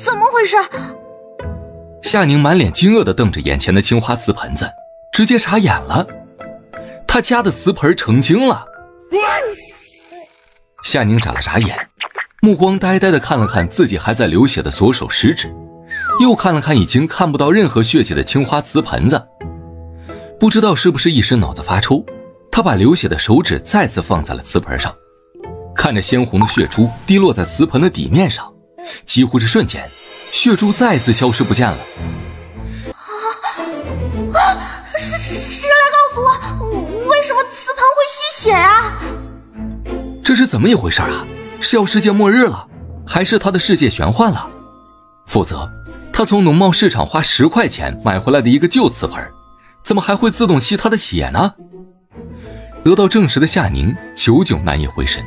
怎么回事？夏宁满脸惊愕地瞪着眼前的青花瓷盆子，直接傻眼了。他家的瓷盆成精了。夏宁眨了眨眼，目光呆呆地看了看自己还在流血的左手食指，又看了看已经看不到任何血迹的青花瓷盆子。不知道是不是一时脑子发抽，他把流血的手指再次放在了瓷盆上，看着鲜红的血珠滴落在瓷盆的底面上，几乎是瞬间，血珠再次消失不见了。谁来告诉我，为什么瓷盆会吸血啊？这是怎么一回事啊？是要世界末日了，还是他的世界玄幻了？否则，他从农贸市场花10块钱买回来的一个旧瓷盆，怎么还会自动吸他的血呢？得到证实的夏宁久久难以回神，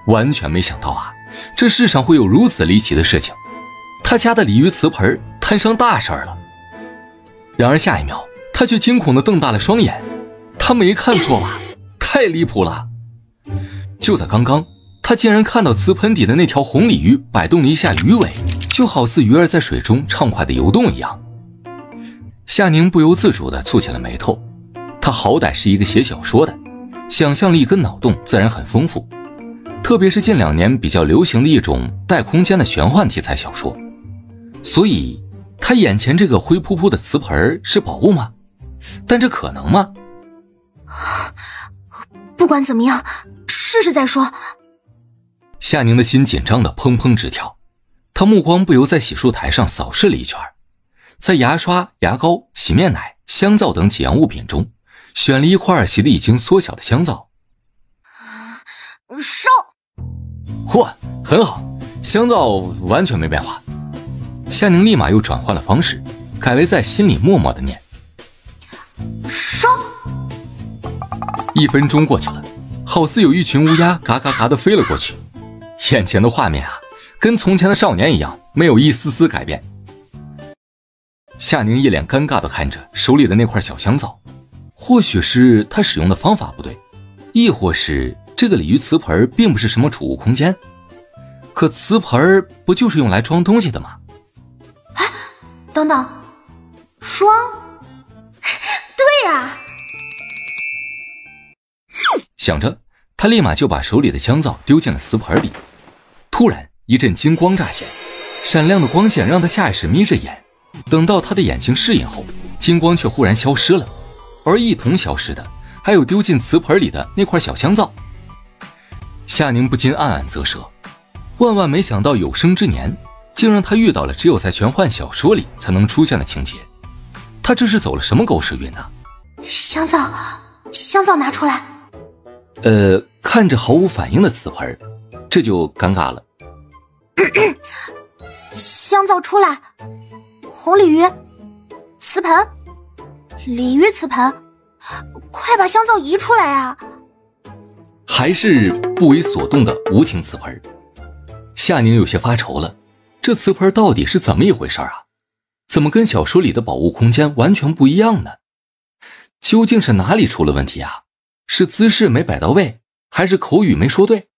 完全没想到啊，这世上会有如此离奇的事情。他家的鲤鱼瓷盆摊上大事了。然而下一秒，他却惊恐地瞪大了双眼，他没看错吧？太离谱了！就在刚刚，他竟然看到瓷盆底的那条红鲤鱼摆动了一下鱼尾，就好似鱼儿在水中畅快地游动一样。夏宁不由自主地蹙起了眉头，他好歹是一个写小说的，想象力跟脑洞自然很丰富，特别是近2年比较流行的一种带空间的玄幻题材小说。所以他眼前这个灰扑扑的瓷盆是宝物吗？但这可能吗？不管怎么样，试试再说。夏宁的心紧张的砰砰直跳，他目光不由在洗漱台上扫视了一圈，在牙刷、牙膏、洗面奶、香皂等几样物品中，选了一块洗得已经缩小的香皂。烧！嚯，很好，香皂完全没变化。夏宁立马又转换了方式，改为在心里默默地念：烧！1分钟过去了，好似有一群乌鸦嘎嘎嘎地飞了过去。眼前的画面啊，跟从前的少年一样，没有一丝丝改变。夏宁一脸尴尬地看着手里的那块小香皂，或许是他使用的方法不对，亦或是这个鲤鱼瓷盆并不是什么储物空间。可瓷盆不就是用来装东西的吗？哎，等等，装？对呀！想着，他立马就把手里的香皂丢进了瓷盆里。突然一阵金光乍现，闪亮的光线让他下意识眯着眼，等到他的眼睛适应后，金光却忽然消失了，而一同消失的还有丢进瓷盆里的那块小香皂。夏宁不禁暗暗啧舌，万万没想到有生之年竟让他遇到了只有在玄幻小说里才能出现的情节。他这是走了什么狗屎运呢？香皂拿出来。看着毫无反应的瓷盆，这就尴尬了。香皂出来，红鲤鱼瓷盆，鲤鱼瓷盆，快把香皂移出来啊！还是不为所动的无情瓷盆。夏宁有些发愁了，这瓷盆到底是怎么一回事啊？怎么跟小说里的宝物空间完全不一样呢？究竟是哪里出了问题啊？是姿势没摆到位，还是口语没说对？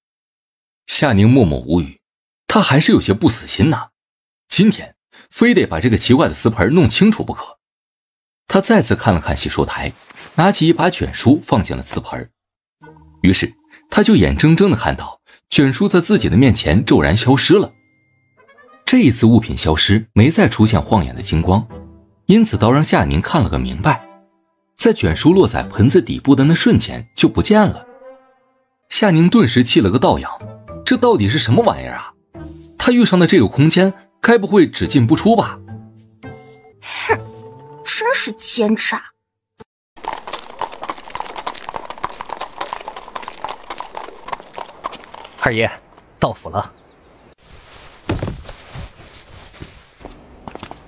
夏宁默默无语，他还是有些不死心呐，今天非得把这个奇怪的瓷盆弄清楚不可。他再次看了看洗漱台，拿起一把卷书放进了瓷盆，于是他就眼睁睁地看到卷书在自己的面前骤然消失了。这一次物品消失，没再出现晃眼的金光，因此倒让夏宁看了个明白，在卷书落在盆子底部的那瞬间就不见了。夏宁顿时气了个倒仰，这到底是什么玩意儿啊？他遇上的这个空间该不会只进不出吧？哼，真是奸诈。二爷，到府了。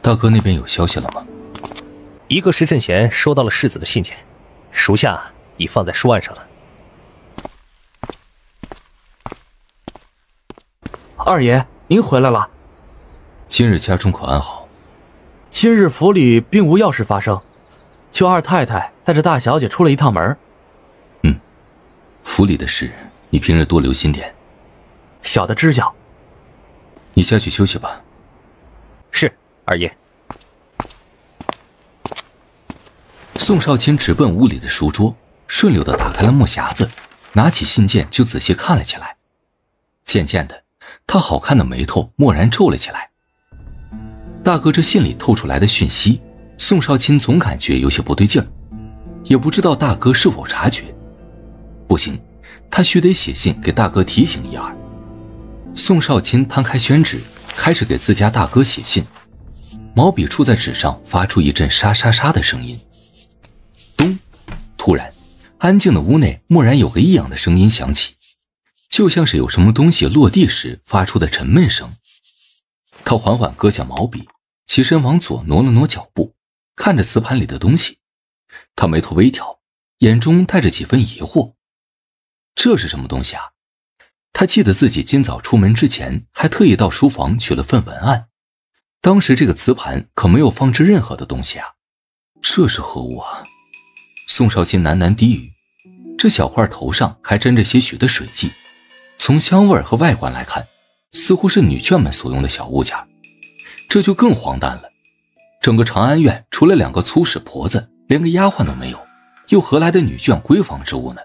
大哥那边有消息了吗？1个时辰前收到了世子的信件，属下已放在书案上了。二爷，您回来了。今日家中可安好？今日府里并无要事发生，就二太太带着大小姐出了一趟门。府里的事你平日多留心点。小的知晓。你下去休息吧。是，二爷。宋少卿直奔屋里的书桌，顺溜地打开了木匣子，拿起信件就仔细看了起来。渐渐的，他好看的眉头蓦然皱了起来。大哥这信里透出来的讯息，宋少卿总感觉有些不对劲儿，也不知道大哥是否察觉。不行，他须得写信给大哥提醒一二。宋少卿摊开宣纸，开始给自家大哥写信，毛笔触在纸上，发出一阵沙沙沙的声音。咚！突然，安静的屋内蓦然有个异样的声音响起，就像是有什么东西落地时发出的沉闷声。他缓缓搁下毛笔，起身往左挪了挪脚步，看着瓷盘里的东西。他眉头微挑，眼中带着几分疑惑。这是什么东西啊？他记得自己今早出门之前还特意到书房取了份文案，当时这个瓷盘可没有放置任何的东西啊。这是何物啊？宋少卿喃喃低语，这小块头上还沾着些许的水迹，从香味和外观来看，似乎是女眷们所用的小物件。这就更荒诞了，整个长安院除了2个粗使婆子，连个丫鬟都没有，又何来的女眷闺房之物呢？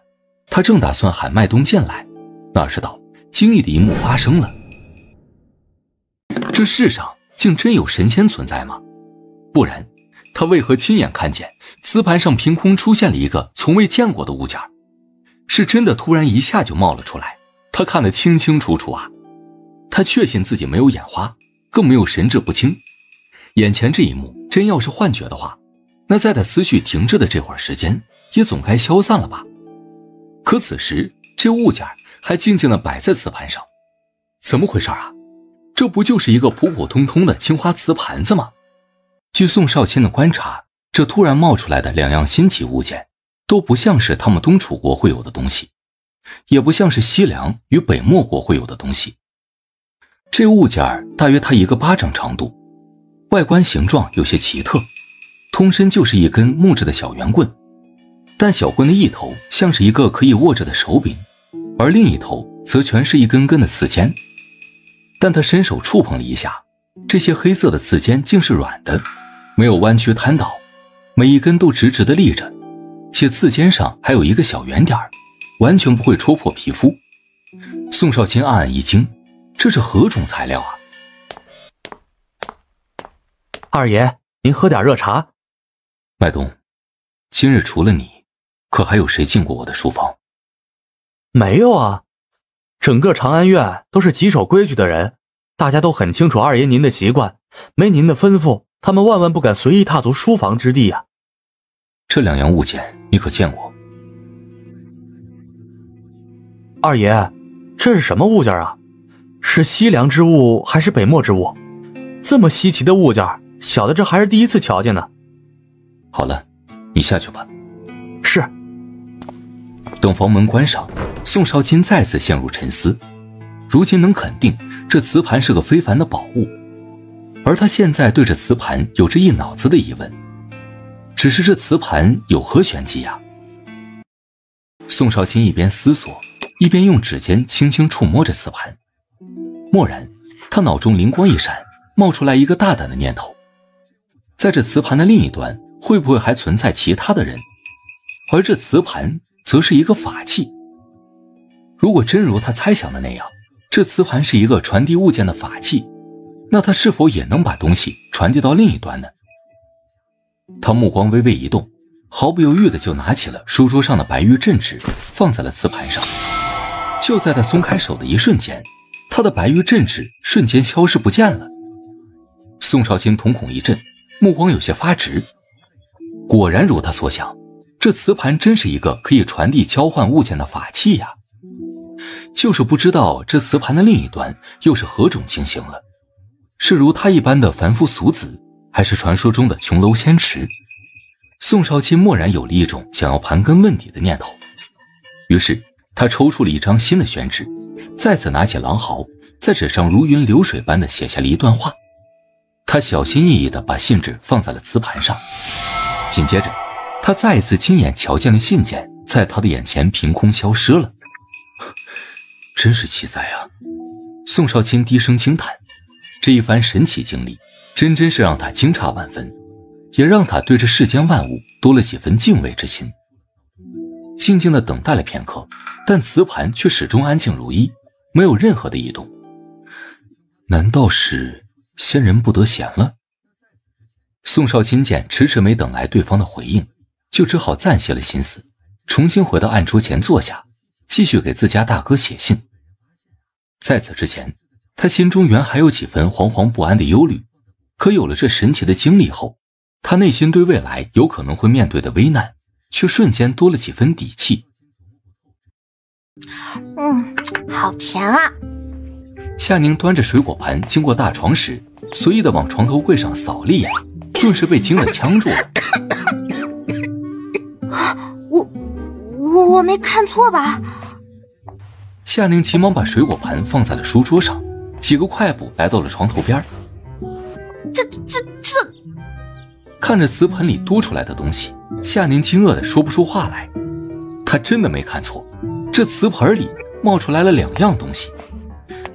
他正打算喊麦东进来，哪知道惊异的一幕发生了。这世上竟真有神仙存在吗？不然他为何亲眼看见瓷盘上凭空出现了一个从未见过的物件？是真的突然一下就冒了出来，他看得清清楚楚啊！他确信自己没有眼花，更没有神志不清。眼前这一幕真要是幻觉的话，那在他思绪停滞的这会儿时间也总该消散了吧。可此时这物件还静静地摆在瓷盘上，怎么回事啊？这不就是一个普普通通的青花瓷盘子吗？据宋少卿的观察，这突然冒出来的2样新奇物件都不像是他们东楚国会有的东西，也不像是西凉与北漠国会有的东西。这物件大约他1个巴掌长度，外观形状有些奇特，通身就是一根木质的小圆棍，但小棍的一头像是一个可以握着的手柄，而另一头则全是一根根的刺尖。但他伸手触碰了一下，这些黑色的刺尖竟是软的，没有弯曲瘫倒，每一根都直直地立着，且刺尖上还有一个小圆点，完全不会戳破皮肤。宋少卿暗暗一惊，这是何种材料啊？二爷，您喝点热茶。麦东，今日除了你，可还有谁进过我的书房？没有啊，整个长安院都是极守规矩的人，大家都很清楚二爷您的习惯，没您的吩咐，他们万万不敢随意踏足书房之地啊。这2样物件你可见过？二爷，这是什么物件啊？是西凉之物还是北漠之物？这么稀奇的物件，小的这还是第一次瞧见呢。好了，你下去吧。是。等房门关上，宋少卿再次陷入沉思。如今能肯定这瓷盘是个非凡的宝物，而他现在对这瓷盘有着一脑子的疑问，只是这瓷盘有何玄机呀？宋少卿一边思索，一边用指尖轻轻触摸着瓷盘。蓦然他脑中灵光一闪，冒出来一个大胆的念头，在这瓷盘的另一端会不会还存在其他的人？而这瓷盘则是一个法器。如果真如他猜想的那样，这瓷盘是一个传递物件的法器，那他是否也能把东西传递到另一端呢？他目光微微一动，毫不犹豫的就拿起了书桌上的白玉镇纸，放在了瓷盘上。就在他松开手的一瞬间，他的白玉镇纸瞬间消失不见了。宋少卿瞳孔一震，目光有些发直。果然如他所想，这瓷盘真是一个可以传递交换物件的法器呀。就是不知道这瓷盘的另一端又是何种情形了，是如他一般的凡夫俗子，还是传说中的琼楼仙池？宋少卿蓦然有了一种想要盘根问底的念头，于是他抽出了一张新的宣纸，再次拿起狼毫，在纸上如云流水般的写下了一段话。他小心翼翼地把信纸放在了瓷盘上，紧接着他再一次亲眼瞧见了信件在他的眼前凭空消失了。真是奇哉啊！宋少卿低声惊叹，这一番神奇经历真是让他惊诧万分，也让他对这世间万物多了几分敬畏之心。静静地等待了片刻，但瓷盘却始终安静如一，没有任何的异动。难道是仙人不得闲了？宋少卿见迟迟没等来对方的回应，就只好暂歇了心思，重新回到案桌前坐下，继续给自家大哥写信。在此之前，他心中原还有几分惶惶不安的忧虑，可有了这神奇的经历后，他内心对未来有可能会面对的危难却瞬间多了几分底气。好甜啊！夏宁端着水果盘经过大床时，随意地往床头柜上扫了一眼，顿时被惊得呛住了。我没看错吧？夏宁急忙把水果盘放在了书桌上，几个快步来到了床头边。这看着瓷盆里多出来的东西，夏宁惊愕地说不出话来。他真的没看错，这瓷盆里冒出来了2样东西，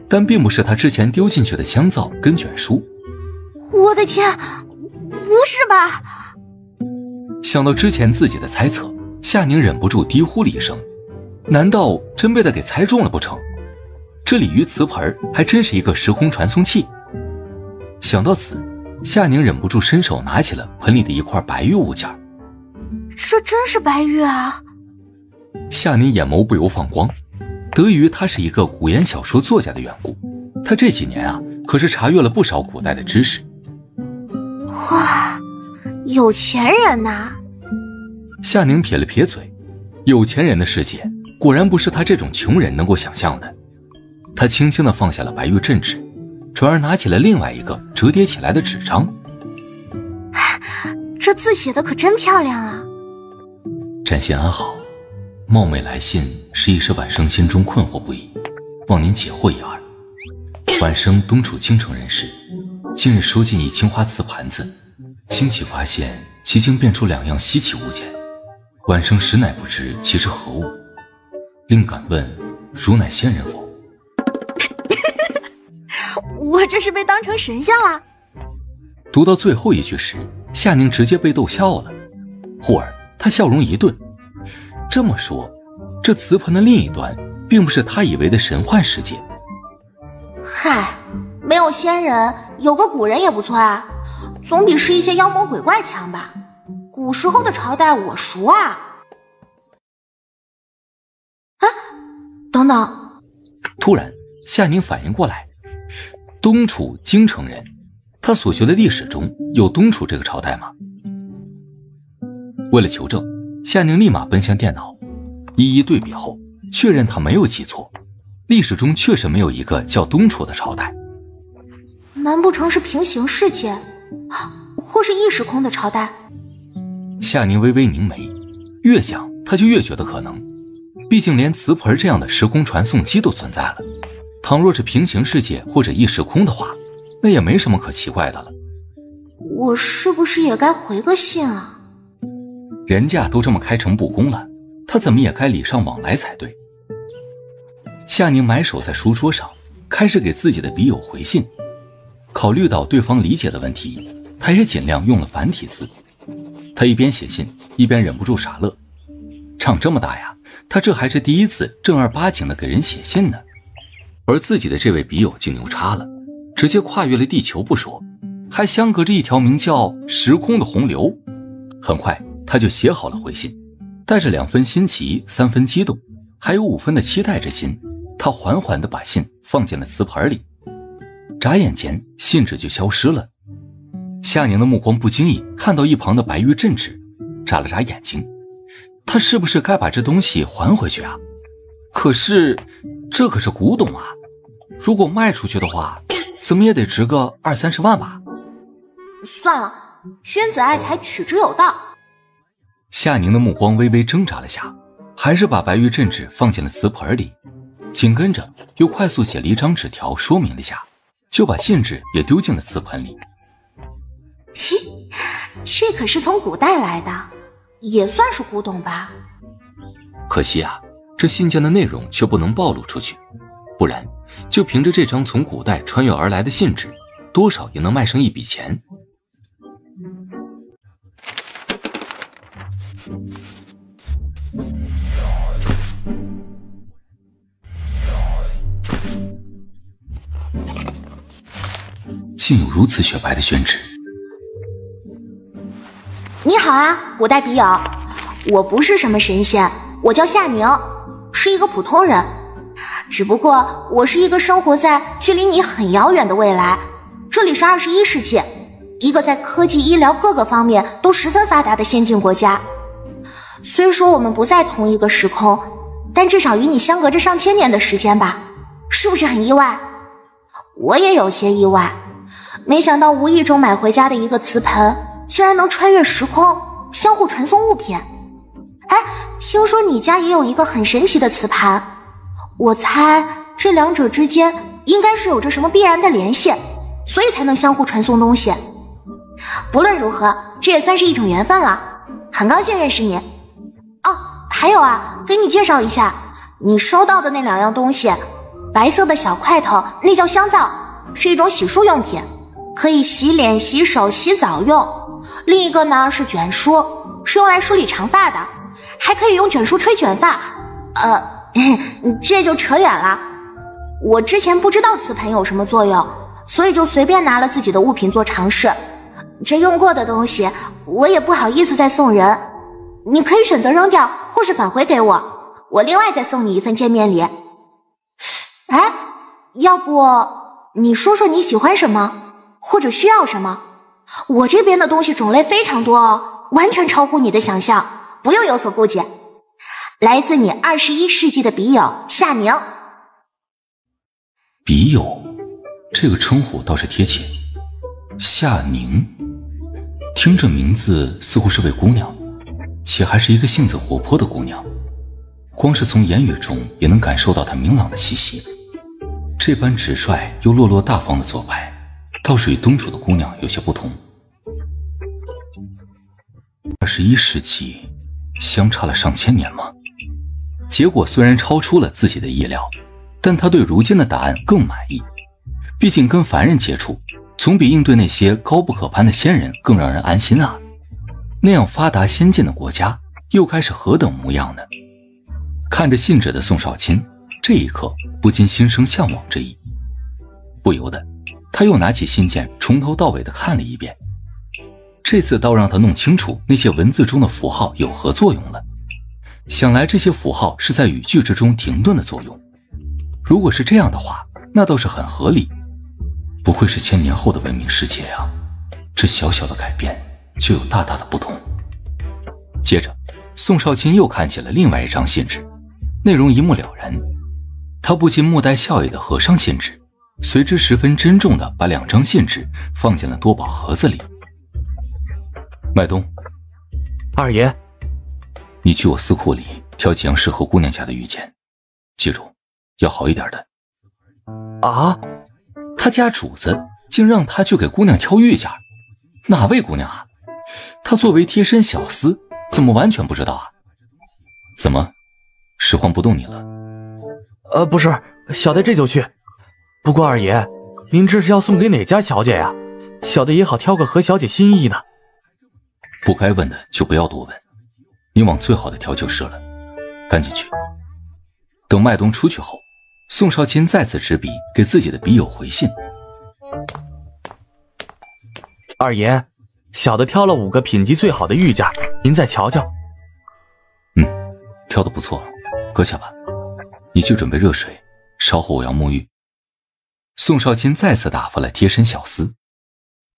但并不是他之前丢进去的香皂跟卷书。我的天，不是吧？想到之前自己的猜测，夏宁忍不住低呼了一声，难道真被他给猜中了不成？这鲤鱼瓷盆还真是一个时空传送器。想到此，夏宁忍不住伸手拿起了盆里的一块白玉物件。这真是白玉啊！夏宁眼眸不由放光，得益于他是一个古言小说作家的缘故，他这几年可是查阅了不少古代的知识。哇，有钱人呐！夏宁撇了撇嘴，有钱人的世界果然不是他这种穷人能够想象的。他轻轻地放下了白玉镇纸，转而拿起了另外一个折叠起来的纸张。这字写的可真漂亮啊！展信安好，冒昧来信，是一时晚生心中困惑不已，望您解惑一二。晚生东楚京城人士，近日收进一青花瓷盘子，惊奇发现其竟变出2样稀奇物件，晚生实乃不知其是何物，另敢问如乃仙人否？我这是被当成神仙了。读到最后一句时，夏宁直接被逗笑了，忽而他笑容一顿。这么说，这瓷盆的另一端并不是他以为的神幻世界。嗨，没有仙人，有个古人也不错啊，总比是一些妖魔鬼怪强吧。古时候的朝代我熟啊。等等，突然夏宁反应过来，东楚京城人，他所学的历史中有东楚这个朝代吗？为了求证，夏宁立马奔向电脑，一一对比后确认他没有记错，历史中确实没有一个叫东楚的朝代。难不成是平行世界，或是异时空的朝代？夏宁微微凝眉，越想他就越觉得可能，毕竟连瓷盆这样的时空传送机都存在了，倘若是平行世界或者异时空的话，那也没什么可奇怪的了。我是不是也该回个信啊？人家都这么开诚布公了，他怎么也该礼尚往来才对。夏宁埋首在书桌上，开始给自己的笔友回信。考虑到对方理解的问题，他也尽量用了繁体字。他一边写信一边忍不住傻乐，长这么大呀，他这还是第一次正儿八经的给人写信呢。而自己的这位笔友就牛叉了，直接跨越了地球不说，还相隔着一条名叫时空的洪流。很快他就写好了回信，带着2分新奇3分激动还有5分的期待之心，他缓缓地把信放进了瓷盆里。眨眼间信纸就消失了。夏宁的目光不经意看到一旁的白玉镇纸，眨了眨眼睛，他是不是该把这东西还回去啊？可是这可是古董啊，如果卖出去的话，怎么也得值个20-30万吧。算了，君子爱财，取之有道。夏宁的目光微微挣扎了下，还是把白玉镇纸放进了瓷盆里，紧跟着又快速写了一张纸条说明了下，就把信纸也丢进了瓷盆里。嘿，这可是从古代来的，也算是古董吧。可惜啊，这信件的内容却不能暴露出去，不然就凭着这张从古代穿越而来的信纸，多少也能卖上一笔钱。竟有如此雪白的宣纸。你好啊，古代笔友，我不是什么神仙，我叫夏宁，是一个普通人。只不过我是一个生活在距离你很遥远的未来，这里是21世纪，一个在科技、医疗各个方面都十分发达的先进国家。虽说我们不在同一个时空，但至少与你相隔着上千年的时间吧，是不是很意外？我也有些意外，没想到无意中买回家的一个瓷盆竟然能穿越时空，相互传送物品。哎，听说你家也有一个很神奇的瓷盘，我猜这两者之间应该是有着什么必然的联系，所以才能相互传送东西。不论如何，这也算是一种缘分了，很高兴认识你。哦，还有啊，给你介绍一下，你收到的那2样东西，白色的小块头那叫香皂，是一种洗漱用品，可以洗脸、洗手、洗澡用。另一个呢是卷梳，是用来梳理长发的，还可以用卷梳吹卷发。这就扯远了。我之前不知道瓷盆有什么作用，所以就随便拿了自己的物品做尝试。这用过的东西我也不好意思再送人，你可以选择扔掉或是返回给我，我另外再送你一份见面礼。哎，要不你说说你喜欢什么，或者需要什么？我这边的东西种类非常多哦，完全超乎你的想象，不用有所顾忌。来自你21世纪的笔友夏宁。笔友，这个称呼倒是贴切。夏宁，听这名字似乎是位姑娘，且还是一个性子活泼的姑娘。光是从言语中也能感受到她明朗的气息。这般直率又落落大方的做派，倒是与东楚的姑娘有些不同。21世纪，相差了上千年吗？结果虽然超出了自己的意料，但他对如今的答案更满意。毕竟跟凡人接触，总比应对那些高不可攀的仙人更让人安心啊。那样发达先进的国家，又该是何等模样呢？看着信纸的宋少卿，这一刻不禁心生向往之意。不由得，他又拿起信件从头到尾的看了一遍。这次倒让他弄清楚那些文字中的符号有何作用了。想来这些符号是在语句之中停顿的作用。如果是这样的话，那倒是很合理。不愧是千年后的文明世界啊，这小小的改变就有大大的不同。接着，宋少卿又看起了另外一张信纸，内容一目了然。他不禁莫带笑意地合上信纸，随之十分珍重地把2张信纸放进了多宝盒子里。麦冬，二爷，你去我司库里挑几样适合姑娘家的玉剑，记住，要好一点的。啊？他家主子竟让他去给姑娘挑玉件，哪位姑娘啊？他作为贴身小厮，怎么完全不知道啊？怎么，使唤不动你了？不是，小的这就去。不过二爷，您这是要送给哪家小姐呀？小的也好挑个合小姐心意呢。不该问的就不要多问，你往最好的挑就是了。赶紧去。等麦冬出去后，宋少卿再次执笔给自己的笔友回信。二爷，小的挑了5个品级最好的玉件，您再瞧瞧。挑得不错，搁下吧。你去准备热水，稍后我要沐浴。宋少卿再次打发了贴身小厮。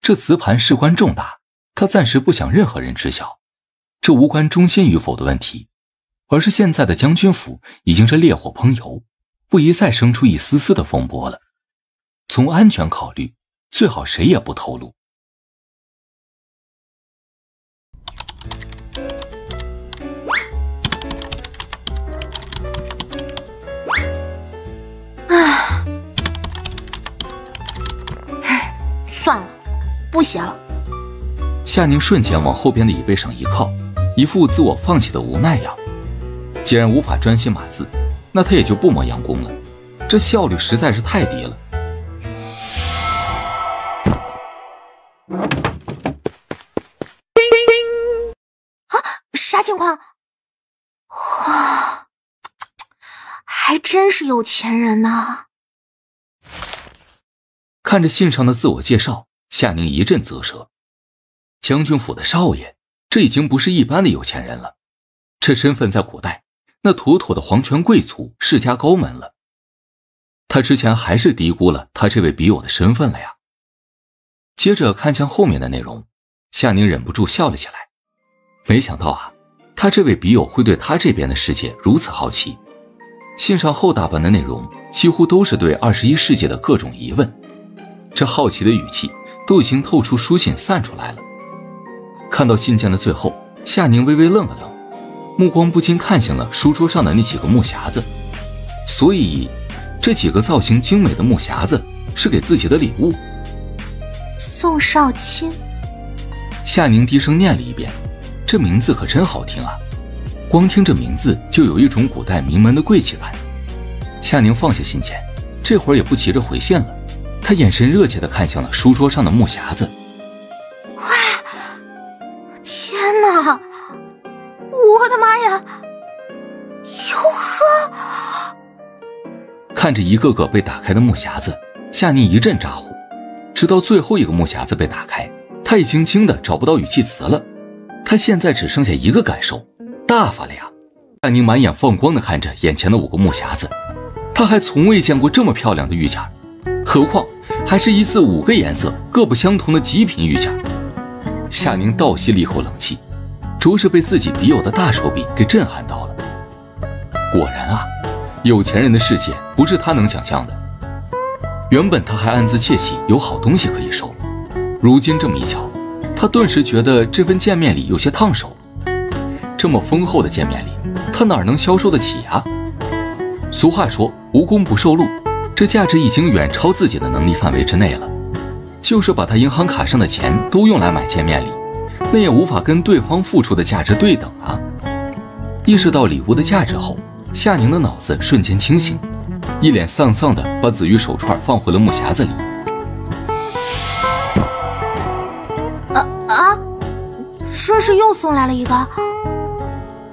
这瓷盘事关重大，他暂时不想任何人知晓。这无关忠心与否的问题，而是现在的将军府已经是烈火烹油，不宜再生出一丝丝的风波了。从安全考虑，最好谁也不透露。算了，不写了。夏宁瞬间往后边的椅背上一靠，一副自我放弃的无奈样。既然无法专心码字，那他也就不磨洋工了，这效率实在是太低了。还真是有钱人呢。看着信上的自我介绍，夏宁一阵啧舌。将军府的少爷，这已经不是一般的有钱人了，这身份在古代那妥妥的皇权贵族世家高门了。他之前还是低估了他这位笔友的身份了呀。接着看向后面的内容，夏宁忍不住笑了起来。没想到啊，他这位笔友会对他这边的世界如此好奇。信上后大半的内容几乎都是对21世纪的各种疑问，这好奇的语气都已经透出书信散出来了。看到信件的最后，夏宁微微愣了愣，目光不禁看向了书桌上的那几个木匣子。所以这几个造型精美的木匣子是给自己的礼物。宋少卿，夏宁低声念了一遍，这名字可真好听啊，光听这名字就有一种古代名门的贵气感。夏宁放下信件，这会儿也不急着回信了，他眼神热切地看向了书桌上的木匣子。天哪，我的妈呀，哟呵！看着一个个被打开的木匣子，夏宁一阵咋呼。直到最后一个木匣子被打开，他已经惊得找不到语气词了。他现在只剩下一个感受，大发了呀！夏宁满眼放光地看着眼前的5个木匣子，他还从未见过这么漂亮的玉件，何况还是一次5个颜色各不相同的极品玉件。夏宁倒吸了一口冷气，着实被自己笔友的大手笔给震撼到了。果然啊，有钱人的世界不是他能想象的。原本他还暗自窃喜有好东西可以收，如今这么一瞧，他顿时觉得这份见面礼有些烫手。这么丰厚的见面礼，他哪能消受得起啊？俗话说无功不受禄，这价值已经远超自己的能力范围之内了。就是把他银行卡上的钱都用来买见面礼，那也无法跟对方付出的价值对等啊。意识到礼物的价值后，夏宁的脑子瞬间清醒，一脸丧丧地把紫玉手串放回了木匣子里。这是又送来了一个。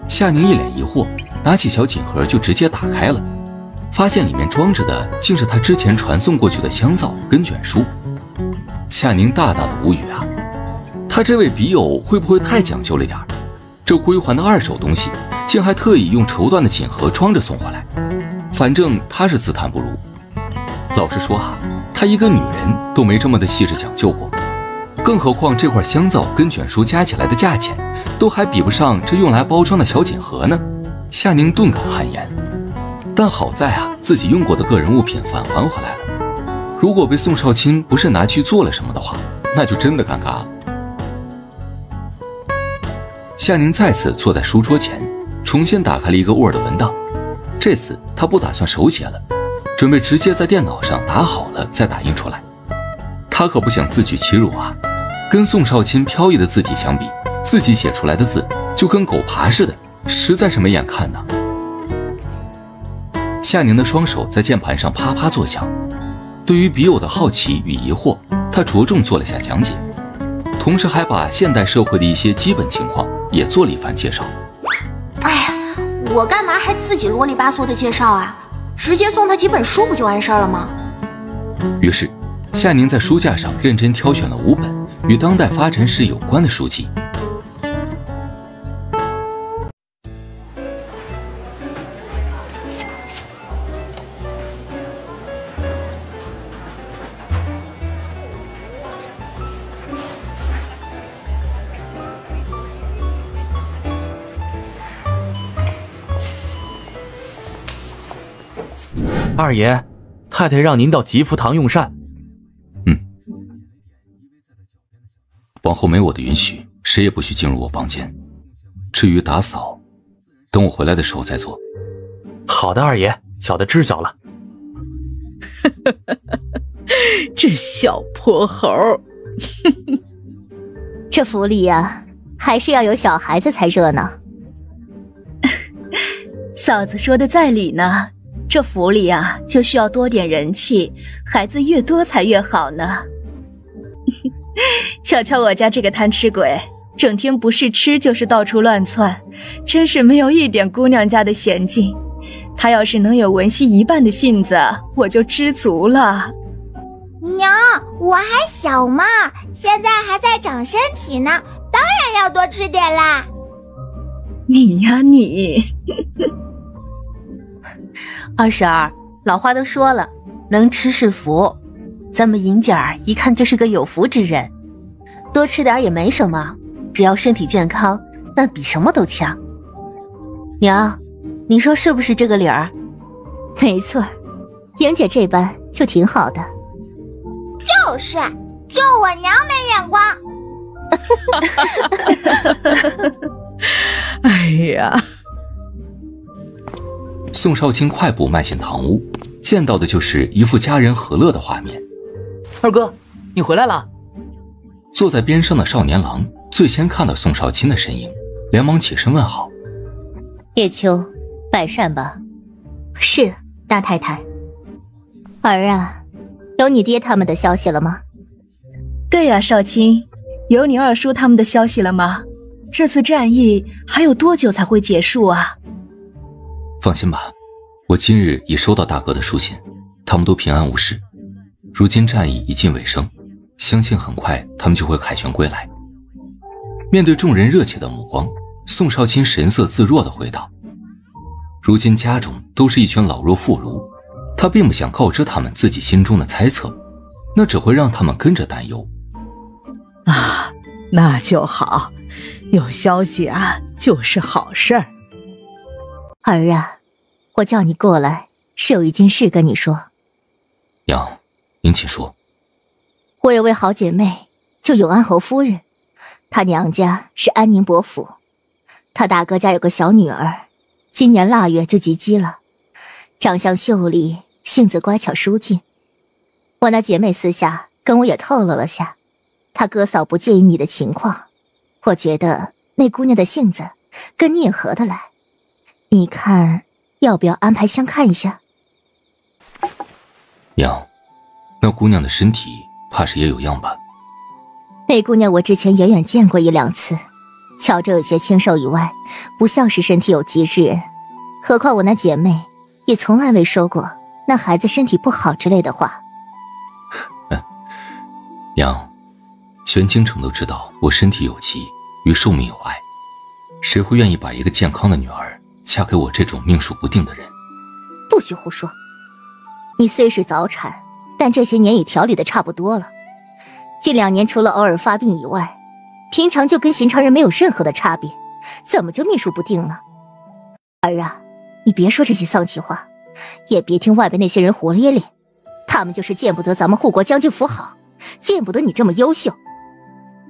夏宁一脸疑惑，拿起小锦盒就直接打开了，发现里面装着的竟是他之前传送过去的香皂跟卷书。夏宁大大的无语啊，他这位笔友会不会太讲究了点？这归还的2手东西竟还特意用绸缎的锦盒装着送回来，反正他是自叹不如。老实说啊，他一个女人都没这么的细致讲究过，更何况这块香皂跟卷书加起来的价钱都还比不上这用来包装的小锦盒呢。夏宁顿感汗颜，但好在啊，自己用过的个人物品返还回来了。如果被宋少卿不是拿去做了什么的话，那就真的尴尬了。夏宁再次坐在书桌前，重新打开了一个 Word 文档。这次他不打算手写了，准备直接在电脑上打好了再打印出来。他可不想自取其辱啊，跟宋少卿飘逸的字体相比，自己写出来的字就跟狗爬似的，实在是没眼看呢。夏宁的双手在键盘上啪啪作响，对于笔友的好奇与疑惑，他着重做了下讲解，同时还把现代社会的一些基本情况也做了一番介绍。哎呀，我干嘛还自己啰里吧嗦的介绍啊？直接送他几本书不就完事儿了吗？于是夏宁在书架上认真挑选了5本与当代发展史有关的书籍。二爷，太太让您到吉福堂用膳。往后没我的允许，谁也不许进入我房间。至于打扫，等我回来的时候再做。好的，二爷，小的知晓了。这小泼猴。这府里呀，还是要有小孩子才热闹。嫂子说的在理呢，这府里啊，就需要多点人气，孩子越多才越好呢。瞧瞧我家这个贪吃鬼，整天不是吃就是到处乱窜，真是没有一点姑娘家的娴静。他要是能有文熙一半的性子，我就知足了。娘，我还小嘛，现在还在长身体呢，当然要多吃点啦。你呀你22，老话都说了，能吃是福，咱们银姐儿一看就是个有福之人，多吃点也没什么，只要身体健康，那比什么都强。娘，你说是不是这个理儿？没错，莹姐这般就挺好的。就是，就我娘没眼光。哎呀！宋少卿快步迈进堂屋，见到的就是一副家人和乐的画面。二哥，你回来了。坐在边上的少年郎最先看到宋少卿的身影，连忙起身问好。叶秋，百善吧。是，大太太。儿啊，有你爹他们的消息了吗？对呀，少卿，有你二叔他们的消息了吗？这次战役还有多久才会结束啊？放心吧，我今日已收到大哥的书信，他们都平安无事。如今战役已近尾声，相信很快他们就会凯旋归来。面对众人热切的目光，宋少卿神色自若地回道：如今家中都是一群老弱妇孺，他并不想告知他们自己心中的猜测，那只会让他们跟着担忧。啊，那就好，有消息啊就是好事儿。儿啊，我叫你过来是有一件事跟你说。娘，您请说。我有位好姐妹，就永安侯夫人，她娘家是安宁伯府，她大哥家有个小女儿，今年腊月就及笄了，长相秀丽，性子乖巧淑俊。我那姐妹私下跟我也透露了下，她哥嫂不介意你的情况，我觉得那姑娘的性子跟你也合得来，你看要不要安排相看一下？娘，那姑娘的身体怕是也有样吧？那姑娘我之前远远见过一两次，瞧着有些清瘦以外，不像是身体有疾之人。何况我那姐妹也从来未说过那孩子身体不好之类的话。娘，全京城都知道我身体有疾，与寿命有碍，谁会愿意把一个健康的女儿嫁给我这种命数不定的人？不许胡说！你虽是早产，但这些年已调理的差不多了。近2年除了偶尔发病以外，平常就跟寻常人没有任何的差别，怎么就命数不定了？儿啊，你别说这些丧气话，也别听外边那些人胡咧咧，他们就是见不得咱们护国将军府好，见不得你这么优秀。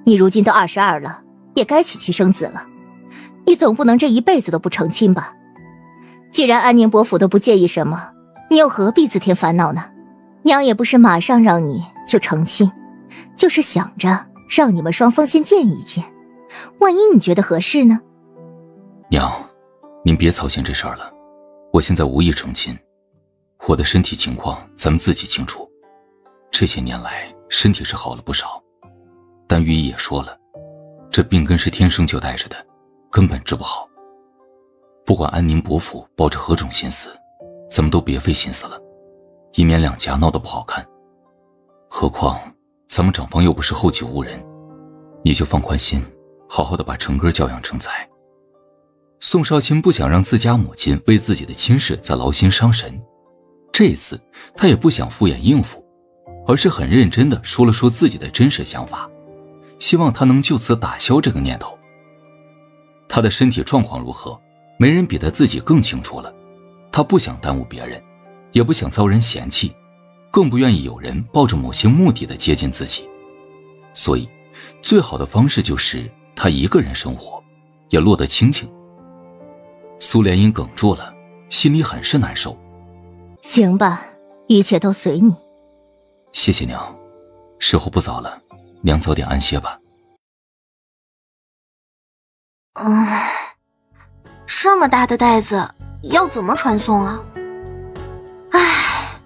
你如今都22了，也该娶妻生子了，你总不能这一辈子都不成亲吧？既然安宁伯府都不介意什么，你又何必自添烦恼呢？娘也不是马上让你就成亲，就是想着让你们双方先见一见，万一你觉得合适呢？娘，您别操心这事儿了，我现在无意成亲，我的身体情况咱们自己清楚。这些年来身体是好了不少，但御医也说了，这病根是天生就带着的，根本治不好。不管安宁伯府抱着何种心思，咱们都别费心思了，以免两家闹得不好看。何况咱们长房又不是后继无人，你就放宽心，好好的把成哥教养成才。宋少卿不想让自家母亲为自己的亲事再劳心伤神，这一次他也不想敷衍应付，而是很认真地说了说自己的真实想法，希望他能就此打消这个念头。他的身体状况如何，没人比他自己更清楚了，他不想耽误别人，也不想遭人嫌弃，更不愿意有人抱着某些目的的接近自己，所以最好的方式就是他一个人生活，也落得清静。苏莲英哽住了，心里很是难受。行吧，一切都随你。谢谢娘，时候不早了，娘早点安歇吧。这么大的袋子要怎么传送啊？唉，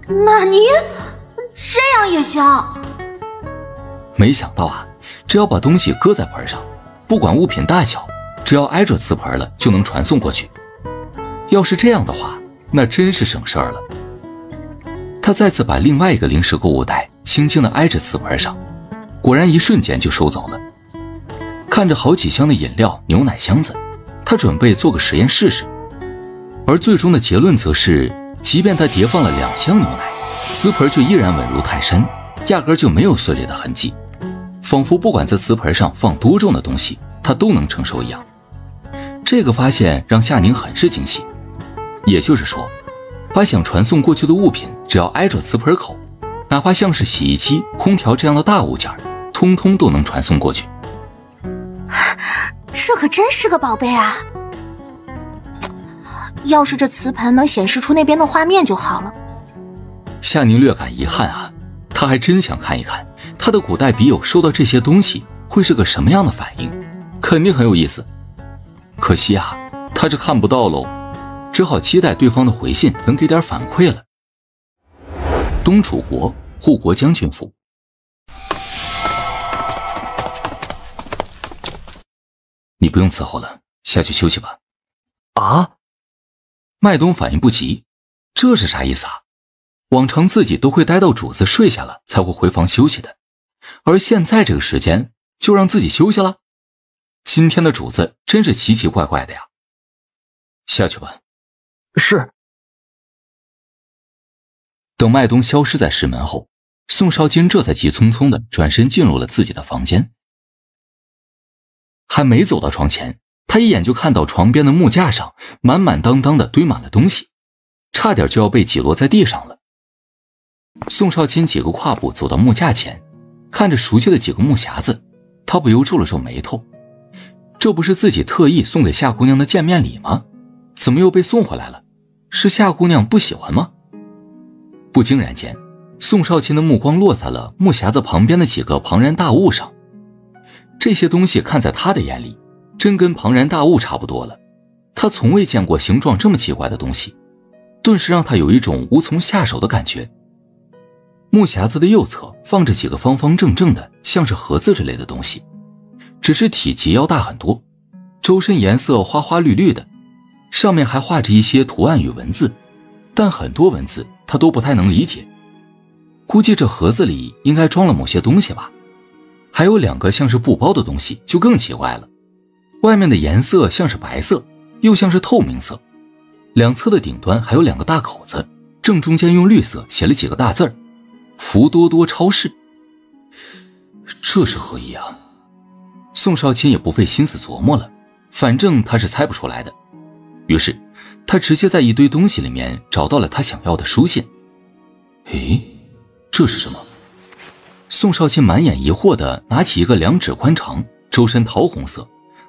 那你这样也行？没想到啊，只要把东西搁在盆上，不不管物品大小，只要挨着瓷盆了就能传送过去。要是这样的话，那真是省事儿了。他再次把另外一个零食购物袋轻轻地挨着瓷盆上，果然一瞬间就收走了。看着好几箱的饮料、牛奶箱子，他准备做个实验试试。而最终的结论则是，即便他叠放了2箱牛奶，瓷盆却依然稳如泰山，压根就没有碎裂的痕迹，仿佛不管在瓷盆上放多重的东西，他都能承受一样。这个发现让夏宁很是惊喜。也就是说，把想传送过去的物品只要挨着瓷盆口，哪怕像是洗衣机、空调这样的大物件，通通都能传送过去。这可真是个宝贝啊！要是这瓷盆能显示出那边的画面就好了。夏宁略感遗憾啊，他还真想看一看他的古代笔友收到这些东西会是个什么样的反应，肯定很有意思。可惜啊，他是看不到喽，只好期待对方的回信能给点反馈了。东楚国护国将军府，你不用伺候了，下去休息吧。啊！麦冬反应不及，这是啥意思啊？往常自己都会待到主子睡下了才会回房休息的，而现在这个时间就让自己休息了？今天的主子真是奇奇怪怪的呀。下去吧。是。等麦冬消失在石门后，宋少卿这才急匆匆地转身进入了自己的房间。还没走到床前，他一眼就看到床边的木架上满满当当的堆满了东西，差点就要被挤落在地上了。宋少卿几个跨步走到木架前，看着熟悉的几个木匣子，他不由皱了皱眉头。这不是自己特意送给夏姑娘的见面礼吗？怎么又被送回来了？是夏姑娘不喜欢吗？不经然间，宋少卿的目光落在了木匣子旁边的几个庞然大物上。这些东西看在他的眼里，真跟庞然大物差不多了。他从未见过形状这么奇怪的东西，顿时让他有一种无从下手的感觉。木匣子的右侧放着几个方方正正的，像是盒子之类的东西，只是体积要大很多，周身颜色花花绿绿的，上面还画着一些图案与文字，但很多文字他都不太能理解。估计这盒子里应该装了某些东西吧。还有2个像是布包的东西就更奇怪了，外面的颜色像是白色，又像是透明色，两侧的顶端还有2个大口子，正中间用绿色写了几个大字儿：福多多超市。这是何意啊？宋少卿也不费心思琢磨了，反正他是猜不出来的。于是他直接在一堆东西里面找到了他想要的书信。诶，这是什么？宋少卿满眼疑惑地拿起一个2指宽长、周身桃红色、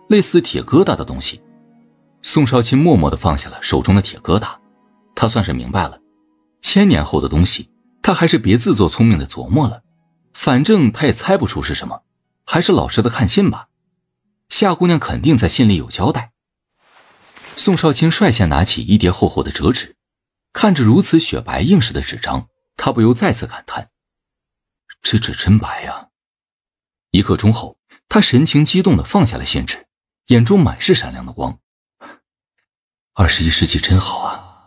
类似铁疙瘩的东西。宋少卿默默地放下了手中的铁疙瘩，他算是明白了，1000年后的东西他还是别自作聪明地琢磨了，反正他也猜不出是什么，还是老实的看信吧。夏姑娘肯定在信里有交代。宋少卿率先拿起一叠厚厚的折纸，看着如此雪白硬实的纸张，他不由再次感叹，这纸真白呀。1刻钟后，他神情激动地放下了信纸，眼中满是闪亮的光。21世纪真好啊！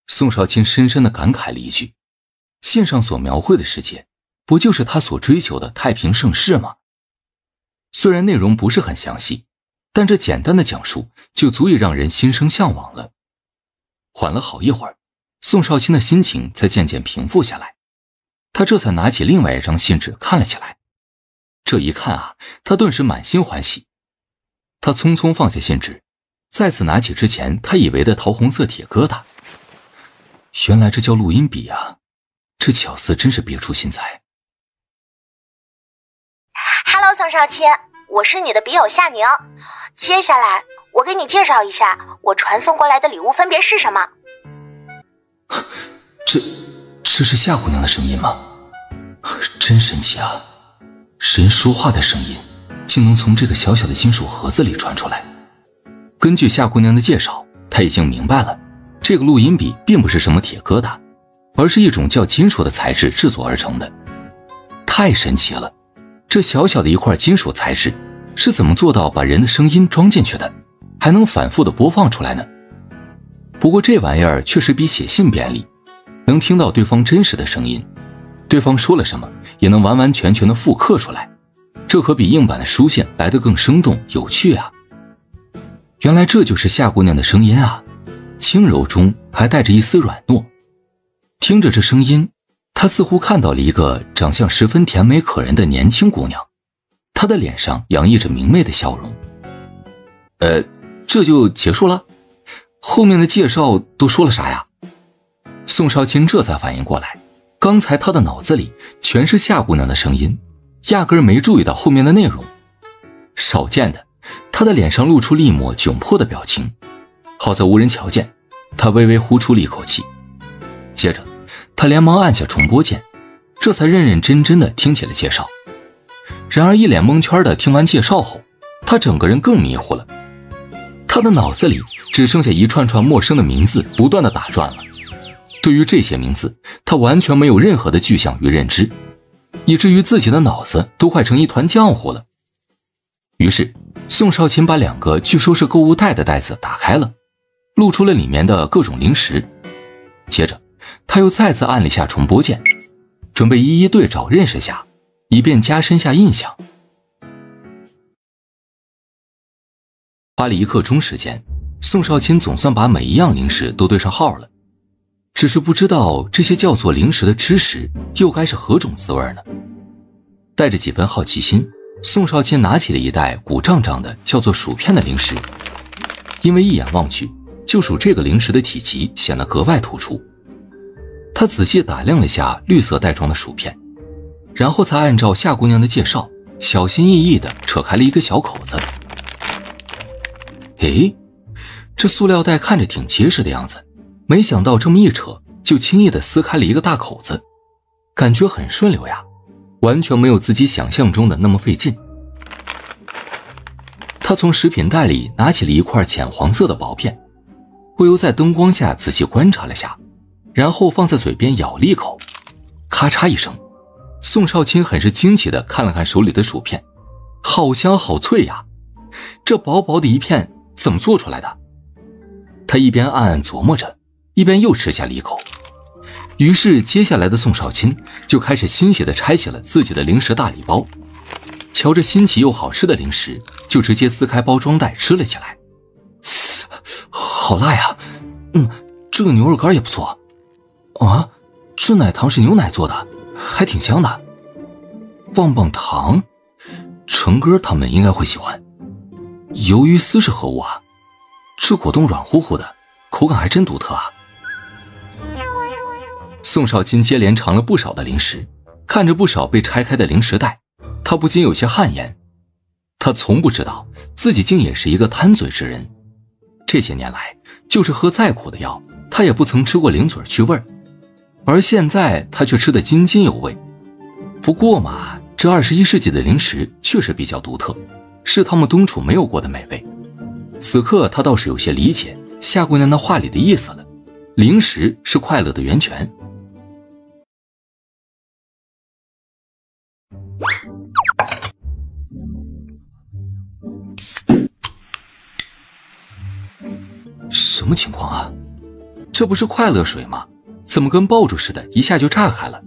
宋少卿深深地感慨了一句，信上所描绘的世界，不就是他所追求的太平盛世吗？虽然内容不是很详细，但这简单的讲述就足以让人心生向往了。缓了好一会儿，宋少卿的心情才渐渐平复下来，他这才拿起另外一张信纸看了起来。这一看啊，他顿时满心欢喜。他匆匆放下信纸，再次拿起之前他以为的桃红色铁疙瘩。原来这叫录音笔啊，这巧思真是别出心裁。Hello， 宋少卿，我是你的笔友夏宁。接下来我给你介绍一下我传送过来的礼物分别是什么。这是夏姑娘的声音吗？真神奇啊！人说话的声音竟能从这个小小的金属盒子里传出来。根据夏姑娘的介绍，她已经明白了，这个录音笔并不是什么铁疙瘩，而是一种叫金属的材质制作而成的。太神奇了，这小小的一块金属材质是怎么做到把人的声音装进去的，还能反复的播放出来呢？不过这玩意儿确实比写信便利，能听到对方真实的声音，对方说了什么也能完完全全的复刻出来，这可比硬版的书信来得更生动有趣啊。原来这就是夏姑娘的声音啊，轻柔中还带着一丝软糯。听着这声音，他似乎看到了一个长相十分甜美可人的年轻姑娘，她的脸上洋溢着明媚的笑容。这就结束了？后面的介绍都说了啥呀？宋少卿这才反应过来，刚才他的脑子里全是夏姑娘的声音，压根没注意到后面的内容。少见的，他的脸上露出了一抹窘迫的表情，好在无人瞧见，他微微呼出了一口气。接着他连忙按下重播键，这才认认真真的听起了介绍。然而一脸蒙圈的听完介绍后，他整个人更迷糊了。他的脑子里只剩下一串串陌生的名字不断的打转了，对于这些名字他完全没有任何的具象与认知，以至于自己的脑子都快成一团浆糊了。于是宋少卿把2个据说是购物袋的袋子打开了，露出了里面的各种零食。接着他又再次按了一下重播键，准备一一对照认识下，以便加深下印象。花了1刻钟时间，宋少卿总算把每一样零食都对上号了，只是不知道这些叫做零食的吃食又该是何种滋味呢？带着几分好奇心，宋少卿拿起了一袋鼓胀胀的叫做薯片的零食，因为一眼望去，就属这个零食的体积显得格外突出。他仔细打量了下绿色袋装的薯片，然后才按照夏姑娘的介绍，小心翼翼地扯开了一个小口子。诶，这塑料袋看着挺结实的样子，没想到这么一扯就轻易地撕开了一个大口子，感觉很顺溜呀，完全没有自己想象中的那么费劲。他从食品袋里拿起了一块浅黄色的薄片，不由在灯光下仔细观察了下，然后放在嘴边咬了一口，咔嚓一声，宋少卿很是惊奇地看了看手里的薯片，好香好脆呀，这薄薄的一片怎么做出来的？他一边暗暗琢磨着，一边又吃下了一口。于是接下来的宋少卿就开始欣喜地拆起了自己的零食大礼包，瞧着新奇又好吃的零食，就直接撕开包装袋吃了起来。好辣呀！这个牛肉干也不错啊，这奶糖是牛奶做的，还挺香的。棒棒糖，成哥他们应该会喜欢。鱿鱼丝是何物啊？这果冻软乎乎的，口感还真独特啊。宋少卿接连尝了不少的零食，看着不少被拆开的零食袋，他不禁有些汗颜。他从不知道自己竟也是一个贪嘴之人，这些年来就是喝再苦的药，他也不曾吃过零嘴去味儿，而现在他却吃得津津有味。不过嘛，这21世纪的零食确实比较独特，是他们东楚没有过的美味。此刻他倒是有些理解夏姑娘那话里的意思了，零食是快乐的源泉。什么情况啊？这不是快乐水吗？怎么跟爆竹似的，一下就炸开了？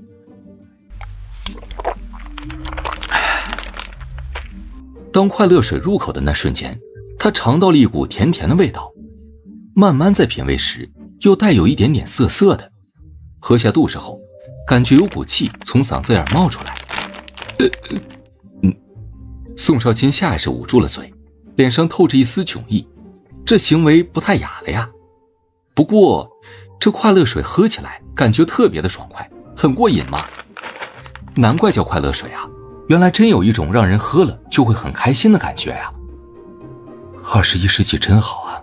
当快乐水入口的那瞬间，他尝到了一股甜甜的味道，慢慢在品味时又带有一点点涩涩的，喝下肚时后感觉有股气从嗓子眼冒出来。宋少卿下意识捂住了嘴，脸上透着一丝窘意，这行为不太雅了呀。不过这快乐水喝起来感觉特别的爽快，很过瘾嘛。难怪叫快乐水啊，原来真有一种让人喝了就会很开心的感觉呀。21世纪真好啊。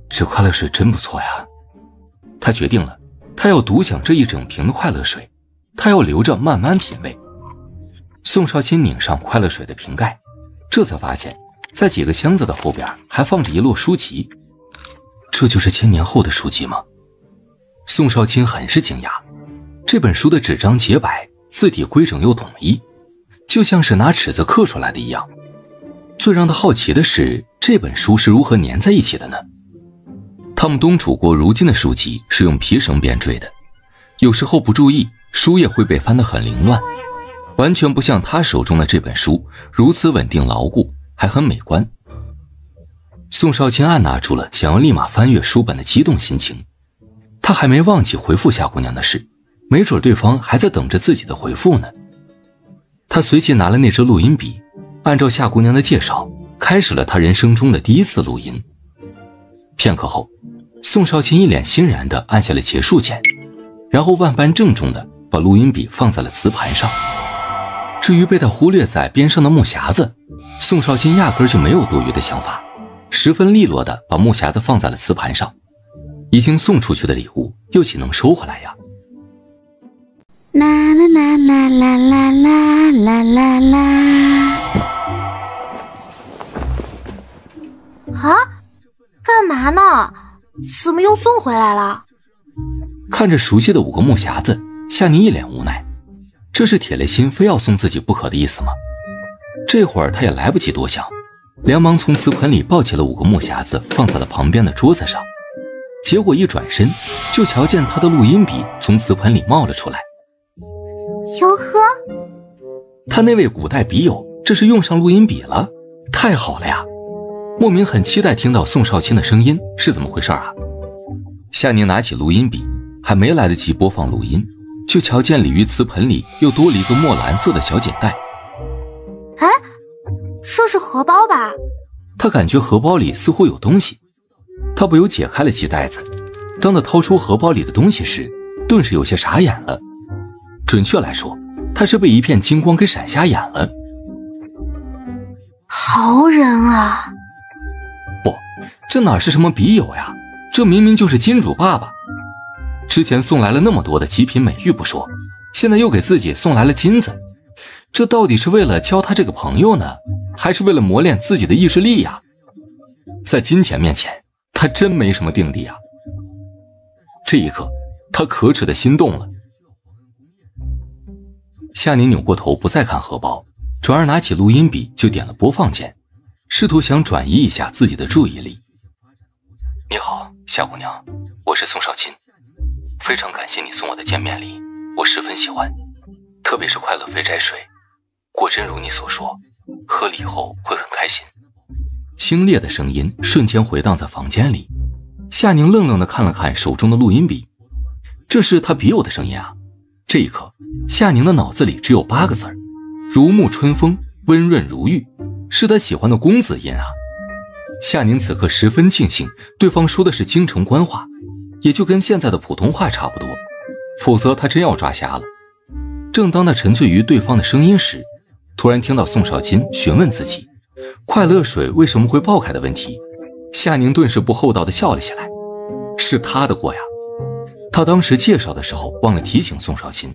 这快乐水真不错呀。他决定了，他要独享这一整瓶的快乐水，他要留着慢慢品味。宋少卿拧上快乐水的瓶盖，这才发现在几个箱子的后边还放着一摞书籍。这就是1000年后的书籍吗？宋少卿很是惊讶，这本书的纸张洁白，字体规整又统一，就像是拿尺子刻出来的一样。最让他好奇的是，这本书是如何粘在一起的呢？他们东楚国如今的书籍是用皮绳编缀的，有时候不注意，书页会被翻得很凌乱，完全不像他手中的这本书如此稳定牢固，还很美观。宋少卿按捺住了想要立马翻阅书本的激动心情，他还没忘记回复夏姑娘的事，没准对方还在等着自己的回复呢。他随即拿了那支录音笔，按照夏姑娘的介绍，开始了他人生中的第一次录音。片刻后，宋少卿一脸欣然地按下了结束键，然后万般郑重地把录音笔放在了磁盘上。至于被他忽略在边上的木匣子，宋少卿压根就没有多余的想法，十分利落地把木匣子放在了磁盘上。已经送出去的礼物又岂能收回来呀？啦啦啦啦啦啦啦啦啦啦！啊，干嘛呢？怎么又送回来了？看着熟悉的5个木匣子，夏宁一脸无奈，这是铁了心非要送自己不可的意思吗？这会儿他也来不及多想，连忙从瓷盆里抱起了5个木匣子，放在了旁边的桌子上。结果一转身，就瞧见他的录音笔从瓷盆里冒了出来。哟呵，他那位古代笔友这是用上录音笔了，太好了呀！莫名很期待听到宋少卿的声音，是怎么回事啊？夏宁拿起录音笔，还没来得及播放录音，就瞧见鲤鱼瓷盆里又多了一个墨蓝色的小锦袋。哎，这是荷包吧？他感觉荷包里似乎有东西，他不由解开了其袋子。当他掏出荷包里的东西时，顿时有些傻眼了。准确来说，他是被一片金光给闪瞎眼了。好人啊！不，这哪是什么笔友呀，这明明就是金主爸爸。之前送来了那么多的极品美玉不说，现在又给自己送来了金子，这到底是为了交他这个朋友呢，还是为了磨练自己的意志力呀？在金钱面前，他真没什么定力啊。这一刻，他可耻的心动了。夏宁扭过头，不再看荷包，转而拿起录音笔就点了播放键，试图想转移一下自己的注意力。你好，夏姑娘，我是宋少卿，非常感谢你送我的见面礼，我十分喜欢，特别是快乐肥宅水，果真如你所说，喝了以后会很开心。清冽的声音瞬间回荡在房间里，夏宁愣愣地看了看手中的录音笔，这是他笔友的声音啊。这一刻，夏宁的脑子里只有8个字儿：如沐春风，温润如玉，是他喜欢的公子音啊。夏宁此刻十分庆幸对方说的是京城官话，也就跟现在的普通话差不多，否则他真要抓瞎了。正当他沉醉于对方的声音时，突然听到宋少卿询问自己快乐水为什么会爆开的问题，夏宁顿时不厚道地笑了起来。是他的锅呀，他当时介绍的时候忘了提醒宋少卿，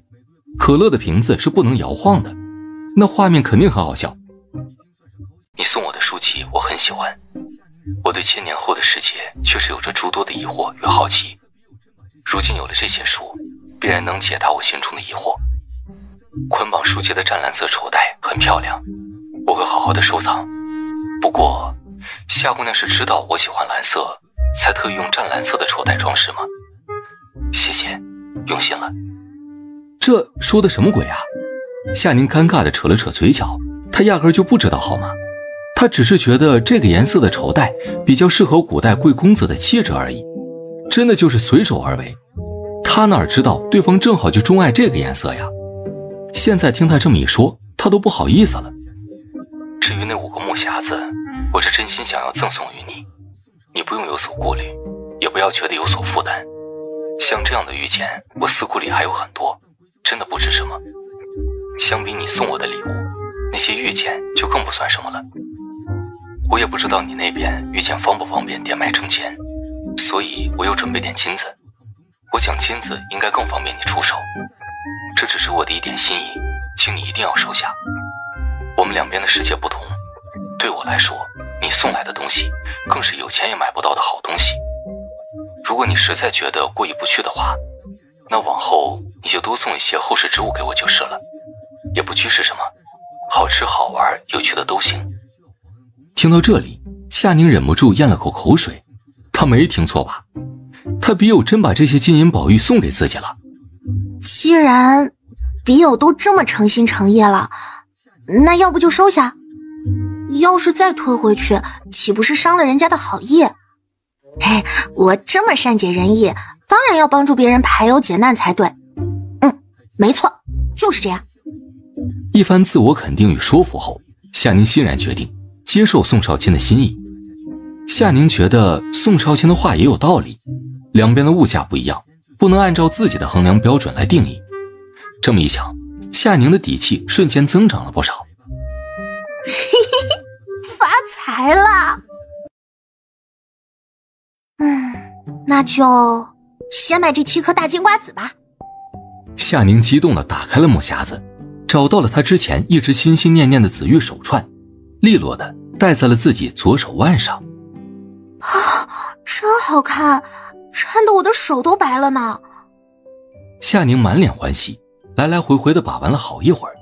可乐的瓶子是不能摇晃的，那画面肯定很好笑。你送我的书籍我很喜欢，我对千年后的世界确实有着诸多的疑惑与好奇，如今有了这些书，必然能解答我心中的疑惑。捆绑书籍的湛蓝色绸带很漂亮，我会好好的收藏。不过夏姑娘是知道我喜欢蓝色，才特意用湛蓝色的绸带装饰吗？谢谢，用心了。这说的什么鬼啊？夏宁尴尬地扯了扯嘴角，他压根就不知道好吗？他只是觉得这个颜色的绸带比较适合古代贵公子的气质而已，真的就是随手而为。他哪知道对方正好就钟爱这个颜色呀？现在听他这么一说，他都不好意思了。至于那5个木匣子，我是真心想要赠送于你，你不用有所顾虑，也不要觉得有所负担。像这样的遇见，我思库里还有很多，真的不值什么。相比你送我的礼物，那些遇见就更不算什么了。我也不知道你那边遇见方不方便点卖成钱，所以我又准备点金子。我想金子应该更方便你出手，这只是我的一点心意，请你一定要收下。我们两边的世界不同，对我来说，你送来的东西更是有钱也买不到的好东西。如果你实在觉得过意不去的话，那往后你就多送一些后事之物给我就是了，也不拘是什么，好吃好玩有趣的都行。听到这里，夏宁忍不住咽了口口水，他没听错吧？他笔友真把这些金银宝玉送给自己了。既然笔友都这么诚心诚意了，那要不就收下，要是再退回去，岂不是伤了人家的好意？嘿，我这么善解人意，当然要帮助别人排忧解难才对。没错，就是这样。一番自我肯定与说服后，夏宁欣然决定接受宋少卿的心意。夏宁觉得宋少卿的话也有道理，两边的物价不一样，不能按照自己的衡量标准来定义。这么一想，夏宁的底气瞬间增长了不少。嘿嘿，发财了。那就先买这7颗大金瓜子吧。夏宁激动地打开了木匣子，找到了他之前一直心心念念的紫玉手串，利落地戴在了自己左手腕上。啊，真好看，穿得我的手都白了呢。夏宁满脸欢喜，来来回回地把玩了好一会儿。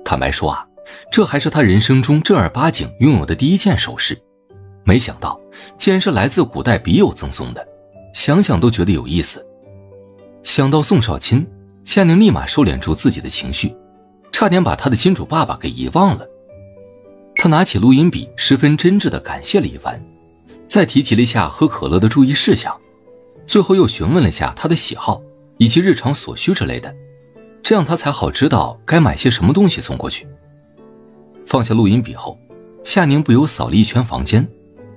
坦白说啊，这还是他人生中正儿八经拥有的第一件首饰，没想到竟然是来自古代笔友赠送的，想想都觉得有意思。想到宋少卿，夏宁立马收敛住自己的情绪，差点把他的金主爸爸给遗忘了。他拿起录音笔，十分真挚地感谢了一番，再提及了一下喝可乐的注意事项，最后又询问了下他的喜好以及日常所需之类的，这样他才好知道该买些什么东西送过去。放下录音笔后，夏宁不由扫了一圈房间，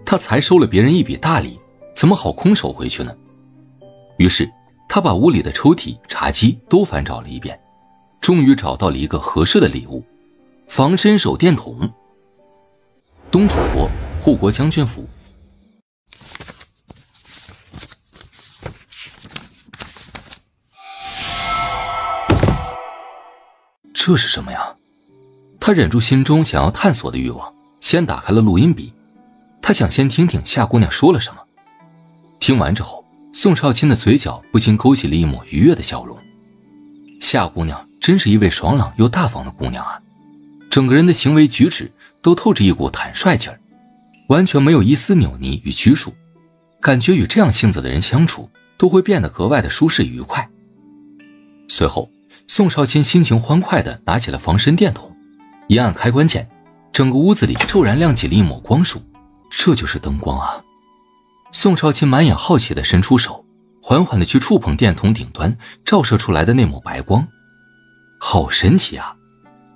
他才收了别人一笔大礼，怎么好空手回去呢？于是他把屋里的抽屉、茶几都翻找了一遍，终于找到了一个合适的礼物——防身手电筒。东楚国护国将军府。这是什么呀？他忍住心中想要探索的欲望，先打开了录音笔。他想先听听夏姑娘说了什么。听完之后，宋少卿的嘴角不禁勾起了一抹愉悦的笑容。夏姑娘真是一位爽朗又大方的姑娘啊，整个人的行为举止都透着一股坦率劲儿，完全没有一丝扭捏与拘束，感觉与这样性子的人相处都会变得格外的舒适愉快。随后，宋少卿心情欢快地拿起了防身电筒，一按开关键，整个屋子里骤然亮起了一抹光束，这就是灯光啊！宋少卿满眼好奇地伸出手，缓缓地去触碰电筒顶端照射出来的那抹白光。好神奇啊！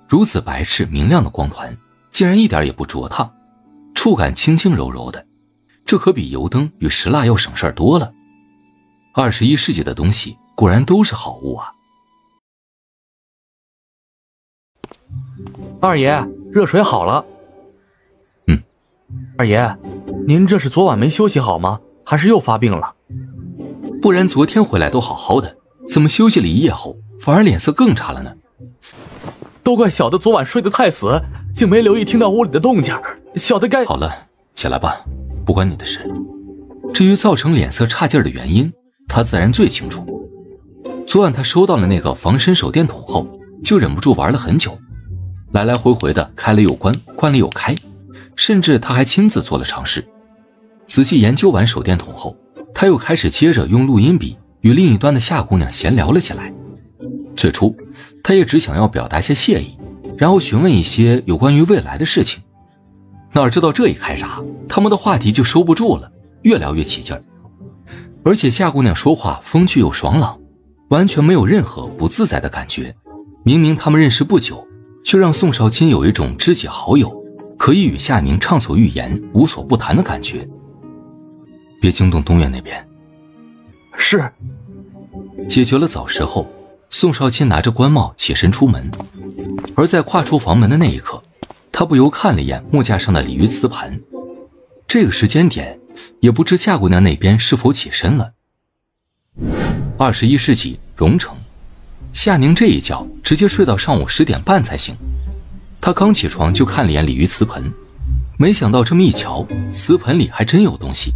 如此白炽明亮的光团，竟然一点也不灼烫，触感轻轻柔柔的，这可比油灯与石蜡要省事儿多了。21世纪的东西果然都是好物啊！二爷，热水好了。二爷，您这是昨晚没休息好吗？还是又发病了？不然昨天回来都好好的，怎么休息了一夜后反而脸色更差了呢？都怪小的昨晚睡得太死，竟没留意听到屋里的动静，小的该……好了，起来吧，不关你的事。至于造成脸色差劲的原因，他自然最清楚。昨晚他收到了那个防身手电筒后，就忍不住玩了很久，来来回回的开了又关，关了又开，甚至他还亲自做了尝试。仔细研究完手电筒后，他又开始接着用录音笔与另一端的夏姑娘闲聊了起来。最初他也只想要表达些谢意，然后询问一些有关于未来的事情，哪知道这一开闸，他们的话题就收不住了，越聊越起劲儿。而且夏姑娘说话风趣又爽朗，完全没有任何不自在的感觉。明明他们认识不久，却让宋少卿有一种知己好友，可以与夏宁畅所欲言，无所不谈的感觉。别惊动东院那边。是。解决了早食后，宋少卿拿着官帽起身出门，而在跨出房门的那一刻，他不由看了一眼木架上的鲤鱼瓷盘。这个时间点，也不知夏姑娘那边是否起身了。21世纪荣城，夏宁这一觉直接睡到上午10点半才醒。他刚起床就看了眼鲤鱼瓷盆，没想到这么一瞧，瓷盆里还真有东西。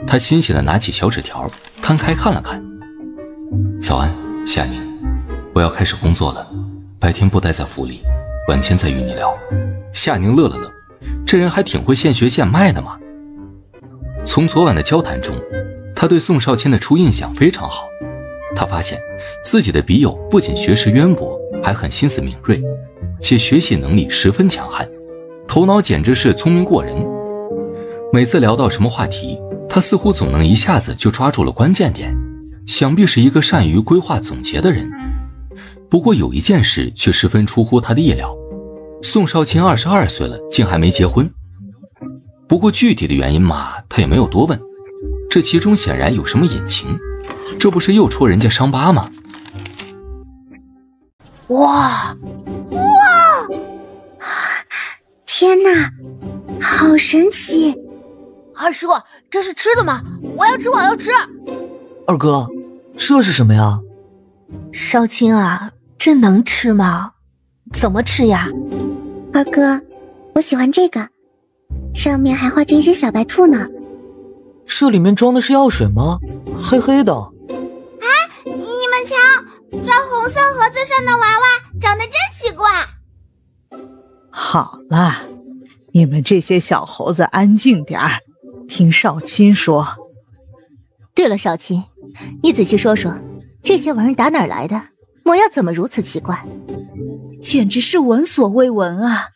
他欣喜地拿起小纸条摊开看了看。早安，夏宁。我要开始工作了，白天不待在府里，晚间再与你聊。夏宁乐了乐，这人还挺会现学现卖的嘛。从昨晚的交谈中，他对宋少卿的初印象非常好。他发现自己的笔友不仅学识渊博，还很心思敏锐，且学习能力十分强悍，头脑简直是聪明过人。每次聊到什么话题，他似乎总能一下子就抓住了关键点，想必是一个善于规划总结的人。不过有一件事却十分出乎他的意料，宋少卿22岁了，竟还没结婚。不过具体的原因嘛，他也没有多问，这其中显然有什么隐情，这不是又戳人家伤疤吗？哇！天哪，好神奇！二叔，这是吃的吗？我要吃，我要吃！二哥，这是什么呀？少卿啊，这能吃吗？怎么吃呀？二哥，我喜欢这个，上面还画着一只小白兔呢。这里面装的是药水吗？黑黑的。哎，你们瞧，在红色盒子上的娃娃长得真奇怪。好了，你们这些小猴子安静点儿，听少卿说。对了，少卿，你仔细说说，这些玩意打哪儿来的？模样怎么如此奇怪？简直是闻所未闻啊！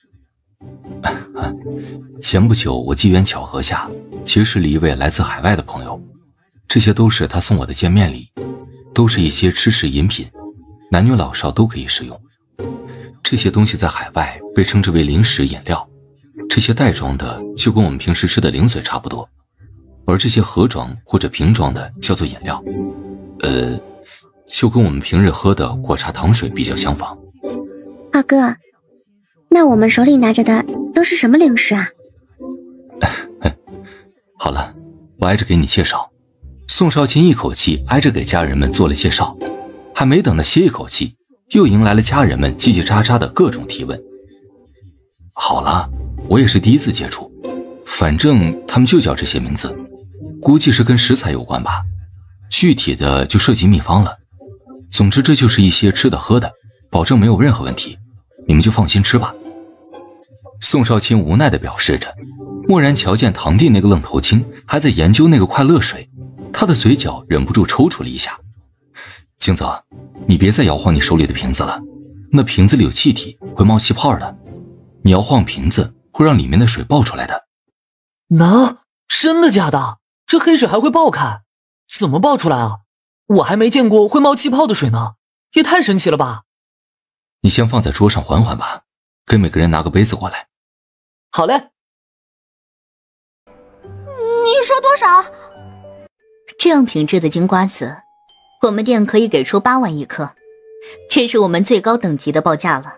前不久我机缘巧合下结识了一位来自海外的朋友，这些都是他送我的见面礼，都是一些吃食饮品，男女老少都可以食用。这些东西在海外被称之为零食饮料，这些袋装的就跟我们平时吃的零嘴差不多，而这些盒装或者瓶装的叫做饮料，就跟我们平日喝的果茶糖水比较相仿。二哥，那我们手里拿着的都是什么零食啊？好了，我挨着给你介绍。宋少卿一口气挨着给家人们做了介绍，还没等他歇一口气，又迎来了家人们叽叽喳喳的各种提问。好了，我也是第一次接触，反正他们就叫这些名字，估计是跟食材有关吧，具体的就涉及秘方了。总之这就是一些吃的喝的，保证没有任何问题，你们就放心吃吧。宋少卿无奈地表示着，蓦然瞧见堂弟那个愣头青还在研究那个快乐水，他的嘴角忍不住抽搐了一下。青子，你别再摇晃你手里的瓶子了，那瓶子里有气体，会冒气泡的，你摇晃瓶子会让里面的水爆出来的。真的假的？这黑水还会爆开？怎么爆出来啊？我还没见过会冒气泡的水呢，也太神奇了吧！你先放在桌上缓缓吧，给每个人拿个杯子过来。好嘞。你说多少？这样品质的金瓜子，我们店可以给出8万一颗，这是我们最高等级的报价了。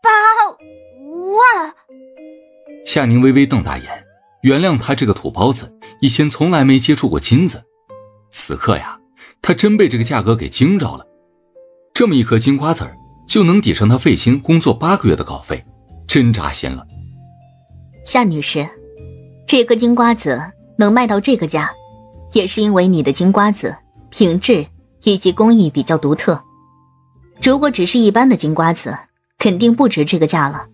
8万！夏宁微微瞪大眼，原谅他这个土包子，以前从来没接触过金子。此刻呀，他真被这个价格给惊着了。这么一颗金瓜子儿，就能抵上他费心工作8个月的稿费，真扎心了。夏女士，这颗金瓜子能卖到这个价，也是因为你的金瓜子品质以及工艺比较独特。如果只是一般的金瓜子，肯定不值这个价了。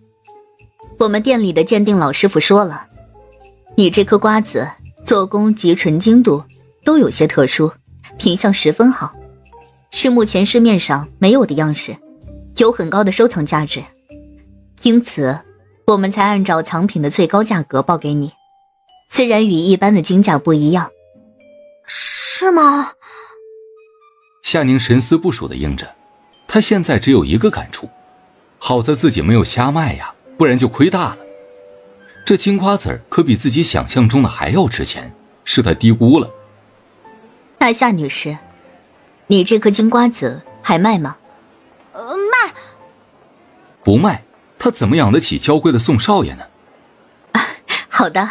我们店里的鉴定老师傅说了，你这颗瓜子做工及纯精度都有些特殊，品相十分好，是目前市面上没有的样式，有很高的收藏价值，因此我们才按照藏品的最高价格报给你，自然与一般的金价不一样。是吗？夏宁神思不属地应着，他现在只有一个感触，好在自己没有瞎卖呀，不然就亏大了。这金瓜子可比自己想象中的还要值钱，是他低估了。那夏女士，你这颗金瓜子还卖吗？卖。不卖，他怎么养得起娇贵的宋少爷呢？好的。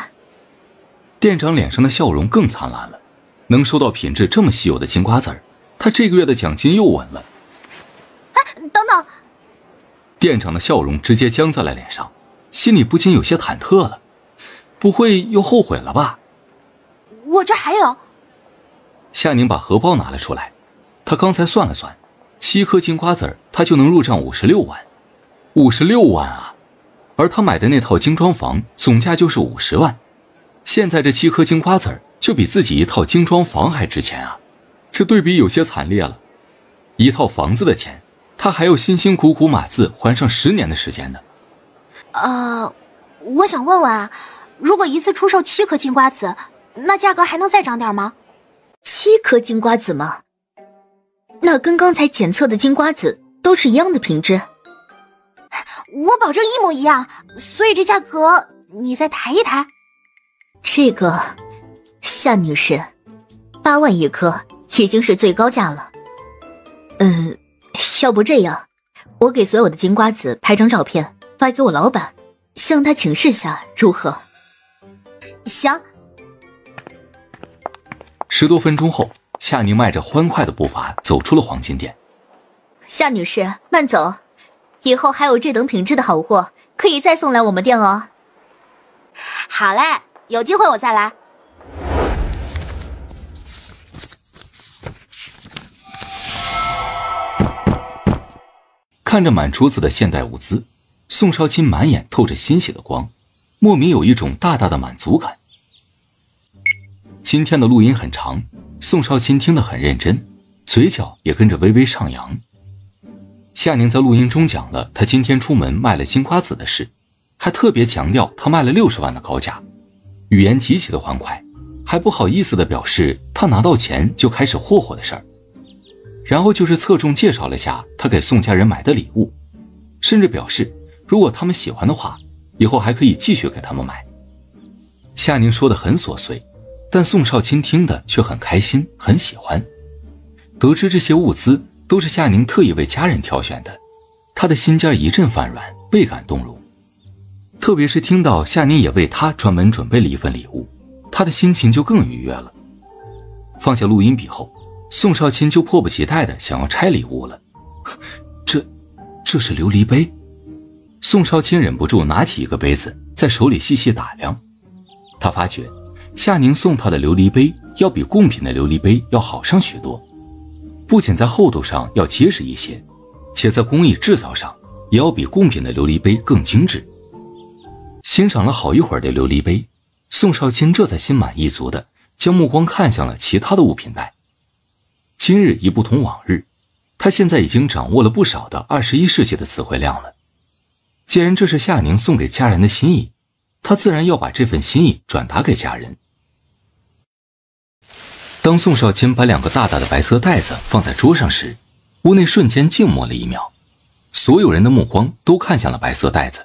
店长脸上的笑容更灿烂了，能收到品质这么稀有的金瓜子儿，他这个月的奖金又稳了。等等！店长的笑容直接僵在了脸上，心里不禁有些忐忑了，不会又后悔了吧？我这还有。夏宁把荷包拿了出来，他刚才算了算， 7颗金瓜子他就能入账56万，56万啊！而他买的那套精装房总价就是50万，现在这7颗金瓜子就比自己一套精装房还值钱啊！这对比有些惨烈了。一套房子的钱，他还要辛辛苦苦码字还上10年的时间呢。我想问问啊，如果一次出售7颗金瓜子，那价格还能再涨点吗？7颗金瓜子吗？那跟刚才检测的金瓜子都是一样的品质？我保证一模一样，所以这价格你再抬一抬。这个，夏女士，8万1颗已经是最高价了。要不这样，我给所有的金瓜子拍张照片发给我老板，向他请示下如何？行。10多分钟后，夏宁迈着欢快的步伐走出了黄金店。夏女士，慢走，以后还有这等品质的好货可以再送来我们店哦。好嘞，有机会我再来。看着满桌子的现代物资，宋少卿满眼透着欣喜的光，莫名有一种大大的满足感。今天的录音很长，宋少卿听得很认真，嘴角也跟着微微上扬。夏宁在录音中讲了他今天出门卖了金瓜子的事，还特别强调他卖了60万的高价，语言极其的欢快，还不好意思地表示他拿到钱就开始霍霍的事儿。然后就是侧重介绍了下他给宋家人买的礼物，甚至表示如果他们喜欢的话，以后还可以继续给他们买。夏宁说的很琐碎，但宋少卿听的却很开心，很喜欢。得知这些物资都是夏宁特意为家人挑选的，他的心尖一阵泛软，倍感动容。特别是听到夏宁也为他专门准备了一份礼物，他的心情就更愉悦了。放下录音笔后，宋少卿就迫不及待地想要拆礼物了。这是琉璃杯。宋少卿忍不住拿起一个杯子在手里细细打量，他发觉夏宁送他的琉璃杯要比贡品的琉璃杯要好上许多，不仅在厚度上要结实一些，且在工艺制造上也要比贡品的琉璃杯更精致。欣赏了好一会儿的琉璃杯，宋少卿这才心满意足地将目光看向了其他的物品袋。今日已不同往日，他现在已经掌握了不少的21世纪的词汇量了。既然这是夏宁送给家人的心意，他自然要把这份心意转达给家人。当宋少卿把2个大大的白色袋子放在桌上时，屋内瞬间静默了1秒，所有人的目光都看向了白色袋子。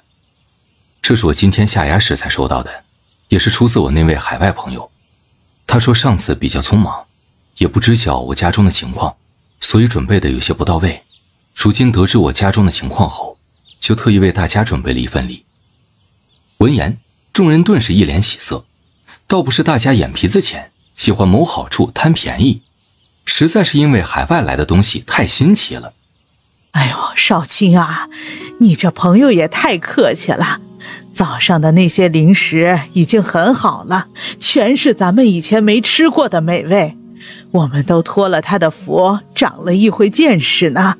这是我今天下衙时才收到的，也是出自我那位海外朋友。他说上次比较匆忙，也不知晓我家中的情况，所以准备的有些不到位。如今得知我家中的情况后，就特意为大家准备了一份礼。闻言，众人顿时一脸喜色，倒不是大家眼皮子浅，喜欢谋好处贪便宜，实在是因为海外来的东西太新奇了。哎呦，少卿啊，你这朋友也太客气了。早上的那些零食已经很好了，全是咱们以前没吃过的美味，我们都托了他的福，长了一回见识呢。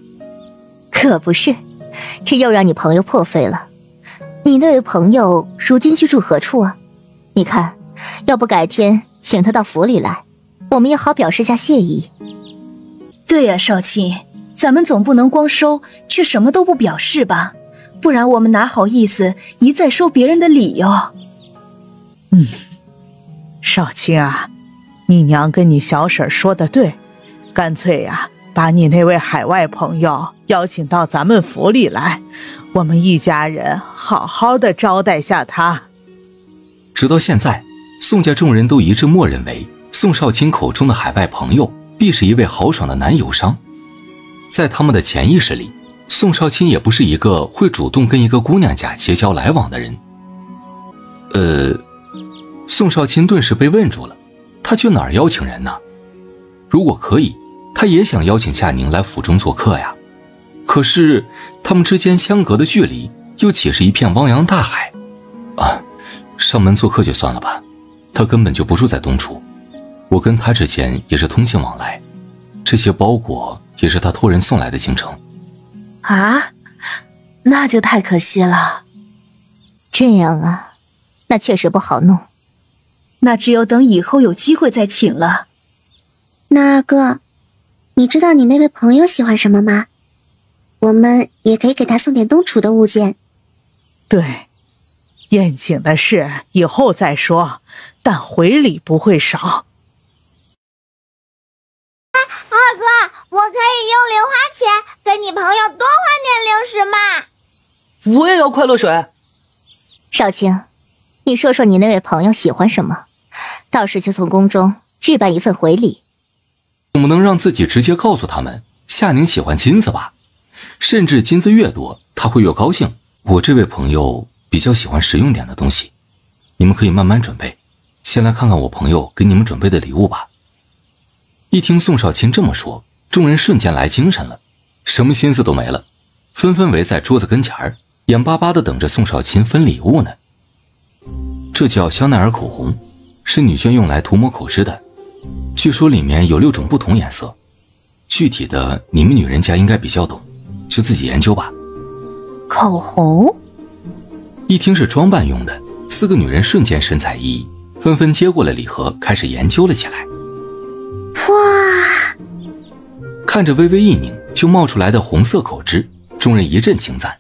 可不是，这又让你朋友破费了。你那位朋友如今居住何处啊？你看，要不改天请他到府里来，我们也好表示下谢意。对呀，少卿，咱们总不能光收却什么都不表示吧，不然我们哪好意思一再收别人的礼哟。少卿啊，你娘跟你小婶说的对，干脆呀，把你那位海外朋友邀请到咱们府里来，我们一家人好好的招待下他。直到现在，宋家众人都一致默认为宋少卿口中的海外朋友必是一位豪爽的男游商。在他们的潜意识里，宋少卿也不是一个会主动跟一个姑娘家结交来往的人。宋少卿顿时被问住了，他去哪儿邀请人呢？如果可以，他也想邀请夏宁来府中做客呀。可是他们之间相隔的距离又岂是一片汪洋大海啊！上门做客就算了吧，他根本就不住在东楚，我跟他之间也是通信往来，这些包裹也是他托人送来的京城。啊，那就太可惜了。这样啊，那确实不好弄。那只有等以后有机会再请了。那二哥，你知道你那位朋友喜欢什么吗？我们也可以给他送点东楚的物件。对，宴请的事以后再说，但回礼不会少。二哥，我可以用零花钱跟你朋友多换点零食吗？我也要快乐水。少卿，你说说你那位朋友喜欢什么，到时就从宫中置办一份回礼。总不能让自己直接告诉他们夏宁喜欢金子吧？甚至金子越多，他会越高兴。我这位朋友比较喜欢实用点的东西，你们可以慢慢准备。先来看看我朋友给你们准备的礼物吧。一听宋少卿这么说，众人瞬间来精神了，什么心思都没了，纷纷围在桌子跟前儿，眼巴巴地等着宋少卿分礼物呢。这叫香奈儿口红，是女眷用来涂抹口脂的，据说里面有6种不同颜色，具体的你们女人家应该比较懂，就自己研究吧。口红？一听是装扮用的，4个女人瞬间神采奕奕，纷纷接过了礼盒，开始研究了起来。哇！看着微微一拧就冒出来的红色口脂，众人一阵惊赞。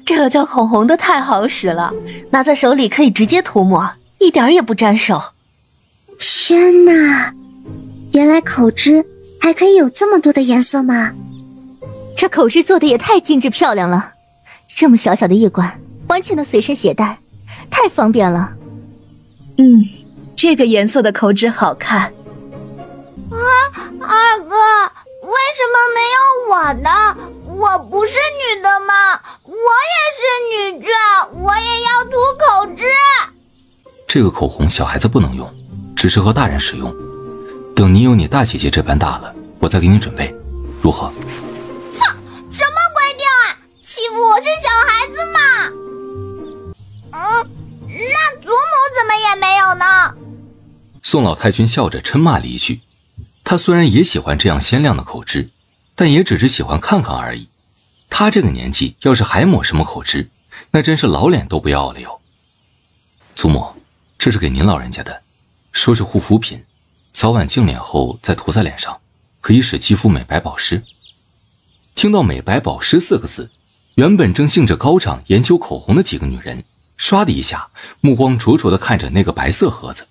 这叫口红的太好使了，拿在手里可以直接涂抹，一点也不沾手。天哪，原来口脂还可以有这么多的颜色吗？这口脂做的也太精致漂亮了，这么小小的一管，完全能随身携带，太方便了。这个颜色的口脂好看。二哥，为什么没有我的？我不是女的吗？我也是女眷，我也要涂口脂。这个口红小孩子不能用，只适合大人使用。等你有你大姐姐这般大了，我再给你准备，如何？什么规定啊？欺负我是小孩子吗？那祖母怎么也没有呢？宋老太君笑着嗔骂了一句，他虽然也喜欢这样鲜亮的口脂，但也只是喜欢看看而已。他这个年纪要是还抹什么口脂，那真是老脸都不要了哟。祖母，这是给您老人家的，说是护肤品，早晚净脸后再涂在脸上，可以使肌肤美白保湿。听到美白保湿4个字，原本正兴致高涨研究口红的几个女人唰的一下目光灼灼地看着那个白色盒子。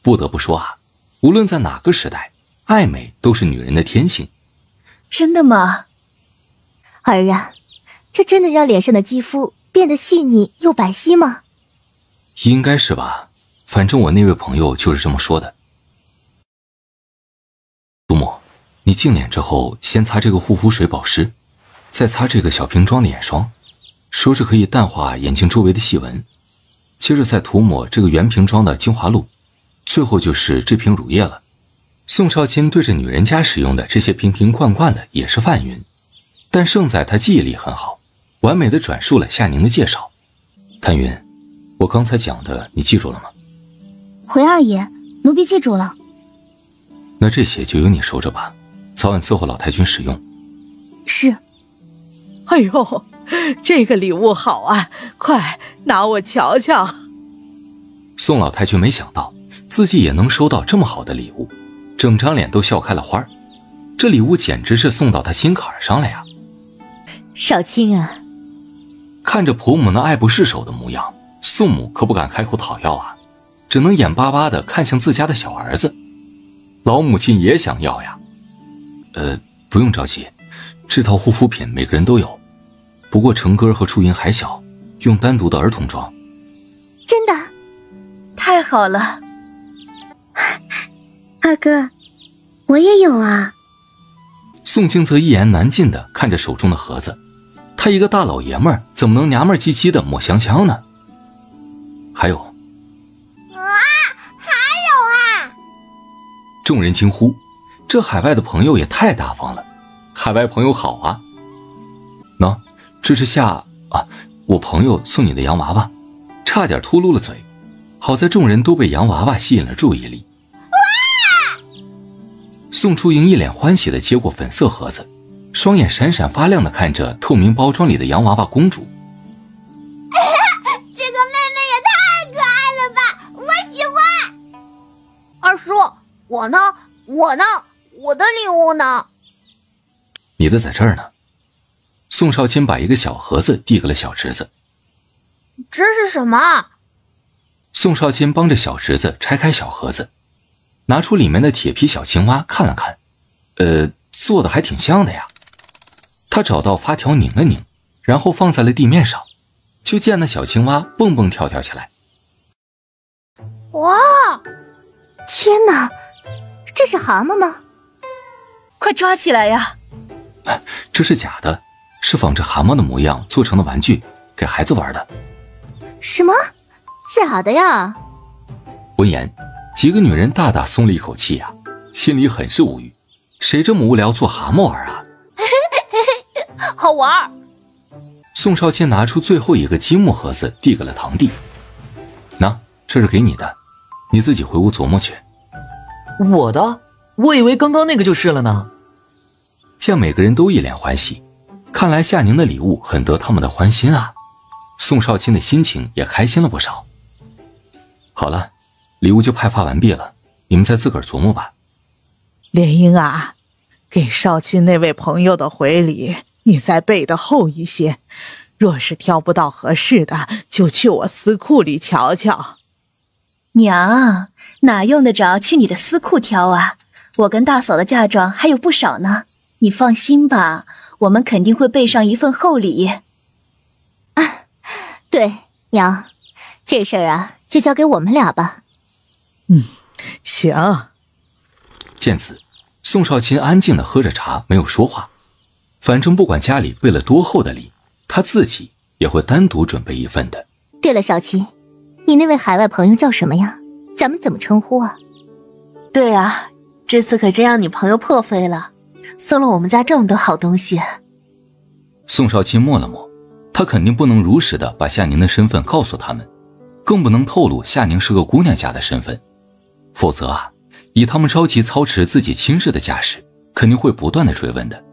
不得不说啊，无论在哪个时代，爱美都是女人的天性。真的吗？儿啊，这真的让脸上的肌肤变得细腻又白皙吗？应该是吧，反正我那位朋友就是这么说的。祖母，你净脸之后先擦这个护肤水保湿，再擦这个小瓶装的眼霜，说是可以淡化眼睛周围的细纹，接着再涂抹这个圆瓶装的精华露，最后就是这瓶乳液了。宋少卿对着女人家使用的这些瓶瓶罐罐的也是泛晕，但胜在他记忆力很好，完美的转述了夏宁的介绍。谭云，我刚才讲的你记住了吗？回二爷，奴婢记住了。那这些就由你收着吧，早晚伺候老太君使用。是。哎呦，这个礼物好啊，快拿我瞧瞧。宋老太君没想到自己也能收到这么好的礼物，整张脸都笑开了花。这礼物简直是送到他心坎上了呀。少卿啊，看着婆母那爱不释手的模样，宋母可不敢开口讨要啊，只能眼巴巴地看向自家的小儿子。老母亲也想要呀。不用着急，这套护肤品每个人都有，不过成哥和初音还小，用单独的儿童装。真的？太好了。二哥，我也有啊。宋清则一言难尽地看着手中的盒子，他一个大老爷们儿怎么能娘们唧唧的抹香香呢？还有啊！众人惊呼，这海外的朋友也太大方了，海外朋友好啊。喏，这是我朋友送你的洋娃娃，差点秃噜了嘴，好在众人都被洋娃娃吸引了注意力。宋初莹一脸欢喜地接过粉色盒子，双眼闪闪发亮地看着透明包装里的洋娃娃公主。这个妹妹也太可爱了吧，我喜欢。二叔，我呢？我的礼物呢？你的在这儿呢。宋少卿把一个小盒子递给了小侄子。这是什么？宋少卿帮着小侄子拆开小盒子，拿出里面的铁皮小青蛙看了看，做的还挺像的呀。他找到发条拧了拧，然后放在了地面上，就见那小青蛙蹦蹦跳跳起来。哇！天哪，这是蛤蟆吗？快抓起来呀！这是假的，是仿着蛤蟆的模样做成的玩具，给孩子玩的。什么？假的呀？闻言，几个女人大大松了一口气啊，心里很是无语。谁这么无聊做蛤蟆玩啊？好玩。宋少卿拿出最后一个积木盒子递给了堂弟。那，这是给你的，你自己回屋琢磨去。我的？我以为刚刚那个就是了呢。见每个人都一脸欢喜，看来夏宁的礼物很得他们的欢心啊。宋少卿的心情也开心了不少。好了，礼物就派发完毕了，你们再自个儿琢磨吧。莲英啊，给少卿那位朋友的回礼，你再备得厚一些。若是挑不到合适的，就去我私库里瞧瞧。娘，哪用得着去你的私库挑啊？我跟大嫂的嫁妆还有不少呢，你放心吧，我们肯定会备上一份厚礼。啊，对，娘，这事儿啊，就交给我们俩吧。行。见此，宋少卿安静地喝着茶，没有说话。反正不管家里备了多厚的礼，他自己也会单独准备一份的。对了，少卿，你那位海外朋友叫什么呀？咱们怎么称呼啊？对啊，这次可真让你朋友破费了，送了我们家这么多好东西。宋少卿默了默，他肯定不能如实的把夏宁的身份告诉他们，更不能透露夏宁是个姑娘家的身份，否则啊，以他们着急操持自己亲事的架势，肯定会不断的追问的。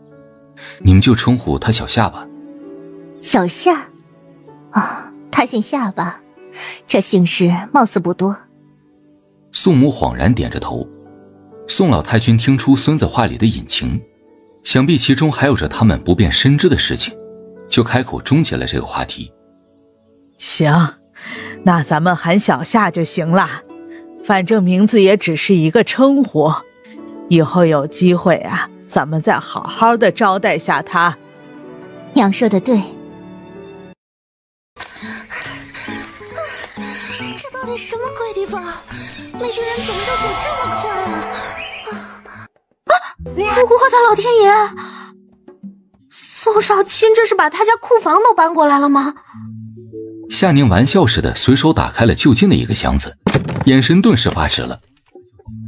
你们就称呼他小夏吧。小夏？他姓夏吧？这姓氏貌似不多。宋母恍然点着头。宋老太君听出孙子话里的隐情，想必其中还有着他们不便深知的事情，就开口终结了这个话题。行，那咱们喊小夏就行了，反正名字也只是一个称呼，以后有机会啊，咱们再好好的招待下他。娘说的对。这到底什么鬼地方？那群人怎么就走这么快啊？我的老天爷！宋少卿这是把他家库房都搬过来了吗？夏宁玩笑似的随手打开了就近的一个箱子，眼神顿时发直了。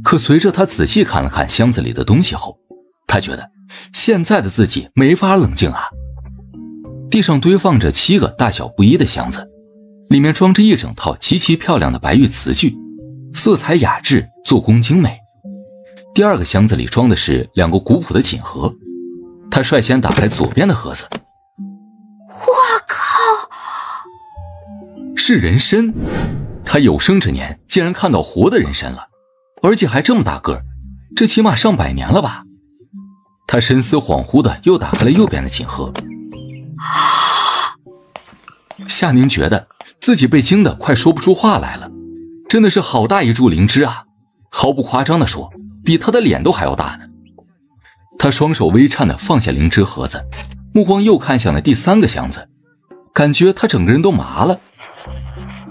可随着他仔细看了看箱子里的东西后，他觉得现在的自己没法冷静啊。地上堆放着7个大小不一的箱子，里面装着一整套极其漂亮的白玉瓷具，色彩雅致，做工精美。第2个箱子里装的是2个古朴的锦盒。他率先打开左边的盒子，我靠，是人参！他有生之年竟然看到活的人参了，而且还这么大个，这起码上100年了吧。他神思恍惚的又打开了右边的锦盒。夏宁觉得自己被惊得快说不出话来了，真的是好大一株灵芝啊，毫不夸张的说，比他的脸都还要大呢。他双手微颤的放下灵芝盒子，目光又看向了第3个箱子，感觉他整个人都麻了。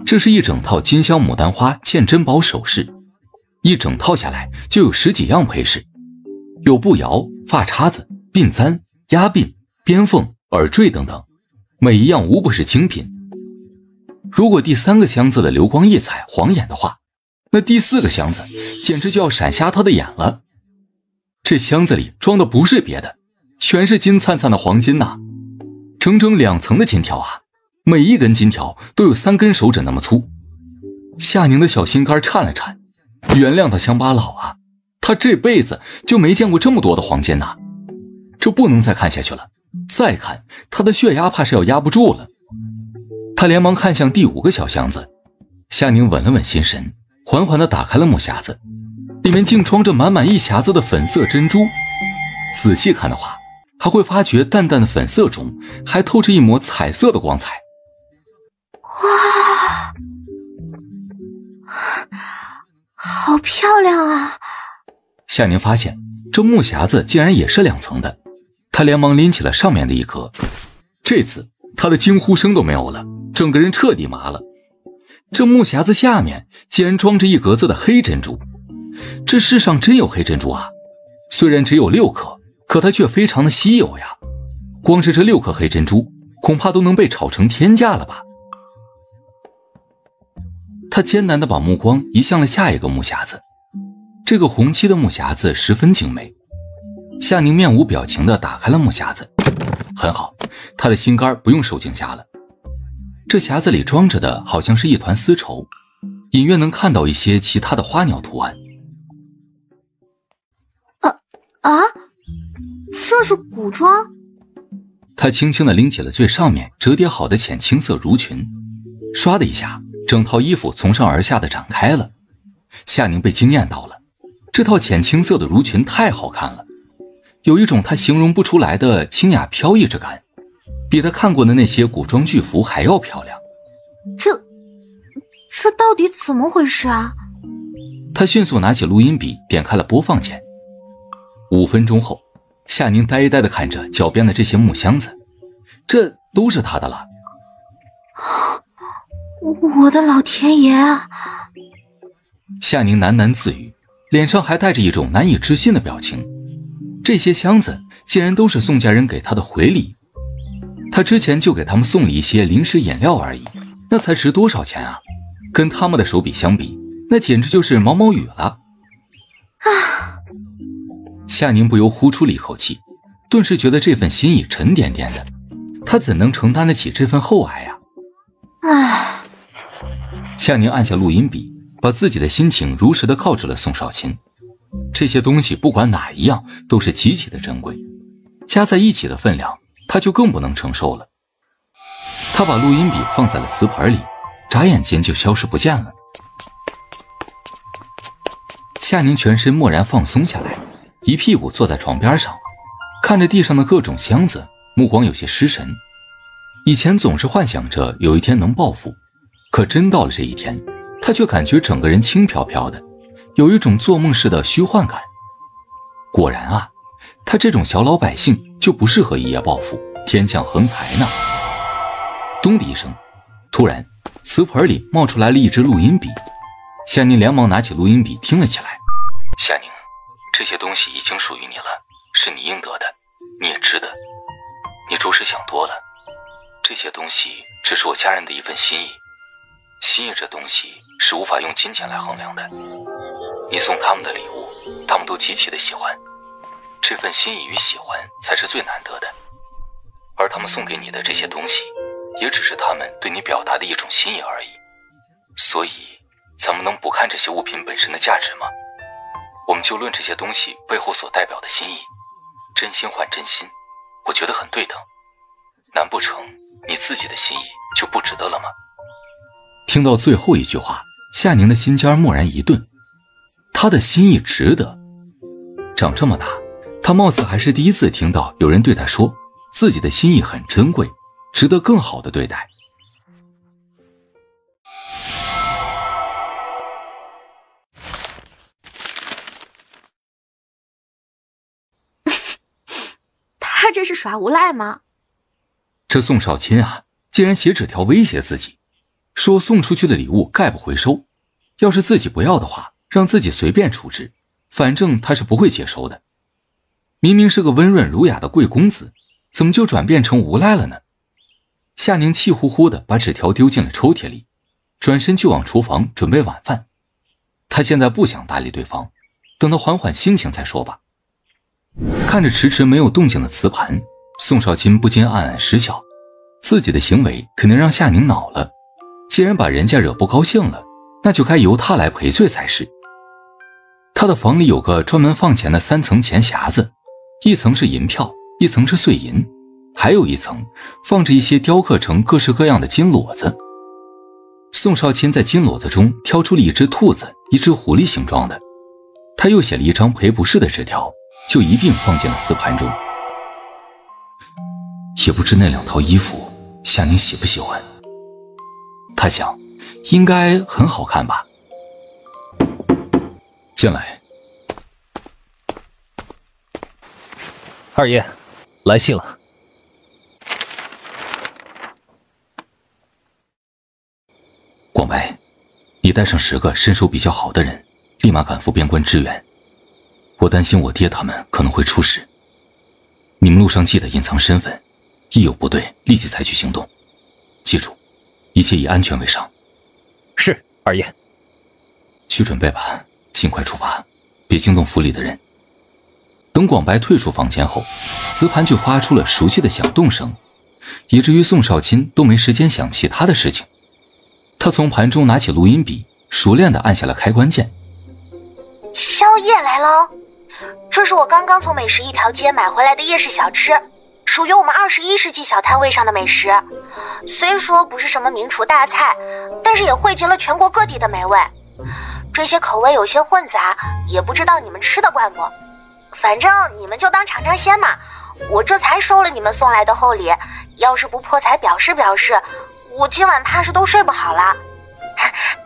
这是一整套金镶牡丹花嵌珍宝首饰，一整套下来就有10几样配饰，有步摇、发叉子、鬓簪、压鬓、边凤、耳坠等等，每一样无不是精品。如果第3个箱子的流光溢彩晃眼的话，那第4个箱子简直就要闪瞎他的眼了。这箱子里装的不是别的，全是金灿灿的黄金呐，整整2层的金条啊，每一根金条都有3根手指那么粗。夏宁的小心肝颤了颤，原谅他乡巴佬啊，他这辈子就没见过这么多的黄金呐！这不能再看下去了，再看他的血压怕是要压不住了。他连忙看向第5个小箱子，夏宁稳了稳心神，缓缓地打开了木匣子，里面竟装着满满一匣子的粉色珍珠。仔细看的话，还会发觉淡淡的粉色中还透着一抹彩色的光彩。哇，好漂亮啊！夏宁发现这木匣子竟然也是2层的，他连忙拎起了上面的一格。这次他的惊呼声都没有了，整个人彻底麻了。这木匣子下面竟然装着一格子的黑珍珠，这世上真有黑珍珠啊！虽然只有6颗，可它却非常的稀有呀。光是这6颗黑珍珠，恐怕都能被炒成天价了吧。他艰难地把目光移向了下一个木匣子，这个红漆的木匣子十分精美。夏宁面无表情地打开了木匣子，很好，他的心肝不用受惊吓了。这匣子里装着的好像是一团丝绸，隐约能看到一些其他的花鸟图案。这是古装。他轻轻地拎起了最上面折叠好的浅青色襦裙，唰的一下，整套衣服从上而下的展开了。夏宁被惊艳到了，这套浅青色的襦裙太好看了，有一种他形容不出来的清雅飘逸之感，比他看过的那些古装剧服还要漂亮。这到底怎么回事啊？他迅速拿起录音笔，点开了播放键。5分钟后，夏宁呆呆地看着脚边的这些木箱子，这都是他的了。我的老天爷啊！夏宁喃喃自语，脸上还带着一种难以置信的表情。这些箱子竟然都是宋家人给他的回礼，他之前就给他们送了一些零食饮料而已，那才值多少钱啊？跟他们的手笔相比，那简直就是毛毛雨了。夏宁不由呼出了一口气，顿时觉得这份心意沉甸甸的，他怎能承担得起这份厚爱啊？夏宁按下录音笔，把自己的心情如实地告知了宋少卿。这些东西不管哪一样都是极其的珍贵，加在一起的分量他就更不能承受了。他把录音笔放在了瓷盆里，眨眼间就消失不见了。夏宁全身蓦然放松下来，一屁股坐在床边上，看着地上的各种箱子，目光有些失神。以前总是幻想着有一天能暴富，可真到了这一天，他却感觉整个人轻飘飘的，有一种做梦似的虚幻感。果然啊，他这种小老百姓就不适合一夜暴富，天降横财呢。咚的一声，突然瓷盆里冒出来了一支录音笔，夏宁连忙拿起录音笔听了起来。夏宁，这些东西已经属于你了，是你应得的，你也值得。你着实想多了，这些东西只是我家人的一份心意，心意这东西是无法用金钱来衡量的。你送他们的礼物，他们都极其的喜欢，这份心意与喜欢才是最难得的。而他们送给你的这些东西，也只是他们对你表达的一种心意而已。所以，咱们能不看这些物品本身的价值吗？我们就论这些东西背后所代表的心意，真心换真心，我觉得很对等。难不成你自己的心意就不值得了吗？听到最后一句话，夏宁的心尖蓦然一顿，他的心意值得。长这么大，他貌似还是第一次听到有人对他说自己的心意很珍贵，值得更好的对待。他这是耍无赖吗？这宋少卿啊，竟然写纸条威胁自己，说送出去的礼物概不回收，要是自己不要的话，让自己随便处置，反正他是不会接收的。明明是个温润儒雅的贵公子，怎么就转变成无赖了呢？夏宁气呼呼地把纸条丢进了抽屉里，转身就往厨房准备晚饭。他现在不想搭理对方，等他缓缓心情再说吧。看着迟迟没有动静的瓷盘，宋少卿不禁暗暗失笑，自己的行为肯定让夏宁恼了，既然把人家惹不高兴了，那就该由他来赔罪才是。他的房里有个专门放钱的3层钱匣子，一层是银票，一层是碎银，还有一层放着一些雕刻成各式各样的金骡子。宋少卿在金骡子中挑出了一只兔子，一只狐狸形状的，他又写了一张赔不是的纸条，就一并放进了瓷盘中。也不知那2套衣服夏宁喜不喜欢，他想应该很好看吧。进来。二爷，来信了。广白，你带上10个身手比较好的人，立马赶赴边关支援。我担心我爹他们可能会出事，你们路上记得隐藏身份，一有不对立即采取行动。记住，一切以安全为上。是，二爷。去准备吧，尽快出发，别惊动府里的人。等广白退出房间后，瓷盘就发出了熟悉的响动声，以至于宋少卿都没时间想其他的事情。他从盘中拿起录音笔，熟练地按下了开关键。宵夜来喽！这是我刚刚从美食一条街买回来的夜市小吃，属于我们21世纪小摊位上的美食。虽说不是什么名厨大菜，但是也汇集了全国各地的美味。这些口味有些混杂，也不知道你们吃得惯不？反正你们就当尝尝鲜嘛。我这才收了你们送来的厚礼，要是不破财表示表示，我今晚怕是都睡不好了。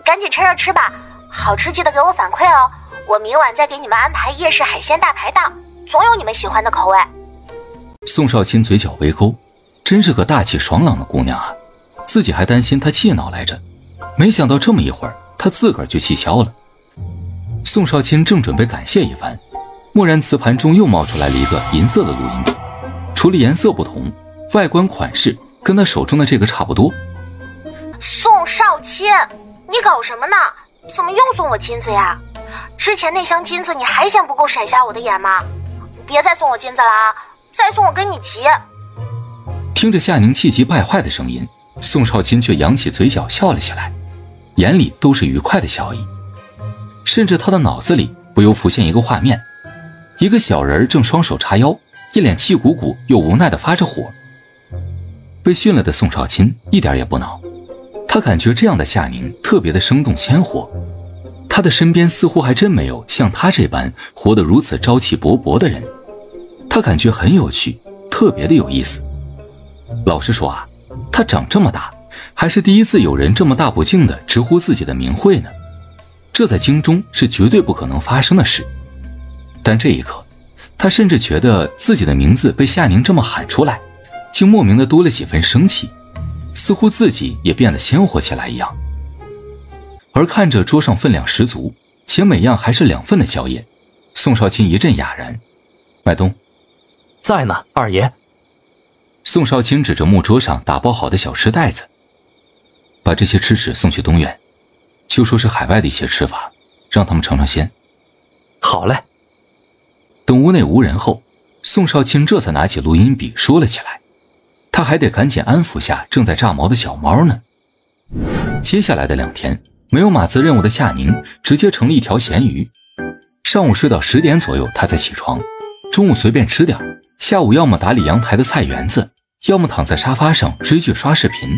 赶紧趁热吃吧，好吃记得给我反馈哦。我明晚再给你们安排夜市海鲜大排档，总有你们喜欢的口味。宋少卿嘴角微勾，真是个大气爽朗的姑娘啊！自己还担心她气恼来着，没想到这么一会儿，她自个儿就气消了。宋少卿正准备感谢一番，蓦然瓷盘中又冒出来了一个银色的录音笔，除了颜色不同，外观款式跟他手中的这个差不多。宋少卿，你搞什么呢？怎么又送我金子呀？之前那箱金子你还嫌不够闪瞎我的眼吗？别再送我金子了啊！再送我跟你急。听着夏宁气急败坏的声音，宋少卿却扬起嘴角笑了起来，眼里都是愉快的笑意。甚至他的脑子里不由浮现一个画面，一个小人正双手叉腰，一脸气鼓鼓又无奈地发着火。被训了的宋少卿一点也不恼，他感觉这样的夏宁特别的生动鲜活，他的身边似乎还真没有像他这般活得如此朝气勃勃的人，他感觉很有趣，特别的有意思。老实说啊，他长这么大还是第一次有人这么大不敬地直呼自己的名讳呢，这在京中是绝对不可能发生的事。但这一刻，他甚至觉得自己的名字被夏宁这么喊出来，竟莫名的多了几分生气，似乎自己也变得鲜活起来一样。而看着桌上分量十足且每样还是2份的宵夜，宋少卿一阵哑然。麦冬在呢，二爷。宋少卿指着木桌上打包好的小吃袋子，把这些吃食送去东院，就说是海外的一些吃法，让他们尝尝鲜。好嘞。等屋内无人后，宋少卿这才拿起录音笔说了起来，他还得赶紧安抚下正在炸毛的小猫呢。接下来的2天，没有码字任务的夏宁直接成了一条咸鱼。上午睡到10点左右他才起床，中午随便吃点，下午要么打理阳台的菜园子，要么躺在沙发上追剧刷视频，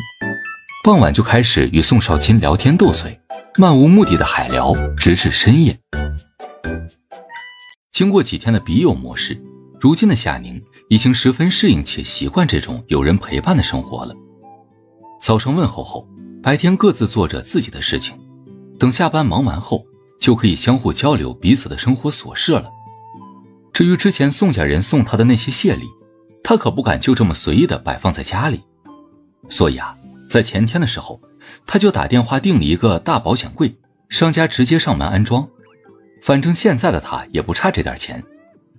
傍晚就开始与宋少卿聊天斗嘴，漫无目的的海聊，直至深夜。经过几天的笔友模式，如今的夏宁已经十分适应且习惯这种有人陪伴的生活了。早上问候后，白天各自做着自己的事情，等下班忙完后，就可以相互交流彼此的生活琐事了。至于之前宋家人送他的那些谢礼，他可不敢就这么随意的摆放在家里，所以啊，在前天的时候，他就打电话订了一个大保险柜，商家直接上门安装。反正现在的他也不差这点钱，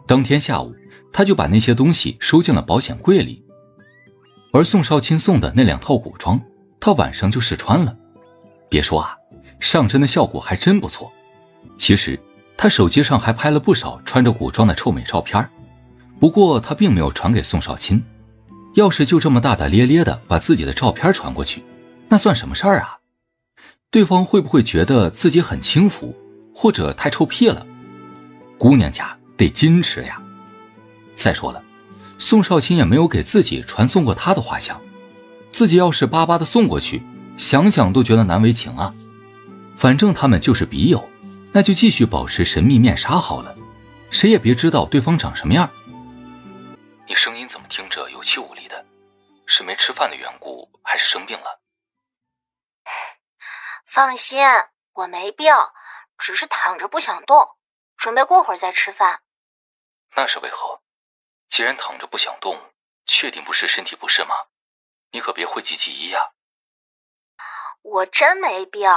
当天下午他就把那些东西收进了保险柜里。而宋少卿送的那2套古装，他晚上就试穿了，别说啊，上身的效果还真不错。其实他手机上还拍了不少穿着古装的臭美照片，不过他并没有传给宋少卿，要是就这么大大咧咧的把自己的照片传过去，那算什么事儿啊？对方会不会觉得自己很轻浮，或者太臭屁了？姑娘家得矜持呀。再说了，宋少卿也没有给自己传送过他的画像，自己要是巴巴的送过去，想想都觉得难为情啊。反正他们就是笔友，那就继续保持神秘面纱好了，谁也别知道对方长什么样。你声音怎么听着有气无力的？是没吃饭的缘故，还是生病了？放心，我没病，只是躺着不想动，准备过会儿再吃饭。那是为何？既然躺着不想动，确定不是身体不适吗？你可别讳疾忌医呀。我真没病，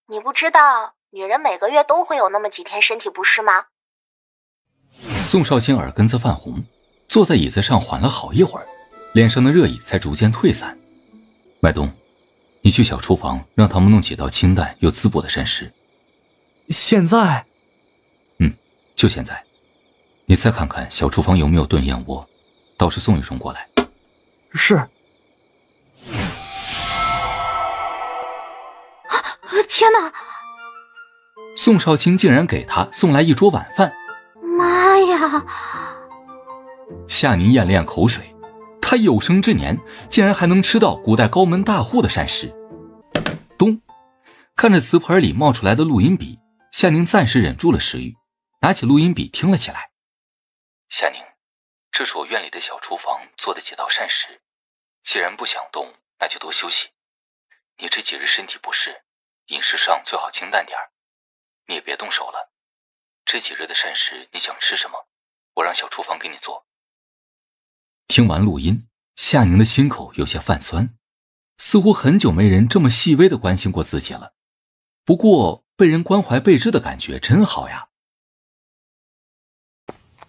你不知道女人每个月都会有那么几天身体不适吗？宋少卿耳根子泛红，坐在椅子上缓了好一会儿，脸上的热意才逐渐退散。麦冬，你去小厨房让他们弄几道清淡又滋补的膳食。现在？就现在。你再看看小厨房有没有炖燕窝，倒是送一双过来。是。天哪！宋少卿竟然给他送来一桌晚饭。妈呀！夏宁咽了咽口水，他有生之年竟然还能吃到古代高门大户的膳食。咚！看着瓷盆里冒出来的录音笔，夏宁暂时忍住了食欲，拿起录音笔听了起来。夏宁，这是我院里的小厨房做的几道膳食，既然不想动，那就多休息。你这几日身体不适，饮食上最好清淡点儿，你也别动手了。这几日的膳食你想吃什么，我让小厨房给你做。听完录音，夏宁的心口有些泛酸，似乎很久没人这么细微的关心过自己了。不过被人关怀备至的感觉真好呀。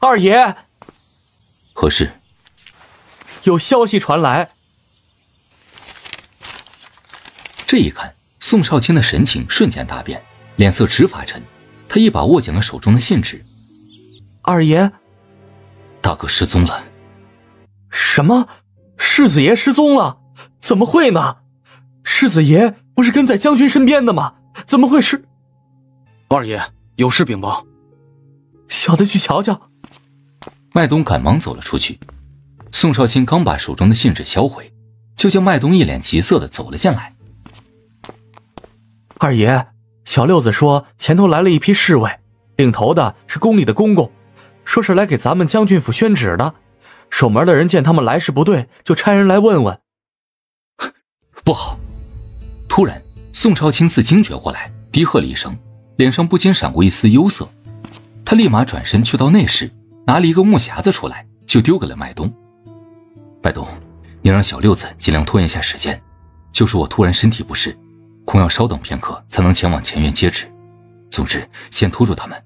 二爷，何事？有消息传来。这一看，宋少卿的神情瞬间大变，脸色直发沉，他一把握紧了手中的信纸。二爷，大哥失踪了。什么？世子爷失踪了？怎么会呢？世子爷不是跟在将军身边的吗？怎么会是？二爷，有事禀报。小的去瞧瞧。麦冬赶忙走了出去。宋少卿刚把手中的信纸销毁，就见麦冬一脸急色的走了进来。二爷，小六子说前头来了一批侍卫，领头的是宫里的公公，说是来给咱们将军府宣旨的。守门的人见他们来势不对，就差人来问问。不好！突然，宋少卿似惊觉过来，低喝了一声，脸上不禁闪过一丝忧色。他立马转身去到内室，拿了一个木匣子出来，就丢给了麦冬。麦冬，你让小六子尽量拖延下时间，就是我突然身体不适，恐要稍等片刻才能前往前院接旨。总之，先拖住他们。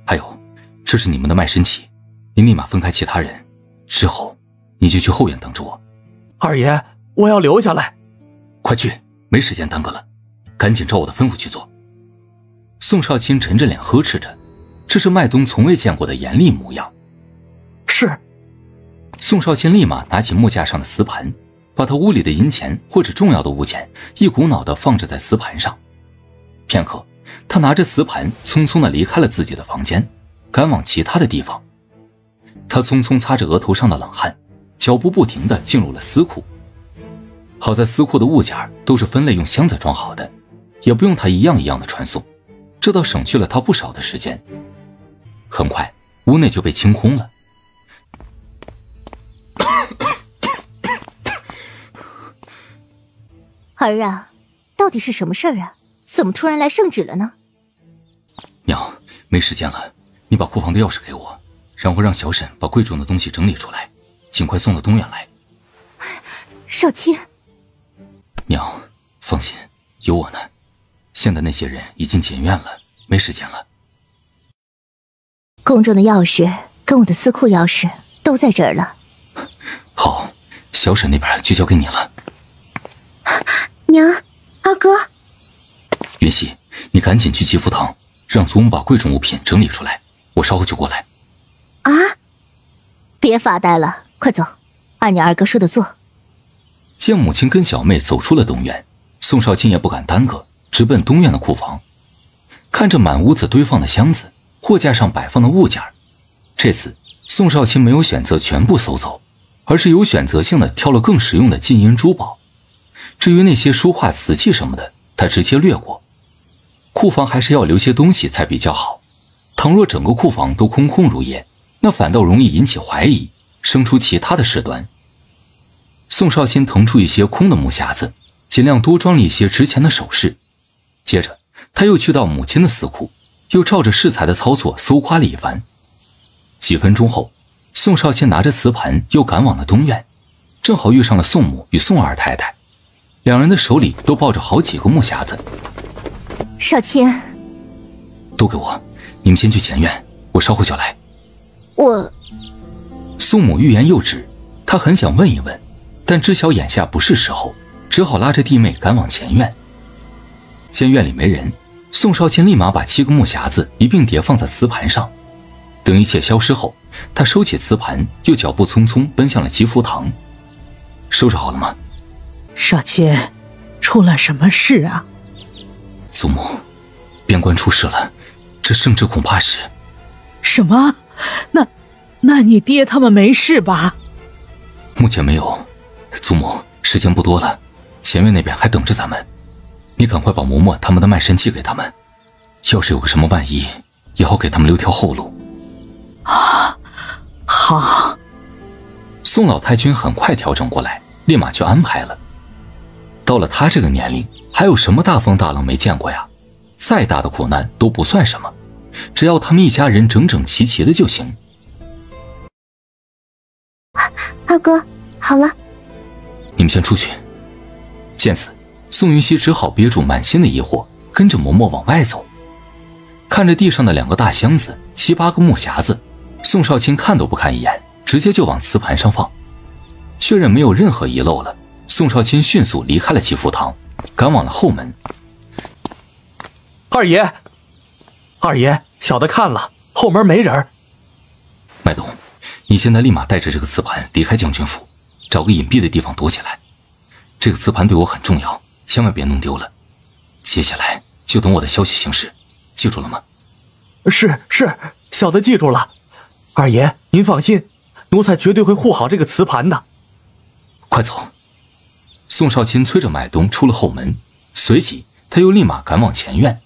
还有，这是你们的卖身契，您立马分开其他人，之后你就去后院等着我。二爷，我要留下来。快去，没时间耽搁了，赶紧照我的吩咐去做。宋少卿沉着脸呵斥着，这是麦冬从未见过的严厉模样。是。宋少卿立马拿起木架上的瓷盘，把他屋里的银钱或者重要的物件一股脑地放置在瓷盘上。片刻，他拿着瓷盘匆匆地离开了自己的房间，赶往其他的地方。他匆匆擦着额头上的冷汗，脚步不停地进入了司库。好在司库的物件都是分类用箱子装好的，也不用他一样一样的传送，这倒省去了他不少的时间。很快，屋内就被清空了。儿啊，到底是什么事儿啊？怎么突然来圣旨了呢？娘，没时间了，你把库房的钥匙给我，然后让小沈把贵重的东西整理出来，尽快送到东院来。少卿，娘，放心，有我呢。现在那些人已经进院了，没时间了。宫中的钥匙跟我的司库钥匙都在这儿了。好，小沈那边就交给你了。娘，二哥。云溪，你赶紧去吉福堂，让祖母把贵重物品整理出来，我稍后就过来。啊！别发呆了，快走，按你二哥说的做。见母亲跟小妹走出了东院，宋少卿也不敢耽搁，直奔东院的库房。看着满屋子堆放的箱子，货架上摆放的物件。这次宋少卿没有选择全部搜走，而是有选择性的挑了更实用的金银珠宝。至于那些书画瓷器什么的，他直接略过。库房还是要留些东西才比较好，倘若整个库房都空空如也，那反倒容易引起怀疑，生出其他的事端。宋少卿腾出一些空的木匣子，尽量多装了一些值钱的首饰。接着他又去到母亲的司库，又照着适才的操作搜刮了一番。几分钟后，宋少卿拿着瓷盘又赶往了东院，正好遇上了宋母与宋二太太，两人的手里都抱着好几个木匣子。少卿，都给我，你们先去前院，我稍后就来。宋母欲言又止，她很想问一问，但知晓眼下不是时候，只好拉着弟妹赶往前院。见院里没人，宋少卿立马把7个木匣子一并叠放在瓷盘上。等一切消失后，他收起瓷盘，又脚步匆匆奔向了吉福堂。收拾好了吗？少卿，出了什么事啊？祖母，边关出事了，这圣旨恐怕是……什么？那你爹他们没事吧？目前没有。祖母，时间不多了，前院那边还等着咱们，你赶快把嬷嬷他们的卖身契给他们，要是有个什么万一，也好给他们留条后路。啊，好。宋老太君很快调整过来，立马就安排了。到了他这个年龄，还有什么大风大浪没见过呀？再大的苦难都不算什么，只要他们一家人整整齐齐的就行。二哥，好了，你们先出去。见此，宋云熙只好憋住满心的疑惑，跟着嬷嬷往外走。看着地上的2个大箱子、7、8个木匣子，宋少卿看都不看一眼，直接就往瓷盘上放。确认没有任何遗漏了，宋少卿迅速离开了祈福堂，赶往了后门。二爷，小的看了，后门没人。麦冬，你现在立马带着这个瓷盘离开将军府，找个隐蔽的地方躲起来。这个瓷盘对我很重要，千万别弄丢了。接下来就等我的消息行事，记住了吗？是，小的记住了。二爷，您放心，奴才绝对会护好这个瓷盘的。快走！宋少卿催着买东出了后门，随即他又立马赶往前院。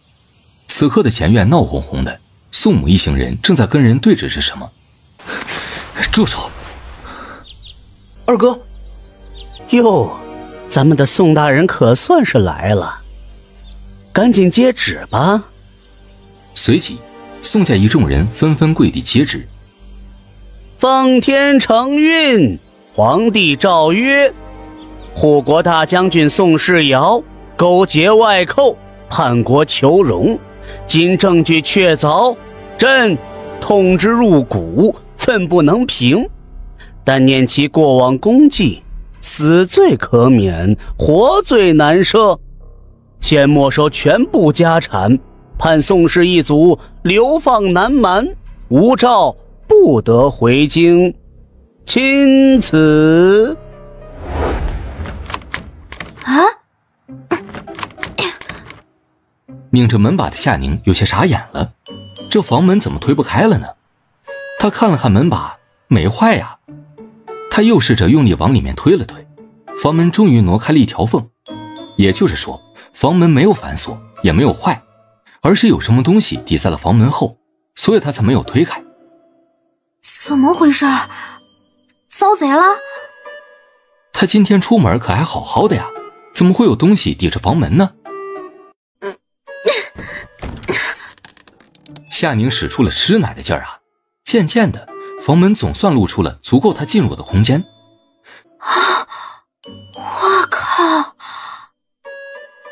此刻的前院闹哄哄的，宋母一行人正在跟人对峙着什么。住手！二哥，哟，咱们的宋大人可算是来了，赶紧接旨吧。随即，宋家一众人纷纷跪地接旨。奉天承运，皇帝诏曰：护国大将军宋世尧勾结外寇，叛国求荣，今证据确凿，朕痛之入骨，愤不能平。但念其过往功绩，死罪可免，活罪难赦。现没收全部家产，判宋氏一族流放南蛮，无诏不得回京。钦此。啊！拧着门把的夏宁有些傻眼了，这房门怎么推不开了呢？他看了看门把，没坏呀。他又试着用力往里面推了推，房门终于挪开了一条缝。也就是说，房门没有反锁，也没有坏，而是有什么东西抵在了房门后，所以他才没有推开。怎么回事？遭贼了？他今天出门可还好好的呀，怎么会有东西抵着房门呢？夏宁使出了吃奶的劲儿啊，渐渐的，房门总算露出了足够他进入的空间。啊！我靠！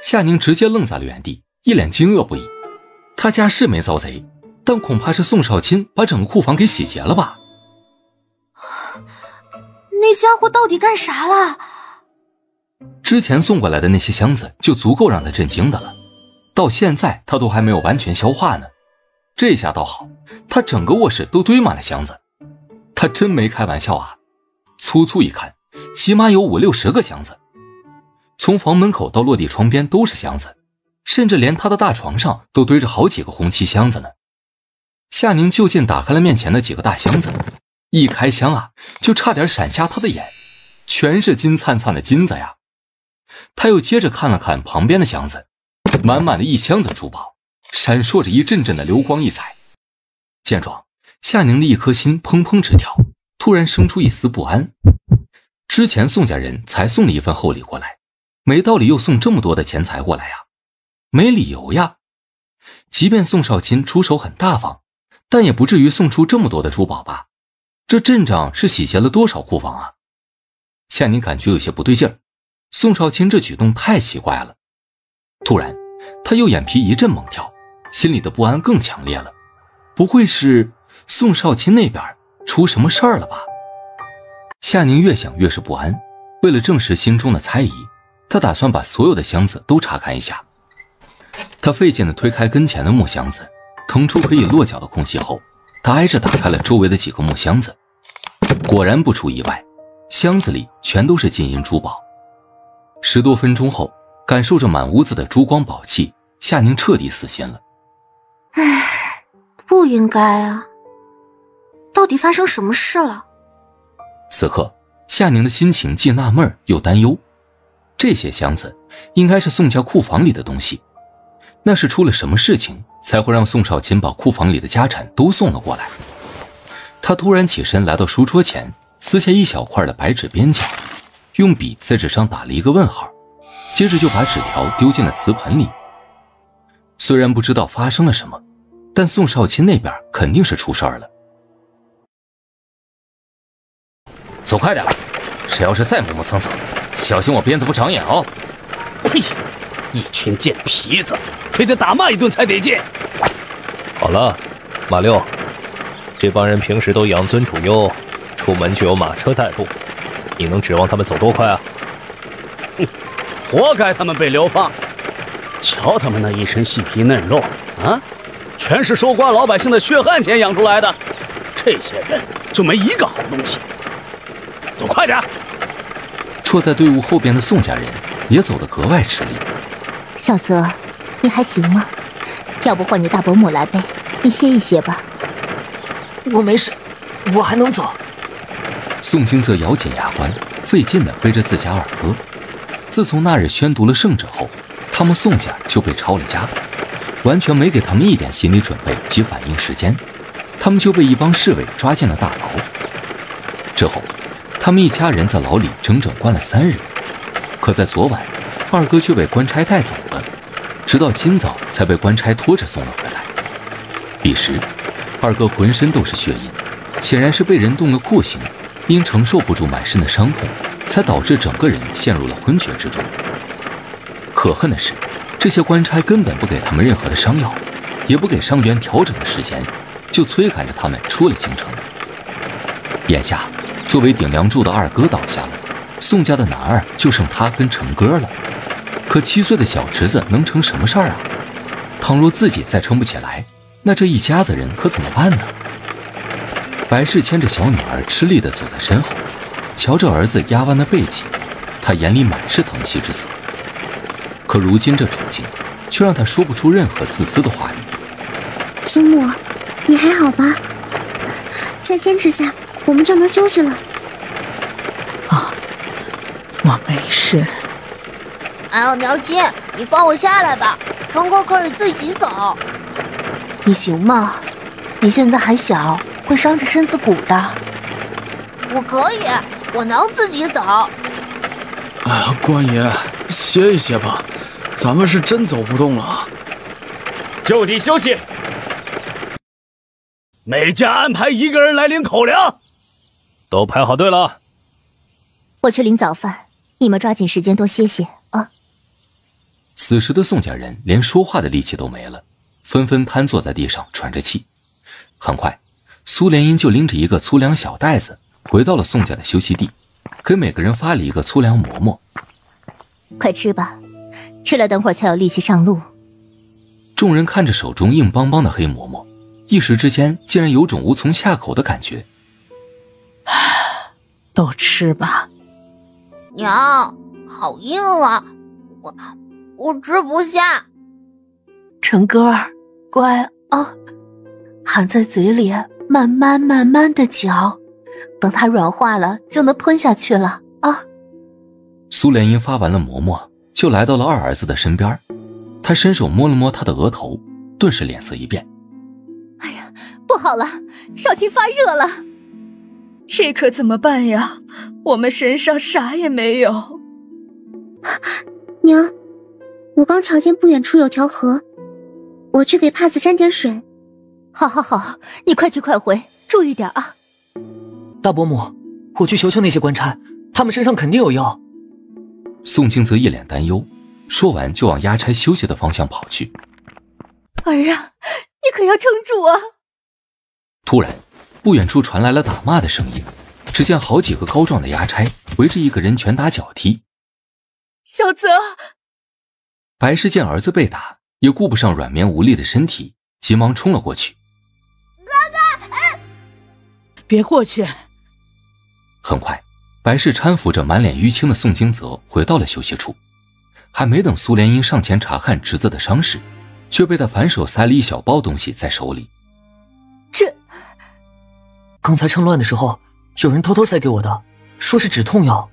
夏宁直接愣在了原地，一脸惊愕不已。他家是没遭贼，但恐怕是宋少卿把整个库房给洗劫了吧？那家伙到底干啥了？之前送过来的那些箱子就足够让他震惊的了，到现在他都还没有完全消化呢。这下倒好，他整个卧室都堆满了箱子。他真没开玩笑啊，粗粗一看，起码有5、60个箱子。从房门口到落地窗边都是箱子，甚至连他的大床上都堆着好几个红漆箱子呢。夏宁就近打开了面前的几个大箱子，一开箱啊，就差点闪瞎他的眼，全是金灿灿的金子呀。他又接着看了看旁边的箱子，满满的一箱子珠宝，闪烁着一阵阵的流光溢彩。见状，夏宁的一颗心砰砰直跳，突然生出一丝不安。之前宋家人才送了一份厚礼过来，没道理又送这么多的钱财过来呀，没理由呀。即便宋少卿出手很大方，但也不至于送出这么多的珠宝吧？这阵仗是洗劫了多少库房啊？夏宁感觉有些不对劲儿，宋少卿这举动太奇怪了。突然，他右眼皮一阵猛跳，心里的不安更强烈了。不会是宋少卿那边出什么事儿了吧？夏宁越想越是不安，为了证实心中的猜疑，他打算把所有的箱子都查看一下。他费劲地推开跟前的木箱子，腾出可以落脚的空隙后，他挨着打开了周围的几个木箱子。果然不出意外，箱子里全都是金银珠宝。10多分钟后，感受着满屋子的珠光宝气，夏宁彻底死心了。唉，不应该啊，到底发生什么事了？此刻，夏宁的心情既纳闷又担忧。这些箱子应该是宋家库房里的东西，那是出了什么事情才会让宋少卿把库房里的家产都送了过来？他突然起身来到书桌前，撕下一小块的白纸边角，用笔在纸上打了一个问号，接着就把纸条丢进了瓷盆里。虽然不知道发生了什么，但宋少卿那边肯定是出事儿了。走快点，谁要是再磨磨蹭蹭，小心我鞭子不长眼哦！哎呀，一群贱皮子，非得打骂一顿才得劲。好了，马六，这帮人平时都养尊处优，出门就有马车代步，你能指望他们走多快啊？哼，活该他们被流放。瞧他们那一身细皮嫩肉啊，全是收刮老百姓的血汗钱养出来的。这些人就没一个好东西。走快点！绰在队伍后边的宋家人也走得格外吃力。小泽，你还行吗？要不换你大伯母来背，你歇一歇吧。我没事，我还能走。宋金泽咬紧牙关，费劲地背着自家二哥。自从那日宣读了圣旨后，他们宋家就被抄了家，完全没给他们一点心理准备及反应时间，他们就被一帮侍卫抓进了大牢。之后他们一家人在牢里整整关了3日，可在昨晚，二哥却被官差带走了，直到今早才被官差拖着送了回来。彼时，二哥浑身都是血印，显然是被人动了酷刑，因承受不住满身的伤痛，才导致整个人陷入了昏厥之中。可恨的是，这些官差根本不给他们任何的伤药，也不给伤员调整的时间，就催赶着他们出了京城。眼下，作为顶梁柱的二哥倒下了，宋家的男二就剩他跟成哥了。可7岁的小侄子能成什么事儿啊？倘若自己再撑不起来，那这一家子人可怎么办呢？白氏牵着小女儿吃力地走在身后，瞧着儿子压弯的背脊，他眼里满是疼惜之色。可如今这处境，却让他说不出任何自私的话语。祖母，你还好吧？再坚持下，我们就能休息了。啊，我没事。哎呦，苗金，你放我下来吧，成哥可以自己走。你行吗？你现在还小，会伤着身子骨的。我可以，我能自己走。哎呀，官爷，歇一歇吧，咱们是真走不动了。就地休息。每家安排1个人来领口粮。都排好队了。我去领早饭，你们抓紧时间多歇歇啊。此时的宋家人连说话的力气都没了，纷纷瘫坐在地上喘着气。很快，苏莲英就拎着一个粗粮小袋子回到了宋家的休息地，给每个人发了一个粗粮馍馍。快吃吧，吃了等会儿才有力气上路。众人看着手中硬邦邦的黑馍馍，一时之间竟然有种无从下口的感觉。都吃吧。娘，好硬啊，我吃不下。成哥儿，乖啊。含在嘴里，慢慢的嚼，等它软化了就能吞下去了啊。苏莲英发完了馍馍，就来到了二儿子的身边，他伸手摸了摸他的额头，顿时脸色一变。哎呀，不好了，少卿发热了。这可怎么办呀？我们身上啥也没有。娘，我刚瞧见不远处有条河，我去给帕子沾点水。好，你快去快回，注意点啊。大伯母，我去求求那些官差，他们身上肯定有药。宋清泽一脸担忧，说完就往押差休息的方向跑去。儿啊，你可要撑住啊！突然，不远处传来了打骂的声音，只见好几个高壮的押差围着一个人拳打脚踢。小泽！白氏见儿子被打，也顾不上软绵无力的身体，急忙冲了过去。哥哥，别过去！很快，白氏搀扶着满脸淤青的宋清泽回到了休息处，还没等苏莲英上前查看侄子的伤势，却被他反手塞了一小包东西在手里。刚才趁乱的时候，有人偷偷塞给我的，说是止痛药。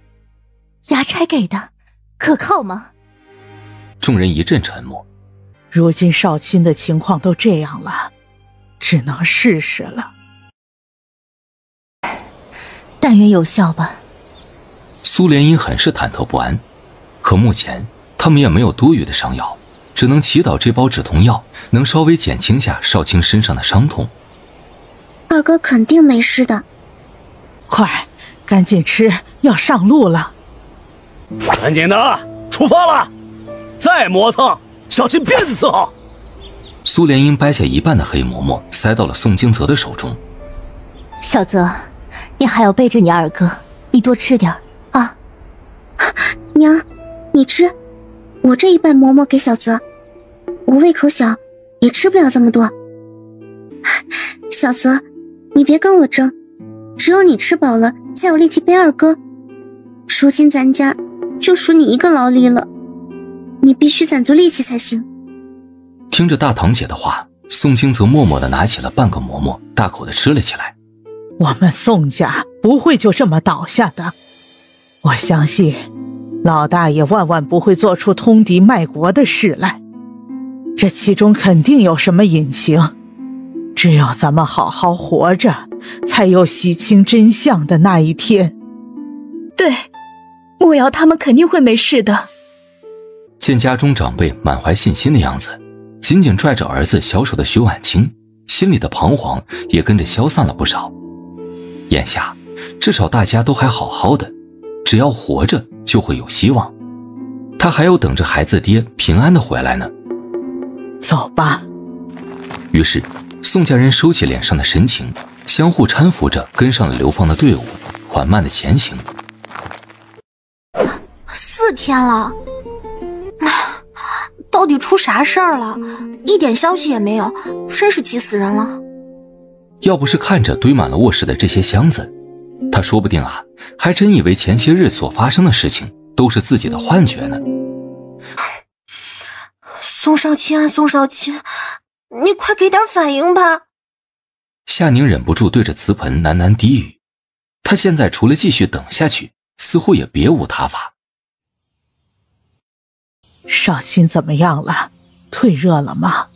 衙差给的，可靠吗？众人一阵沉默。如今少卿的情况都这样了，只能试试了。但愿有效吧。苏莲英很是忐忑不安，可目前他们也没有多余的伤药，只能祈祷这包止痛药能稍微减轻下少卿身上的伤痛。二哥肯定没事的。快，赶紧吃，要上路了。赶紧的，出发了！再磨蹭，小心鞭子伺候。苏莲英掰下一半的黑馍馍，塞到了宋清泽的手中。小泽，你还要背着你二哥，你多吃点啊。娘，你吃，我这一半馍馍给小泽，我胃口小，也吃不了这么多。小泽，你别跟我争，只有你吃饱了才有力气背二哥。如今咱家就属你一个劳力了，你必须攒足力气才行。听着大堂姐的话，宋清泽默默地拿起了半个馍馍，大口地吃了起来。我们宋家不会就这么倒下的，我相信老大爷万万不会做出通敌卖国的事来，这其中肯定有什么隐情。只有咱们好好活着，才有洗清真相的那一天。对，莫瑶他们肯定会没事的。见家中长辈满怀信心的样子，紧紧拽着儿子小手的徐婉清心里的彷徨也跟着消散了不少。眼下至少大家都还好好的，只要活着就会有希望。他还要等着孩子爹平安的回来呢。走吧。于是宋家人收起脸上的神情，相互搀扶着跟上了流放的队伍，缓慢的前行。4天了，到底出啥事儿了？一点消息也没有，真是急死人了。要不是看着堆满了卧室的这些箱子，他说不定还真以为前些日所发生的事情都是自己的幻觉呢。宋少卿啊，宋少卿，你快给点反应吧！夏宁忍不住对着瓷盆喃喃低语，他现在除了继续等下去，似乎也别无他法。少卿怎么样了？退热了吗？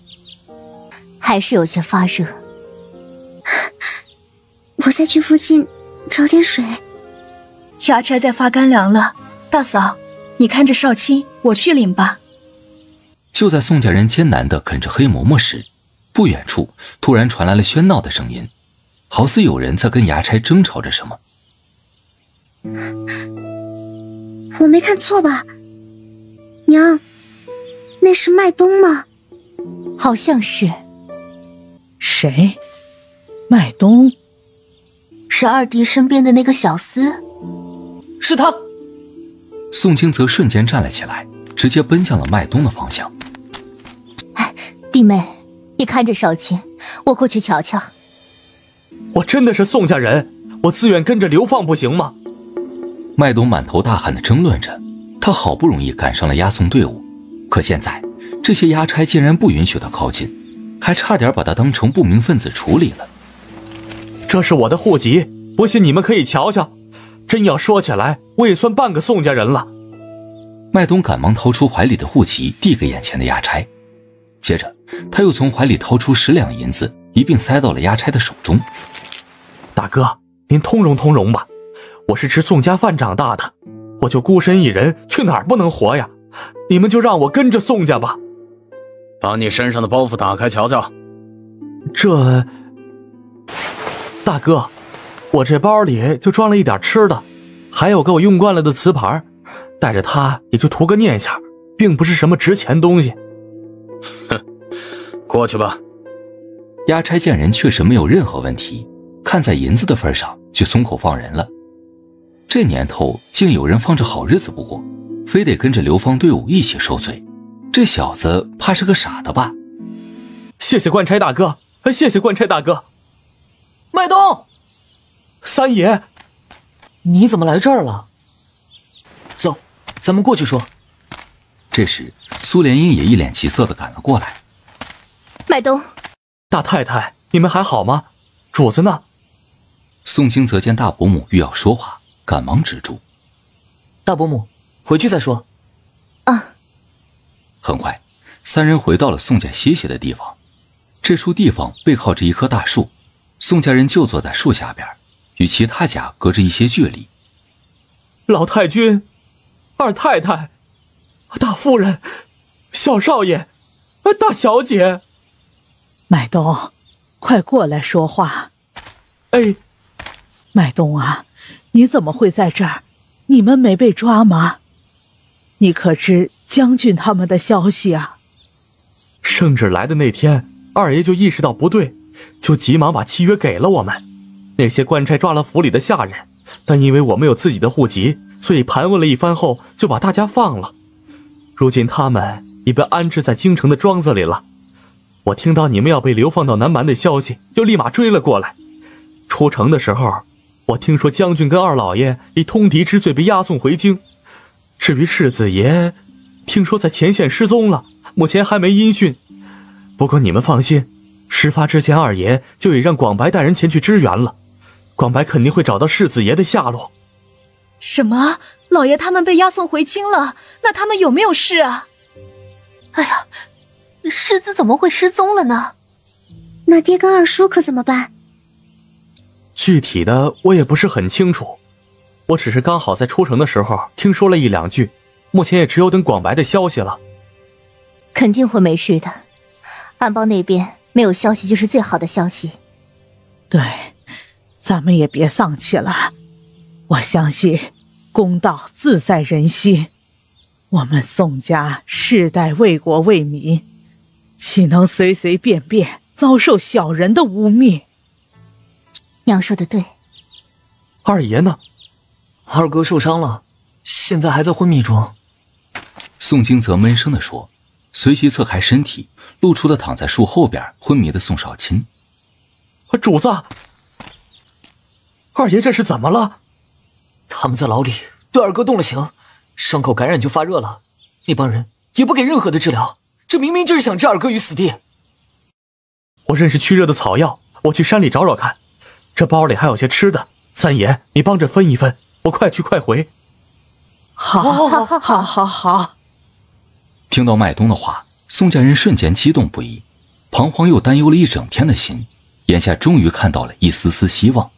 还是有些发热。我再去附近找点水。衙差在发干粮了，大嫂，你看着少卿，我去领吧。就在宋家人艰难地啃着黑馍馍时，不远处突然传来了喧闹的声音，好似有人在跟衙差争吵着什么。我没看错吧？娘，那是麦冬吗？好像是。谁？麦冬？是二弟身边的那个小厮。是他。宋清泽瞬间站了起来，直接奔向了麦冬的方向。弟妹，你看着少卿，我过去瞧瞧。我真的是宋家人，我自愿跟着流放不行吗？麦冬满头大汗地争论着，他好不容易赶上了押送队伍，可现在这些押差竟然不允许他靠近，还差点把他当成不明分子处理了。这是我的户籍，不信你们可以瞧瞧。真要说起来，我也算半个宋家人了。麦冬赶忙掏出怀里的户籍，递给眼前的押差，接着他又从怀里掏出10两银子，一并塞到了押差的手中。大哥，您通融通融吧，我是吃宋家饭长大的，我就孤身一人，去哪儿不能活呀？你们就让我跟着宋家吧。把你身上的包袱打开瞧瞧。这……大哥，我这包里就装了一点吃的，还有个我用惯了的瓷盘，带着它也就图个念想，并不是什么值钱东西。哼，过去吧。押差见人确实没有任何问题，看在银子的份上，就松口放人了。这年头竟有人放着好日子不过，非得跟着流放队伍一起受罪，这小子怕是个傻的吧？谢谢官差大哥，谢谢官差大哥。麦冬，三爷，你怎么来这儿了？走，咱们过去说。这时苏莲英也一脸急色地赶了过来。麦冬，大太太，你们还好吗？主子呢？宋清泽见大伯母欲要说话，赶忙止住。大伯母，回去再说。啊。很快3人回到了宋家歇息的地方。这处地方背靠着一棵大树，宋家人就坐在树下边，与其他家隔着一些距离。老太君，二太太，大夫人，小少爷，大小姐。麦冬，快过来说话。哎，麦冬啊，你怎么会在这儿？你们没被抓吗？你可知将军他们的消息啊？圣旨来的那天，二爷就意识到不对，就急忙把契约给了我们。那些官差抓了府里的下人，但因为我们有自己的户籍，所以盘问了一番后就把大家放了。如今他们已被安置在京城的庄子里了。我听到你们要被流放到南蛮的消息，就立马追了过来。出城的时候，我听说将军跟二老爷以通敌之罪被押送回京。至于世子爷，听说在前线失踪了，目前还没音讯。不过你们放心，事发之前二爷就已让广白带人前去支援了，广白肯定会找到世子爷的下落。什么？老爷他们被押送回京了？那他们有没有事啊？哎呀，世子怎么会失踪了呢？那爹跟二叔可怎么办？具体的我也不是很清楚，我只是刚好在出城的时候听说了1、2句，目前也只有等广白的消息了。肯定会没事的，安邦那边没有消息就是最好的消息。对，咱们也别丧气了，我相信公道自在人心。我们宋家世代为国为民，岂能随随便便遭受小人的污蔑？娘说的对。二爷呢？二哥受伤了，现在还在昏迷中。宋清泽闷声地说，随即侧开身体，露出了躺在树后边昏迷的宋少卿。主子，二爷这是怎么了？他们在牢里对二哥动了刑，伤口感染就发热了，那帮人也不给任何的治疗，这明明就是想置二哥于死地。我认识驱热的草药，我去山里找找看。这包里还有些吃的，三爷你帮着分一分，我快去快回。好。听到麦冬的话，宋家人瞬间激动不已，彷徨又担忧了一整天的心，眼下终于看到了一丝丝希望。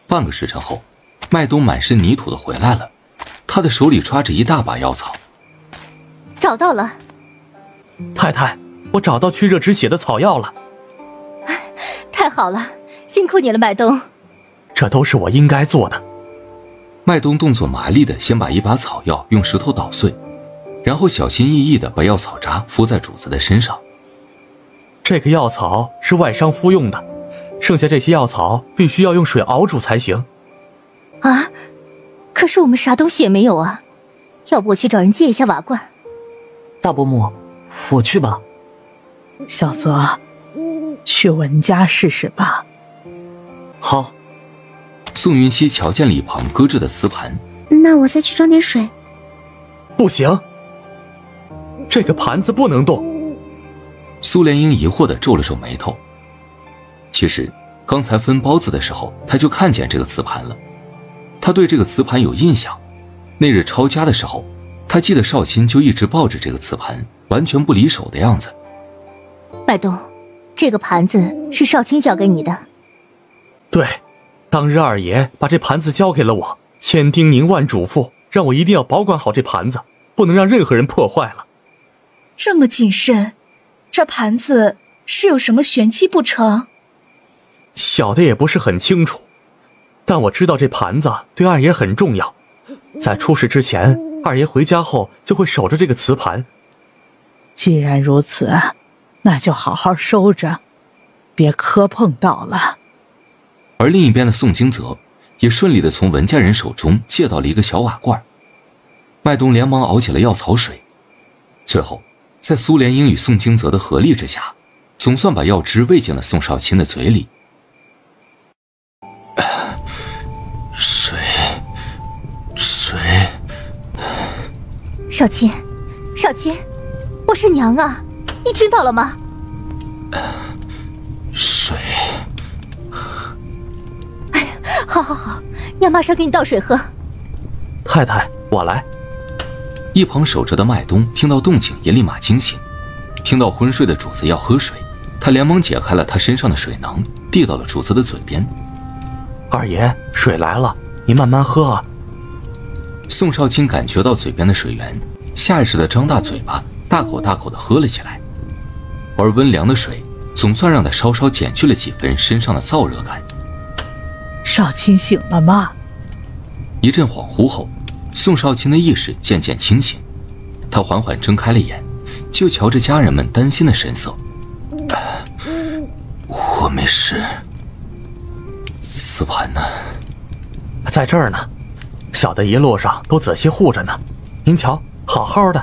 半个时辰后，麦冬满身泥土的回来了，他的手里抓着一大把药草。找到了。太太，我找到驱热止血的草药了。太好了，辛苦你了，麦冬。这都是我应该做的。麦冬动作麻利的先把一把草药用石头捣碎，然后小心翼翼的把药草渣敷在主子的身上。这个药草是外伤服用的，剩下这些药草必须要用水熬煮才行。啊，可是我们啥东西也没有啊，要不我去找人借一下瓦罐。大伯母，我去吧。小泽，去文家试试吧。好。宋云熙瞧见了一旁搁置的瓷盘，那我再去装点水。不行，这个盘子不能动。苏莲英疑惑地皱了皱眉头。其实刚才分包子的时候，他就看见这个瓷盘了。他对这个瓷盘有印象，那日抄家的时候，他记得少卿就一直抱着这个瓷盘，完全不离手的样子。麦冬，这个盘子是少卿交给你的。对，当日二爷把这盘子交给了我，千叮咛万嘱咐，让我一定要保管好这盘子，不能让任何人破坏了。这么谨慎，这盘子是有什么玄机不成？小的也不是很清楚，但我知道这盘子对二爷很重要，在出事之前，二爷回家后就会守着这个瓷盘。既然如此，那就好好收着，别磕碰到了。而另一边的宋京泽也顺利地从文家人手中借到了一个小瓦罐。麦冬连忙熬起了药草水，最后在苏莲英与宋京泽的合力之下，总算把药汁喂进了宋少卿的嘴里。水。少卿，少卿，我是娘啊，你听到了吗？水。哎呀，好，娘马上给你倒水喝。太太，我来。一旁守着的麦冬听到动静也立马惊醒，听到昏睡的主子要喝水，他连忙解开了他身上的水囊，递到了主子的嘴边。二爷，水来了，您慢慢喝啊。宋少卿感觉到嘴边的水源，下意识地张大嘴巴，大口大口地喝了起来。而温凉的水总算让他稍稍减去了几分身上的燥热感。少卿醒了吗？一阵恍惚后，宋少卿的意识渐渐清醒，他缓缓睁开了眼，就瞧着家人们担心的神色。我没事。瓷盘呢？在这儿呢，小的一路上都仔细护着呢，您瞧，好好的。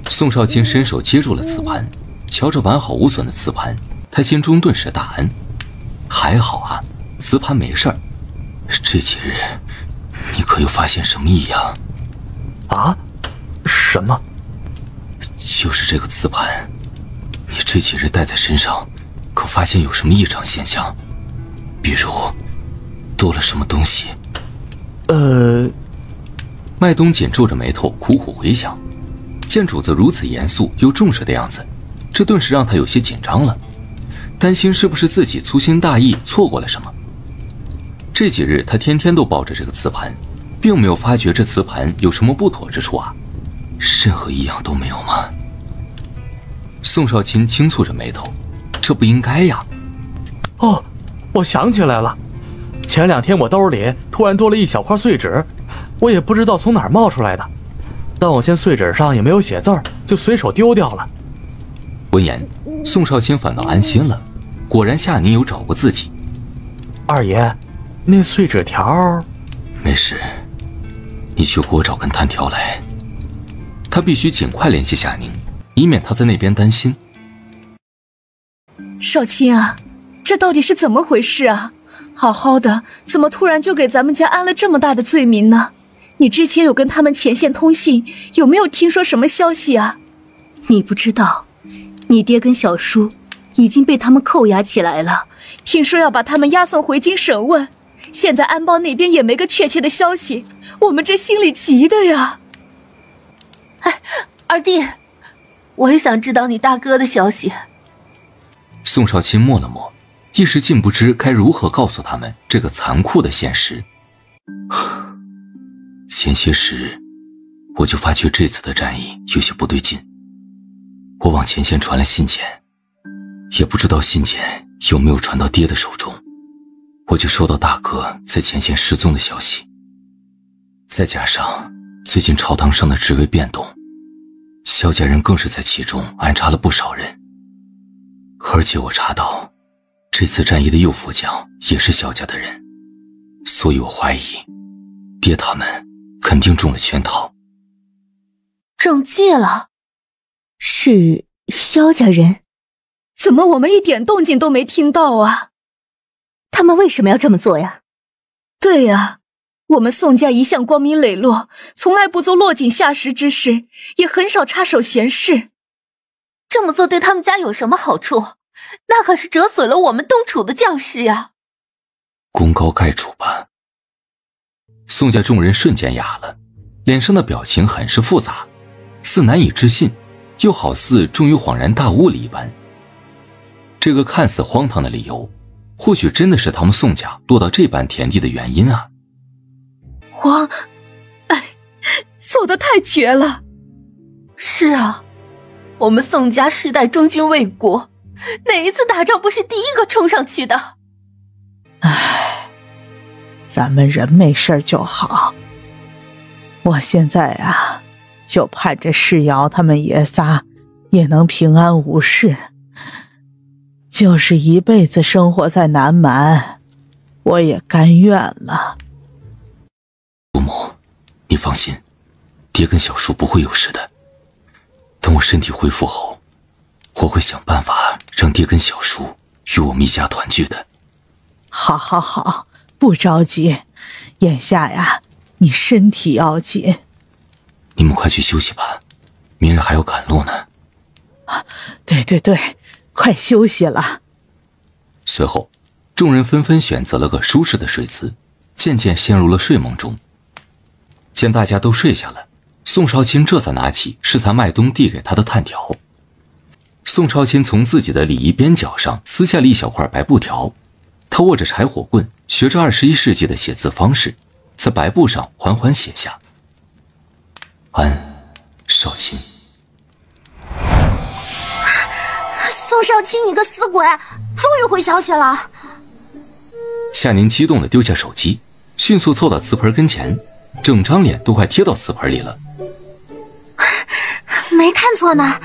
宋少卿伸手接住了瓷盘，瞧着完好无损的瓷盘，他心中顿时大安。还好啊，瓷盘没事儿。这几日你可有发现什么异样？啊？什么？就是这个瓷盘，你这几日带在身上，可发现有什么异常现象？比如多了什么东西？麦冬紧皱着眉头，苦苦回想。见主子如此严肃又重视的样子，这顿时让他有些紧张了，担心是不是自己粗心大意错过了什么。这几日他天天都抱着这个瓷盘，并没有发觉这瓷盘有什么不妥之处啊，任何异样都没有吗？宋少卿轻蹙着眉头，这不应该呀。哦，我想起来了，前2天我兜里突然多了一小块碎纸，我也不知道从哪儿冒出来的，但我见碎纸上也没有写字儿，就随手丢掉了。闻言，宋少卿反倒安心了，果然夏宁有找过自己。二爷，那碎纸条……没事，你去给我找根炭条来。他必须尽快联系夏宁，以免他在那边担心。少卿啊，这到底是怎么回事啊？好好的，怎么突然就给咱们家安了这么大的罪名呢？你之前有跟他们前线通信，有没有听说什么消息啊？你不知道，你爹跟小叔已经被他们扣押起来了，听说要把他们押送回京审问，现在安邦那边也没个确切的消息，我们这心里急的呀。哎，二弟，我也想知道你大哥的消息。宋少卿默了默，一时竟不知该如何告诉他们这个残酷的现实。前些时我就发觉这次的战役有些不对劲，我往前线传了信件，也不知道信件有没有传到爹的手中，我就收到大哥在前线失踪的消息。再加上最近朝堂上的职位变动，萧家人更是在其中安插了不少人，而且我查到这次战役的右副将也是萧家的人，所以我怀疑爹他们肯定中了圈套。中计了？是萧家人？怎么我们一点动静都没听到啊？他们为什么要这么做呀？对呀，我们宋家一向光明磊落，从来不做落井下石之事，也很少插手闲事。这么做对他们家有什么好处？那可是折损了我们东楚的将士呀！功高盖主吧。宋家众人瞬间哑了，脸上的表情很是复杂，似难以置信，又好似终于恍然大悟了一般。这个看似荒唐的理由，或许真的是他们宋家落到这般田地的原因啊！做得太绝了！是啊，我们宋家世代忠君为国，哪一次打仗不是第一个冲上去的？唉，咱们人没事就好。我现在啊，就盼着世瑶他们爷仨也能平安无事。就是一辈子生活在南蛮，我也甘愿了。父母，你放心，爹跟小叔不会有事的。等我身体恢复后，我会想办法让爹跟小叔与我们一家团聚的。好好好，不着急，眼下呀，你身体要紧。你们快去休息吧，明日还要赶路呢。对，快休息了。随后，众人纷纷选择了个舒适的睡姿，渐渐陷入了睡梦中。见大家都睡下了，宋少卿这才拿起适才麦冬递给他的炭条。宋少卿从自己的里衣边角上撕下了一小块白布条，他握着柴火棍，学着21世纪的写字方式，在白布上缓缓写下：安，少卿。宋少卿，你个死鬼，终于回消息了！夏宁激动地丢下手机，迅速凑到瓷盆跟前，整张脸都快贴到瓷盆里了。没看错呢。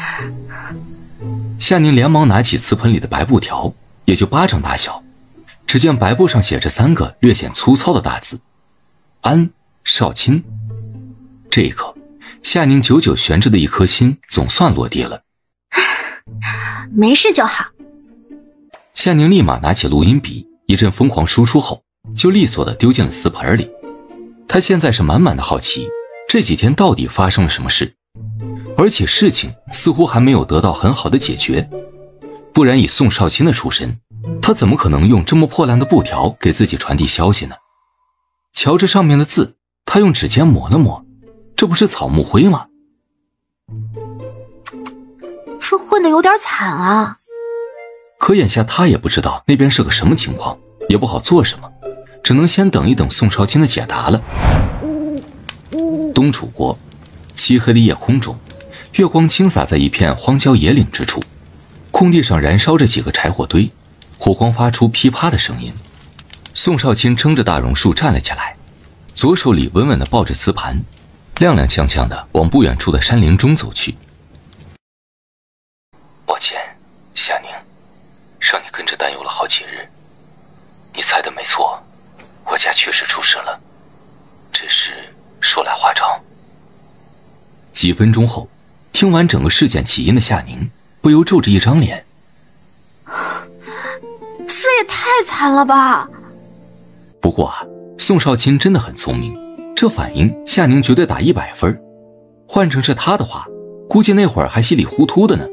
夏宁连忙拿起瓷盆里的白布条，也就巴掌大小。只见白布上写着3个略显粗糙的大字：安，少卿。这一刻，夏宁久久悬着的一颗心总算落地了。没事就好。夏宁立马拿起录音笔，一阵疯狂输出后，就利索地丢进了瓷盆里。他现在是满满的好奇，这几天到底发生了什么事，而且事情似乎还没有得到很好的解决。不然以宋少卿的出身，他怎么可能用这么破烂的布条给自己传递消息呢？瞧着上面的字，他用指尖抹了抹，这不是草木灰吗？这混得有点惨啊。可眼下他也不知道那边是个什么情况，也不好做什么，只能先等一等宋少卿的解答了。东楚国，漆黑的夜空中，月光倾洒在一片荒郊野岭之处，空地上燃烧着几个柴火堆，火光发出噼啪的声音。宋少卿撑着大榕树站了起来，左手里稳稳地抱着瓷盘，踉踉跄跄地往不远处的山林中走去。抱歉，夏宁，让你跟着担忧了好几日。你猜的没错，我家确实出事了，只是说来话长。几分钟后，听完整个事件起因的夏宁不由皱着一张脸。这也太惨了吧！不过啊，宋少卿真的很聪明，这反应夏宁绝对打100分。换成是他的话，估计那会儿还稀里糊涂的呢。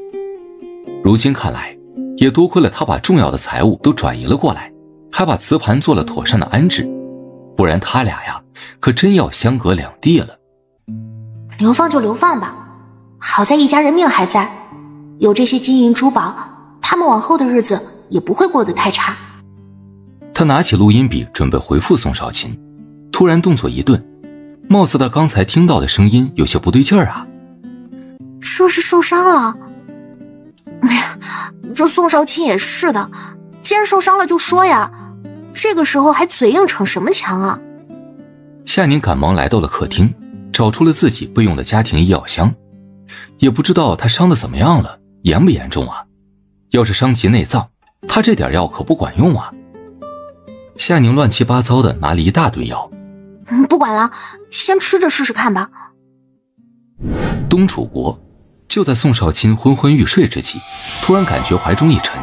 如今看来，也多亏了他把重要的财物都转移了过来，还把瓷盘做了妥善的安置，不然他俩呀，可真要相隔两地了。流放就流放吧，好在一家人命还在，有这些金银珠宝，他们往后的日子也不会过得太差。他拿起录音笔准备回复宋少卿，突然动作一顿，貌似他刚才听到的声音有些不对劲儿啊。这是受伤了？哎呀，这宋少卿也是的，既然受伤了就说呀，这个时候还嘴硬逞什么强啊？夏宁赶忙来到了客厅，找出了自己备用的家庭医药箱，也不知道他伤得怎么样了，严不严重啊？要是伤及内脏，他这点药可不管用啊。夏宁乱七八糟的拿了一大堆药，不管了，先吃着试试看吧。东楚国，就在宋少卿昏昏欲睡之际，突然感觉怀中一沉，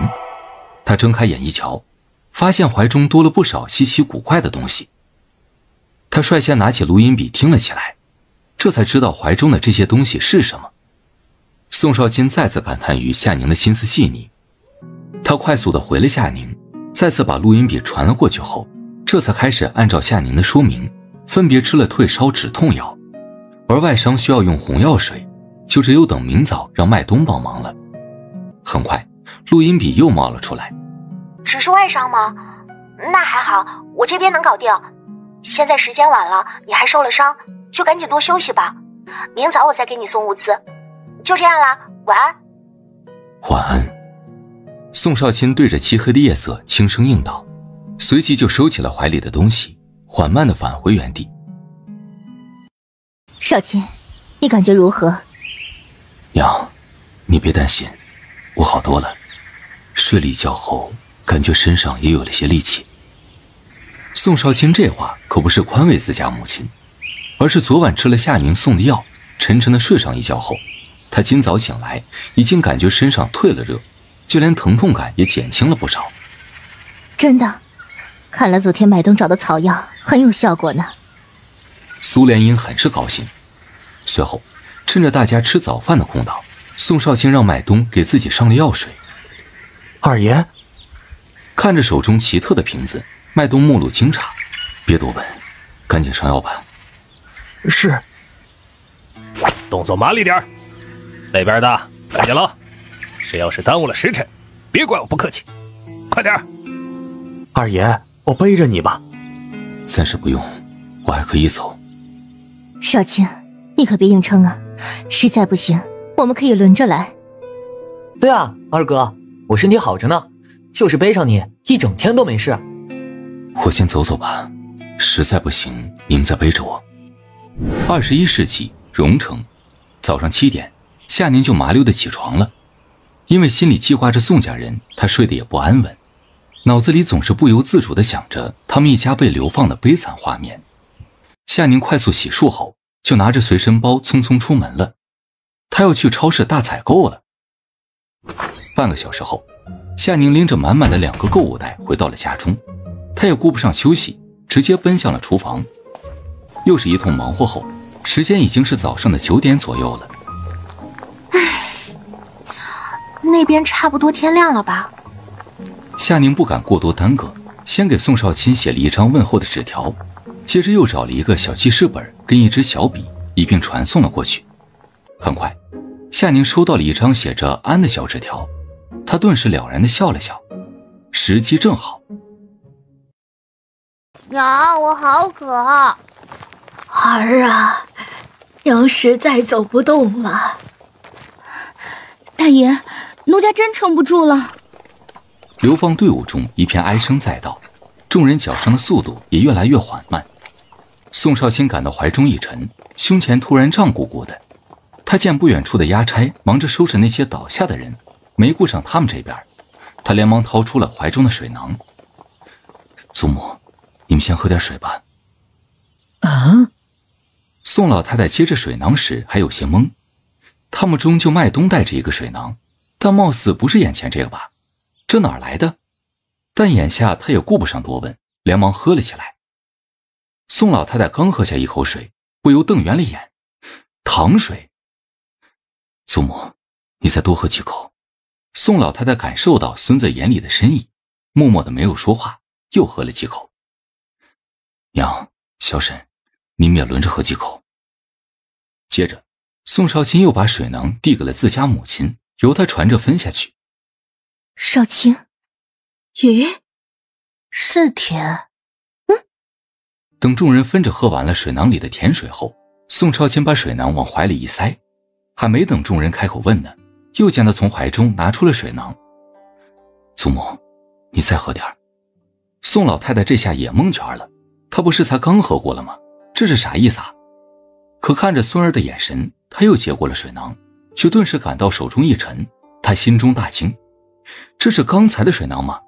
他睁开眼一瞧，发现怀中多了不少稀奇古怪的东西。他率先拿起录音笔听了起来，这才知道怀中的这些东西是什么。宋少卿再次感叹于夏宁的心思细腻。他快速地回了夏宁，再次把录音笔传了过去后，这才开始按照夏宁的说明，分别吃了退烧止痛药，而外伤需要用红药水，就只有等明早让麦冬帮忙了。很快，录音笔又冒了出来。只是外伤吗？那还好，我这边能搞定。现在时间晚了，你还受了伤，就赶紧多休息吧。明早我再给你送物资。就这样啦，晚安。晚安。宋少卿对着漆黑的夜色轻声应道，随即就收起了怀里的东西，缓慢地返回原地。少卿，你感觉如何？娘，你别担心，我好多了。睡了一觉后，感觉身上也有了些力气。宋少卿这话可不是宽慰自家母亲，而是昨晚吃了夏宁送的药，沉沉地睡上一觉后，他今早醒来已经感觉身上退了热，就连疼痛感也减轻了不少。真的，看来昨天麦冬找的草药很有效果呢。苏莲英很是高兴。随后趁着大家吃早饭的空档，宋少卿让麦冬给自己上了药水。二爷看着手中奇特的瓶子，麦冬目露惊诧，别多问，赶紧上药吧。是。动作麻利点，那边的看见了，谁要是耽误了时辰，别怪我不客气，快点。二爷，我背着你吧。暂时不用，我还可以走。少卿，你可别硬撑啊，实在不行我们可以轮着来。对啊，二哥，我身体好着呢，就是背上你一整天都没事。我先走走吧，实在不行你们再背着我。21世纪荣城，早上7点，夏宁就麻溜地起床了。因为心里记挂着宋家人，他睡得也不安稳，脑子里总是不由自主地想着他们一家被流放的悲惨画面。夏宁快速洗漱后，就拿着随身包匆匆出门了。他要去超市大采购了。半个小时后，夏宁拎着满满的2个购物袋回到了家中，他也顾不上休息，直接奔向了厨房。又是一通忙活后，时间已经是早上的9点左右了。那边差不多天亮了吧？夏宁不敢过多耽搁，先给宋少卿写了一张问候的纸条，接着又找了一个小记事本跟一支小笔，一并传送了过去。很快，夏宁收到了一张写着安的小纸条，他顿时了然地笑了笑，时机正好。娘，我好渴。儿啊，娘实在走不动了。大爷，奴家真撑不住了。流放队伍中一片哀声载道，众人脚上的速度也越来越缓慢。宋少卿感到怀中一沉，胸前突然胀鼓鼓的。他见不远处的押差忙着收拾那些倒下的人，没顾上他们这边，他连忙掏出了怀中的水囊。祖母，你们先喝点水吧。啊！宋老太太接着水囊时还有些懵，他们中就麦冬带着一个水囊，但貌似不是眼前这个吧？这哪儿来的？但眼下他也顾不上多问，连忙喝了起来。宋老太太刚喝下一口水，不由瞪圆了眼，糖水。祖母，你再多喝几口。宋老太太感受到孙子眼里的深意，默默的没有说话，又喝了几口。娘，小婶，你们也轮着喝几口。接着，宋少卿又把水囊递给了自家母亲，由他传着分下去。少卿，咦，是甜。等众人分着喝完了水囊里的甜水后，宋少卿把水囊往怀里一塞，还没等众人开口问呢，又见他从怀中拿出了水囊。祖母，你再喝点。宋老太太这下也蒙圈了，她不是才刚喝过了吗？这是啥意思啊？可看着孙儿的眼神，她又接过了水囊，却顿时感到手中一沉，她心中大惊，这是刚才的水囊吗？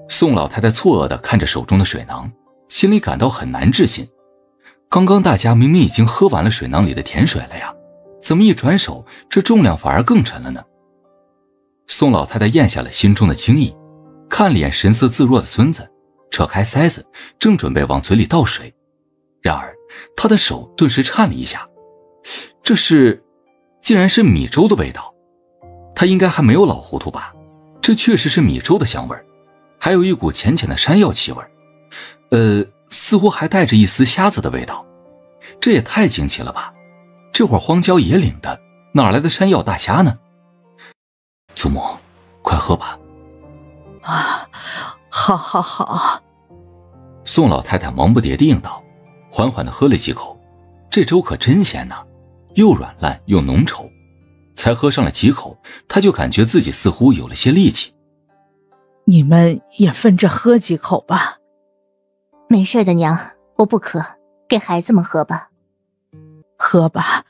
宋老太太错愕地看着手中的水囊，心里感到很难置信。刚刚大家明明已经喝完了水囊里的甜水了呀，怎么一转手这重量反而更沉了呢？宋老太太咽下了心中的惊异，看了眼神色自若的孙子，扯开塞子，正准备往嘴里倒水，然而她的手顿时颤了一下，这是竟然是米粥的味道。他应该还没有老糊涂吧？这确实是米粥的香味，还有一股浅浅的山药气味，似乎还带着一丝虾子的味道。这也太惊奇了吧！这会儿荒郊野岭的，哪来的山药大虾呢？祖母，快喝吧。啊，好好好。宋老太太忙不迭地应道，缓缓地喝了几口。这粥可真鲜呐，又软烂又浓稠。才喝上了几口，她就感觉自己似乎有了些力气。你们也分着喝几口吧。没事的，娘，我不渴，给孩子们喝吧。喝吧，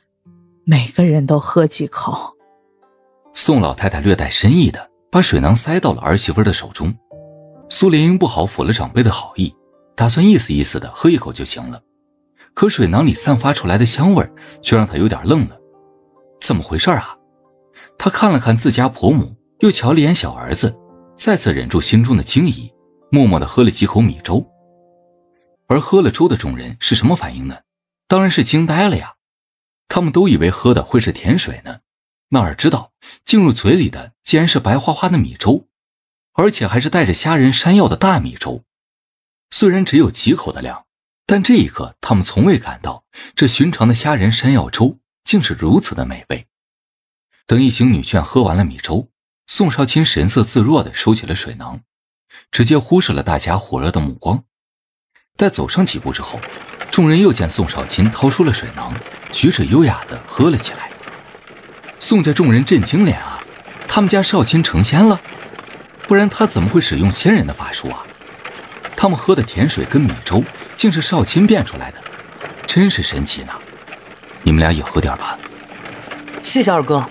每个人都喝几口。宋老太太略带深意的把水囊塞到了儿媳妇的手中。苏莲英不好抚了长辈的好意，打算意思意思的喝一口就行了。可水囊里散发出来的香味却让她有点愣了。怎么回事啊？她看了看自家婆母，又瞧了眼小儿子，再次忍住心中的惊疑，默默地喝了几口米粥。而喝了粥的众人是什么反应呢？当然是惊呆了呀！他们都以为喝的会是甜水呢，哪儿知道进入嘴里的竟然是白花花的米粥，而且还是带着虾仁山药的大米粥。虽然只有几口的量，但这一刻他们从未感到这寻常的虾仁山药粥竟是如此的美味。等一行女眷喝完了米粥，宋少卿神色自若地收起了水囊，直接忽视了大家火热的目光。待走上几步之后，众人又见宋少卿掏出了水囊，举止优雅地喝了起来。宋家众人震惊了啊！他们家少卿成仙了？不然他怎么会使用仙人的法术啊？他们喝的甜水跟米粥竟是少卿变出来的，真是神奇呢！你们俩也喝点吧。谢谢二哥。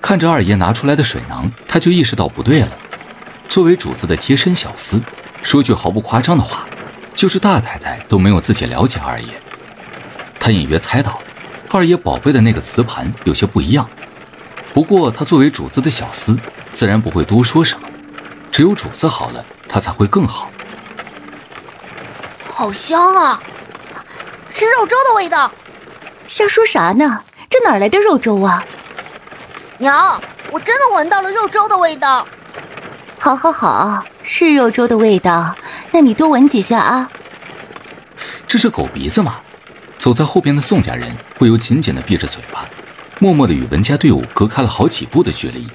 看着二爷拿出来的水囊，他就意识到不对了。作为主子的贴身小厮，说句毫不夸张的话，就是大太太都没有自己了解二爷。他隐约猜到二爷宝贝的那个瓷盘有些不一样，不过他作为主子的小厮，自然不会多说什么，只有主子好了，他才会更好。好香啊，是肉粥的味道。瞎说啥呢？这哪来的肉粥啊？娘，我真的闻到了肉粥的味道。好好好，是肉粥的味道，那你多闻几下啊。这是狗鼻子吗？走在后边的宋家人不由紧紧地闭着嘴巴，默默地与文家队伍隔开了好几步的距离。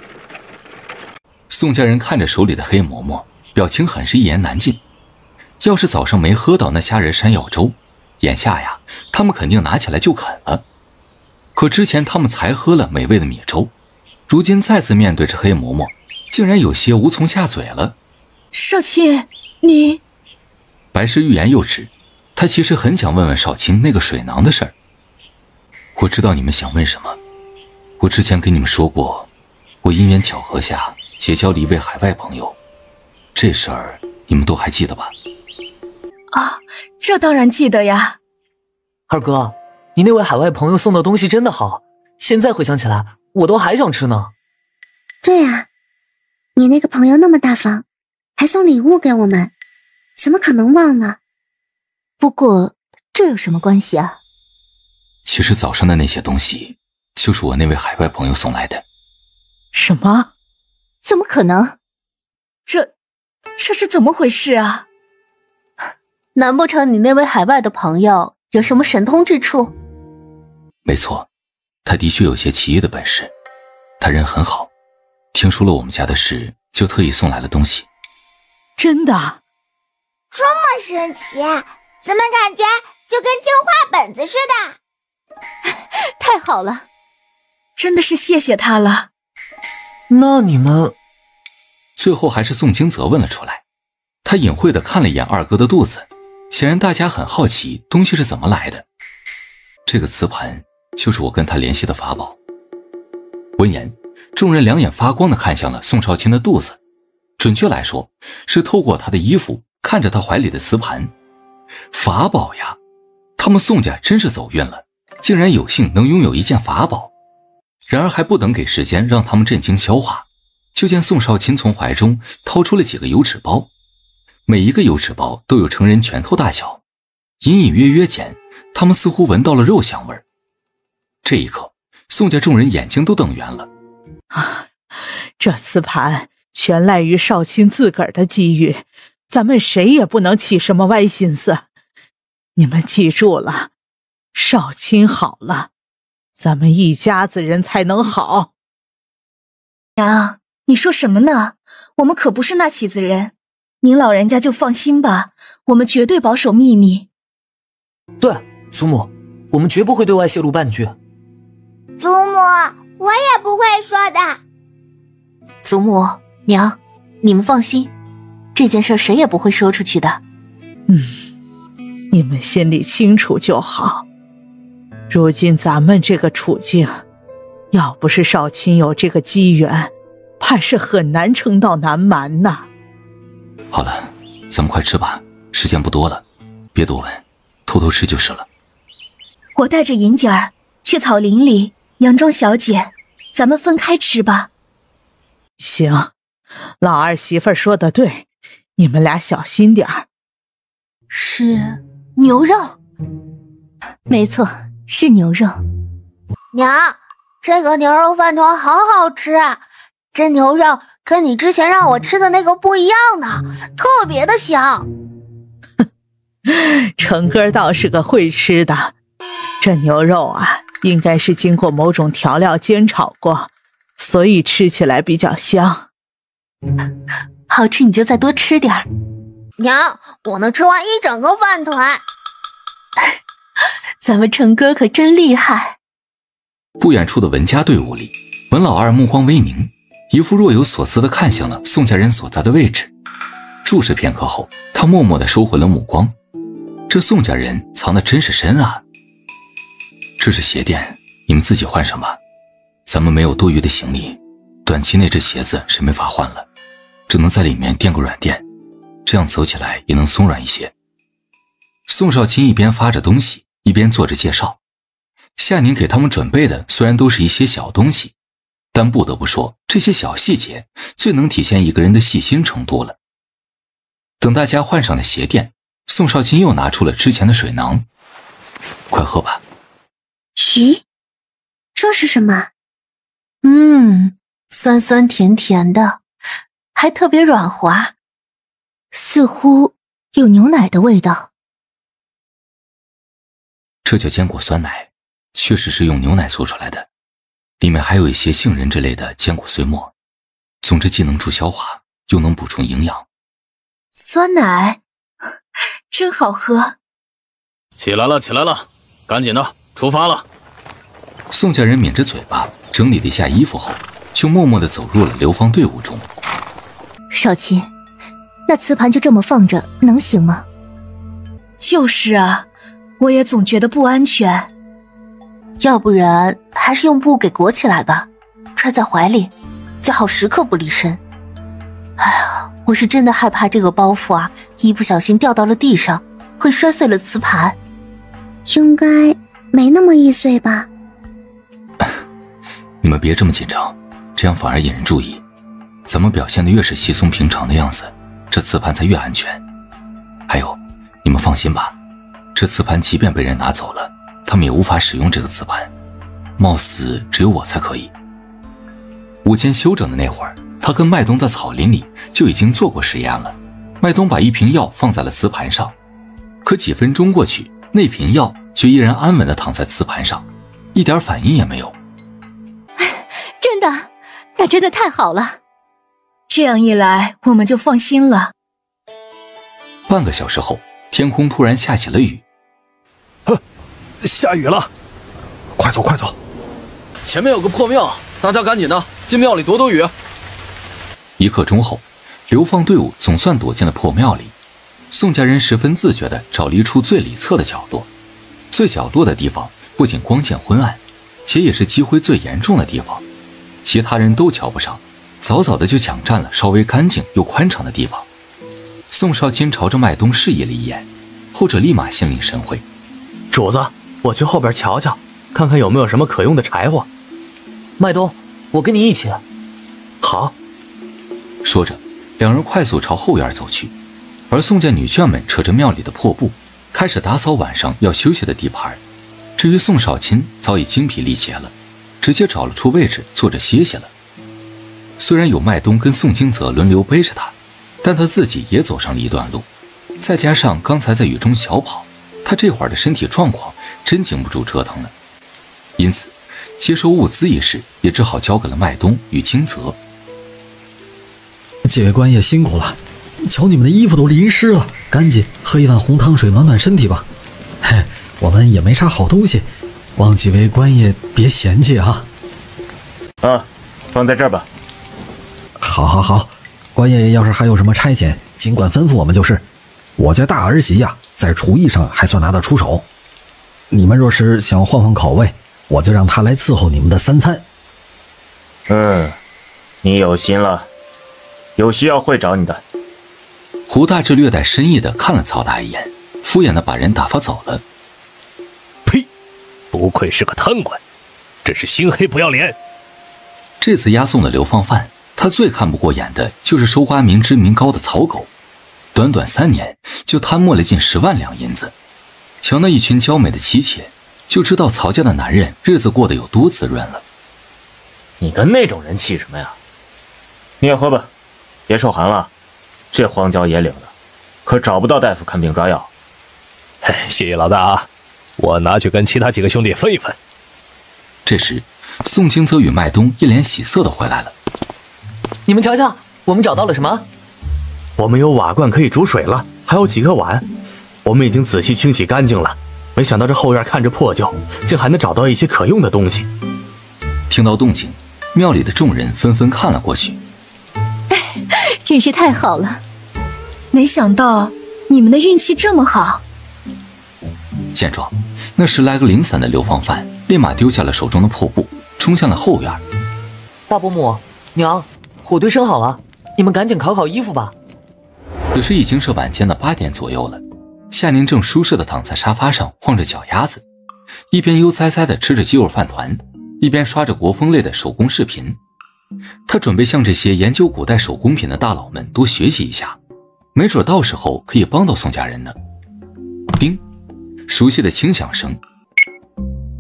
宋家人看着手里的黑馍馍，表情很是一言难尽。要是早上没喝到那虾仁山药粥，眼下呀，他们肯定拿起来就啃了。可之前他们才喝了美味的米粥，如今再次面对着黑馍馍，竟然有些无从下嘴了。少卿，你……白氏欲言又止，他其实很想问问少卿那个水囊的事儿。我知道你们想问什么，我之前跟你们说过，我因缘巧合下结交了一位海外朋友，这事儿你们都还记得吧？啊，这当然记得呀。二哥，你那位海外朋友送的东西真的好，现在回想起来，我都还想吃呢。对啊，你那个朋友那么大方，还送礼物给我们，怎么可能忘呢？不过这有什么关系啊？其实早上的那些东西，就是我那位海外朋友送来的。什么？怎么可能？这是怎么回事啊？难不成你那位海外的朋友有什么神通之处？没错，他的确有些奇异的本事，他人很好，听说了我们家的事，就特意送来了东西。真的？这么神奇，怎么感觉就跟听话本子似的？太好了，真的是谢谢他了。那你们……最后还是宋清泽问了出来，他隐晦地看了一眼二哥的肚子，显然大家很好奇东西是怎么来的。这个瓷盘就是我跟他联系的法宝。闻言，众人两眼发光地看向了宋少卿的肚子，准确来说是透过他的衣服看着他怀里的瓷盘。法宝呀，他们宋家真是走运了，竟然有幸能拥有一件法宝。然而还不等给时间让他们震惊消化，就见宋少卿从怀中掏出了几个油纸包，每一个油纸包都有成人拳头大小，隐隐约约间他们似乎闻到了肉香味。这一刻，宋家众人眼睛都瞪圆了。这瓷盘全赖于少卿自个儿的机遇，咱们谁也不能起什么歪心思。你们记住了，少卿好了，咱们一家子人才能好。娘，你说什么呢？我们可不是那起子人，您老人家就放心吧，我们绝对保守秘密。对，祖母，我们绝不会对外泄露半句。祖母，我也不会说的。祖母、娘，你们放心，这件事谁也不会说出去的。你们心里清楚就好。如今咱们这个处境，要不是少卿有这个机缘，怕是很难撑到南蛮呐。好了，咱们快吃吧，时间不多了，别多问，偷偷吃就是了。我带着银姐儿去草林里佯装小姐，咱们分开吃吧。行，老二媳妇说的对，你们俩小心点儿。是牛肉？没错，是牛肉。娘，这个牛肉饭团好好吃啊，这牛肉跟你之前让我吃的那个不一样呢，特别的香。成哥倒是个会吃的，这牛肉啊，应该是经过某种调料煎炒过，所以吃起来比较香。好吃你就再多吃点儿。娘，我能吃完一整个饭团。咱们成哥可真厉害。不远处的文家队伍里，文老二目光微凝，一副若有所思地看向了宋家人所在的位置。注视片刻后，他默默地收回了目光。这宋家人藏得真是深啊。这是鞋垫，你们自己换上吧。咱们没有多余的行李，短期内这鞋子是没法换了，只能在里面垫个软垫，这样走起来也能松软一些。宋少卿一边发着东西，一边做着介绍。夏宁给他们准备的虽然都是一些小东西，但不得不说，这些小细节最能体现一个人的细心程度了。等大家换上了鞋垫，宋少卿又拿出了之前的水囊。快喝吧。咦，这是什么？酸酸甜甜的，还特别软滑，似乎有牛奶的味道。这叫坚果酸奶，确实是用牛奶做出来的，里面还有一些杏仁之类的坚果碎末，总之既能助消化，又能补充营养。酸奶真好喝。起来了，起来了，赶紧的，出发了。宋家人抿着嘴巴，整理了一下衣服后，就默默地走入了流放队伍中。少卿，那瓷盘就这么放着，能行吗？就是啊，我也总觉得不安全。要不然还是用布给裹起来吧，揣在怀里，最好时刻不离身。哎呀，我是真的害怕这个包袱啊，一不小心掉到了地上，会摔碎了瓷盘。应该没那么易碎吧？你们别这么紧张，这样反而引人注意。咱们表现的越是稀松平常的样子，这瓷盘才越安全。还有，你们放心吧，这瓷盘即便被人拿走了，他们也无法使用这个瓷盘，貌似只有我才可以。午间休整的那会儿，他跟麦冬在草林里就已经做过实验了。麦冬把一瓶药放在了瓷盘上，可几分钟过去，那瓶药却依然安稳地躺在瓷盘上，一点反应也没有。真的？那真的太好了。这样一来，我们就放心了。半个小时后，天空突然下起了雨。下雨了，快走快走！前面有个破庙，大家赶紧的进庙里躲躲雨。1刻钟后，流放队伍总算躲进了破庙里。宋家人十分自觉地找了一处最里侧的角落，最角落的地方不仅光线昏暗，且也是积灰最严重的地方。其他人都瞧不上，早早的就抢占了稍微干净又宽敞的地方。宋少卿朝着麦冬示意了一眼，后者立马心领神会。主子，我去后边瞧瞧，看看有没有什么可用的柴火。麦冬，我跟你一起。好。说着，两人快速朝后院走去，而宋家女眷们扯着庙里的破布，开始打扫晚上要休息的地盘。至于宋少卿，早已精疲力竭了，直接找了处位置坐着歇歇了。虽然有麦冬跟宋清泽轮流背着他，但他自己也走上了一段路，再加上刚才在雨中小跑，他这会儿的身体状况真经不住折腾了。因此接收物资一事也只好交给了麦冬与清泽。几位官爷辛苦了，瞧你们的衣服都淋湿了，赶紧喝一碗红糖水暖暖身体吧。嘿，我们也没啥好东西，望几位官爷别嫌弃啊。放在这儿吧。好，官爷要是还有什么差遣，尽管吩咐我们就是。我家大儿媳呀，在厨艺上还算拿得出手。你们若是想换换口味，我就让她来伺候你们的3餐。你有心了，有需要会找你的。胡大志略带深意地看了曹达一眼，敷衍地把人打发走了。呸！不愧是个贪官，真是心黑不要脸。这次押送的流放犯，他最看不过眼的就是收刮民脂民膏的曹狗，短短3年就贪没了近10万两银子。瞧那一群娇美的妻妾，就知道曹家的男人日子过得有多滋润了。你跟那种人气什么呀？你也喝吧，别受寒了。这荒郊野岭的，可找不到大夫看病抓药。谢谢老大啊，我拿去跟其他几个兄弟分一分。这时宋清泽与麦冬一脸喜色地回来了。你们瞧瞧，我们找到了什么？我们有瓦罐可以煮水了，还有几个碗，我们已经仔细清洗干净了。没想到这后院看着破旧，竟还能找到一些可用的东西。听到动静，庙里的众人纷纷看了过去。真是太好了，没想到你们的运气这么好。见状，那10来个零散的流放犯立马丢下了手中的破布，冲向了后院。大伯母、娘，火堆生好了，你们赶紧烤衣服吧。此时已经是晚间的8点左右了，夏宁正舒适地躺在沙发上晃着脚丫子，一边悠哉哉地吃着鸡肉饭团，一边刷着国风类的手工视频。他准备向这些研究古代手工品的大佬们多学习一下，没准到时候可以帮到宋家人呢。叮，熟悉的轻响声。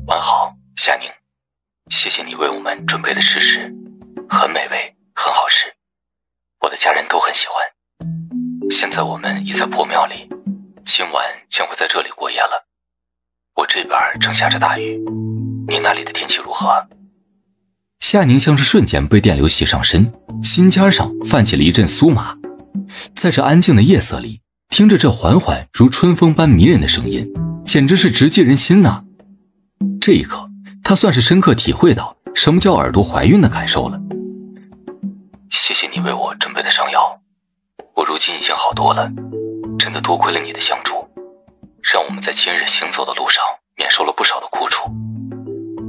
晚好，夏宁，谢谢你为我们准备的吃食，很美味，很好吃，我的家人都很喜欢。现在我们已在破庙里，今晚将会在这里过夜了。我这边正下着大雨，你那里的天气如何？夏宁像是瞬间被电流袭上身，心尖上泛起了一阵酥麻。在这安静的夜色里，听着这缓缓如春风般迷人的声音，简直是直击人心呐。这一刻，他算是深刻体会到什么叫耳朵怀孕的感受了。谢谢你为我准备的伤药，我如今已经好多了，真的多亏了你的相助，让我们在今日行走的路上免受了不少的苦楚。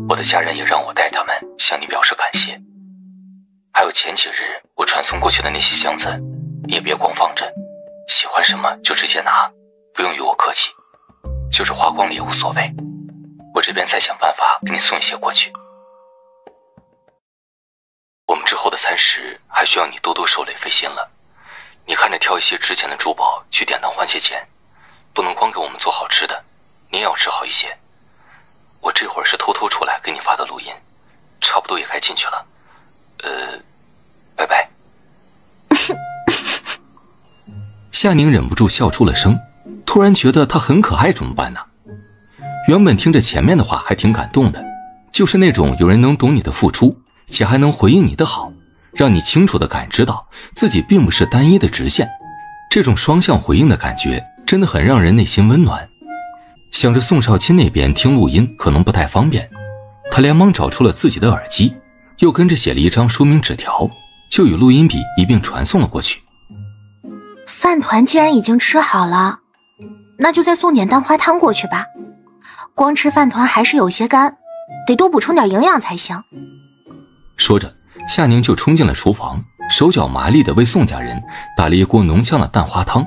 我的家人也让我代他们向你表示感谢。还有前几日我传送过去的那些箱子，你也别光放着，喜欢什么就直接拿，不用与我客气，就是花光了也无所谓，我这边再想办法给你送一些过去。我们之后的餐食还需要你多多受累费心了，你看着挑一些值钱的珠宝去典当换些钱，不能光给我们做好吃的，你也要吃好一些。我这会儿是偷偷出来给你发的录音，差不多也该进去了。拜拜。夏宁忍不住笑出了声，突然觉得他很可爱，怎么办呢？原本听着前面的话还挺感动的，就是那种有人能懂你的付出，且还能回应你的好，让你清楚地感知到自己并不是单一的直线，这种双向回应的感觉真的很让人内心温暖。想着宋少卿那边听录音可能不太方便，他连忙找出了自己的耳机，又跟着写了一张说明纸条，就与录音笔一并传送了过去。饭团既然已经吃好了，那就再送点蛋花汤过去吧。光吃饭团还是有些干，得多补充点营养才行。说着，夏宁就冲进了厨房，手脚麻利地为宋家人打了一锅浓香的蛋花汤。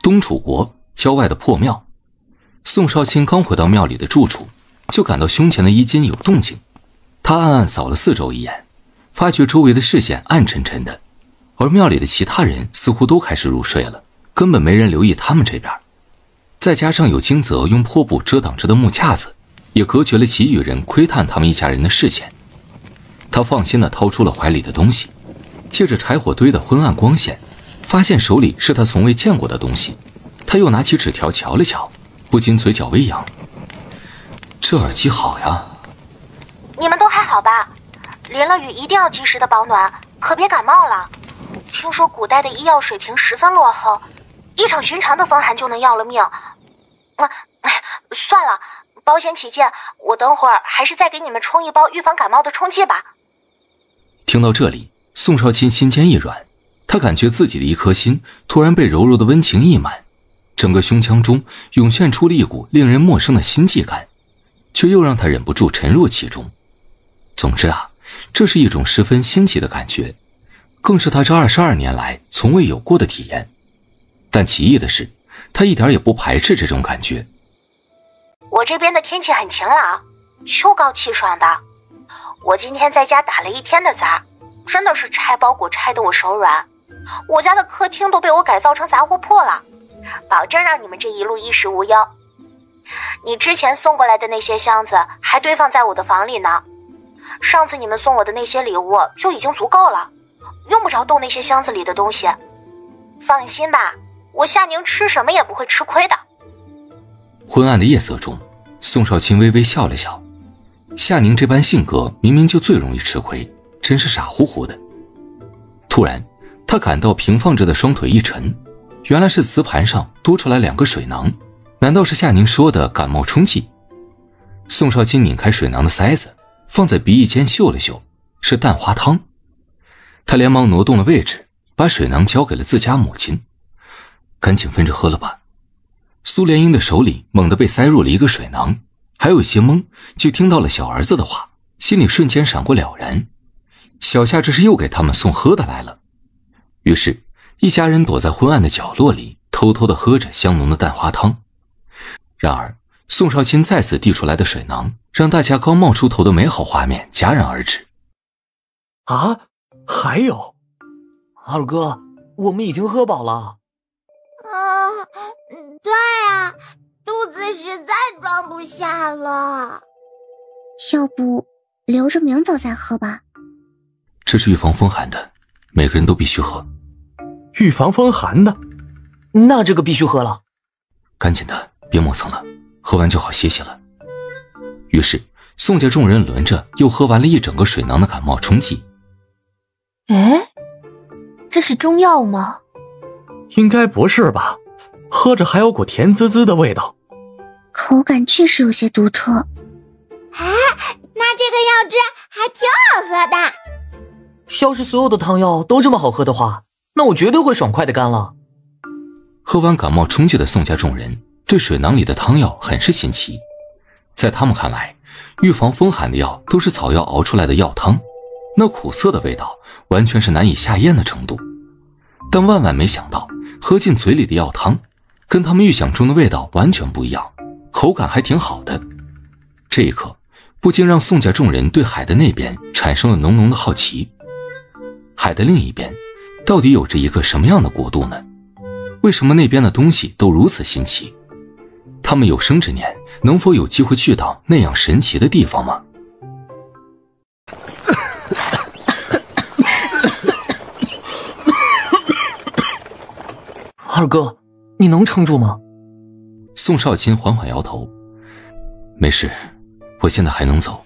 东楚国郊外的破庙，宋少卿刚回到庙里的住处，就感到胸前的衣襟有动静。他暗暗扫了四周一眼，发觉周围的视线暗沉沉的，而庙里的其他人似乎都开始入睡了，根本没人留意他们这边。再加上有金泽用破布遮挡着的木架子，也隔绝了其余人窥探他们一家人的视线。他放心地掏出了怀里的东西，借着柴火堆的昏暗光线，发现手里是他从未见过的东西。他又拿起纸条瞧了瞧，不禁嘴角微扬。这耳机好呀。你们都还好吧？淋了雨一定要及时的保暖，可别感冒了。听说古代的医药水平十分落后，一场寻常的风寒就能要了命。算了，保险起见，我等会儿还是再给你们冲一包预防感冒的冲剂吧。听到这里，宋少卿心间一软，他感觉自己的一颗心突然被柔柔的温情溢满，整个胸腔中涌现出了一股令人陌生的心悸感，却又让他忍不住沉入其中。总之啊，这是一种十分新奇的感觉，更是他这22年来从未有过的体验。但奇异的是，他一点也不排斥这种感觉。我这边的天气很晴朗，秋高气爽的。我今天在家打了一天的杂，真的是拆包裹拆得我手软。我家的客厅都被我改造成杂货铺了，保证让你们这一路衣食无忧。你之前送过来的那些箱子还堆放在我的房里呢，上次你们送我的那些礼物就已经足够了，用不着动那些箱子里的东西。放心吧，我夏宁吃什么也不会吃亏的。昏暗的夜色中，宋少卿微微笑了笑。夏宁这般性格明明就最容易吃亏，真是傻乎乎的。突然他感到平放着的双腿一沉，原来是瓷盘上多出来2个水囊，难道是夏宁说的感冒冲剂？宋少卿拧开水囊的塞子，放在鼻翼间嗅了嗅，是蛋花汤。他连忙挪动了位置，把水囊交给了自家母亲。赶紧分着喝了吧。苏莲英的手里猛地被塞入了一个水囊，还有一些懵，就听到了小儿子的话，心里瞬间闪过了然。小夏这是又给他们送喝的来了。于是一家人躲在昏暗的角落里，偷偷地喝着香浓的蛋花汤。然而宋少卿再次递出来的水囊，让大家刚冒出头的美好画面戛然而止。啊，还有？二哥，我们已经喝饱了。对啊，肚子实在装不下了。要不留着明早再喝吧。这是预防风寒的，每个人都必须喝。预防风寒的？那这个必须喝了。赶紧的，别磨蹭了，喝完就好歇歇了。于是宋家众人轮着又喝完了一整个水囊的感冒冲剂。哎，这是中药吗？应该不是吧，喝着还有股甜滋滋的味道，口感确实有些独特。那这个药汁还挺好喝的。要是所有的汤药都这么好喝的话，那我绝对会爽快的干了。喝完感冒冲剂的宋家众人对水囊里的汤药很是新奇，在他们看来，预防风寒的药都是草药熬出来的药汤，那苦涩的味道完全是难以下咽的程度。但万万没想到，喝进嘴里的药汤跟他们预想中的味道完全不一样，口感还挺好的。这一刻不禁让宋家众人对海的那边产生了浓浓的好奇。海的另一边到底有着一个什么样的国度呢？为什么那边的东西都如此新奇？他们有生之年能否有机会去到那样神奇的地方吗？二哥，你能撑住吗？宋少卿缓缓摇头，没事，我现在还能走。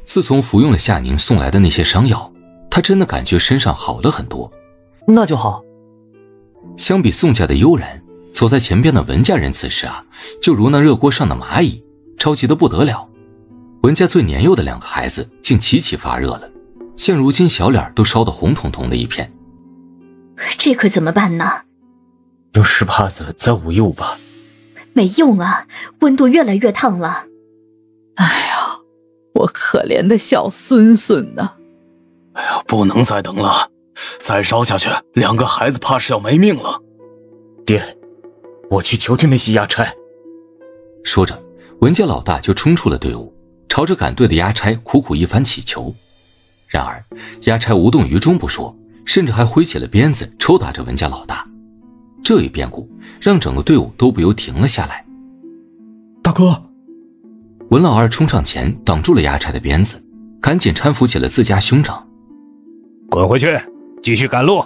自从服用了夏宁送来的那些伤药，他真的感觉身上好了很多。那就好。相比宋家的悠然，走在前边的文家人此时啊，就如那热锅上的蚂蚁，着急得不得了。文家最年幼的2个孩子竟齐齐发热了，现如今小脸都烧得红彤彤的一片。这可怎么办呢？用湿帕子再捂一捂吧。没用啊，温度越来越烫了。哎呀，我可怜的小孙孙呢！哎呀，不能再等了，再烧下去，2个孩子怕是要没命了。爹，我去求求那些衙差。说着，文家老大就冲出了队伍，朝着赶队的衙差苦苦一番祈求。然而衙差无动于衷不说，甚至还挥起了鞭子抽打着文家老大。这一变故让整个队伍都不由停了下来。大哥，文老二冲上前挡住了衙差的鞭子，赶紧搀扶起了自家兄长。滚回去，继续赶路。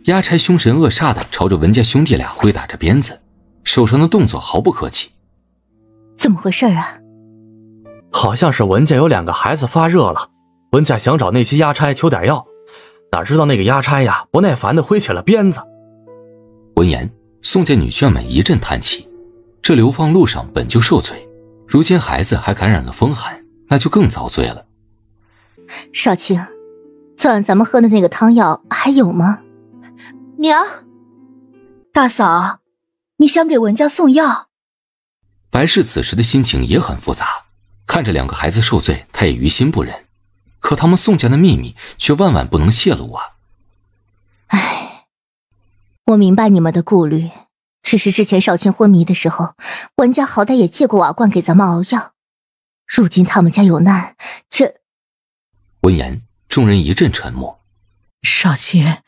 衙差凶神恶煞地朝着文家兄弟俩挥打着鞭子，手上的动作毫不客气。怎么回事啊？好像是文家有2个孩子发热了，文家想找那些衙差求点药，哪知道那个衙差呀不耐烦地挥起了鞭子。闻言，宋家女眷们一阵叹气，这流放路上本就受罪，如今孩子还感染了风寒，那就更遭罪了。少卿，昨晚咱们喝的那个汤药还有吗？娘，大嫂，你想给文家送药？白氏此时的心情也很复杂，看着2个孩子受罪，他也于心不忍，可他们宋家的秘密却万万不能泄露啊。唉，我明白你们的顾虑，只是之前少卿昏迷的时候，文家好歹也借过瓦罐给咱们熬药，如今他们家有难，这……闻言，众人一阵沉默。少卿，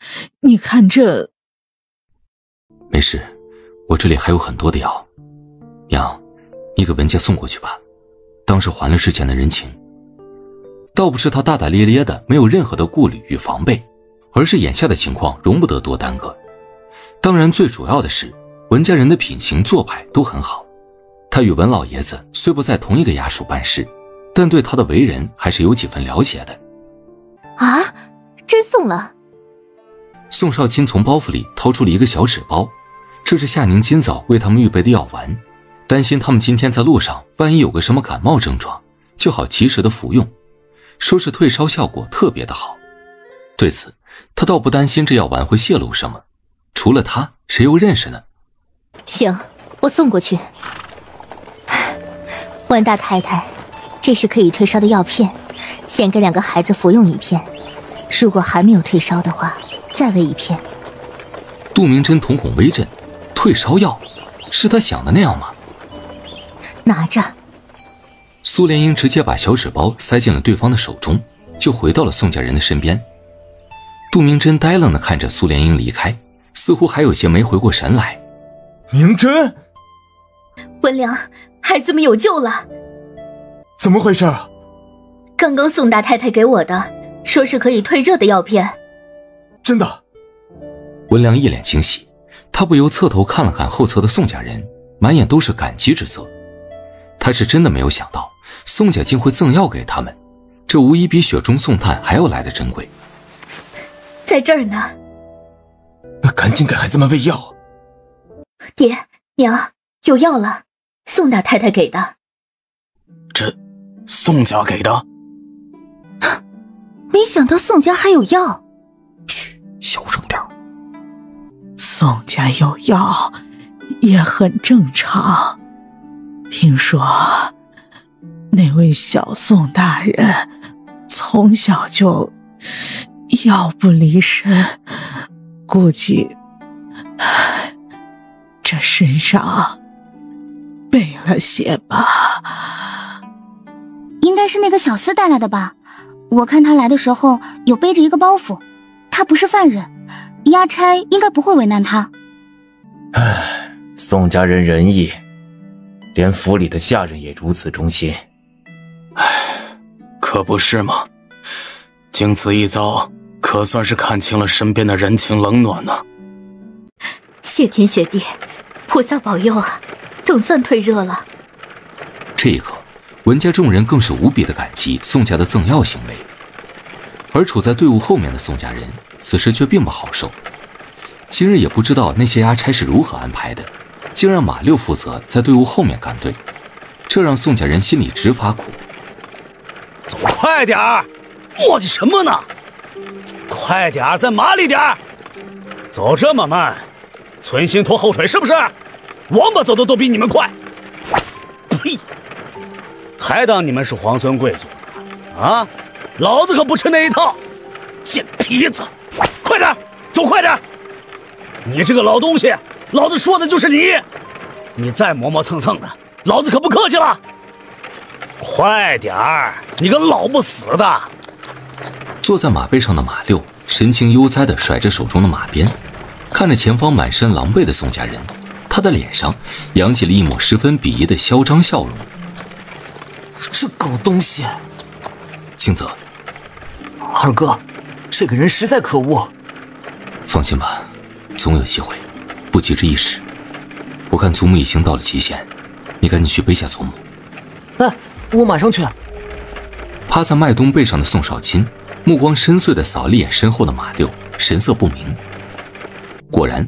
你看这……没事，我这里还有很多的药。娘，你给文家送过去吧，当是还了之前的人情。倒不是他大大咧咧的，没有任何的顾虑与防备，而是眼下的情况容不得多耽搁。当然最主要的是，文家人的品行做派都很好。他与文老爷子虽不在同一个衙署办事，但对他的为人还是有几分了解的。啊，真送了。宋少卿从包袱里掏出了一个小纸包，这是夏宁今早为他们预备的药丸，担心他们今天在路上万一有个什么感冒症状，就好及时的服用，说是退烧效果特别的好。对此，他倒不担心这药丸会泄露什么，除了他，谁又认识呢？行，我送过去。文大太太，这是可以退烧的药片，先给2个孩子服用1片，如果还没有退烧的话，再喂1片。杜明真瞳孔微震，退烧药，是他想的那样吗？拿着。苏莲英直接把小纸包塞进了对方的手中，就回到了宋家人的身边。杜明真呆愣地看着苏莲英离开，似乎还有些没回过神来。明真，文良，孩子们有救了。怎么回事啊？刚刚宋大太太给我的，说是可以退热的药片。真的？文良一脸惊喜，他不由侧头看了看后侧的宋家人，满眼都是感激之色。他是真的没有想到宋家竟会赠药给他们，这无疑比雪中送炭还要来得珍贵。在这儿呢。那赶紧给孩子们喂药。爹娘，有药了，宋大太太给的。这宋家给的？没想到宋家还有药。嘘，小声点。宋家有药也很正常。听说那位小宋大人从小就药不离身，估计这身上背了些吧。应该是那个小厮带来的吧，我看他来的时候有背着一个包袱，他不是犯人，押差应该不会为难他。唉，宋家人仁义，连府里的下人也如此忠心。唉，可不是吗？经此一遭，可算是看清了身边的人情冷暖呢。谢天谢地，菩萨保佑啊，总算退热了。这一刻，文家众人更是无比的感激宋家的赠药行为，而处在队伍后面的宋家人此时却并不好受。今日也不知道那些押差是如何安排的，竟让马六负责在队伍后面赶队，这让宋家人心里直发苦。走快点儿，磨叽什么呢？快点儿，再麻利点儿！走这么慢，存心拖后腿是不是？王八走的都比你们快！呸！还当你们是皇孙贵族呢？啊！老子可不吃那一套！贱坯子，快点，走快点！你这个老东西，老子说的就是你！你再磨磨蹭蹭的，老子可不客气了！快点儿，你个老不死的！坐在马背上的马六神情悠哉地甩着手中的马鞭，看着前方满身狼狈的宋家人，他的脸上扬起了一抹十分鄙夷的嚣张笑容。这狗东西！青泽，二哥，这个人实在可恶。放心吧，总有机会，不急之一时。我看祖母已经到了极限，你赶紧去背下祖母。哎，我马上去。趴在麦冬背上的宋少卿，目光深邃地扫了一眼身后的马六，神色不明。果然，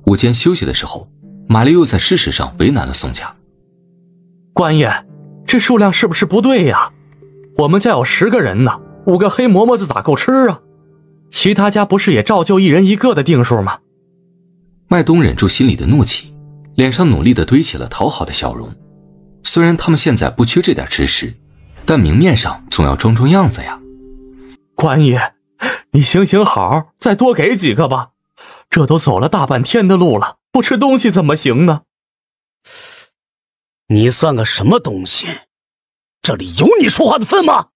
午间休息的时候，马六又在事实上为难了宋家。官爷，这数量是不是不对呀？我们家有10个人呢，5个黑馍馍子咋够吃啊？其他家不是也照旧1人1个的定数吗？麦冬忍住心里的怒气，脸上努力地堆起了讨好的笑容。虽然他们现在不缺这点吃食，但明面上总要装装样子呀。官爷，你行行好，再多给几个吧。这都走了大半天的路了，不吃东西怎么行呢？你算个什么东西？这里有你说话的份吗？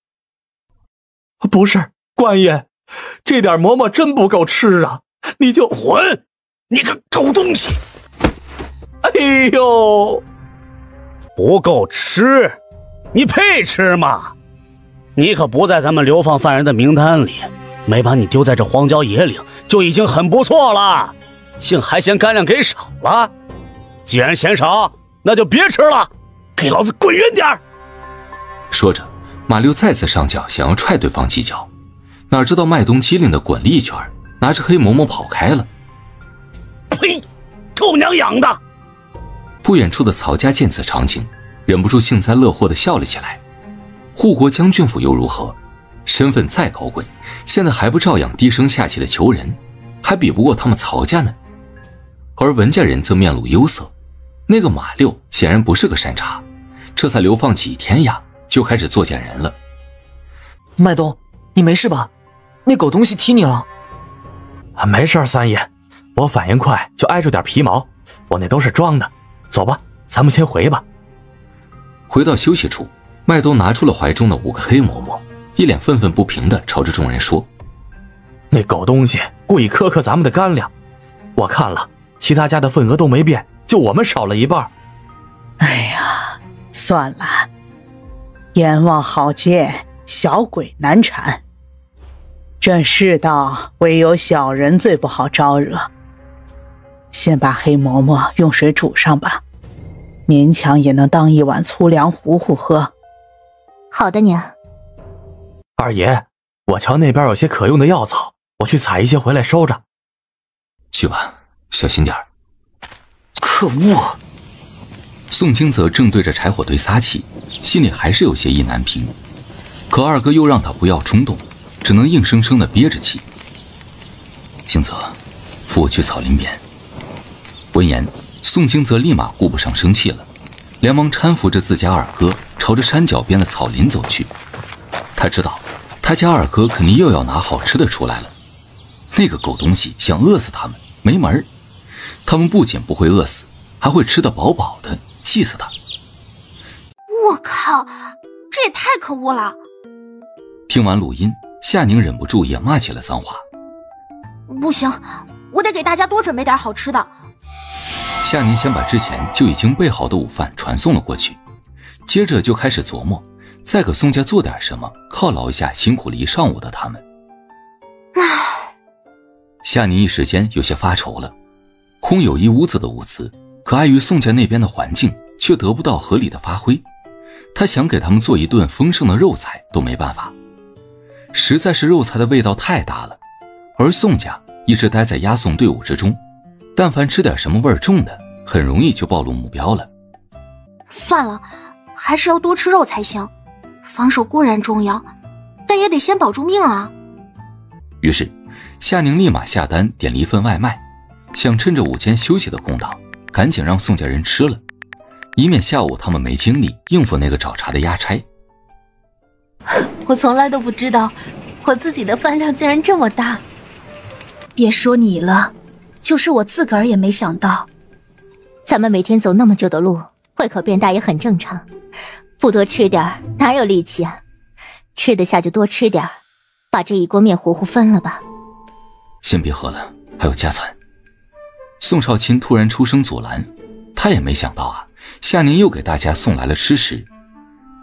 不是，官爷，这点馍馍真不够吃啊！你就滚！你个狗东西！哎呦，不够吃？你配吃吗？你可不在咱们流放犯人的名单里，没把你丢在这荒郊野岭就已经很不错了，竟还嫌干粮给少了。既然嫌少，那就别吃了，给老子滚远点！说着，马六再次上脚想要踹对方几脚，哪知道麦冬机灵的滚了一圈，拿着黑馍馍跑开了。呸！臭娘养的！不远处的曹家见此场景，忍不住幸灾乐祸地笑了起来。护国将军府又如何？身份再高贵，现在还不照样低声下气的求人，还比不过他们曹家呢。而文家人则面露忧色，那个马六显然不是个善茬，这才流放几天呀，就开始作践人了。麦冬，你没事吧？那狗东西踢你了？没事，三爷，我反应快，就挨着点皮毛，我那都是装的。走吧，咱们先回吧。回到休息处，麦冬拿出了怀中的5个黑馍馍，一脸愤愤不平地朝着众人说：“那狗东西故意苛刻咱们的干粮，我看了，其他家的份额都没变，就我们少了一半。”哎呀，算了，阎王好见，小鬼难缠。这世道唯有小人最不好招惹。先把黑馍馍用水煮上吧，勉强也能当一碗粗粮糊糊喝。好的，娘。二爷，我瞧那边有些可用的药草，我去采一些回来收着。去吧，小心点儿。可恶！宋清泽正对着柴火堆撒气，心里还是有些意难平。可二哥又让他不要冲动，只能硬生生地憋着气。清泽，扶我去草林边。闻言，宋清泽立马顾不上生气了，连忙搀扶着自家二哥朝着山脚边的草林走去。他知道他家二哥肯定又要拿好吃的出来了，那个狗东西想饿死他们没门儿，他们不仅不会饿死，还会吃得饱饱的，气死他。我靠，这也太可恶了！听完录音，夏宁忍不住也骂起了脏话。不行，我得给大家多准备点好吃的。夏宁先把之前就已经备好的午饭传送了过去，接着就开始琢磨再给宋家做点什么，犒劳一下辛苦了一上午的他们。夏宁一时间有些发愁了，空有一屋子的物资，可碍于宋家那边的环境，却得不到合理的发挥。他想给他们做一顿丰盛的肉菜都没办法，实在是肉菜的味道太大了。而宋家一直待在押送队伍之中，但凡吃点什么味儿重的，很容易就暴露目标了。算了，还是要多吃肉才行。防守固然重要，但也得先保住命啊。于是夏宁立马下单点了一份外卖，想趁着午间休息的空档赶紧让宋家人吃了，以免下午他们没精力应付那个找茬的押差。我从来都不知道我自己的饭量竟然这么大。别说你了，就是我自个儿也没想到。咱们每天走那么久的路，胃口变大也很正常，不多吃点哪有力气啊？吃得下就多吃点，把这一锅面糊糊分了吧。先别喝了，还有加餐。宋少卿突然出声阻拦，他也没想到啊，夏宁又给大家送来了吃食。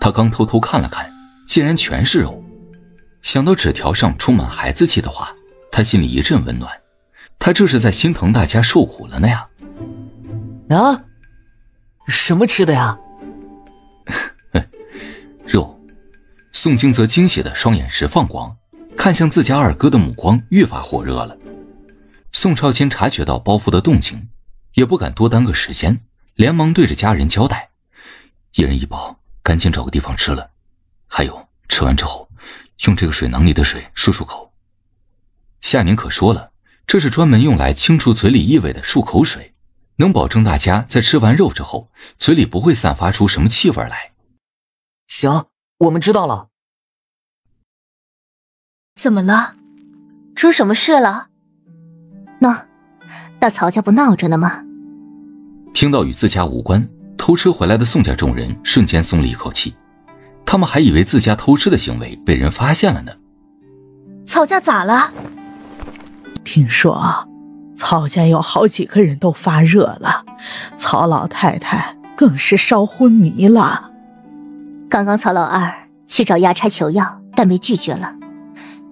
他刚偷偷看了看，竟然全是肉。想到纸条上充满孩子气的话，他心里一阵温暖。他这是在心疼大家受苦了呢呀。啊？什么吃的呀？肉。宋京泽惊喜的双眼直放光，看向自家二哥的目光愈发火热了。宋少卿察觉到包夫的动静，也不敢多耽搁时间，连忙对着家人交代：一人一包，赶紧找个地方吃了。还有，吃完之后用这个水囊里的水漱漱口。夏宁可说了，这是专门用来清除嘴里异味的漱口水，能保证大家在吃完肉之后，嘴里不会散发出什么气味来。行，我们知道了。怎么了？出什么事了？那曹家不闹着呢吗？听到与自家无关，偷吃回来的宋家众人瞬间松了一口气，他们还以为自家偷吃的行为被人发现了呢。曹家咋了？听说曹家有好几个人都发热了，曹老太太更是烧昏迷了。刚刚曹老二去找衙差求药，但被拒绝了，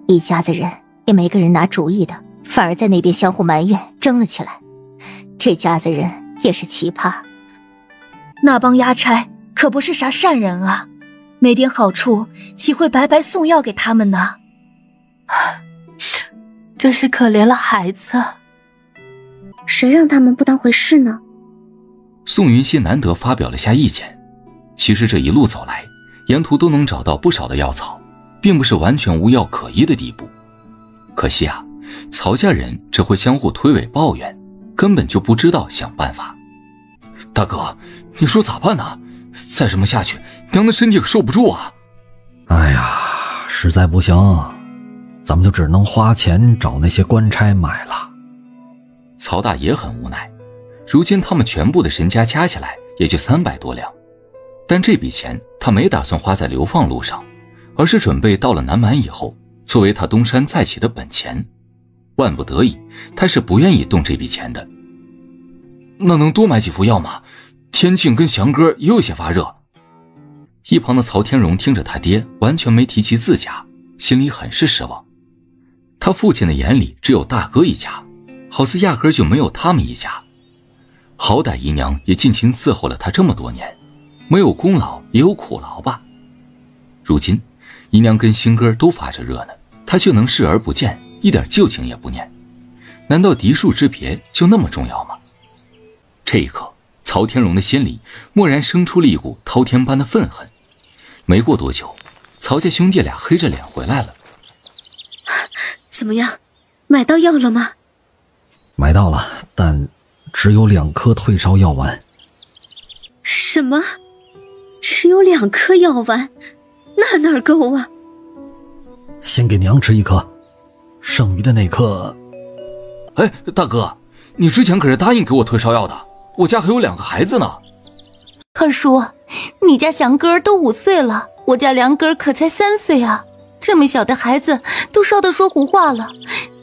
一家子人也没个人拿主意的，反而在那边相互埋怨争了起来。这家子人也是奇葩。那帮衙差可不是啥善人啊，没点好处岂会白白送药给他们呢？真是可怜了孩子。谁让他们不当回事呢？宋云熙难得发表了下意见。其实这一路走来，沿途都能找到不少的药草，并不是完全无药可医的地步。可惜啊，曹家人只会相互推诿抱怨，根本就不知道想办法。大哥，你说咋办呢？再这么下去，娘的身体可受不住啊！哎呀，实在不行，咱们就只能花钱找那些官差买了。曹大也很无奈，如今他们全部的身家加起来也就300多两，但这笔钱他没打算花在流放路上，而是准备到了南蛮以后，作为他东山再起的本钱。万不得已，他是不愿意动这笔钱的。那能多买几副药吗？天庆跟祥哥也有些发热。一旁的曹天荣听着他爹完全没提及自家，心里很是失望。他父亲的眼里只有大哥一家，好似压根就没有他们一家。好歹姨娘也尽情伺候了他这么多年，没有功劳也有苦劳吧。如今姨娘跟星哥都发着热呢，他却能视而不见，一点旧情也不念。难道嫡庶之别就那么重要吗？这一刻，曹天荣的心里蓦然生出了一股滔天般的愤恨。没过多久，曹家兄弟俩黑着脸回来了。怎么样，买到药了吗？买到了，但只有2颗退烧药丸。什么？只有2颗药丸？那哪够啊？先给娘吃1颗，剩余的那颗……哎，大哥，你之前可是答应给我退烧药的，我家还有2个孩子呢。二叔，你家祥哥都5岁了，我家梁哥可才3岁啊，这么小的孩子都烧得说胡话了，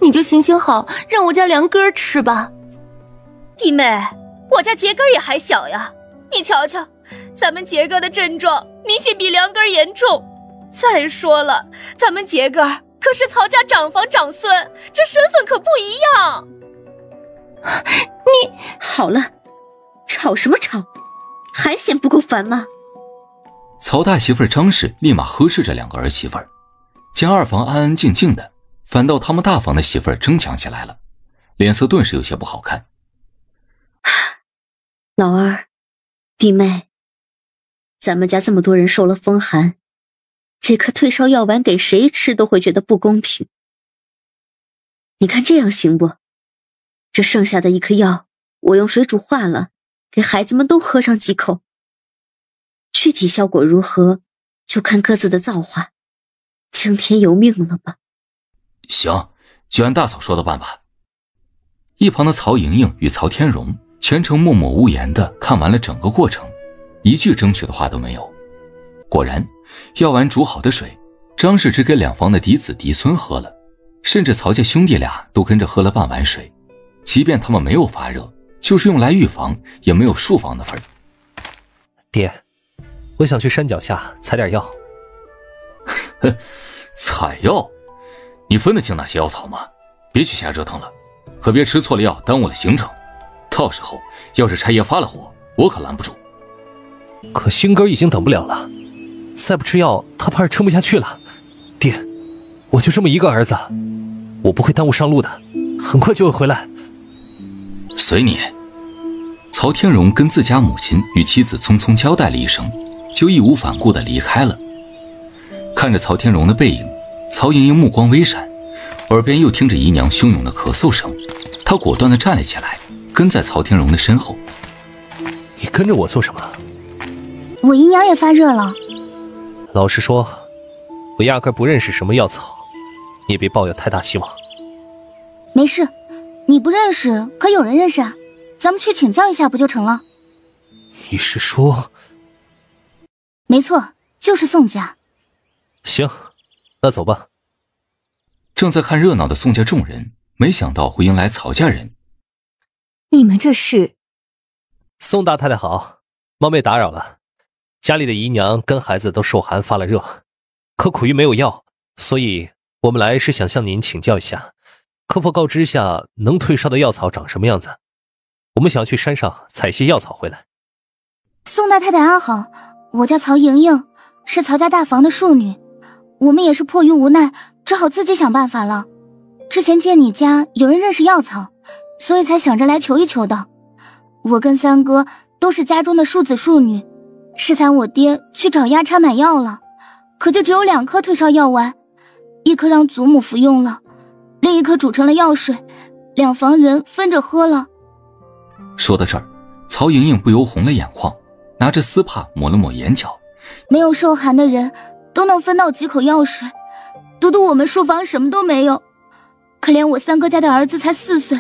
你就行行好，让我家梁哥吃吧。弟妹，我家杰哥也还小呀，你瞧瞧，咱们杰哥的症状明显比梁哥严重。再说了，咱们杰哥可是曹家长房长孙，这身份可不一样。你好了，吵什么吵？还嫌不够烦吗？曹大媳妇张氏立马呵斥着2个儿媳妇儿，见二房安安静静的，反倒他们大房的媳妇儿争抢起来了，脸色顿时有些不好看。老二，弟妹，咱们家这么多人受了风寒，这颗退烧药丸给谁吃都会觉得不公平。你看这样行不？这剩下的1颗药，我用水煮化了，给孩子们都喝上几口。具体效果如何，就看各自的造化。听天由命了吧。行，就按大嫂说的办吧。一旁的曹莹莹与曹天荣全程默默无言地看完了整个过程，一句争取的话都没有。果然，药丸煮好的水，张氏只给2房的嫡子嫡孙喝了，甚至曹家兄弟俩都跟着喝了半碗水。即便他们没有发热，就是用来预防也没有数房的份儿。爹，我想去山脚下采点药。哼，采药？你分得清那些药草吗？别去瞎折腾了，可别吃错了药，耽误了行程。到时候要是柴爷发了火，我可拦不住。可星哥已经等不了了，再不吃药，他怕是撑不下去了。爹，我就这么一个儿子，我不会耽误上路的，很快就会回来。随你。曹天荣跟自家母亲与妻子匆匆交代了一声，就义无反顾地离开了。看着曹天荣的背影，曹莹莹目光微闪，耳边又听着姨娘汹涌的咳嗽声，她果断地站了起来，跟在曹天荣的身后。你跟着我做什么？我姨娘也发热了。老实说，我压根不认识什么药草，你也别抱有太大希望。没事，你不认识，可有人认识啊，咱们去请教一下不就成了？你是说？没错，就是宋家。行，那走吧。正在看热闹的宋家众人，没想到会迎来曹家人。你们这是？宋大太太好，冒昧打扰了。家里的姨娘跟孩子都受寒发了热，可苦于没有药，所以我们来是想向您请教一下，可否告知下能退烧的药草长什么样子？我们想要去山上采些药草回来。宋大太太安好，我叫曹莹莹，是曹家大房的庶女。我们也是迫于无奈，只好自己想办法了。之前见你家有人认识药草，所以才想着来求一求的。我跟三哥都是家中的庶子庶女，是才我爹去找压差买药了，可就只有2颗退烧药丸，一颗让祖母服用了，另一颗煮成了药水，2房人分着喝了。说到这儿，曹莹莹不由红了眼眶，拿着丝帕抹了抹眼角。没有受寒的人都能分到几口药水，独独我们书房什么都没有，可怜我三哥家的儿子才4岁，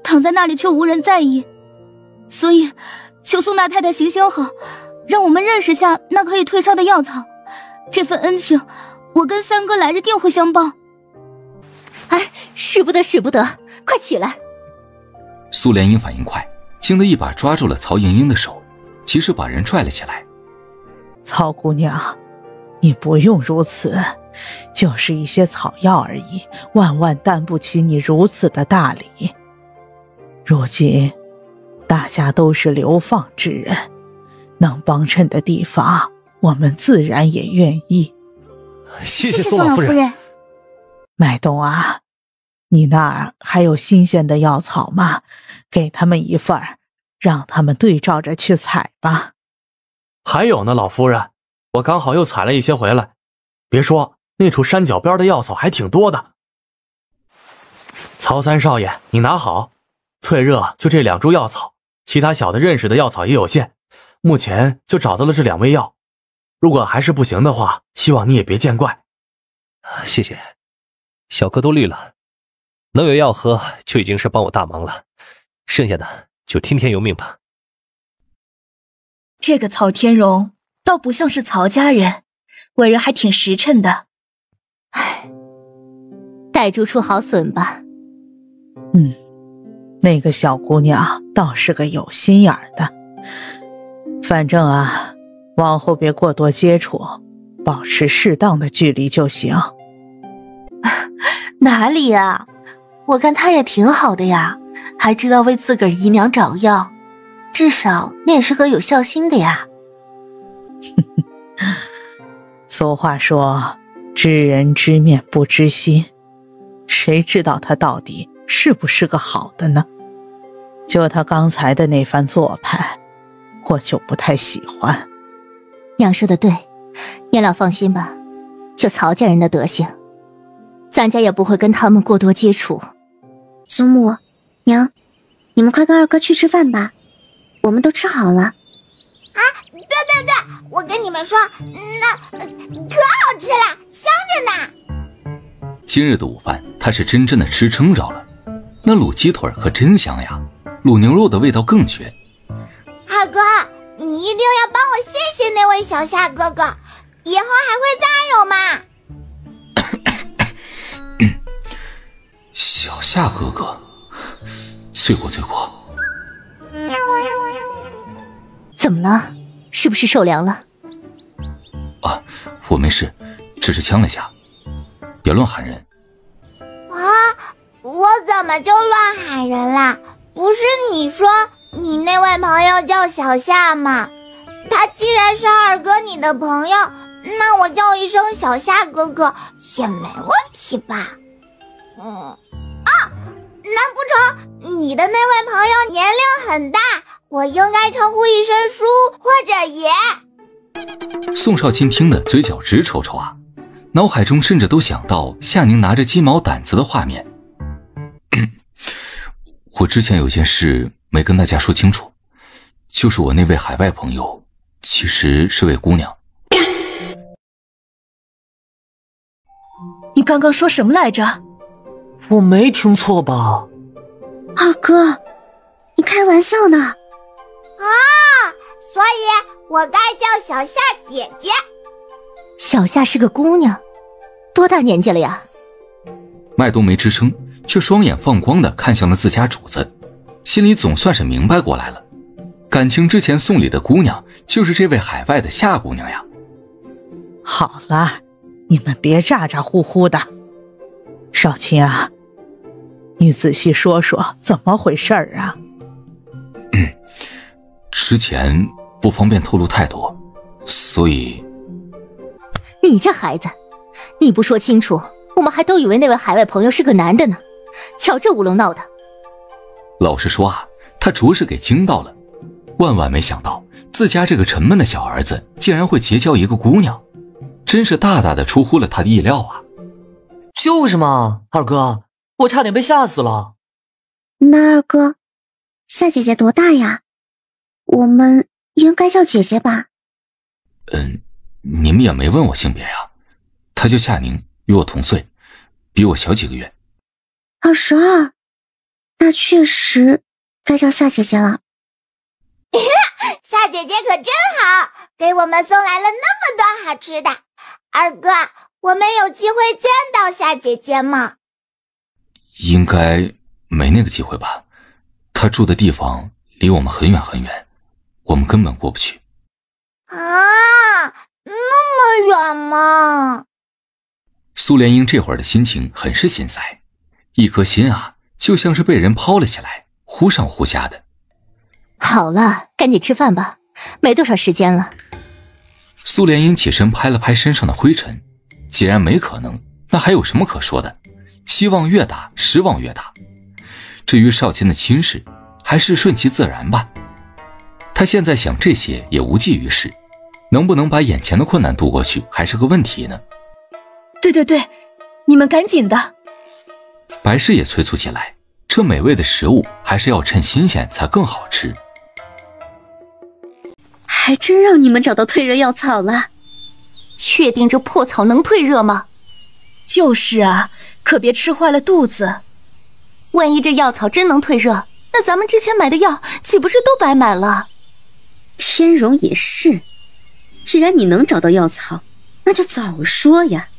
躺在那里却无人在意，所以求宋大太太行行好，让我们认识下那可以退烧的药草，这份恩情我跟三哥来日定会相报。哎，使不得使不得，快起来！苏莲英反应快，惊得一把抓住了曹莹莹的手，及时把人拽了起来。曹姑娘，你不用如此，就是一些草药而已，万万担不起你如此的大礼。如今大家都是流放之人，能帮衬的地方我们自然也愿意。谢谢宋老夫人。麦冬啊，你那儿还有新鲜的药草吗？给他们一份，让他们对照着去采吧。还有呢，老夫人，我刚好又采了一些回来。别说，那处山脚边的药草还挺多的。曹三少爷，你拿好，退热就这2株药草，其他小的认识的药草也有限，目前就找到了这2味药。如果还是不行的话，希望你也别见怪。谢谢，小哥都绿了，能有药喝就已经是帮我大忙了，剩下的就听天由命吧。这个曹天荣倒不像是曹家人，为人还挺实诚的。唉，待猪出好笋吧。那个小姑娘倒是个有心眼的。反正啊，往后别过多接触，保持适当的距离就行。哪里呀？我看他也挺好的呀，还知道为自个儿姨娘找药，至少那也是个有孝心的呀。俗话说，知人知面不知心，谁知道他到底是不是个好的呢？就他刚才的那番做派，我就不太喜欢。娘说的对，娘老放心吧，就曹家人的德行，咱家也不会跟他们过多接触。祖母、娘，你们快跟二哥去吃饭吧，我们都吃好了。啊，对，我跟你们说，那可好吃了，香着呢。今日的午饭，他是真正的吃撑着了。那卤鸡腿可真香呀，卤牛肉的味道更绝。二哥，你一定要帮我谢谢那位小夏哥哥，以后还会再有吗？小夏哥哥，罪过罪过。怎么了？是不是受凉了？我没事，只是呛了下。别乱喊人。啊，我怎么就乱喊人啦？不是你说你那位朋友叫小夏吗？他既然是二哥你的朋友，那我叫一声小夏哥哥也没问题吧？难不成你的那位朋友年龄很大，我应该称呼一声叔或者爷？宋少卿听得嘴角直抽抽啊，脑海中甚至都想到夏宁拿着鸡毛掸子的画面。我之前有件事没跟大家说清楚，就是我那位海外朋友其实是位姑娘。你刚刚说什么来着？我没听错吧？二哥，你开玩笑呢？啊，所以我该叫小夏姐姐。小夏是个姑娘，多大年纪了呀？麦冬没吱声，却双眼放光地看向了自家主子，心里总算是明白过来了。感情之前送礼的姑娘就是这位海外的夏姑娘呀。好了，你们别咋咋呼呼的。少卿啊，你仔细说说怎么回事啊？之前不方便透露太多，所以……你这孩子，你不说清楚，我们还都以为那位海外朋友是个男的呢。瞧这乌龙闹的。老实说啊，他着实给惊到了，万万没想到自家这个沉闷的小儿子竟然会结交一个姑娘，真是大大的出乎了他的意料啊。就是嘛，二哥，我差点被吓死了。那二哥，夏姐姐多大呀？我们应该叫姐姐吧？你们也没问我性别呀。她叫夏宁，与我同岁，比我小几个月。22，那确实该叫夏姐姐了。夏姐姐可真好，给我们送来了那么多好吃的。二哥，我们有机会见到夏姐姐吗？应该没那个机会吧，她住的地方离我们很远很远，我们根本过不去。啊，那么远吗？苏莲英这会儿的心情很是心塞，一颗心啊就像是被人抛了下来，忽上忽下的。好了，赶紧吃饭吧，没多少时间了。苏莲英起身拍了拍身上的灰尘，既然没可能，那还有什么可说的？希望越大，失望越大。至于少卿的亲事，还是顺其自然吧。他现在想这些也无济于事，能不能把眼前的困难度过去还是个问题呢。对，你们赶紧的。白氏也催促起来，这美味的食物还是要趁新鲜才更好吃。还真让你们找到退热药草了。确定这破草能退热吗？就是啊，可别吃坏了肚子。万一这药草真能退热，那咱们之前买的药岂不是都白买了？天荣也是，既然你能找到药草，那就早说呀，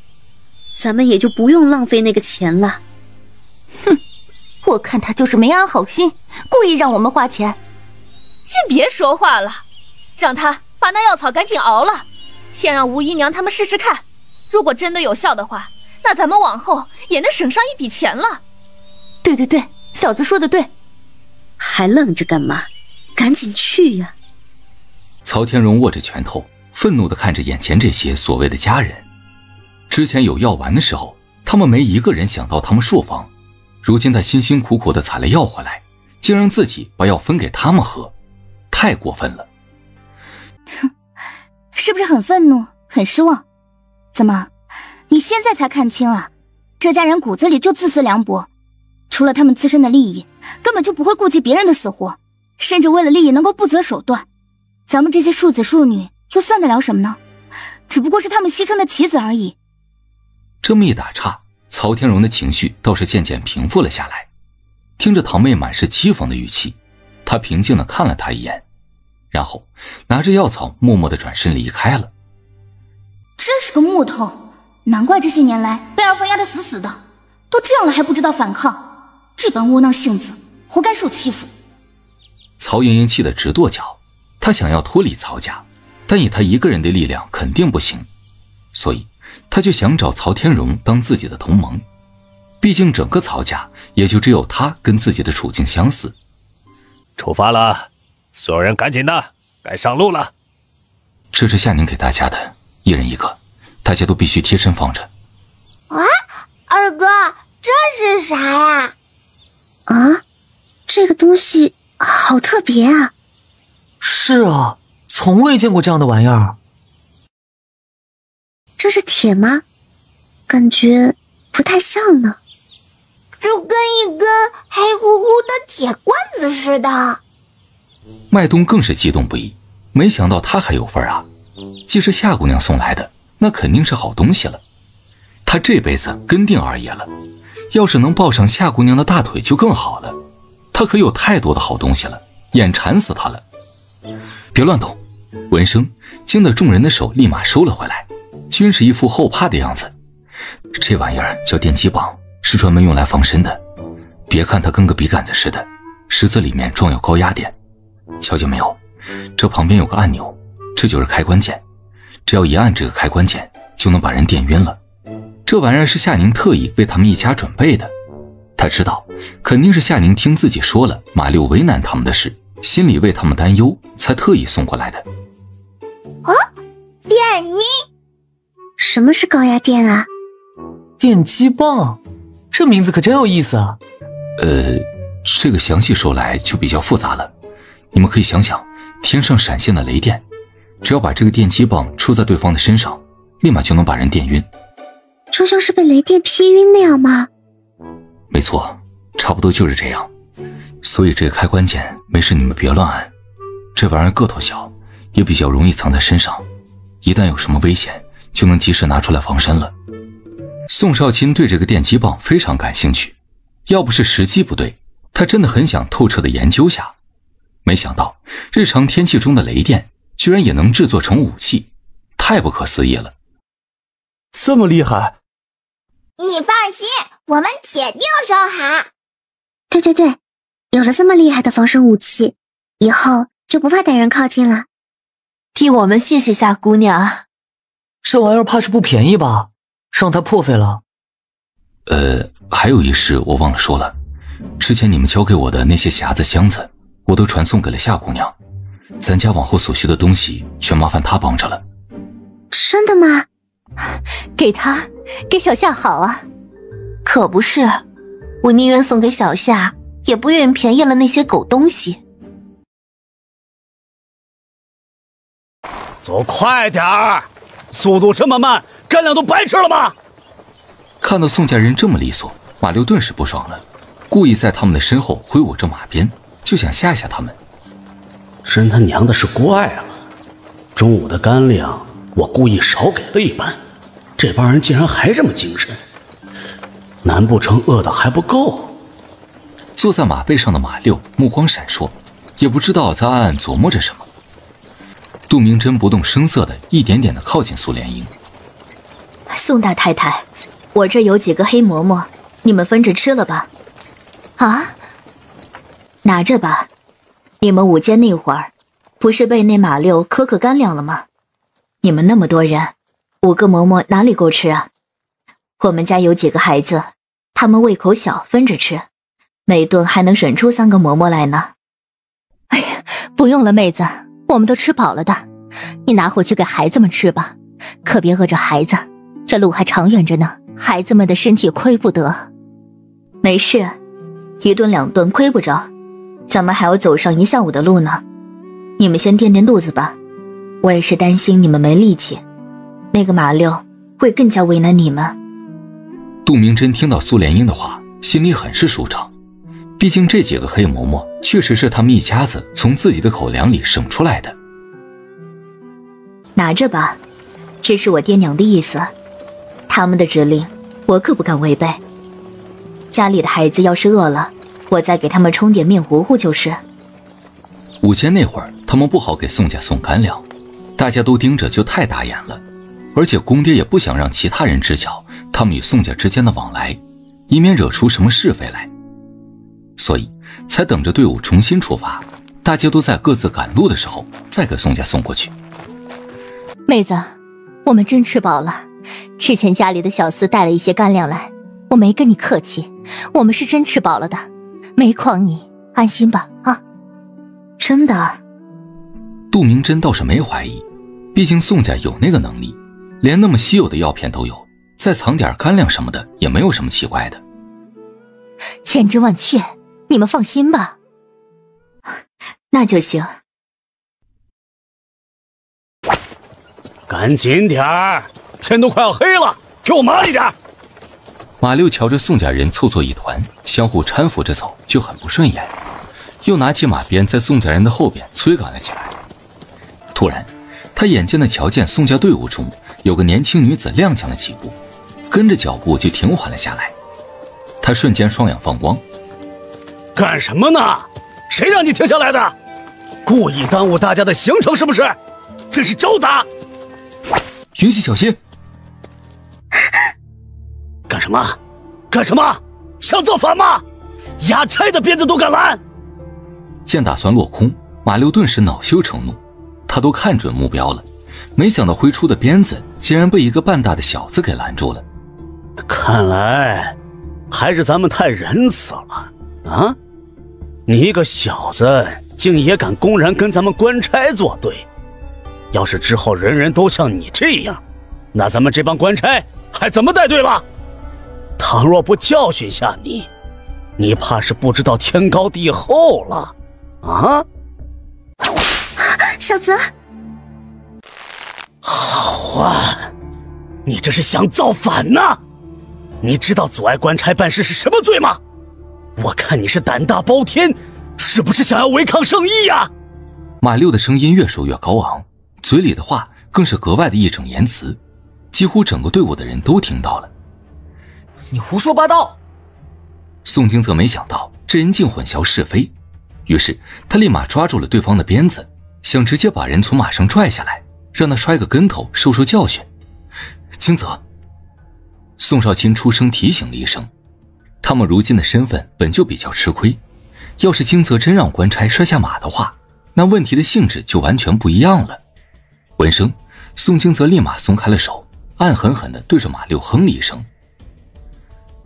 咱们也就不用浪费那个钱了。哼，我看他就是没安好心，故意让我们花钱。先别说话了，让他把那药草赶紧熬了，先让吴姨娘他们试试看，如果真的有效的话，那咱们往后也能省上一笔钱了。对，嫂子说的对。还愣着干嘛？赶紧去呀！曹天荣握着拳头，愤怒地看着眼前这些所谓的家人。之前有药丸的时候，他们没一个人想到他们朔方，如今他辛辛苦苦地采了药回来，竟让自己把药分给他们喝，太过分了。哼，是不是很愤怒，很失望？怎么，你现在才看清了？这家人骨子里就自私凉薄，除了他们自身的利益，根本就不会顾及别人的死活，甚至为了利益能够不择手段。咱们这些庶子庶女又算得了什么呢？只不过是他们牺牲的棋子而已。这么一打岔，曹天荣的情绪倒是渐渐平复了下来。听着堂妹满是讥讽的语气，他平静地看了她一眼，然后拿着药草默默地转身离开了。真是个木头，难怪这些年来被二凤压得死死的，都这样了还不知道反抗，这般窝囊性子，活该受欺负。曹莹莹气得直跺脚，她想要脱离曹家，但以她一个人的力量肯定不行。所以他就想找曹天荣当自己的同盟。毕竟整个曹家也就只有他跟自己的处境相似。出发了，所有人赶紧的，该上路了。这是夏宁给大家的，一人一个，大家都必须贴身放着。啊，二哥，这是啥呀？啊，这个东西好特别啊！是啊，从未见过这样的玩意儿。这是铁吗？感觉不太像呢。就跟一根黑乎乎的铁罐子似的。麦冬更是激动不已，没想到他还有份啊！既是夏姑娘送来的，那肯定是好东西了。他这辈子跟定二爷了，要是能抱上夏姑娘的大腿就更好了。他可有太多的好东西了，眼馋死他了。别乱动！闻声惊得众人的手立马收了回来，均是一副后怕的样子。这玩意儿叫电击棒，是专门用来防身的。别看它跟个笔杆子似的，实则里面装有高压电。瞧见没有？这旁边有个按钮，这就是开关键。只要一按这个开关键，就能把人电晕了。这玩意儿是夏宁特意为他们一家准备的。他知道肯定是夏宁听自己说了马六为难他们的事，心里为他们担忧，才特意送过来的。啊，电晕？什么是高压电啊？电击棒，这名字可真有意思啊。这个详细说来就比较复杂了。你们可以想想，天上闪现的雷电，只要把这个电击棒出在对方的身上，立马就能把人电晕。就像是被雷电劈晕那样吗？没错，差不多就是这样。所以这个开关键没事你们别乱按，这玩意儿个头小，也比较容易藏在身上，一旦有什么危险，就能及时拿出来防身了。宋少卿对这个电击棒非常感兴趣，要不是时机不对，他真的很想透彻地研究下。没想到日常天气中的雷电居然也能制作成武器，太不可思议了。这么厉害？你放心，我们铁定收好。对，有了这么厉害的防身武器，以后就不怕歹人靠近了。替我们谢谢夏姑娘。这玩意儿怕是不便宜吧？让它破费了。还有一事我忘了说了，之前你们交给我的那些匣子箱子，我都传送给了夏姑娘，咱家往后所需的东西全麻烦她帮着了。真的吗？给她，给小夏好啊。可不是，我宁愿送给小夏，也不愿意便宜了那些狗东西。走快点儿，速度这么慢，干粮都白吃了吗？看到宋家人这么利索，马六顿时不爽了，故意在他们的身后挥舞着马鞭，就想吓吓他们。真他娘的是怪了，中午的干粮我故意少给了一半，这帮人竟然还这么精神，难不成饿的还不够？坐在马背上的马六目光闪烁，也不知道在暗暗琢磨着什么。杜明真不动声色的一点点的靠近苏莲英。宋大太太，我这有几个黑馍馍，你们分着吃了吧。啊，拿着吧。你们午间那会儿，不是被那马六苛刻干粮了吗？你们那么多人，5个馍馍哪里够吃啊？我们家有几个孩子，他们胃口小，分着吃，每顿还能省出3个馍馍来呢。哎呀，不用了，妹子，我们都吃饱了的，你拿回去给孩子们吃吧，可别饿着孩子，这路还长远着呢，孩子们的身体亏不得。没事，1顿2顿亏不着，咱们还要走上1下午的路呢。你们先垫垫肚子吧，我也是担心你们没力气，那个马六会更加为难你们。杜明真听到苏莲英的话，心里很是舒畅，毕竟这几个黑馍馍确实是他们一家子从自己的口粮里省出来的。拿着吧，这是我爹娘的意思，他们的指令我可不敢违背。家里的孩子要是饿了，我再给他们冲点面糊糊就是。午间那会儿，他们不好给宋家送干粮，大家都盯着就太打眼了，而且公爹也不想让其他人知晓他们与宋家之间的往来，以免惹出什么是非来，所以才等着队伍重新出发，大家都在各自赶路的时候再给宋家送过去。妹子，我们真吃饱了。之前家里的小厮带了一些干粮来，我没跟你客气，我们是真吃饱了的，没诓你，安心吧啊。真的？杜明真倒是没怀疑，毕竟宋家有那个能力，连那么稀有的药片都有，再藏点干粮什么的也没有什么奇怪的。千真万确，你们放心吧。那就行。赶紧点儿，天都快要黑了，给我麻利点。马六瞧着宋家人凑作一团，相互搀扶着走，就很不顺眼，又拿起马鞭在宋家人的后边催赶了起来。突然，他眼尖的瞧见宋家队伍中有个年轻女子踉跄了几步，跟着脚步就停缓了下来。他瞬间双眼放光，干什么呢？谁让你停下来的？故意耽误大家的行程是不是？这是招打！云溪小心！干什么？干什么？想造反吗？压差的鞭子都敢拦！见打算落空，马六顿时恼羞成怒，他都看准目标了，没想到挥出的鞭子竟然被一个半大的小子给拦住了。看来还是咱们太仁慈了啊！你一个小子竟也敢公然跟咱们官差作对，要是之后人人都像你这样，那咱们这帮官差还怎么带队了？倘若不教训下你，你怕是不知道天高地厚了啊！小泽，好啊，你这是想造反呢？你知道阻碍官差办事是什么罪吗？我看你是胆大包天，是不是想要违抗圣意呀？马六的声音越说越高昂，嘴里的话更是格外的义正言辞，几乎整个队伍的人都听到了。你胡说八道！宋京则没想到这人竟混淆是非，于是他立马抓住了对方的鞭子，想直接把人从马上拽下来，让他摔个跟头受受教训。京泽，宋少卿出声提醒了一声，他们如今的身份本就比较吃亏，要是京泽真让官差摔下马的话，那问题的性质就完全不一样了。闻声，宋京泽立马松开了手，暗狠狠地对着马六哼了一声。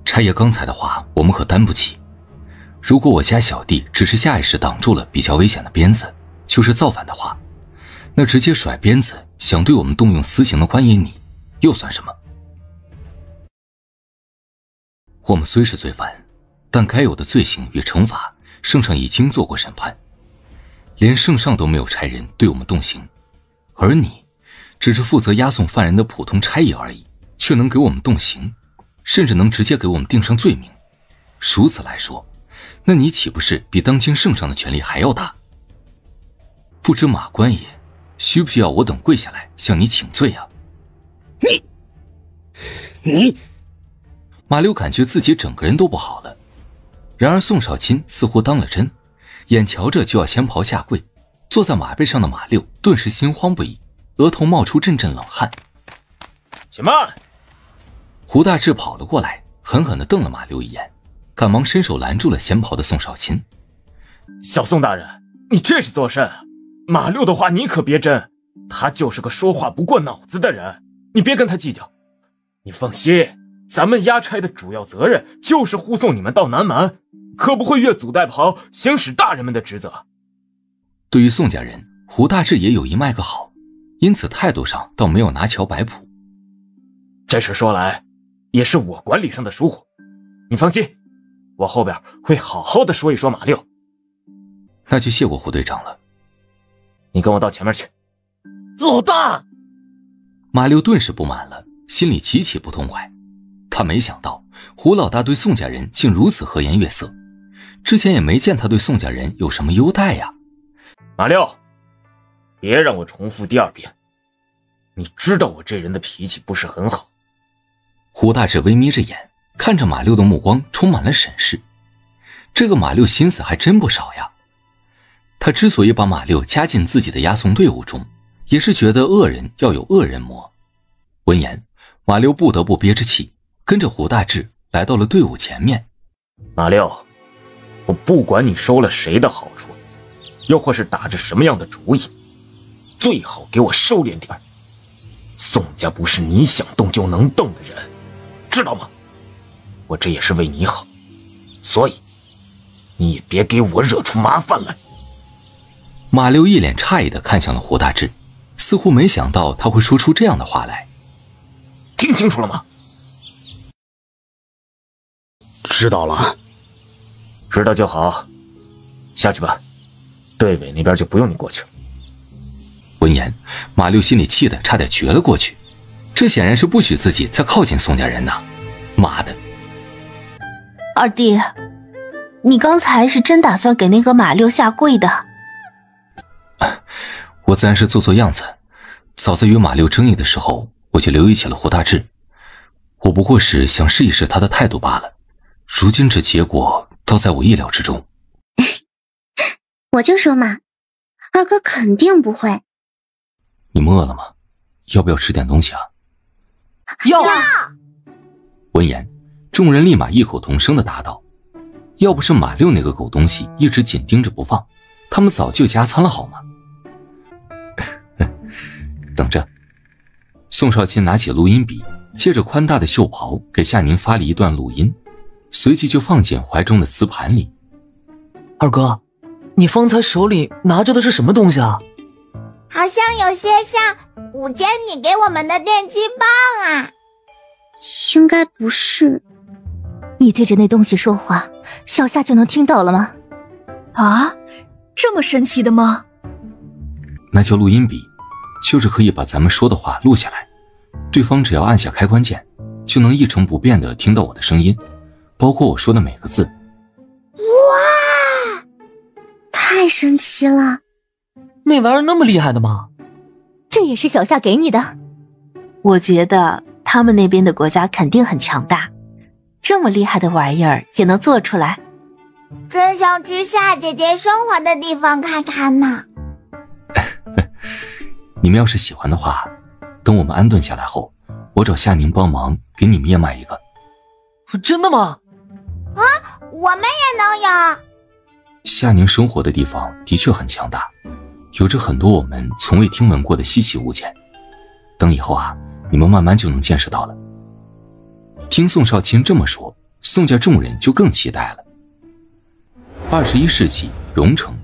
差爷刚才的话我们可担不起，如果我家小弟只是下意识挡住了比较危险的鞭子，就是造反的话，那直接甩鞭子想对我们动用私刑的官爷你又算什么？我们虽是罪犯，但该有的罪行与惩罚圣上已经做过审判，连圣上都没有差人对我们动刑，而你只是负责押送犯人的普通差役而已，却能给我们动刑，甚至能直接给我们定上罪名。如此来说，那你岂不是比当今圣上的权力还要大？不知马官爷需不需要我等跪下来向你请罪啊？你马六感觉自己整个人都不好了，然而宋少卿似乎当了真，眼瞧着就要掀袍下跪，坐在马背上的马六顿时心慌不已，额头冒出阵阵冷汗。且慢！胡大志跑了过来，狠狠地瞪了马六一眼，赶忙伸手拦住了掀袍的宋少卿。小宋大人，你这是作甚？马六的话你可别真，他就是个说话不过脑子的人，你别跟他计较。你放心，咱们押差的主要责任就是护送你们到南蛮，可不会越俎代庖，行使大人们的职责。对于宋家人，胡大志也有意卖个好，因此态度上倒没有拿桥摆谱。这事说来也是我管理上的疏忽，你放心，我后边会好好的说一说马六。那就谢过胡队长了。你跟我到前面去。老大！马六顿时不满了，心里极其不痛快。他没想到胡老大对宋家人竟如此和颜悦色，之前也没见他对宋家人有什么优待呀。马六，别让我重复第二遍，你知道我这人的脾气不是很好。胡大志微眯着眼，看着马六的目光充满了审视。这个马六心思还真不少呀。他之所以把马六加进自己的押送队伍中，也是觉得恶人要有恶人磨。闻言，马六不得不憋着气，跟着胡大志来到了队伍前面。马六，我不管你收了谁的好处，又或是打着什么样的主意，最好给我收敛点。宋家不是你想动就能动的人，知道吗？我这也是为你好，所以你也别给我惹出麻烦来。马六一脸诧异地看向了胡大志，似乎没想到他会说出这样的话来。听清楚了吗？知道了。知道就好，下去吧，队委那边就不用你过去了。闻言，马六心里气得差点绝了过去，这显然是不许自己再靠近宋家人呐！妈的！二弟，你刚才是真打算给那个马六下跪的？我自然是做样子。早在与马六争议的时候，我就留意起了胡大志，我不过是想试一试他的态度罢了。如今这结果倒在我意料之中。我就说嘛，二哥肯定不会。你们饿了吗？要不要吃点东西啊？要！闻言，众人立马异口同声地答道：“要不是马六那个狗东西一直紧盯着不放，他们早就加餐了好吗？”等着。宋少卿拿起录音笔，借着宽大的袖袍给夏宁发了一段录音，随即就放进怀中的磁盘里。二哥，你方才手里拿着的是什么东西啊？好像有些像午间你给我们的电击棒啊。应该不是。你对着那东西说话，小夏就能听到了吗？啊，这么神奇的吗？那叫录音笔，就是可以把咱们说的话录下来，对方只要按下开关键，就能一成不变地听到我的声音，包括我说的每个字。哇，太神奇了！那玩意儿那么厉害的吗？这也是小夏给你的。我觉得他们那边的国家肯定很强大，这么厉害的玩意儿也能做出来。真想去夏姐姐生活的地方看看呢。你们要是喜欢的话，等我们安顿下来后，我找夏宁帮忙给你们也买一个。真的吗？啊，我们也能有。夏宁生活的地方的确很强大，有着很多我们从未听闻过的稀奇物件。等以后啊，你们慢慢就能见识到了。听宋少卿这么说，宋家众人就更期待了。21世纪荣城，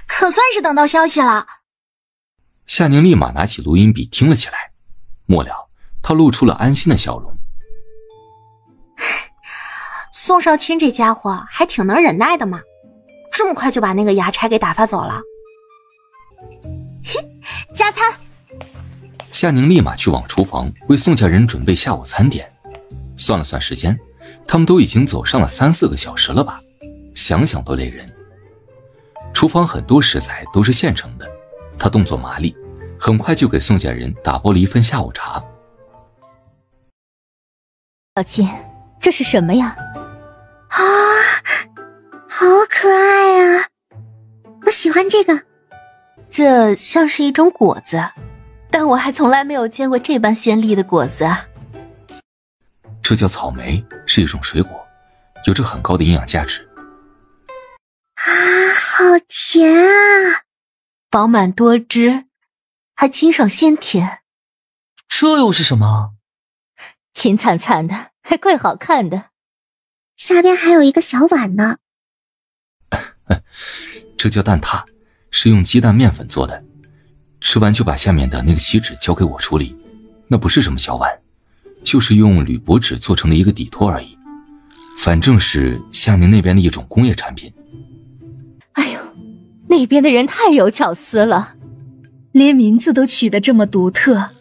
可算是等到消息了。夏宁立马拿起录音笔听了起来，末了他露出了安心的笑容。宋少卿这家伙还挺能忍耐的嘛，这么快就把那个衙差给打发走了。加餐。夏宁立马去往厨房为宋家人准备下午餐点。算了算时间，他们都已经走上了3-4个小时了吧，想想都累人。厨房很多食材都是现成的，他动作麻利，很快就给宋家人打包了一份下午茶。小青，这是什么呀？啊，好可爱啊！我喜欢这个。这像是一种果子，但我还从来没有见过这般鲜丽的果子啊。这叫草莓，是一种水果，有着很高的营养价值。啊，好甜啊！饱满多汁，还清爽鲜甜。这又是什么？金灿灿的，还怪好看的。下边还有一个小碗呢。这叫蛋挞，是用鸡蛋面粉做的。吃完就把下面的那个锡纸交给我处理，那不是什么小碗，就是用铝箔纸做成的一个底托而已。反正是夏宁那边的一种工业产品。哎呦，那边的人太有巧思了，连名字都取得这么独特。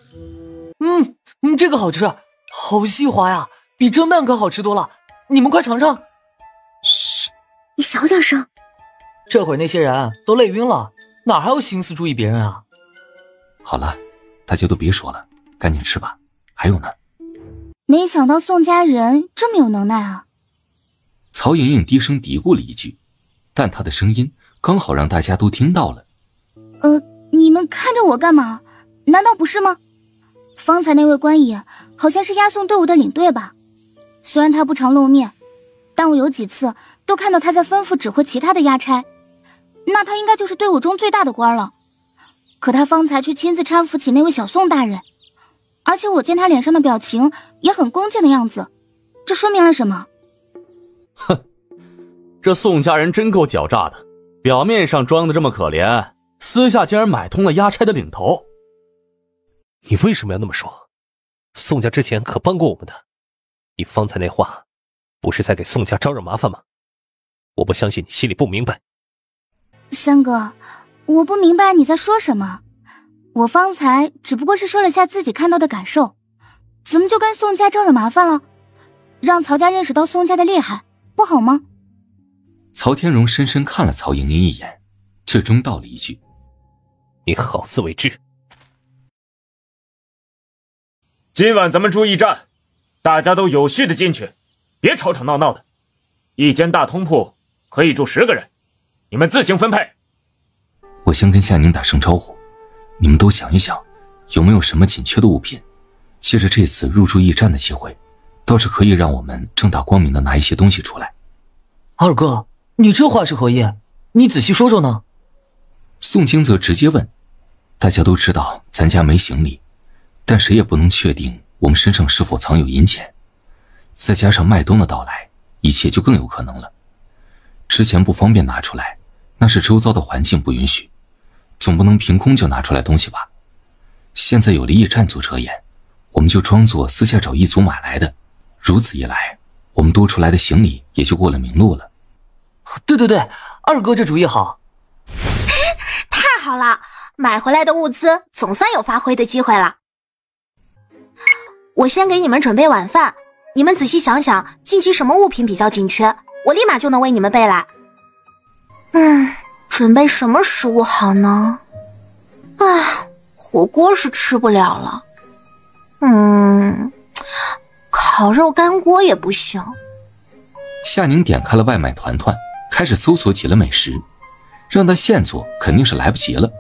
这个好吃，好细滑呀，比蒸蛋可好吃多了。你们快尝尝。嘘，你小点声。这会儿那些人都累晕了，哪还有心思注意别人啊？好了，大家都别说了，赶紧吃吧。还有呢。没想到宋家人这么有能耐啊。曹莹莹低声嘀咕了一句，但她的声音刚好让大家都听到了。你们看着我干嘛？难道不是吗？方才那位官爷好像是押送队伍的领队吧？虽然他不常露面，但我有几次都看到他在吩咐指挥其他的押差，那他应该就是队伍中最大的官了。可他方才却亲自搀扶起那位小宋大人，而且我见他脸上的表情也很恭敬的样子，这说明了什么？哼，这宋家人真够狡诈的，表面上装的这么可怜，私下竟然买通了押差的领头。你为什么要那么说？宋家之前可帮过我们的，你方才那话，不是在给宋家招惹麻烦吗？我不相信你心里不明白。三哥，我不明白你在说什么。我方才只不过是说了下自己看到的感受，怎么就跟宋家招惹麻烦了？让曹家认识到宋家的厉害，不好吗？曹天荣深深看了曹莹莹一眼，最终道了一句：“你好自为之。”今晚咱们住驿站，大家都有序的进去，别吵吵闹闹的。一间大通铺可以住10个人，你们自行分配。我先跟夏宁打声招呼，你们都想一想，有没有什么紧缺的物品？借着这次入住驿站的机会，倒是可以让我们正大光明的拿一些东西出来。二哥，你这话是何意？你仔细说说呢？宋清则直接问。大家都知道咱家没行李，但谁也不能确定我们身上是否藏有银钱。再加上麦冬的到来，一切就更有可能了。之前不方便拿出来，那是周遭的环境不允许，总不能凭空就拿出来东西吧。现在有了驿站做遮掩，我们就装作私下找一组买来的，如此一来，我们多出来的行李也就过了明路了。对对对，二哥这主意好。太好了，买回来的物资总算有发挥的机会了。我先给你们准备晚饭，你们仔细想想近期什么物品比较紧缺，我立马就能为你们备来。准备什么食物好呢？火锅是吃不了了。烤肉干锅也不行。夏宁点开了外卖团团，开始搜索起了美食，让他现做肯定是来不及了，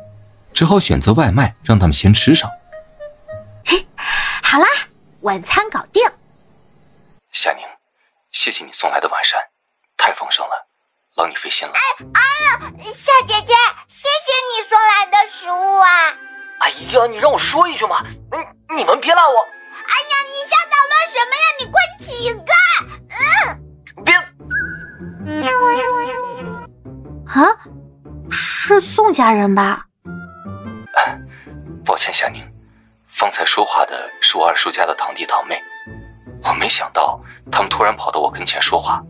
只好选择外卖让他们先吃上。好啦，晚餐搞定。夏宁，谢谢你送来的晚膳，太丰盛了，劳你费心了。夏姐姐，谢谢你送来的食物啊！哎呀，你让我说一句嘛，你们别拉我。哎呀，你瞎捣乱什么呀？你快起开！别！是宋家人吧？抱歉夏宁，方才说话的是我二叔家的堂弟堂妹，我没想到他们突然跑到我跟前说话，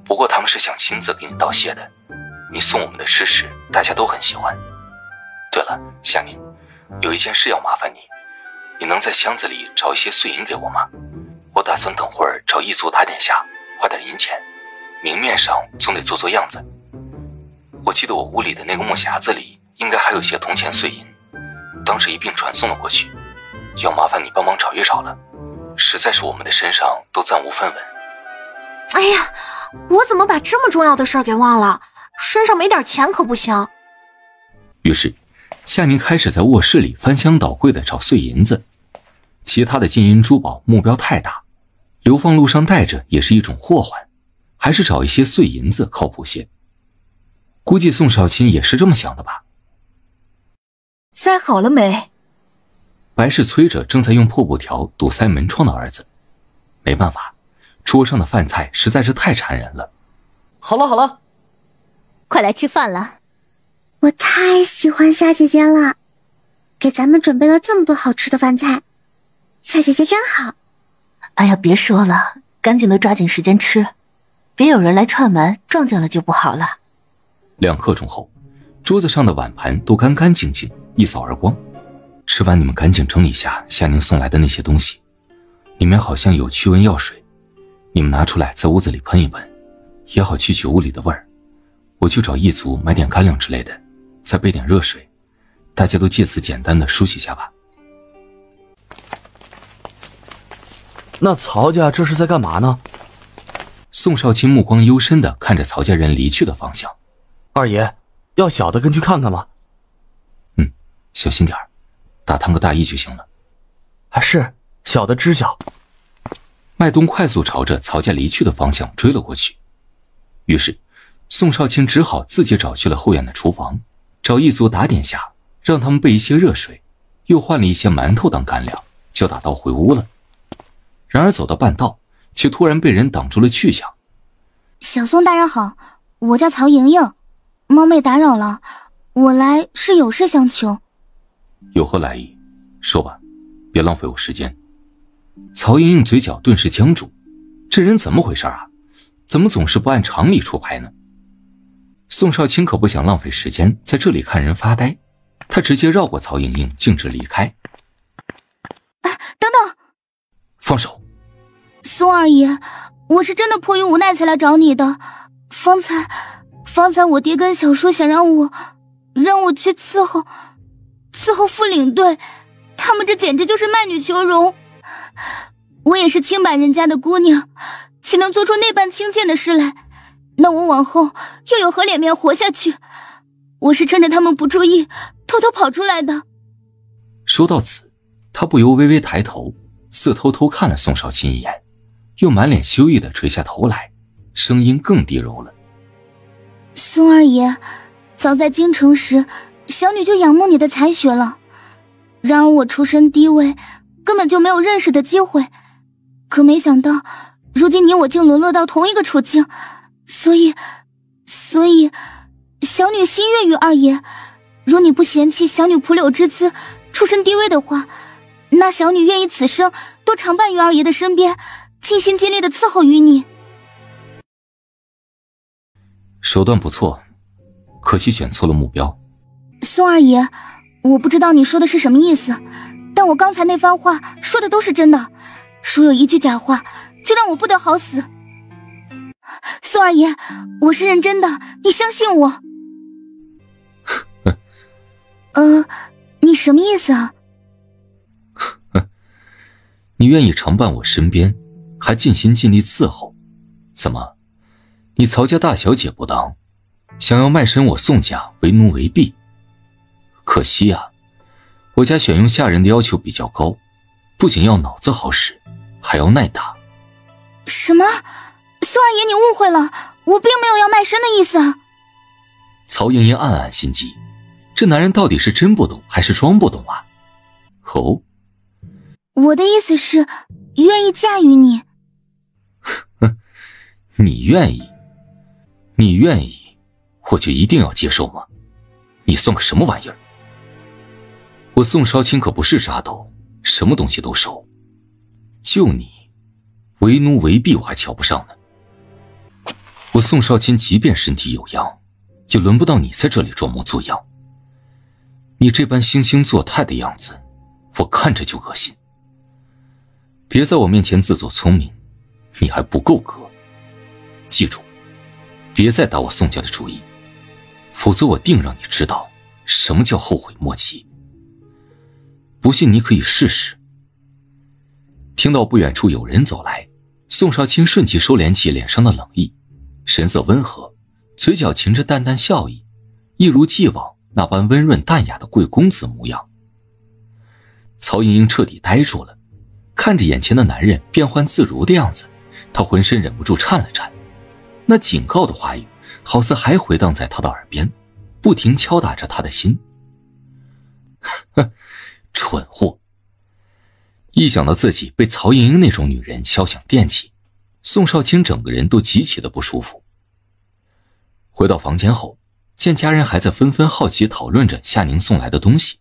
不过他们是想亲自给你道谢的。你送我们的吃食大家都很喜欢。对了，夏宁，有一件事要麻烦你，你能在箱子里找一些碎银给我吗？我打算等会儿找一族打点下，花点银钱，明面上总得做做样子。我记得我屋里的那个木匣子里应该还有些铜钱碎银，当时一并传送了过去，要麻烦你帮忙找一找了，实在是我们的身上都暂无分文。哎呀，我怎么把这么重要的事儿给忘了？身上没点钱可不行。于是夏宁开始在卧室里翻箱倒柜的找碎银子，其他的金银珠宝目标太大，流放路上带着也是一种祸患，还是找一些碎银子靠谱些。估计宋少卿也是这么想的吧。塞好了没？白氏催着正在用破布条堵塞门窗的儿子，没办法，桌上的饭菜实在是太馋人了。好了好了，快来吃饭了。我太喜欢夏姐姐了，给咱们准备了这么多好吃的饭菜，夏姐姐真好。哎呀，别说了，赶紧的抓紧时间吃，别有人来串门撞见了就不好了。2刻钟后，桌子上的碗盘都干干净净，一扫而光。吃完你们赶紧整理下夏宁送来的那些东西，里面好像有驱蚊药水，你们拿出来在屋子里喷一喷，也好去屋里的味儿。我去找一族买点干粮之类的，再备点热水，大家都借此简单的梳洗下吧。那曹家这是在干嘛呢？宋少卿目光幽深地看着曹家人离去的方向。二爷，要小的跟去看看吗？小心点儿，打探个大意就行了。是，小的知晓。麦冬快速朝着曹家离去的方向追了过去，于是宋少卿只好自己找去了后院的厨房，找一族打点下让他们备一些热水，又换了一些馒头当干粮，就打道回屋了。然而走到半道，却突然被人挡住了去向。小宋大人好，我叫曹莹莹，冒昧打扰了，我来是有事相求。有何来意？说吧，别浪费我时间。曹莹莹嘴角顿时僵住，这人怎么回事啊？怎么总是不按常理出牌呢？宋少卿可不想浪费时间在这里看人发呆，他直接绕过曹莹莹，径直离开。等等！放手！宋二爷，我是真的迫于无奈才来找你的。方才我爹跟小叔想让我去伺候副领队，他们这简直就是卖女求荣。我也是清白人家的姑娘，岂能做出那般轻贱的事来？那我往后又有何脸面活下去？我是趁着他们不注意，偷偷跑出来的。说到此，他不由微微抬头，似偷偷看了宋少卿一眼，又满脸羞意地垂下头来，声音更低柔了。宋二爷，早在京城时，小女就仰慕你的才学了。然而我出身低微，根本就没有认识的机会。可没想到，如今你我竟沦落到同一个处境，所以，小女心悦于二爷。如你不嫌弃小女蒲柳之姿，出身低微的话，那小女愿意此生多常伴于二爷的身边，尽心尽力的伺候于你。手段不错，可惜选错了目标。宋二爷，我不知道你说的是什么意思，但我刚才那番话说的都是真的，如有一句假话，就让我不得好死。宋二爷，我是认真的，你相信我。你什么意思啊？你愿意常伴我身边，还尽心尽力伺候，怎么，你曹家大小姐不当，想要卖身我宋家为奴为婢？可惜啊，我家选用下人的要求比较高，不仅要脑子好使，还要耐打。什么？宋二爷，你误会了，我并没有要卖身的意思啊。曹莹莹暗暗心悸，这男人到底是真不懂还是装不懂啊？哦，我的意思是愿意嫁与你。你愿意，我就一定要接受吗？你算个什么玩意儿？我宋少卿可不是渣斗，什么东西都收。就你，为奴为婢我还瞧不上呢。我宋少卿即便身体有恙，也轮不到你在这里装模作样。你这般惺惺作态的样子，我看着就恶心。别在我面前自作聪明，你还不够格。记住，别再打我宋家的主意，否则我定让你知道什么叫后悔莫及。不信你可以试试。听到不远处有人走来，宋少卿瞬即收敛起脸上的冷意，神色温和，嘴角噙着淡淡笑意，一如既往那般温润淡雅的贵公子模样。曹莹莹彻底呆住了，看着眼前的男人变幻自如的样子，她浑身忍不住颤了颤。那警告的话语好似还回荡在她的耳边，不停敲打着她的心。蠢货！一想到自己被曹莹莹那种女人肖想惦记，宋少卿整个人都极其的不舒服。回到房间后，见家人还在纷纷好奇讨论着夏宁送来的东西，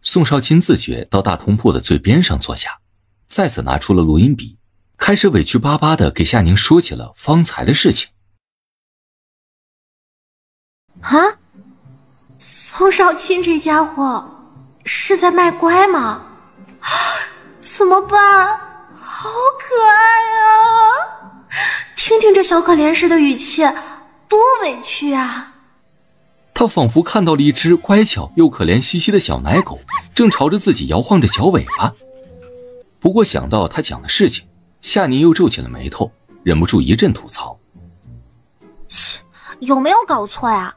宋少卿自觉到大通铺的最边上坐下，再次拿出了录音笔，开始委屈巴巴地给夏宁说起了方才的事情。啊，宋少卿这家伙是在卖乖吗？怎么办？好可爱啊！听听这小可怜似的语气，多委屈啊！他仿佛看到了一只乖巧又可怜兮兮的小奶狗，正朝着自己摇晃着小尾巴。不过想到他讲的事情，夏宁又皱起了眉头，忍不住一阵吐槽：切，有没有搞错呀？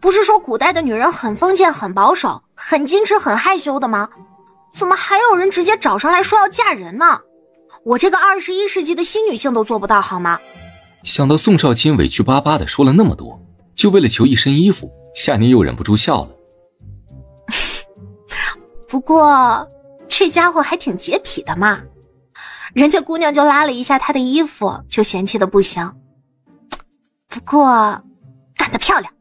不是说古代的女人很封建、很保守、很矜持、很害羞的吗？怎么还有人直接找上来说要嫁人呢？我这个21世纪的新女性都做不到好吗？想到宋少卿委屈巴巴地说了那么多，就为了求一身衣服，夏宁又忍不住笑了。不过这家伙还挺洁癖的嘛，人家姑娘就拉了一下他的衣服，就嫌弃的不行。不过干得漂亮。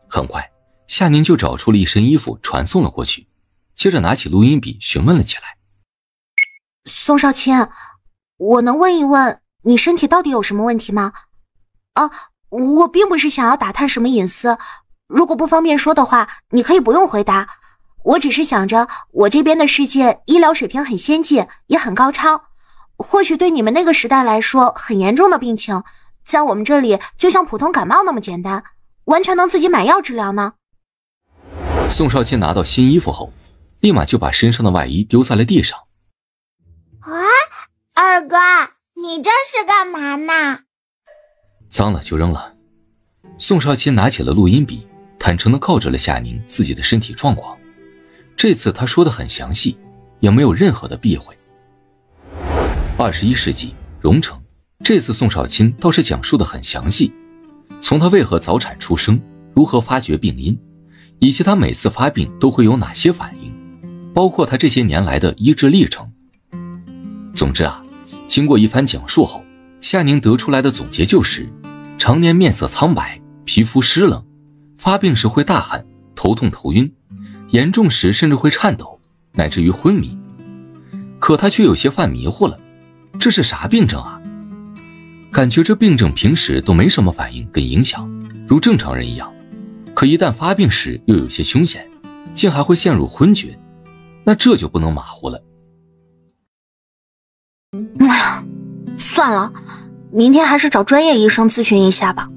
很快，夏宁就找出了一身衣服传送了过去，接着拿起录音笔询问了起来。宋少卿，我能问一问你身体到底有什么问题吗？啊，我并不是想要打探什么隐私，如果不方便说的话，你可以不用回答。我只是想着我这边的世界医疗水平很先进，也很高超，或许对你们那个时代来说很严重的病情，在我们这里就像普通感冒那么简单，完全能自己买药治疗呢。宋少卿拿到新衣服后，立马就把身上的外衣丢在了地上。啊，二哥，你这是干嘛呢？脏了就扔了。宋少卿拿起了录音笔，坦诚地告知了夏宁自己的身体状况。这次他说得很详细，也没有任何的避讳。21世纪荣城，这次宋少卿倒是讲述得很详细，从他为何早产出生，如何发觉病因，以及他每次发病都会有哪些反应，包括他这些年来的医治历程。总之啊，经过一番讲述后，夏宁得出来的总结就是，常年面色苍白，皮肤湿冷，发病时会大汗、头痛头晕，严重时甚至会颤抖，乃至于昏迷。可他却有些犯迷糊了，这是啥病症啊？感觉这病症平时都没什么反应跟影响，如正常人一样，可一旦发病时又有些凶险，竟还会陷入昏厥，那这就不能马虎了。算了，明天还是找专业医生咨询一下吧。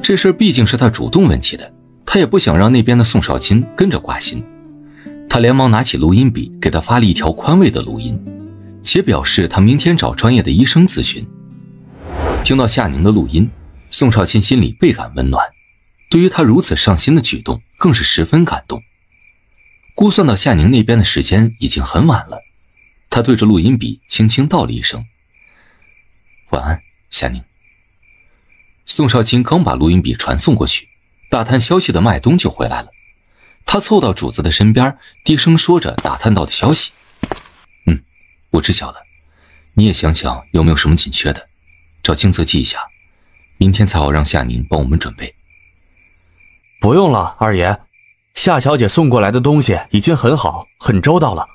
这事毕竟是他主动问起的，他也不想让那边的宋少卿跟着挂心。他连忙拿起录音笔给他发了一条宽慰的录音，且表示他明天找专业的医生咨询。听到夏宁的录音，宋少卿心里倍感温暖，对于他如此上心的举动更是十分感动。估算到夏宁那边的时间已经很晚了，他对着录音笔轻轻道了一声：“晚安，夏宁。”宋少卿刚把录音笔传送过去，打探消息的麦冬就回来了。他凑到主子的身边，低声说着打探到的消息：“我知晓了，你也想想有没有什么紧缺的，找静泽记一下，明天才好让夏宁帮我们准备。”不用了，二爷，夏小姐送过来的东西已经很好，很周到了。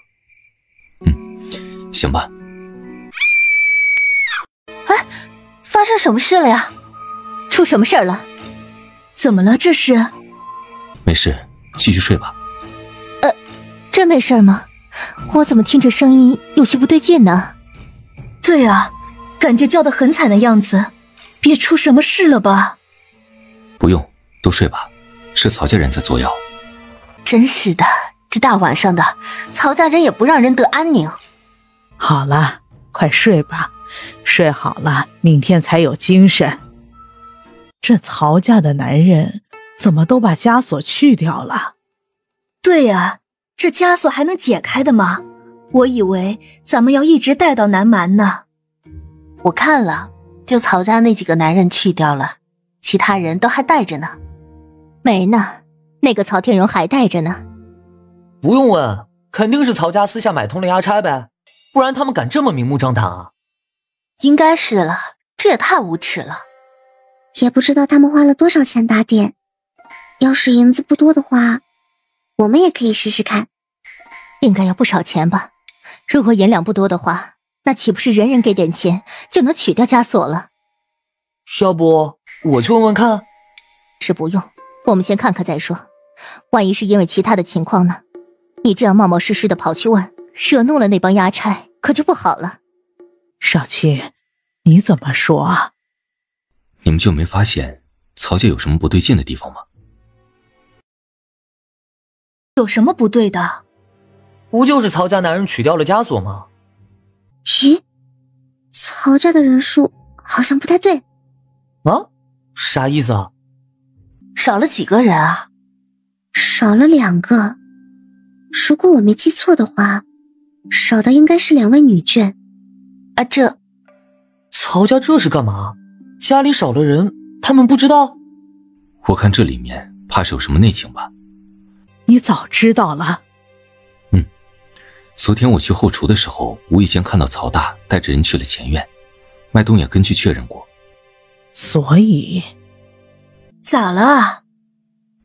行吧。哎，发生什么事了呀？出什么事了？怎么了这是？没事，继续睡吧。真没事吗？我怎么听着声音有些不对劲呢？对啊，感觉叫得很惨的样子，别出什么事了吧？不用，都睡吧，是曹家人在作妖。真是的，这大晚上的，曹家人也不让人得安宁。好了，快睡吧，睡好了，明天才有精神。这曹家的男人怎么都把枷锁去掉了？对呀，这枷锁还能解开的吗？我以为咱们要一直带到南蛮呢。我看了，就曹家那几个男人去掉了，其他人都还带着呢。没呢，那个曹天荣还带着呢。不用问，肯定是曹家私下买通了押差呗，不然他们敢这么明目张胆啊？应该是了，这也太无耻了。也不知道他们花了多少钱打点，要是银子不多的话，我们也可以试试看。应该要不少钱吧？如果银两不多的话，那岂不是人人给点钱就能取掉枷锁了？要不我去问问看？是不用，我们先看看再说。万一是因为其他的情况呢？你这样冒冒失失的跑去问，惹怒了那帮押差，可就不好了。少卿，你怎么说啊？你们就没发现曹家有什么不对劲的地方吗？有什么不对的？不就是曹家男人取掉了枷锁吗？咦，曹家的人数好像不太对。啊？啥意思啊？少了几个人啊？少了2个。如果我没记错的话，少的应该是2位女眷。啊，这曹家这是干嘛？家里少了人，他们不知道？我看这里面怕是有什么内情吧。你早知道了。昨天我去后厨的时候，无意间看到曹大带着人去了前院，麦冬也根据确认过。所以咋了？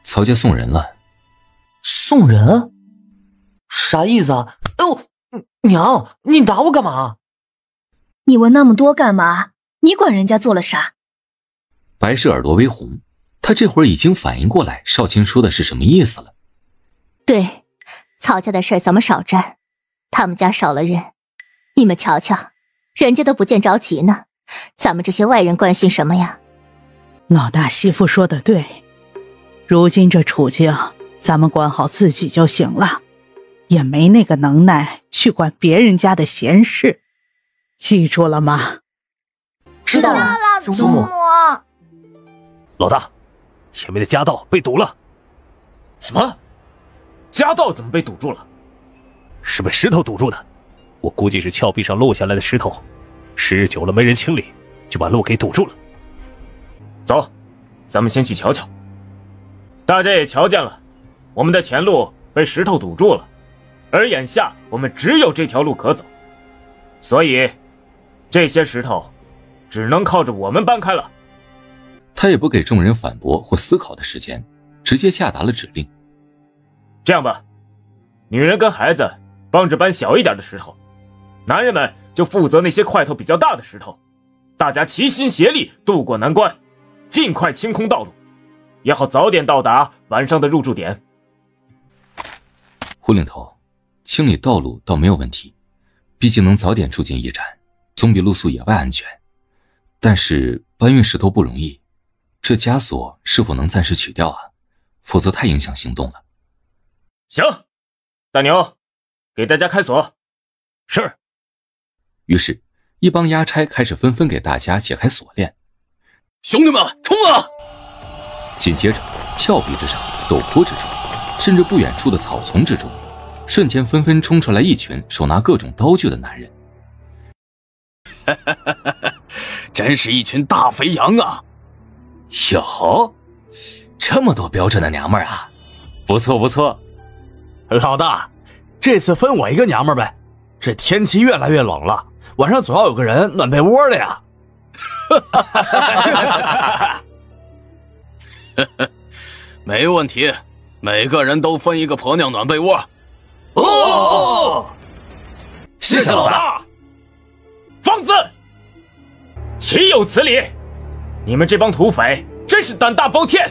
曹家送人了。送人？啥意思啊？哎呦，娘，你打我干嘛？你问那么多干嘛？你管人家做了啥？白氏耳朵微红，他这会儿已经反应过来少卿说的是什么意思了。对，曹家的事儿咱们少沾，他们家少了人，你们瞧瞧，人家都不见着急呢，咱们这些外人关心什么呀？老大媳妇说的对，如今这处境，咱们管好自己就行了，也没那个能耐去管别人家的闲事，记住了吗？知道了，祖母。老大，前面的夹道被堵了。什么？夹道怎么被堵住了？是被石头堵住的，我估计是峭壁上落下来的石头，时日久了没人清理，就把路给堵住了。走，咱们先去瞧瞧。大家也瞧见了，我们的前路被石头堵住了，而眼下我们只有这条路可走，所以这些石头只能靠着我们搬开了。他也不给众人反驳或思考的时间，直接下达了指令。这样吧，女人跟孩子帮着搬小一点的石头，男人们就负责那些块头比较大的石头，大家齐心协力渡过难关，尽快清空道路，也好早点到达晚上的入住点。胡领头，清理道路倒没有问题，毕竟能早点住进驿站，总比露宿野外安全。但是搬运石头不容易，这枷锁是否能暂时取掉啊？否则太影响行动了。行，大牛，给大家开锁。是。于是，一帮押差开始纷纷给大家解开锁链。兄弟们，冲啊！紧接着，峭壁之上、陡坡之中，甚至不远处的草丛之中，瞬间纷纷冲出来一群手拿各种刀具的男人。真是一群大肥羊啊！哟，这么多标准的娘们儿啊，不错不错。老大，这次分我一个娘们儿呗，这天气越来越冷了，晚上总要有个人暖被窝的呀。没问题，每个人都分一个婆娘暖被窝。哦，谢谢老大。放肆！岂有此理！你们这帮土匪真是胆大包天！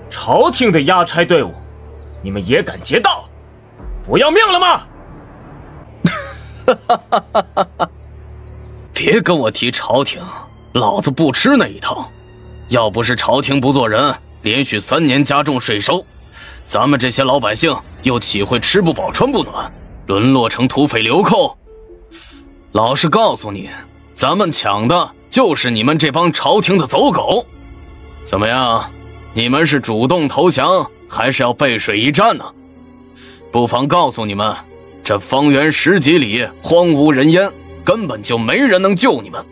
朝廷的押差队伍，你们也敢劫道？不要命了吗？别跟我提朝廷，老子不吃那一套。要不是朝廷不做人，连续3年加重税收，咱们这些老百姓又岂会吃不饱穿不暖，沦落成土匪流寇？老实告诉你，咱们抢的就是你们这帮朝廷的走狗。怎么样，你们是主动投降，还是要背水一战呢？不妨告诉你们，这方圆10几里荒无人烟，根本就没人能救你们。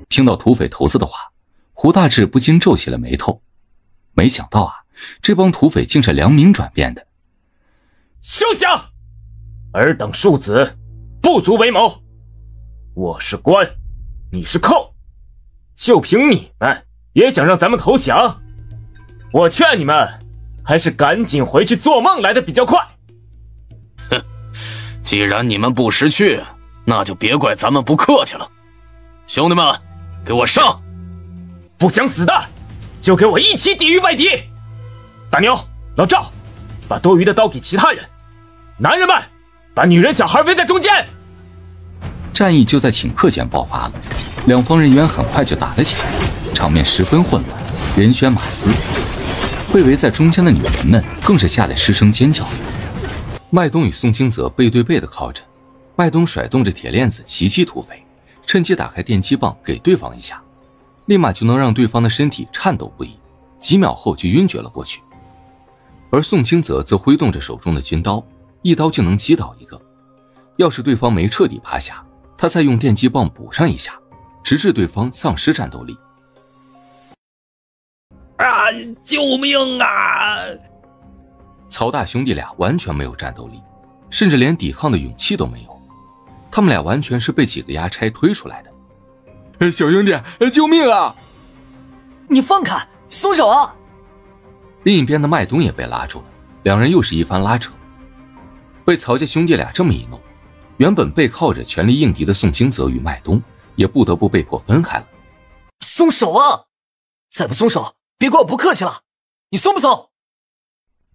听到土匪头子的话，胡大志不禁皱起了眉头。没想到啊，这帮土匪竟是良民转变的。休想！尔等庶子不足为谋。我是官，你是寇，就凭你们也想让咱们投降？我劝你们还是赶紧回去做梦来的比较快。哼，既然你们不识趣，那就别怪咱们不客气了。兄弟们，给我上！不想死的，就给我一起抵御外敌！大牛、老赵，把多余的刀给其他人。男人们，把女人小孩围在中间。战役就在顷刻间爆发了，两方人员很快就打了起来，场面十分混乱，人喧马嘶。被围在中间的女人们更是吓得失声尖叫。麦冬与宋清泽背对背的靠着，麦冬甩动着铁链子袭击土匪，趁机打开电击棒给对方一下，立马就能让对方的身体颤抖不已，几秒后就晕厥了过去。而宋清泽则挥动着手中的军刀，一刀就能击倒一个。要是对方没彻底趴下，他再用电击棒补上一下，直至对方丧失战斗力。啊！救命啊！曹大兄弟俩完全没有战斗力，甚至连抵抗的勇气都没有。他们俩完全是被几个衙差推出来的。小兄弟，救命啊！你放开，松手啊！另一边的麦冬也被拉住了，两人又是一番拉扯。被曹家兄弟俩这么一弄，原本背靠着全力应敌的宋清泽与麦冬也不得不被迫分开了。松手啊！再不松手，别怪我不客气了。你松不松？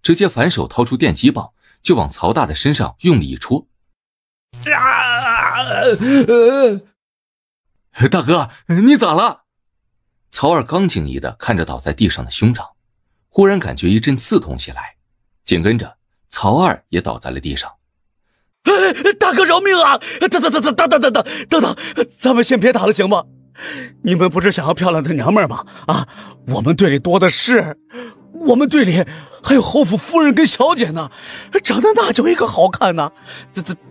直接反手掏出电击棒，就往曹大的身上用力一戳。大哥，你咋了？曹二刚惊疑地看着倒在地上的兄长，忽然感觉一阵刺痛起来，紧跟着曹二也倒在了地上。大哥饶命啊！等，咱们先别打了行吗？你们不是想要漂亮的娘们吗？啊，我们队里多的是，我们队里还有侯府夫人跟小姐呢，长得那叫一个好看呢。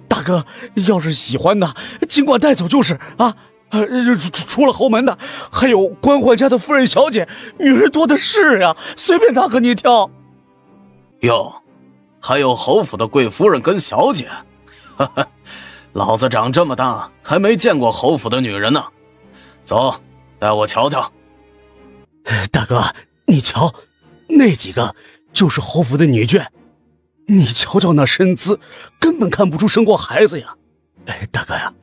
大哥要是喜欢的，尽管带走就是啊。除了侯门的，还有官宦家的夫人小姐，女人多的是啊，随便大哥你挑。哟，还有侯府的贵夫人跟小姐，哈哈，老子长这么大还没见过侯府的女人呢。走，带我瞧瞧。大哥，你瞧，那几个就是侯府的女眷，你瞧瞧那身姿，根本看不出生过孩子呀。大哥呀，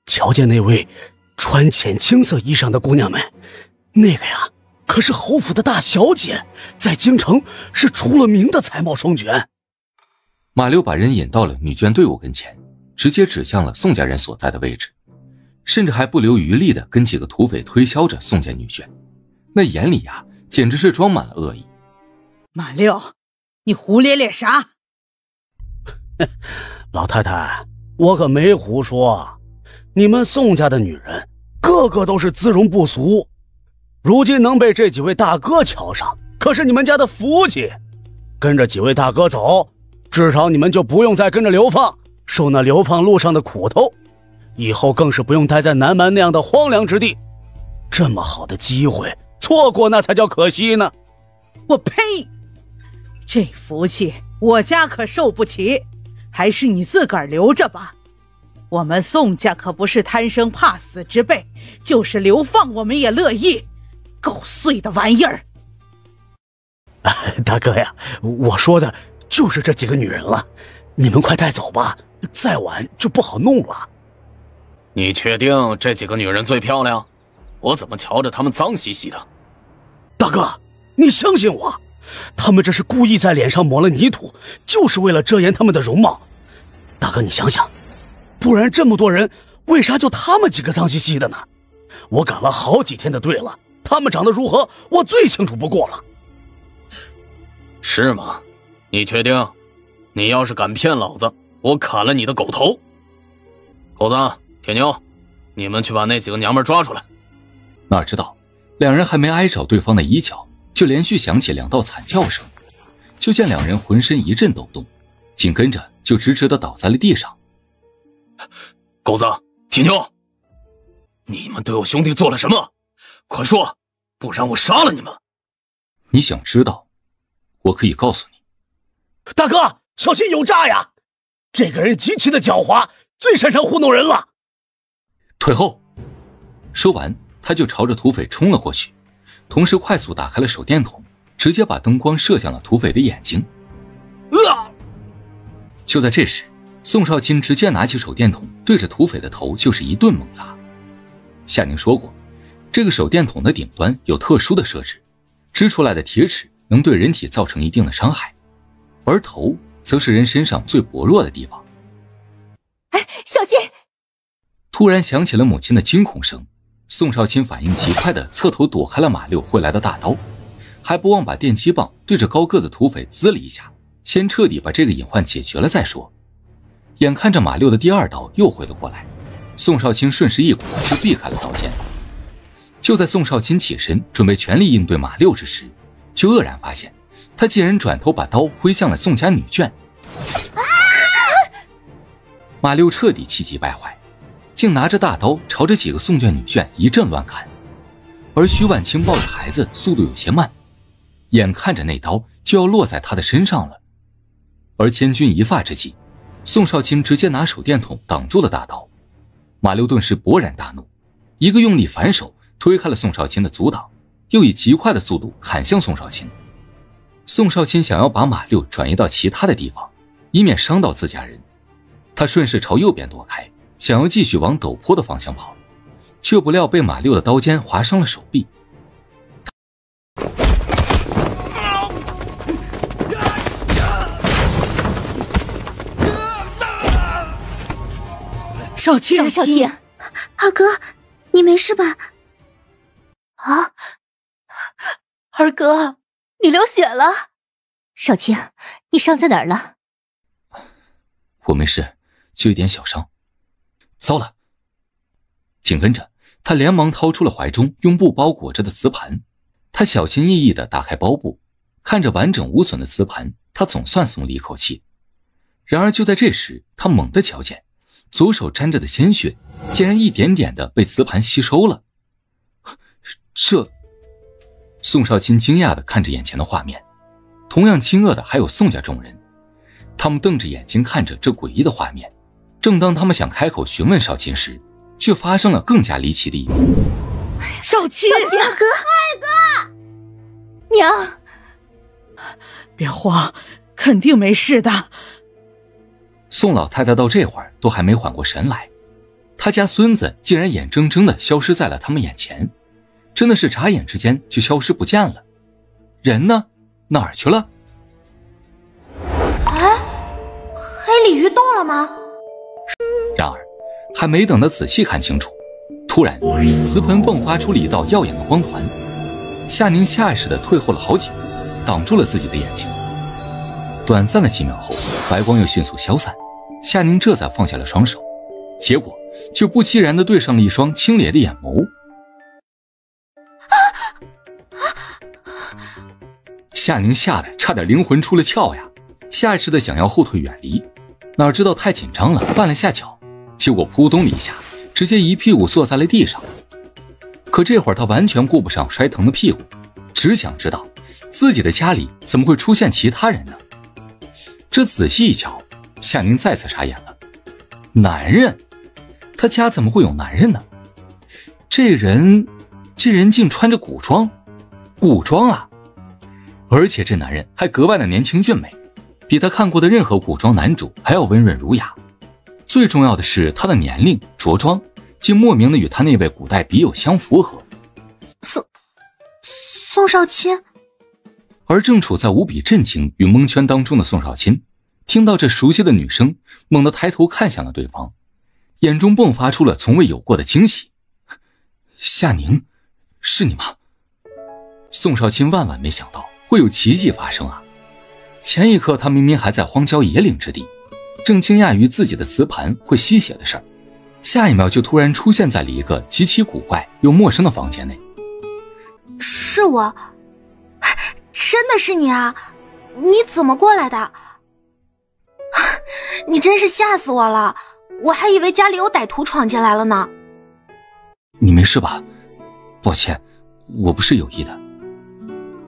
瞧见那位穿浅青色衣裳的姑娘没？那个呀，可是侯府的大小姐，在京城是出了名的才貌双全。马六把人引到了女眷队伍跟前，直接指向了宋家人所在的位置，甚至还不留余力的跟几个土匪推销着宋家女眷，那眼里呀，简直是装满了恶意。马六，你胡咧咧啥？老太太，我可没胡说。你们宋家的女人个个都是姿容不俗，如今能被这几位大哥瞧上，可是你们家的福气。跟着几位大哥走，至少你们就不用再跟着流放，受那流放路上的苦头，以后更是不用待在南蛮那样的荒凉之地。这么好的机会错过那才叫可惜呢。我呸！这福气我家可受不起，还是你自个儿留着吧。我们宋家可不是贪生怕死之辈，就是流放我们也乐意。狗碎的玩意儿！大哥呀，我说的就是这几个女人了，你们快带走吧，再晚就不好弄了。你确定这几个女人最漂亮？我怎么瞧着她们脏兮兮的？大哥，你相信我，她们这是故意在脸上抹了泥土，就是为了遮掩她们的容貌。大哥，你想想，不然这么多人，为啥就她们几个脏兮兮的呢？我赶了好几天的队了，她们长得如何，我最清楚不过了。是吗？你确定？你要是敢骗老子，我砍了你的狗头！猴子、铁牛，你们去把那几个娘们抓出来。哪知道两人还没挨着对方的衣角，就连续响起2道惨叫声，就见两人浑身一阵抖动，紧跟着就直直地倒在了地上。狗子、铁牛，你们对我兄弟做了什么？快说，不然我杀了你们！你想知道，我可以告诉你。大哥，小心有诈呀！这个人极其的狡猾，最擅长糊弄人了。退后！说完，他就朝着土匪冲了过去，同时快速打开了手电筒，直接把灯光射向了土匪的眼睛。就在这时，宋少卿直接拿起手电筒，对着土匪的头就是一顿猛砸。夏宁说过，这个手电筒的顶端有特殊的设置，支出来的铁齿能对人体造成一定的伤害，而头则是人身上最薄弱的地方。哎，小心！突然响起了母亲的惊恐声，宋少卿反应极快地侧头躲开了马六挥来的大刀，还不忘把电击棒对着高个子土匪滋了一下，先彻底把这个隐患解决了再说。眼看着马六的第2刀又回了过来，宋少卿顺势一鼓就避开了刀尖。就在宋少卿起身准备全力应对马六之时，就愕然发现他竟然转头把刀挥向了宋家女眷。马六彻底气急败坏，竟拿着大刀朝着几个宋家女眷一阵乱砍。而徐婉清抱着孩子速度有些慢，眼看着那刀就要落在他的身上了。而千钧一发之际，宋少卿直接拿手电筒挡住了大刀。马六顿时勃然大怒，一个用力反手推开了宋少卿的阻挡，又以极快的速度砍向宋少卿。宋少卿想要把马六转移到其他的地方，以免伤到自家人。他顺势朝右边躲开，想要继续往陡坡的方向跑，却不料被马六的刀尖划伤了手臂。少卿，少卿，二哥，你没事吧？啊，二哥，你流血了。少卿，你伤在哪儿了？我没事，就一点小伤。糟了！紧跟着，他连忙掏出了怀中用布包裹着的瓷盘，他小心翼翼地打开包布，看着完整无损的瓷盘，他总算松了一口气。然而就在这时，他猛地瞧见左手沾着的鲜血竟然一点点地被瓷盘吸收了。这……宋少卿惊讶地看着眼前的画面，同样惊愕的还有宋家众人，他们瞪着眼睛看着这诡异的画面。正当他们想开口询问少卿时，却发生了更加离奇的一幕。少卿，二哥，二哥，娘，别慌，肯定没事的。宋老太太到这会儿都还没缓过神来，他家孙子竟然眼睁睁地消失在了他们眼前，真的是眨眼之间就消失不见了。人呢？哪儿去了？哎，黑鲤鱼动了吗？然而还没等他仔细看清楚，突然瓷盆迸发出了一道耀眼的光团，夏宁下意识地退后了好几步，挡住了自己的眼睛。短暂的几秒后，白光又迅速消散，夏宁这才放下了双手，结果却不期然地对上了一双清冽的眼眸。夏宁吓得差点灵魂出了窍呀，下意识地想要后退远离，哪知道太紧张了，绊了下脚，结果扑通的一下，直接一屁股坐在了地上。可这会儿他完全顾不上摔疼的屁股，只想知道自己的家里怎么会出现其他人呢？这仔细一瞧，夏宁再次傻眼了。男人？他家怎么会有男人呢？这人竟穿着古装？古装啊！而且这男人还格外的年轻俊美，比他看过的任何古装男主还要温润儒雅。最重要的是他的年龄、着装竟莫名的与他那位古代笔友相符合。宋少卿。而正处在无比震惊与蒙圈当中的宋少卿，听到这熟悉的女声，猛地抬头看向了对方，眼中迸发出了从未有过的惊喜。夏宁，是你吗？宋少卿万万没想到会有奇迹发生啊！前一刻他明明还在荒郊野岭之地，正惊讶于自己的瓷盘会吸血的事儿，下一秒就突然出现在了一个极其古怪又陌生的房间内。是我，真的是你啊！你怎么过来的？你真是吓死我了，我还以为家里有歹徒闯进来了呢。你没事吧？抱歉，我不是有意的。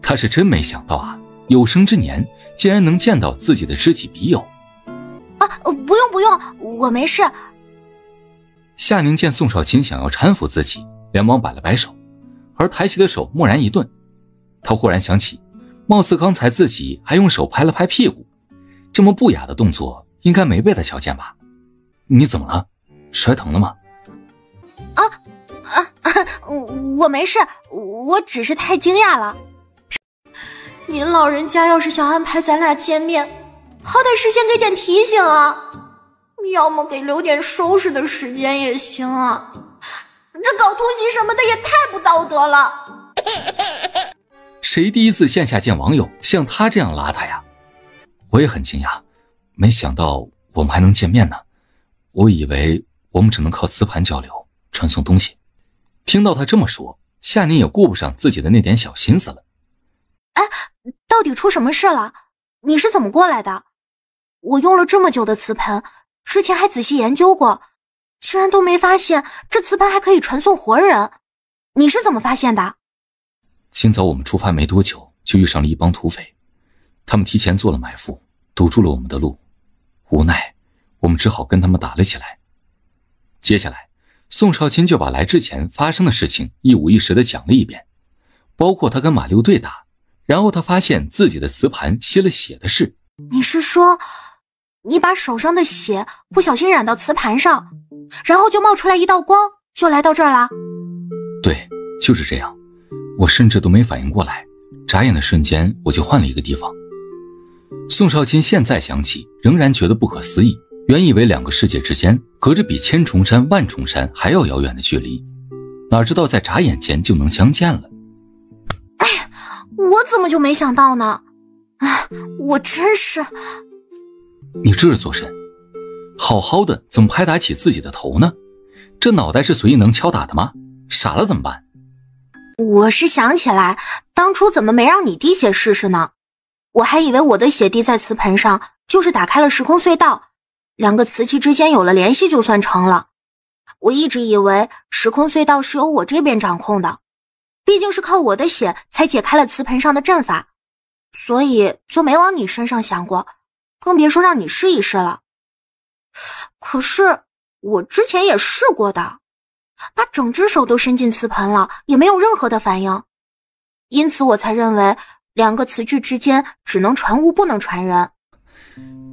他是真没想到啊，有生之年竟然能见到自己的知己笔友。啊，不用，我没事。夏宁见宋少卿想要搀扶自己，连忙摆了摆手，而抬起的手蓦然一顿。他忽然想起，貌似刚才自己还用手拍了拍屁股，这么不雅的动作应该没被他瞧见吧？你怎么了？摔疼了吗？我没事，我只是太惊讶了。您老人家要是想安排咱俩见面，好歹事先给点提醒啊，要么给留点收拾的时间也行啊。这搞突袭什么的也太不道德了。谁第一次线下见网友像他这样邋遢呀？我也很惊讶，没想到我们还能见面呢。我以为我们只能靠磁盘交流，传送东西。听到他这么说，夏宁也顾不上自己的那点小心思了。哎，到底出什么事了？你是怎么过来的？我用了这么久的磁盘，之前还仔细研究过，居然都没发现这磁盘还可以传送活人。你是怎么发现的？今早我们出发没多久，就遇上了一帮土匪，他们提前做了埋伏，堵住了我们的路。无奈我们只好跟他们打了起来。接下来，宋少卿就把来之前发生的事情一五一十地讲了一遍，包括他跟马六对打，然后他发现自己的磁盘吸了血的事。你是说，你把手上的血不小心染到磁盘上，然后就冒出来一道光，就来到这儿了？对，就是这样。我甚至都没反应过来，眨眼的瞬间我就换了一个地方。宋少卿现在想起仍然觉得不可思议，原以为两个世界之间隔着比千重山万重山还要遥远的距离，哪知道在眨眼间就能相见了。哎，我怎么就没想到呢？哎，我真是……你这是做甚？好好的怎么拍打起自己的头呢？这脑袋是随意能敲打的吗？傻了怎么办？我是想起来当初怎么没让你滴血试试呢？我还以为我的血滴在磁盆上就是打开了时空隧道，两个磁器之间有了联系就算成了。我一直以为时空隧道是由我这边掌控的，毕竟是靠我的血才解开了磁盆上的阵法，所以就没往你身上想过，更别说让你试一试了。可是我之前也试过的，把整只手都伸进磁盆了，也没有任何的反应，因此我才认为两个磁具之间只能传物不能传人。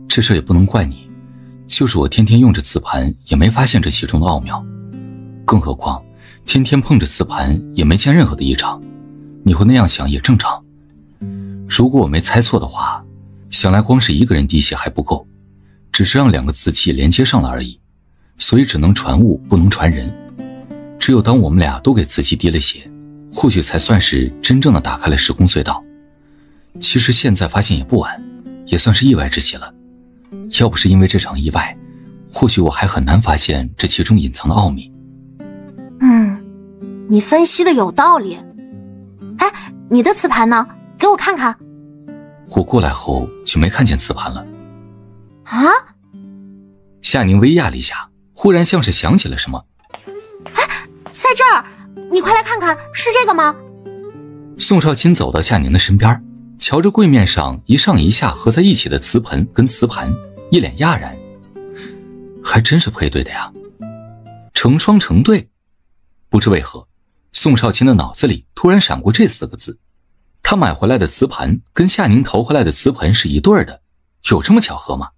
这事也不能怪你，就是我天天用着磁盘也没发现这其中的奥妙，更何况天天碰着磁盘也没见任何的异常，你会那样想也正常。如果我没猜错的话，想来光是一个人滴血还不够，只是让两个磁器连接上了而已，所以只能传物不能传人。只有当我们俩都给磁器滴了血，或许才算是真正的打开了时空隧道。其实现在发现也不晚，也算是意外之喜了。要不是因为这场意外，或许我还很难发现这其中隐藏的奥秘。你分析的有道理。哎，你的磁盘呢？给我看看。我过来后就没看见磁盘了。啊？夏宁微讶了一下，忽然像是想起了什么。哎，在这儿，你快来看看，是这个吗？宋少卿走到夏宁的身边，瞧着柜面上一上一下合在一起的磁盆跟磁盘，一脸讶然。还真是配对的呀，成双成对。不知为何，宋少卿的脑子里突然闪过这4个字。他买回来的磁盘跟夏宁淘回来的磁盆是一对的，有这么巧合吗？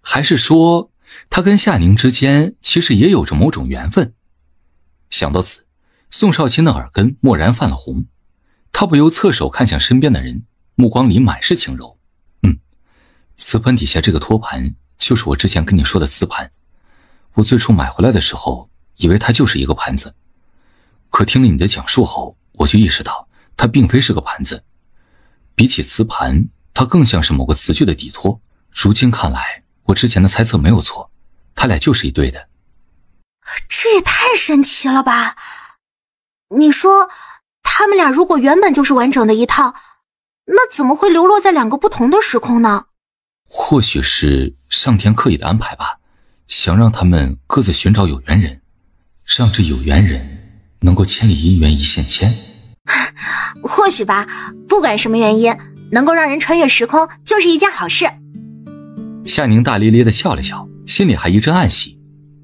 还是说他跟夏宁之间其实也有着某种缘分？想到此，宋少卿的耳根蓦然泛了红，他不由侧手看向身边的人，目光里满是轻柔。磁盆底下这个托盘就是我之前跟你说的磁盘，我最初买回来的时候以为它就是一个盘子，可听了你的讲述后，我就意识到它并非是个盘子，比起磁盘，它更像是某个磁具的底托。如今看来，我之前的猜测没有错，他俩就是一对的。这也太神奇了吧！你说，他们俩如果原本就是完整的一套，那怎么会流落在2个不同的时空呢？或许是上天刻意的安排吧，想让他们各自寻找有缘人，让这有缘人能够千里姻缘一线牵。或许吧，不管什么原因，能够让人穿越时空就是一件好事。夏宁大咧咧地笑了笑，心里还一阵暗喜。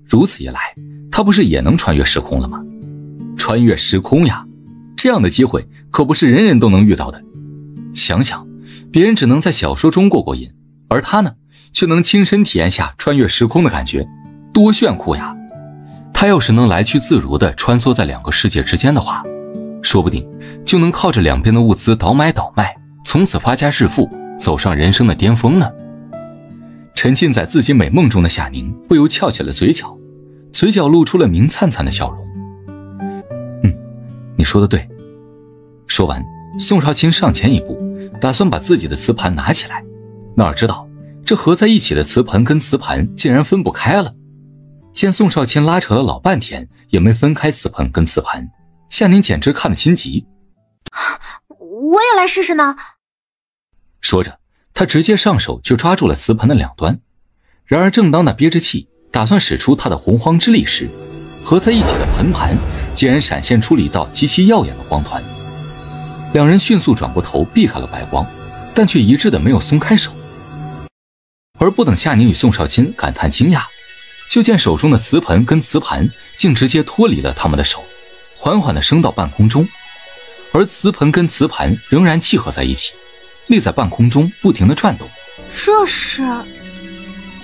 如此一来，他不是也能穿越时空了吗？穿越时空呀，这样的机会可不是人人都能遇到的。想想，别人只能在小说中过过瘾，而他呢，却能亲身体验下穿越时空的感觉，多炫酷呀！他要是能来去自如地穿梭在2个世界之间的话，说不定就能靠着两边的物资倒买倒卖，从此发家致富，走上人生的巅峰呢。沉浸在自己美梦中的夏宁不由翘起了嘴角，嘴角露出了明灿灿的笑容。你说的对。说完，宋少卿上前一步，打算把自己的磁盘拿起来，哪知道这合在一起的磁盆跟磁盘竟然分不开了。见宋少卿拉扯了老半天也没分开磁盆跟磁盘，夏宁简直看得心急。我也来试试呢。说着，他直接上手就抓住了磁盆的两端。然而正当他憋着气打算使出他的洪荒之力时，合在一起的盆盘竟然闪现出了一道极其耀眼的光团。两人迅速转过头避开了白光，但却一致的没有松开手。而不等夏宁与宋少卿感叹惊讶，就见手中的瓷盆跟瓷盘竟直接脱离了他们的手，缓缓地升到半空中，而瓷盆跟瓷盘仍然契合在一起，立在半空中不停地转动。这是……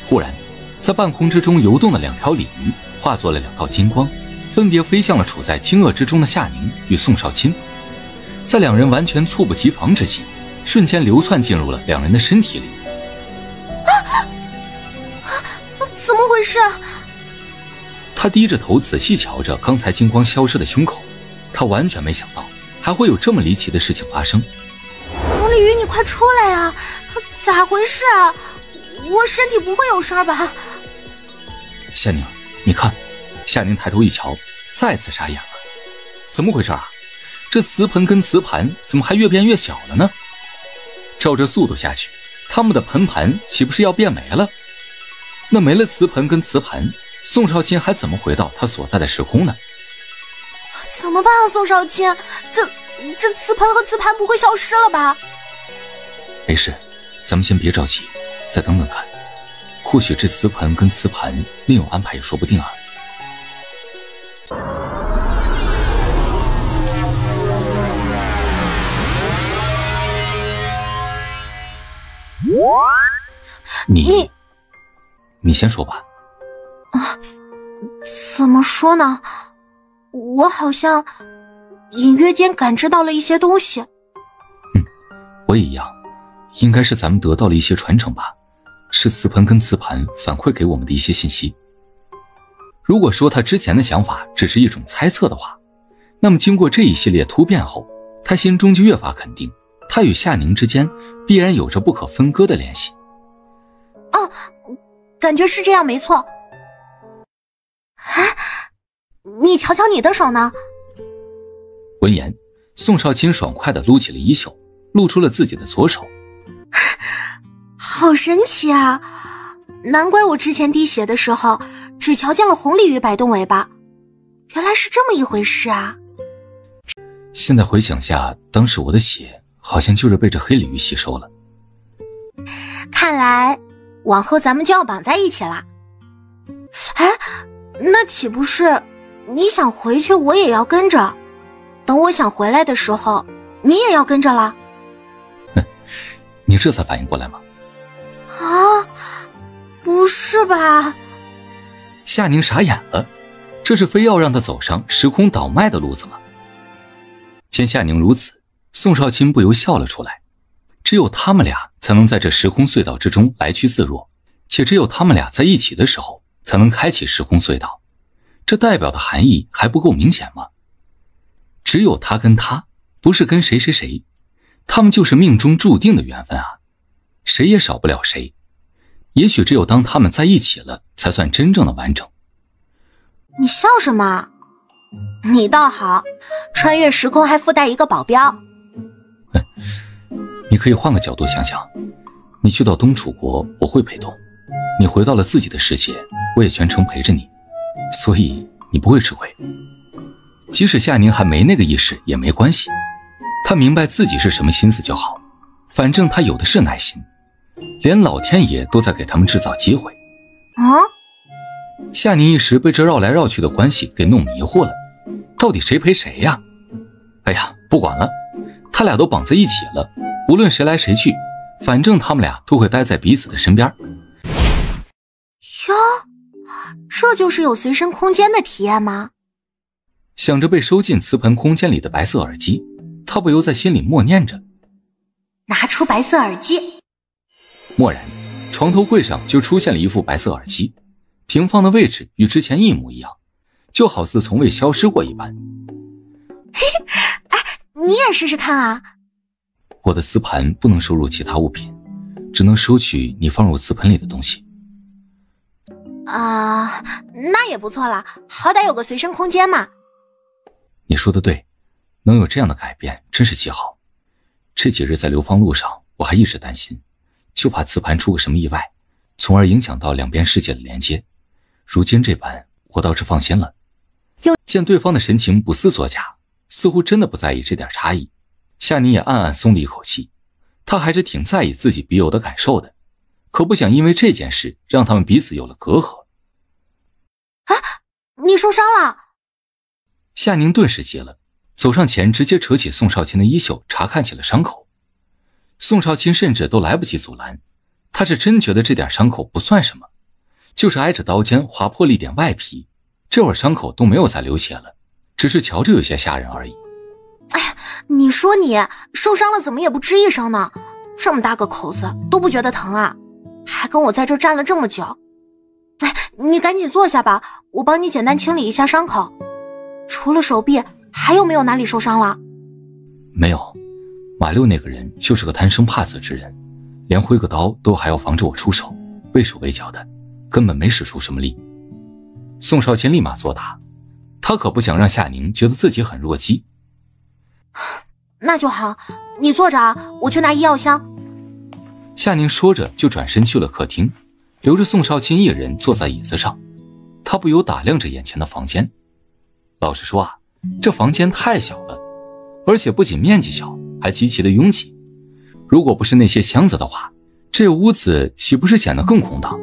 忽然，在半空之中游动的2条鲤鱼化作了2道金光，分别飞向了处在惊愕之中的夏宁与宋少卿。在2人完全猝不及防之际，瞬间流窜进入了2人的身体里。怎么回事？他低着头仔细瞧着刚才金光消失的胸口，他完全没想到还会有这么离奇的事情发生。红鲤鱼，你快出来啊！咋回事啊？我身体不会有事吧？夏宁，你看。夏宁抬头一瞧，再次傻眼了。怎么回事啊？这瓷盆跟瓷盘怎么还越变越小了呢？照这速度下去，他们的盆盘岂不是要变没了？那没了瓷盆跟瓷盘，宋少卿还怎么回到他所在的时空呢？怎么办啊，宋少卿？这瓷盆和瓷盘不会消失了吧？没事，咱们先别着急，再等等看，或许这瓷盆跟瓷盘另有安排也说不定啊。你先说吧。怎么说呢？我好像隐约间感知到了一些东西。我也一样，应该是咱们得到了一些传承吧，是瓷盆跟瓷盘反馈给我们的一些信息。如果说他之前的想法只是一种猜测的话，那么经过这一系列突变后，他心中就越发肯定，他与夏宁之间必然有着不可分割的联系。哦，感觉是这样没错。啊，你瞧瞧你的手呢？闻言，宋少卿爽快地撸起了衣袖，露出了自己的左手。好神奇啊！难怪我之前滴血的时候只瞧见了红鲤鱼摆动尾巴，原来是这么一回事啊！现在回想下，当时我的血好像就是被这黑鲤鱼吸收了。看来往后咱们就要绑在一起了。哎，那岂不是你想回去我也要跟着，等我想回来的时候你也要跟着了？你这才反应过来吗？啊，不是吧？夏宁傻眼了，这是非要让他走上时空倒卖的路子吗？见夏宁如此，宋少卿不由笑了出来。只有他们俩才能在这时空隧道之中来去自若，且只有他们俩在一起的时候才能开启时空隧道。这代表的含义还不够明显吗？只有他跟他，不是跟谁谁谁，他们就是命中注定的缘分啊，谁也少不了谁。也许只有当他们在一起了，才算真正的完整。你笑什么？你倒好，穿越时空还附带一个保镖。你可以换个角度想想，你去到东楚国我会陪同，你回到了自己的世界我也全程陪着你，所以你不会吃亏。即使夏宁还没那个意识也没关系，他明白自己是什么心思就好，反正他有的是耐心，连老天爷都在给他们制造机会。夏宁一时被这绕来绕去的关系给弄迷糊了，到底谁陪谁呀？哎呀，不管了，他俩都绑在一起了，无论谁来谁去，反正他们俩都会待在彼此的身边。哟，这就是有随身空间的体验吗？想着被收进瓷盆空间里的白色耳机，他不由在心里默念着。拿出白色耳机。蓦然，床头柜上就出现了一副白色耳机，平放的位置与之前一模一样，就好似从未消失过一般。哎，你也试试看啊。我的瓷盘不能收入其他物品，只能收取你放入瓷盆里的东西。那也不错了，好歹有个随身空间嘛。你说的对，能有这样的改变真是极好。这几日在流放路上，我还一直担心，就怕瓷盘出个什么意外，从而影响到两边世界的连接。如今这般，我倒是放心了。见对方的神情不似作假，似乎真的不在意这点差异，夏宁也暗暗松了一口气。他还是挺在意自己笔友的感受的，可不想因为这件事让他们彼此有了隔阂。你受伤了？夏宁顿时急了，走上前直接扯起宋少卿的衣袖查看起了伤口。宋少卿甚至都来不及阻拦，他是真觉得这点伤口不算什么，就是挨着刀尖划破了一点外皮，这会儿伤口都没有再流血了，只是瞧着有些吓人而已。哎呀，你说你受伤了怎么也不吱一声呢？这么大个口子都不觉得疼啊？还跟我在这站了这么久。哎，你赶紧坐下吧，我帮你简单清理一下伤口。除了手臂，还有没有哪里受伤了？没有，马六那个人就是个贪生怕死之人，连挥个刀都还要防着我出手，畏手畏脚的，根本没使出什么力。宋少卿立马作答，他可不想让夏宁觉得自己很弱鸡。那就好，你坐着啊，我去拿医药箱。夏宁说着就转身去了客厅，留着宋少卿一人坐在椅子上。他不由打量着眼前的房间。老实说啊，这房间太小了，而且不仅面积小，还极其的拥挤。如果不是那些箱子的话，这屋子岂不是显得更空荡？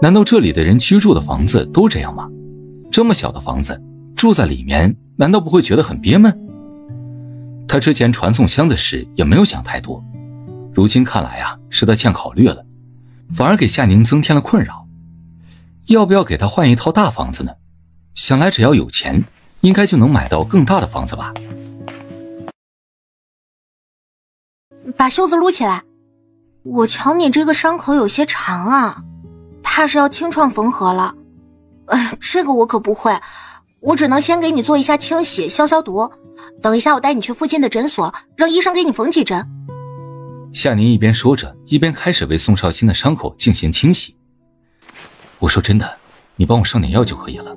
难道这里的人居住的房子都这样吗？这么小的房子，住在里面难道不会觉得很憋闷？他之前传送箱子时也没有想太多，如今看来啊，是他欠考虑了，反而给夏宁增添了困扰。要不要给他换一套大房子呢？想来只要有钱，应该就能买到更大的房子吧。把袖子撸起来。我瞧你这个伤口有些长啊，怕是要清创缝合了。这个我可不会，我只能先给你做一下清洗消毒，等一下我带你去附近的诊所，让医生给你缝几针。夏宁一边说着，一边开始为宋少卿的伤口进行清洗。我说真的，你帮我上点药就可以了，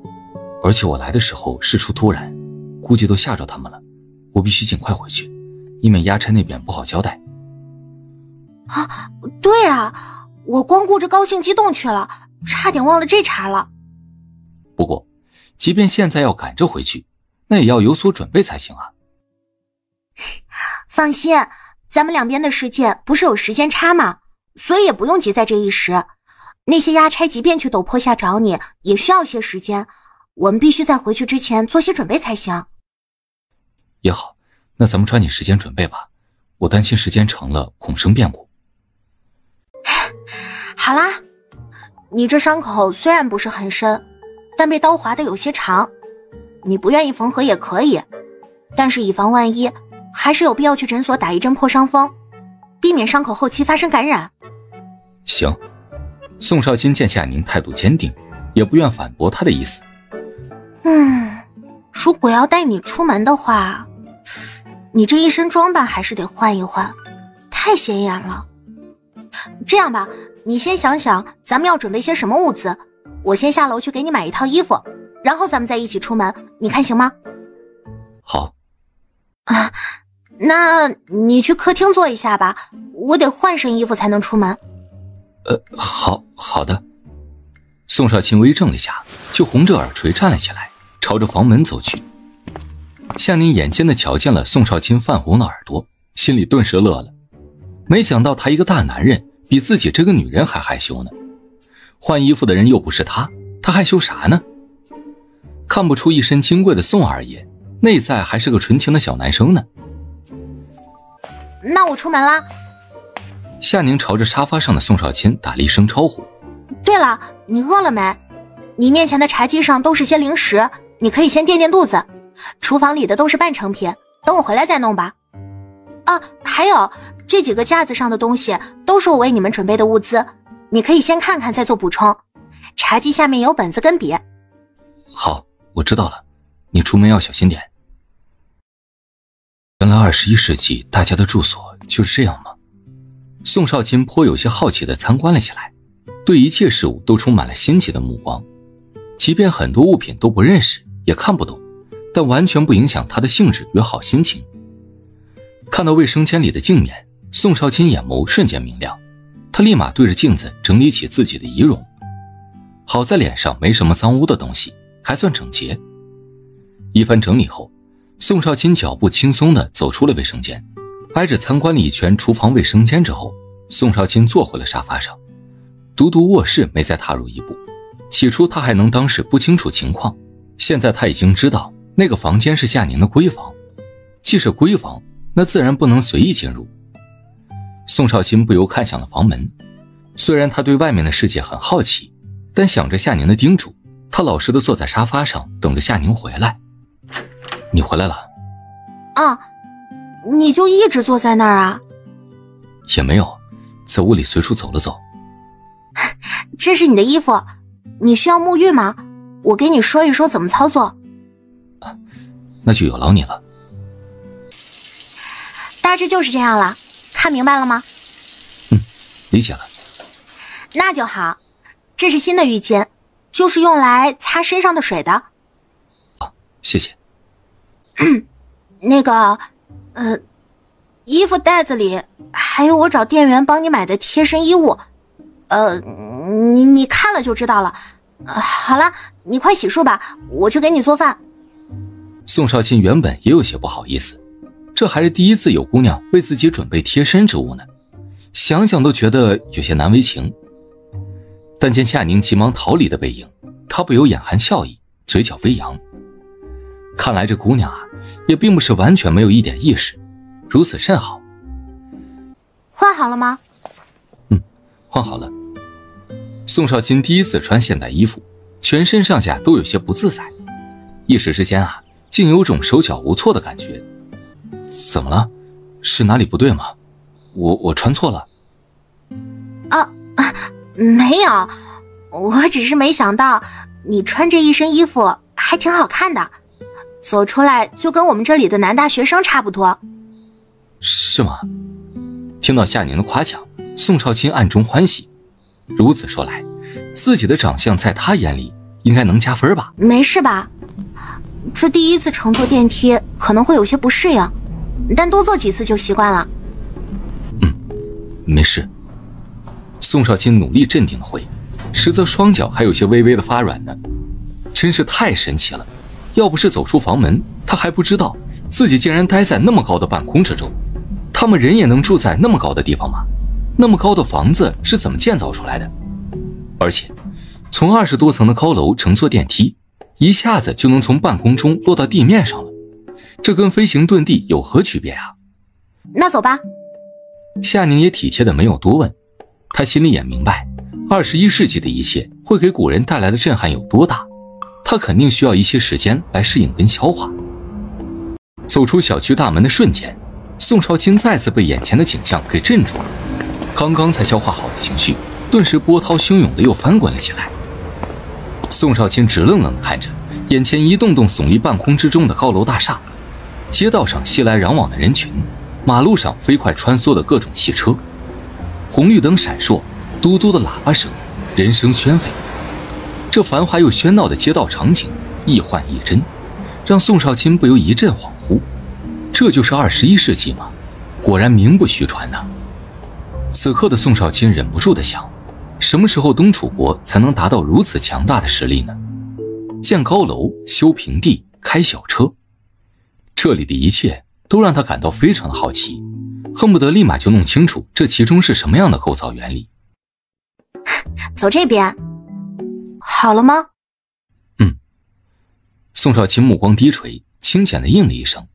而且我来的时候事出突然，估计都吓着他们了，我必须尽快回去，以免押差那边不好交代。啊，对啊，我光顾着高兴激动去了，差点忘了这茬了。不过即便现在要赶着回去，那也要有所准备才行啊。放心，咱们两边的世界不是有时间差吗？所以也不用急在这一时。那些押差即便去陡坡下找你，也需要些时间，我们必须在回去之前做些准备才行。也好，那咱们抓紧时间准备吧，我担心时间长了恐生变故。好啦，你这伤口虽然不是很深，但被刀划得有些长，你不愿意缝合也可以，但是以防万一，还是有必要去诊所打一针破伤风，避免伤口后期发生感染。行。宋少卿见夏宁态度坚定，也不愿反驳他的意思。如果要带你出门的话，你这一身装扮还是得换一换，太显眼了。这样吧，你先想想咱们要准备些什么物资，我先下楼去给你买一套衣服，然后咱们再一起出门，你看行吗？好。那你去客厅坐一下吧，我得换身衣服才能出门。好的。宋少卿微怔了一下，就红着耳垂站了起来，朝着房门走去。夏宁眼尖的瞧见了宋少卿泛红的耳朵，心里顿时乐了。没想到他一个大男人比自己这个女人还害羞呢。换衣服的人又不是他害羞啥呢？看不出一身金贵的宋二爷，内在还是个纯情的小男生呢。那我出门啦。夏宁朝着沙发上的宋少卿打了一声招呼。对了，你饿了没？你面前的茶几上都是些零食，你可以先垫垫肚子。厨房里的都是半成品，等我回来再弄吧。还有这几个架子上的东西都是我为你们准备的物资，你可以先看看再做补充。茶几下面有本子跟笔。好，我知道了，你出门要小心点。原来21世纪大家的住所就是这样吗？宋少卿颇有些好奇地参观了起来，对一切事物都充满了新奇的目光。即便很多物品都不认识也看不懂，但完全不影响他的兴致与好心情。看到卫生间里的镜面，宋少卿眼眸瞬间明亮，他立马对着镜子整理起自己的仪容。好在脸上没什么脏污的东西，还算整洁。一番整理后，宋少卿脚步轻松地走出了卫生间，挨着参观了一圈厨房卫生间之后，宋少卿坐回了沙发上，独独卧室没再踏入一步。起初他还能当是不清楚情况，现在他已经知道那个房间是夏宁的闺房，既是闺房，那自然不能随意进入。宋少卿不由看向了房门，虽然他对外面的世界很好奇，但想着夏宁的叮嘱，他老实地坐在沙发上等着夏宁回来。你回来了？啊，你就一直坐在那儿啊？也没有，在屋里随处走了走。这是你的衣服，你需要沐浴吗？我给你说一说怎么操作。那就有劳你了。大致就是这样了，看明白了吗？理解了。那就好。这是新的浴巾，就是用来擦身上的水的。谢谢。那个，衣服袋子里还有我找店员帮你买的贴身衣物，你看了就知道了。好了，你快洗漱吧，我去给你做饭。宋少卿原本也有些不好意思，这还是第一次有姑娘为自己准备贴身之物呢，想想都觉得有些难为情。但见夏宁急忙逃离的背影，他不由眼含笑意，嘴角微扬。看来这姑娘啊，也并不是完全没有一点意识，如此甚好。换好了吗？换好了。宋少卿第一次穿现代衣服，全身上下都有些不自在，一时之间啊，竟有种手脚无措的感觉。怎么了？是哪里不对吗？我穿错了？没有，我只是没想到你穿这一身衣服还挺好看的，走出来就跟我们这里的男大学生差不多。是吗？听到夏宁的夸奖，宋少卿暗中欢喜。如此说来，自己的长相在他眼里应该能加分吧？没事吧？这第一次乘坐电梯可能会有些不适应，但多坐几次就习惯了。没事。宋少卿努力镇定的回，实则双脚还有些微微的发软呢。真是太神奇了，要不是走出房门，他还不知道自己竟然待在那么高的半空之中。他们人也能住在那么高的地方吗？那么高的房子是怎么建造出来的？而且从20多层的高楼乘坐电梯，一下子就能从半空中落到地面上了，这跟飞行遁地有何区别啊？那走吧。夏宁也体贴的没有多问，他心里也明白21世纪的一切会给古人带来的震撼有多大，他肯定需要一些时间来适应跟消化。走出小区大门的瞬间，宋少卿再次被眼前的景象给镇住了，刚刚才消化好的情绪顿时波涛汹涌的又翻滚了起来。宋少卿直愣愣地看着眼前一栋栋耸立半空之中的高楼大厦，街道上熙来攘往的人群，马路上飞快穿梭的各种汽车，红绿灯闪烁，嘟嘟的喇叭声，人声喧沸。这繁华又喧闹的街道场景一幻一真，让宋少卿不由一阵恍惚。这就是21世纪吗？果然名不虚传呐。此刻的宋少卿忍不住地想，什么时候东楚国才能达到如此强大的实力呢？建高楼，修平地，开小车，这里的一切都让他感到非常的好奇，恨不得立马就弄清楚这其中是什么样的构造原理。走这边。好了吗？宋少卿目光低垂，轻浅的应了一声，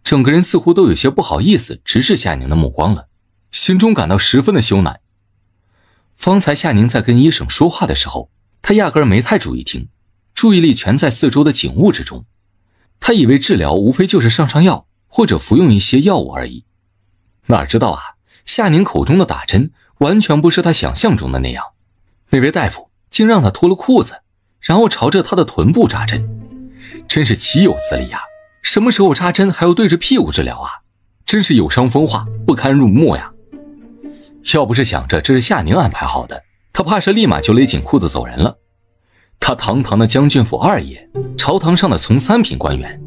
整个人似乎都有些不好意思直视夏宁的目光了，心中感到十分的羞赧。方才夏宁在跟医生说话的时候，他压根没太注意听，注意力全在四周的景物之中。他以为治疗无非就是上药或者服用一些药物而已，哪知道啊，夏宁口中的打针完全不是他想象中的那样。那位大夫竟让他脱了裤子，然后朝着他的臀部扎针，真是岂有此理啊！什么时候扎针还要对着屁股治疗啊？真是有伤风化，不堪入目呀！要不是想着这是夏宁安排好的，他怕是立马就勒紧裤子走人了。他堂堂的将军府二爷，朝堂上的从3品官员，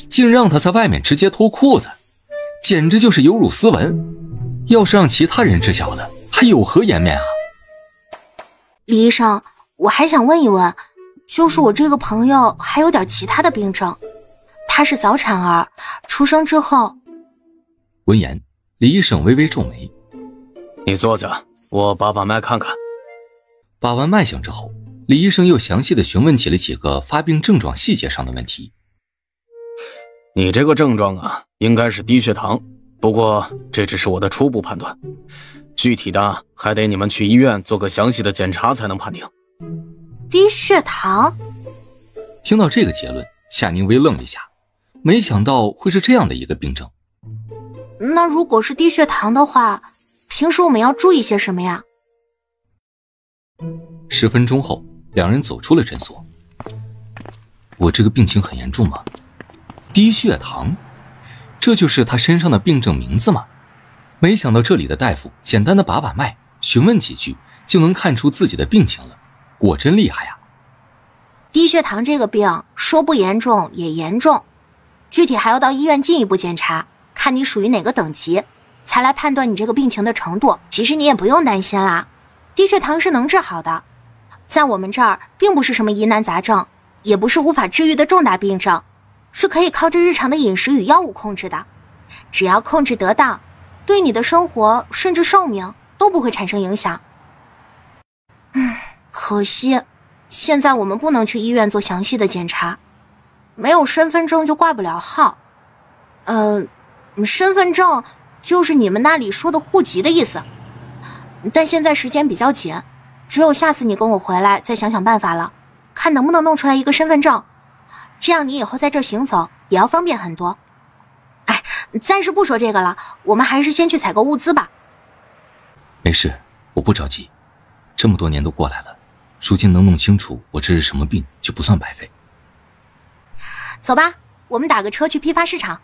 竟让他在外面直接脱裤子，简直就是有辱斯文。要是让其他人知晓了，还有何颜面啊？李医生，我还想问一问，就是我这个朋友还有点其他的病症，他是早产儿，出生之后……闻言，李医生微微皱眉。你坐下，我把脉看看。把完脉象之后，李医生又详细的询问起了几个发病症状细节上的问题。你这个症状啊，应该是低血糖，不过这只是我的初步判断，具体的还得你们去医院做个详细的检查才能判定。低血糖？听到这个结论，夏宁微愣了一下，没想到会是这样的一个病症。那如果是低血糖的话，平时我们要注意些什么呀？10分钟后，两人走出了诊所。我这个病情很严重吗？低血糖，这就是他身上的病症名字吗？没想到这里的大夫简单的把脉，询问几句就能看出自己的病情了，果真厉害呀！低血糖这个病说不严重也严重，具体还要到医院进一步检查，看你属于哪个等级，才来判断你这个病情的程度。其实你也不用担心啦，低血糖是能治好的，在我们这儿并不是什么疑难杂症，也不是无法治愈的重大病症，是可以靠着日常的饮食与药物控制的。只要控制得当，对你的生活甚至寿命都不会产生影响。可惜现在我们不能去医院做详细的检查，没有身份证就挂不了号。身份证就是你们那里说的户籍的意思。但现在时间比较紧，只有下次你跟我回来再想想办法了，看能不能弄出来一个身份证，这样你以后在这儿行走也要方便很多。哎，暂时不说这个了，我们还是先去采购物资吧。没事，我不着急，这么多年都过来了，如今能弄清楚我这是什么病就不算白费。走吧，我们打个车去批发市场。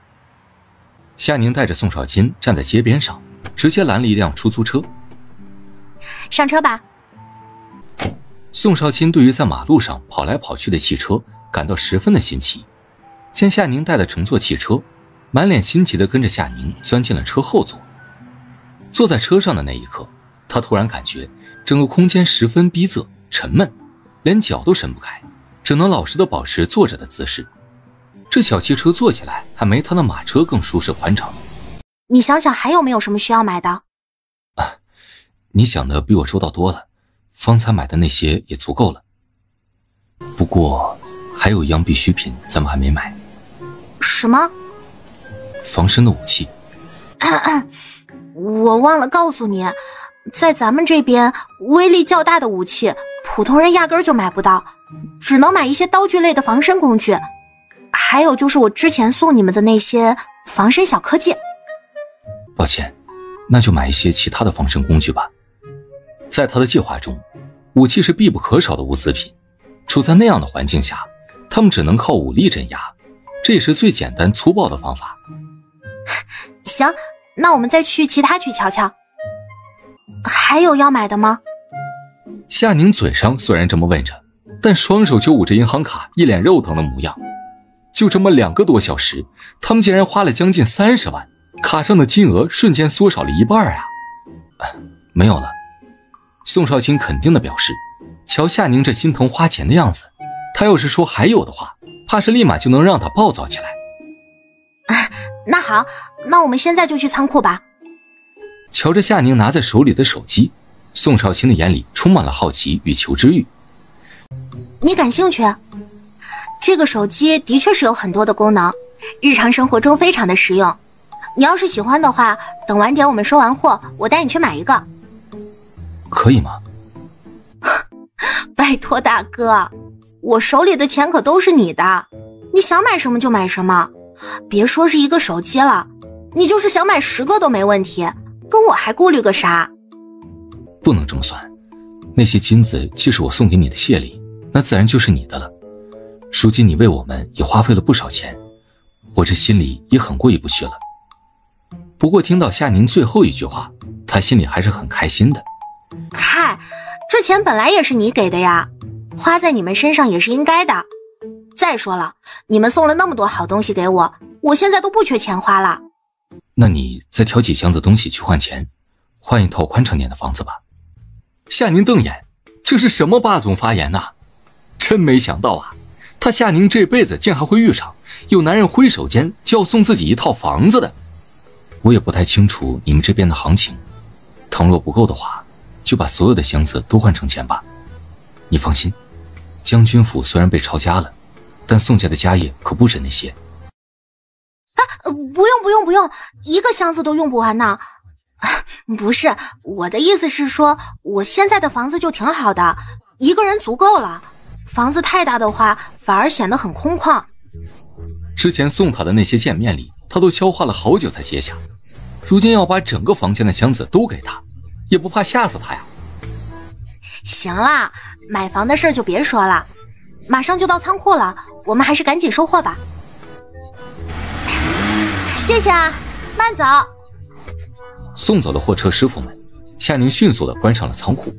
夏宁带着宋少卿站在街边上，直接拦了一辆出租车。上车吧。宋少卿对于在马路上跑来跑去的汽车感到十分的新奇，见夏宁带的乘坐汽车，满脸新奇地跟着夏宁钻进了车后座。坐在车上的那一刻，他突然感觉整个空间十分逼仄沉闷，连脚都伸不开，只能老实地保持坐着的姿势。这小汽车坐起来还没他的马车更舒适宽敞。你想想还有没有什么需要买的？你想的比我周到多了，方才买的那些也足够了。不过还有一样必需品咱们还没买。什么？防身的武器。我忘了告诉你，在咱们这边威力较大的武器普通人压根儿就买不到，只能买一些刀具类的防身工具，还有就是我之前送你们的那些防身小科技。抱歉，那就买一些其他的防身工具吧。在他的计划中，武器是必不可少的物资品，处在那样的环境下，他们只能靠武力镇压，这也是最简单粗暴的方法。行，那我们再去其他区瞧瞧。还有要买的吗？夏宁嘴上虽然这么问着，但双手就捂着银行卡，一脸肉疼的模样。就这么2个多小时，他们竟然花了将近30万，卡上的金额瞬间缩少了一半啊！没有了。宋少卿肯定地表示，瞧夏宁这心疼花钱的样子，他要是说还有的话，怕是立马就能让他暴躁起来。那好，那我们现在就去仓库吧。瞧着夏宁拿在手里的手机，宋少卿的眼里充满了好奇与求知欲。你感兴趣？这个手机的确是有很多的功能，日常生活中非常的实用。你要是喜欢的话，等晚点我们收完货，我带你去买一个。可以吗？拜托大哥，我手里的钱可都是你的，你想买什么就买什么，别说是一个手机了，你就是想买10个都没问题，跟我还顾虑个啥？不能这么算，那些金子既是我送给你的谢礼，那自然就是你的了。如今你为我们也花费了不少钱，我这心里也很过意不去了。不过听到夏宁最后一句话，他心里还是很开心的。嗨，这钱本来也是你给的呀，花在你们身上也是应该的。再说了，你们送了那么多好东西给我，我现在都不缺钱花了。那你再挑几箱子东西去换钱，换一套宽敞点的房子吧。夏宁瞪眼，这是什么霸总发言呐？真没想到啊，他夏宁这辈子竟还会遇上有男人挥手间就要送自己一套房子的。我也不太清楚你们这边的行情，倘若不够的话，就把所有的箱子都换成钱吧。你放心，将军府虽然被抄家了，但宋家的家业可不止那些。不用，一个箱子都用不完呢。不是，我的意思是说，我现在的房子就挺好的，一个人足够了。房子太大的话，反而显得很空旷。之前送他的那些见面礼，他都消化了好久才接下，如今要把整个房间的箱子都给他，也不怕吓死他呀？行啦，买房的事就别说了，马上就到仓库了，我们还是赶紧收货吧。谢谢啊，慢走。送走了货车师傅们，夏宁迅速地关上了仓库，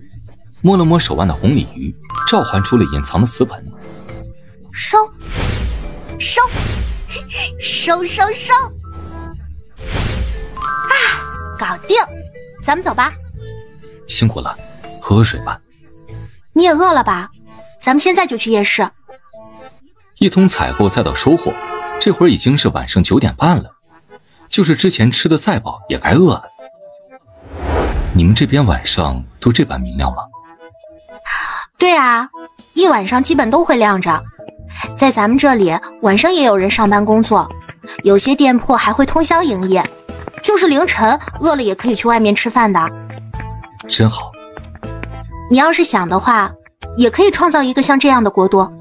摸了摸手腕的红鲤鱼，召唤出了隐藏的瓷盆。收！搞定，咱们走吧。辛苦了，喝水吧。你也饿了吧？咱们现在就去夜市。一通采购再到收获，这会儿已经是晚上9点半了。就是之前吃的再饱，也该饿了。你们这边晚上都这般明亮吗？对啊，一晚上基本都会亮着。在咱们这里，晚上也有人上班工作，有些店铺还会通宵营业，就是凌晨饿了也可以去外面吃饭的。真好。你要是想的话，也可以创造一个像这样的国度。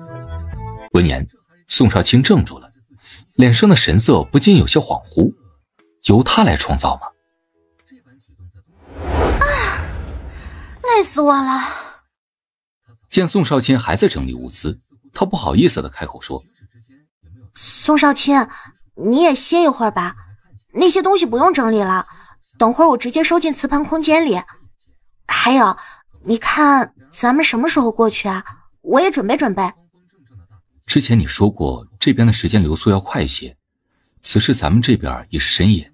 闻言，宋少卿怔住了，脸上的神色不禁有些恍惚。由他来创造吗？累死我了。见宋少卿还在整理物资，他不好意思地开口说：宋少卿，你也歇一会儿吧，那些东西不用整理了，等会儿我直接收进瓷盆空间里。还有，你看咱们什么时候过去啊？我也准备准备。之前你说过这边的时间流速要快一些，此时咱们这边也是深夜，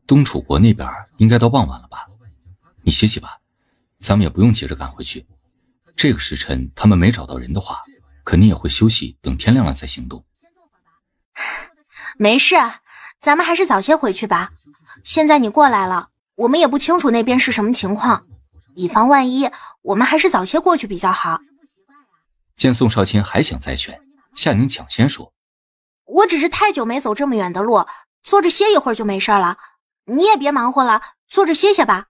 东楚国那边应该到傍晚了吧？你歇息吧，咱们也不用急着赶回去。这个时辰他们没找到人的话，肯定也会休息，等天亮了再行动。没事，咱们还是早些回去吧。现在你过来了，我们也不清楚那边是什么情况，以防万一，我们还是早些过去比较好。见宋少卿还想再劝，夏宁抢先说：我只是太久没走这么远的路，坐着歇一会儿就没事了。你也别忙活了，坐着歇歇吧。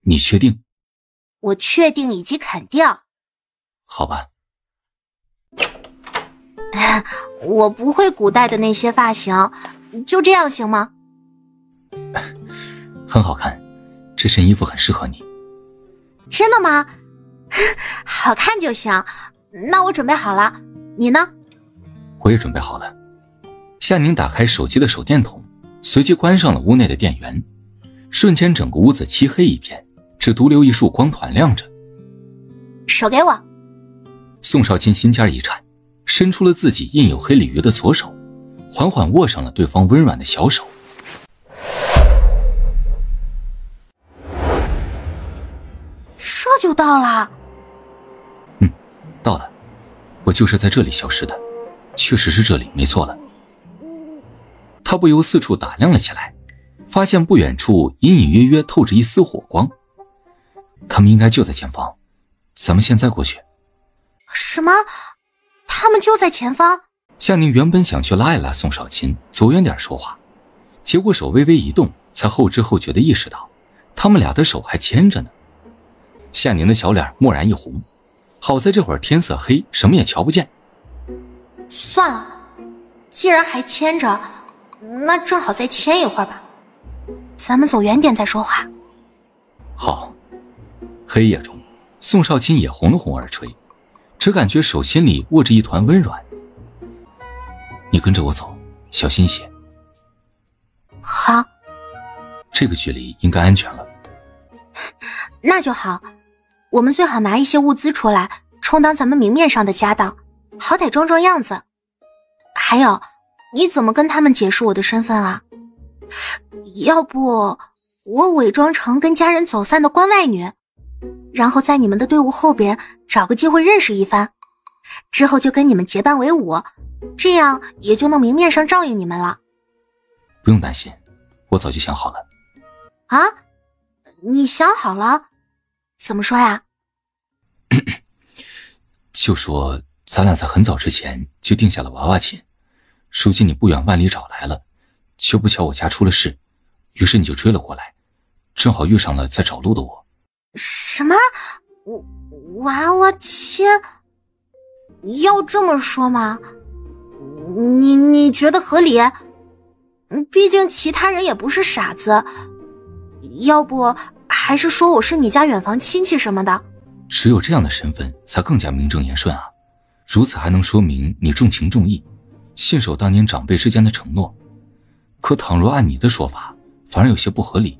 你确定？我确定以及肯定。好吧。我不会古代的那些发型，就这样行吗？很好看，这身衣服很适合你。真的吗？好看就行，那我准备好了，你呢？我也准备好了。夏宁打开手机的手电筒，随即关上了屋内的电源，瞬间整个屋子漆黑一片，只独留一束光团亮着。手给我。宋少卿心尖一颤，伸出了自己印有黑鲤鱼的左手，缓缓握上了对方温软的小手。这就到了。到了，我就是在这里消失的，确实是这里，没错了。他不由四处打量了起来，发现不远处隐隐约约透着一丝火光，他们应该就在前方，咱们现在过去。什么？他们就在前方？夏宁原本想去拉一拉宋少卿，走远点说话，结果手微微一动，才后知后觉地意识到，他们俩的手还牵着呢。夏宁的小脸蓦然一红，好在这会儿天色黑，什么也瞧不见。算了，既然还牵着，那正好再牵一会儿吧。咱们走远点再说话。好。黑夜中，宋少卿也红了红耳垂，只感觉手心里握着一团温软。你跟着我走，小心些。好。这个距离应该安全了。那就好，我们最好拿一些物资出来，充当咱们明面上的家当，好歹装装样子。还有，你怎么跟他们解释我的身份啊？要不我伪装成跟家人走散的关外女，然后在你们的队伍后边找个机会认识一番，之后就跟你们结伴为伍，这样也就能明面上照应你们了。不用担心，我早就想好了。啊？你想好了？怎么说呀？就说咱俩在很早之前就定下了娃娃亲，如今你不远万里找来了，就不巧我家出了事，于是你就追了过来，正好遇上了在找路的我。什么？娃娃亲？要这么说吗？你觉得合理？毕竟其他人也不是傻子，要不还是说我是你家远房亲戚什么的？只有这样的身份才更加名正言顺啊，如此还能说明你重情重义，信守当年长辈之间的承诺。可倘若按你的说法，反而有些不合理。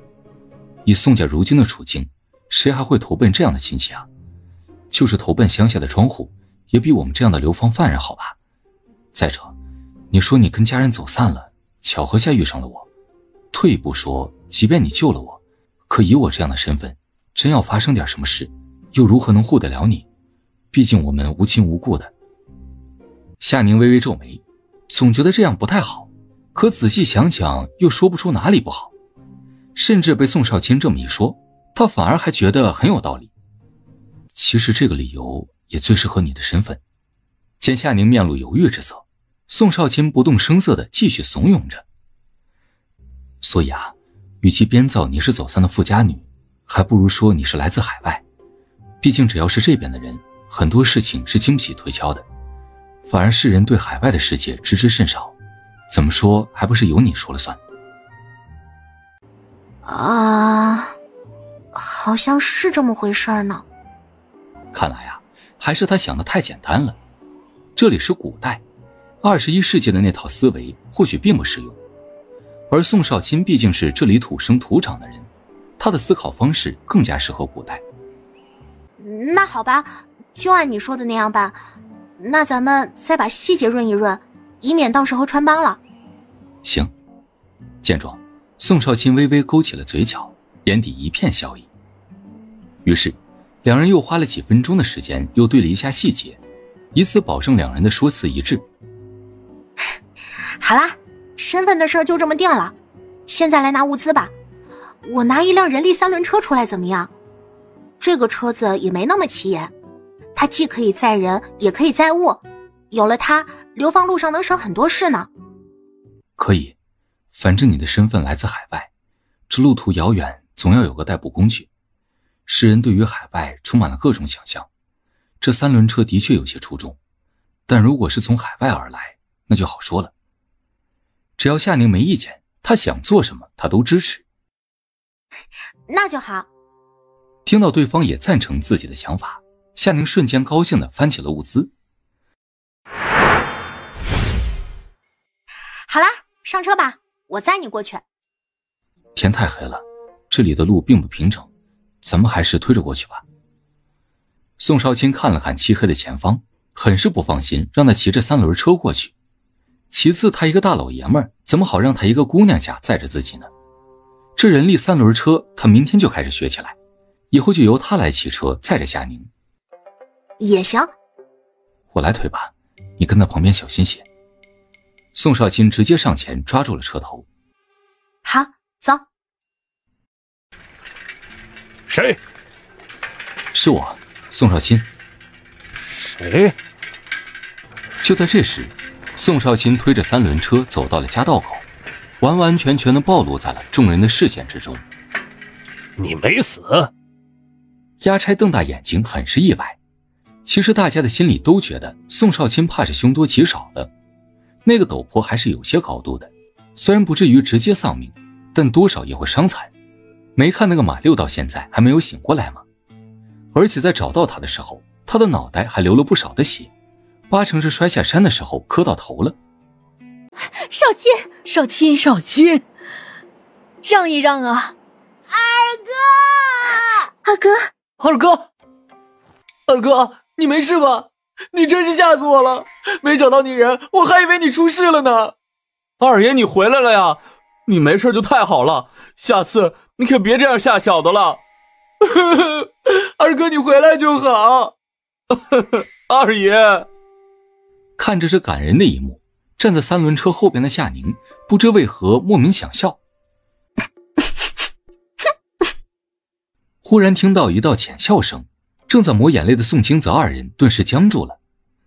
以宋家如今的处境，谁还会投奔这样的亲戚啊？就是投奔乡下的庄户，也比我们这样的流放犯人好吧？再者，你说你跟家人走散了，巧合下遇上了我，退一步说，即便你救了我，可以我这样的身份，真要发生点什么事，又如何能护得了你？毕竟我们无亲无故的。夏宁微微皱眉，总觉得这样不太好，可仔细想想又说不出哪里不好，甚至被宋少卿这么一说，他反而还觉得很有道理。其实这个理由也最适合你的身份。见夏宁面露犹豫之色，宋少卿不动声色地继续怂恿着。所以啊，与其编造你是走散的富家女，还不如说你是来自海外。毕竟只要是这边的人，很多事情是经不起推敲的，反而世人对海外的世界知之甚少，怎么说还不是由你说了算。好像是这么回事呢。看来啊，还是他想的太简单了。这里是古代，21世纪的那套思维或许并不适用，而宋少卿毕竟是这里土生土长的人，他的思考方式更加适合古代。那好吧，就按你说的那样办。那咱们再把细节润一润，以免到时候穿帮了。行。见状，宋少卿微微勾起了嘴角，眼底一片笑意。于是两人又花了几分钟的时间，又对了一下细节，以此保证两人的说辞一致。好啦，身份的事儿就这么定了，现在来拿物资吧。我拿一辆人力3轮车出来怎么样？这个车子也没那么起眼，它既可以载人也可以载物，有了它，流放路上能省很多事呢。可以，反正你的身份来自海外，这路途遥远，总要有个代步工具。世人对于海外充满了各种想象，这3轮车的确有些出众，但如果是从海外而来，那就好说了。只要夏宁没意见，他想做什么他都支持。那就好。听到对方也赞成自己的想法，夏宁瞬间高兴地翻起了物资。好啦，上车吧，我载你过去。天太黑了，这里的路并不平整，咱们还是推着过去吧。宋少卿看了看漆黑的前方，很是不放心让他骑着3轮车过去。其次，他一个大老爷们儿，怎么好让他一个姑娘家载着自己呢？这人力3轮车他明天就开始学起来，以后就由他来骑车载着夏宁。也行。我来推吧，你跟在旁边小心些。宋少卿直接上前抓住了车头。好，走。谁？是我，宋少卿。谁？就在这时，宋少卿推着3轮车走到了夹道口，完完全全地暴露在了众人的视线之中。你没死？押差瞪大眼睛，很是意外。其实大家的心里都觉得宋少卿怕是凶多吉少了，那个陡坡还是有些高度的，虽然不至于直接丧命，但多少也会伤残。没看那个马六到现在还没有醒过来吗？而且在找到他的时候，他的脑袋还流了不少的血，8成是摔下山的时候磕到头了。少卿，少卿，少卿，让一让啊！二哥，二哥，二哥，你没事吧？你真是吓死我了！没找到你人，我还以为你出事了呢。二爷，你回来了呀？你没事就太好了，下次你可别这样吓小的了。二哥，你回来就好。二爷，看着这感人的一幕，站在3轮车后边的夏宁不知为何莫名想笑。忽然听到一道浅笑声，正在抹眼泪的宋清泽二人顿时僵住了，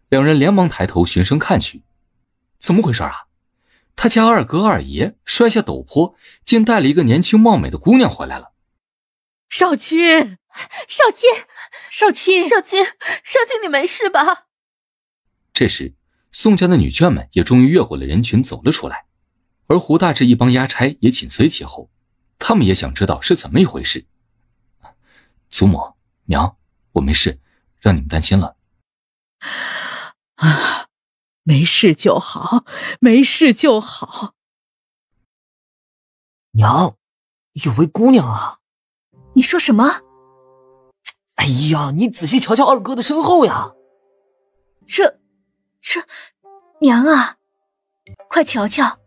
两人连忙抬头循声看去，怎么回事啊？他家二哥二爷摔下陡坡，竟带了一个年轻貌美的姑娘回来了。少卿，少卿，你没事吧？这时，宋家的女眷们也终于越过了人群走了出来，而胡大志一帮押差也紧随其后，他们也想知道是怎么一回事。祖母娘，我没事，让你们担心了。啊，没事就好，没事就好。娘，有位姑娘啊！你说什么？哎呀，你仔细瞧瞧二哥的身后呀！这，娘啊，快瞧瞧，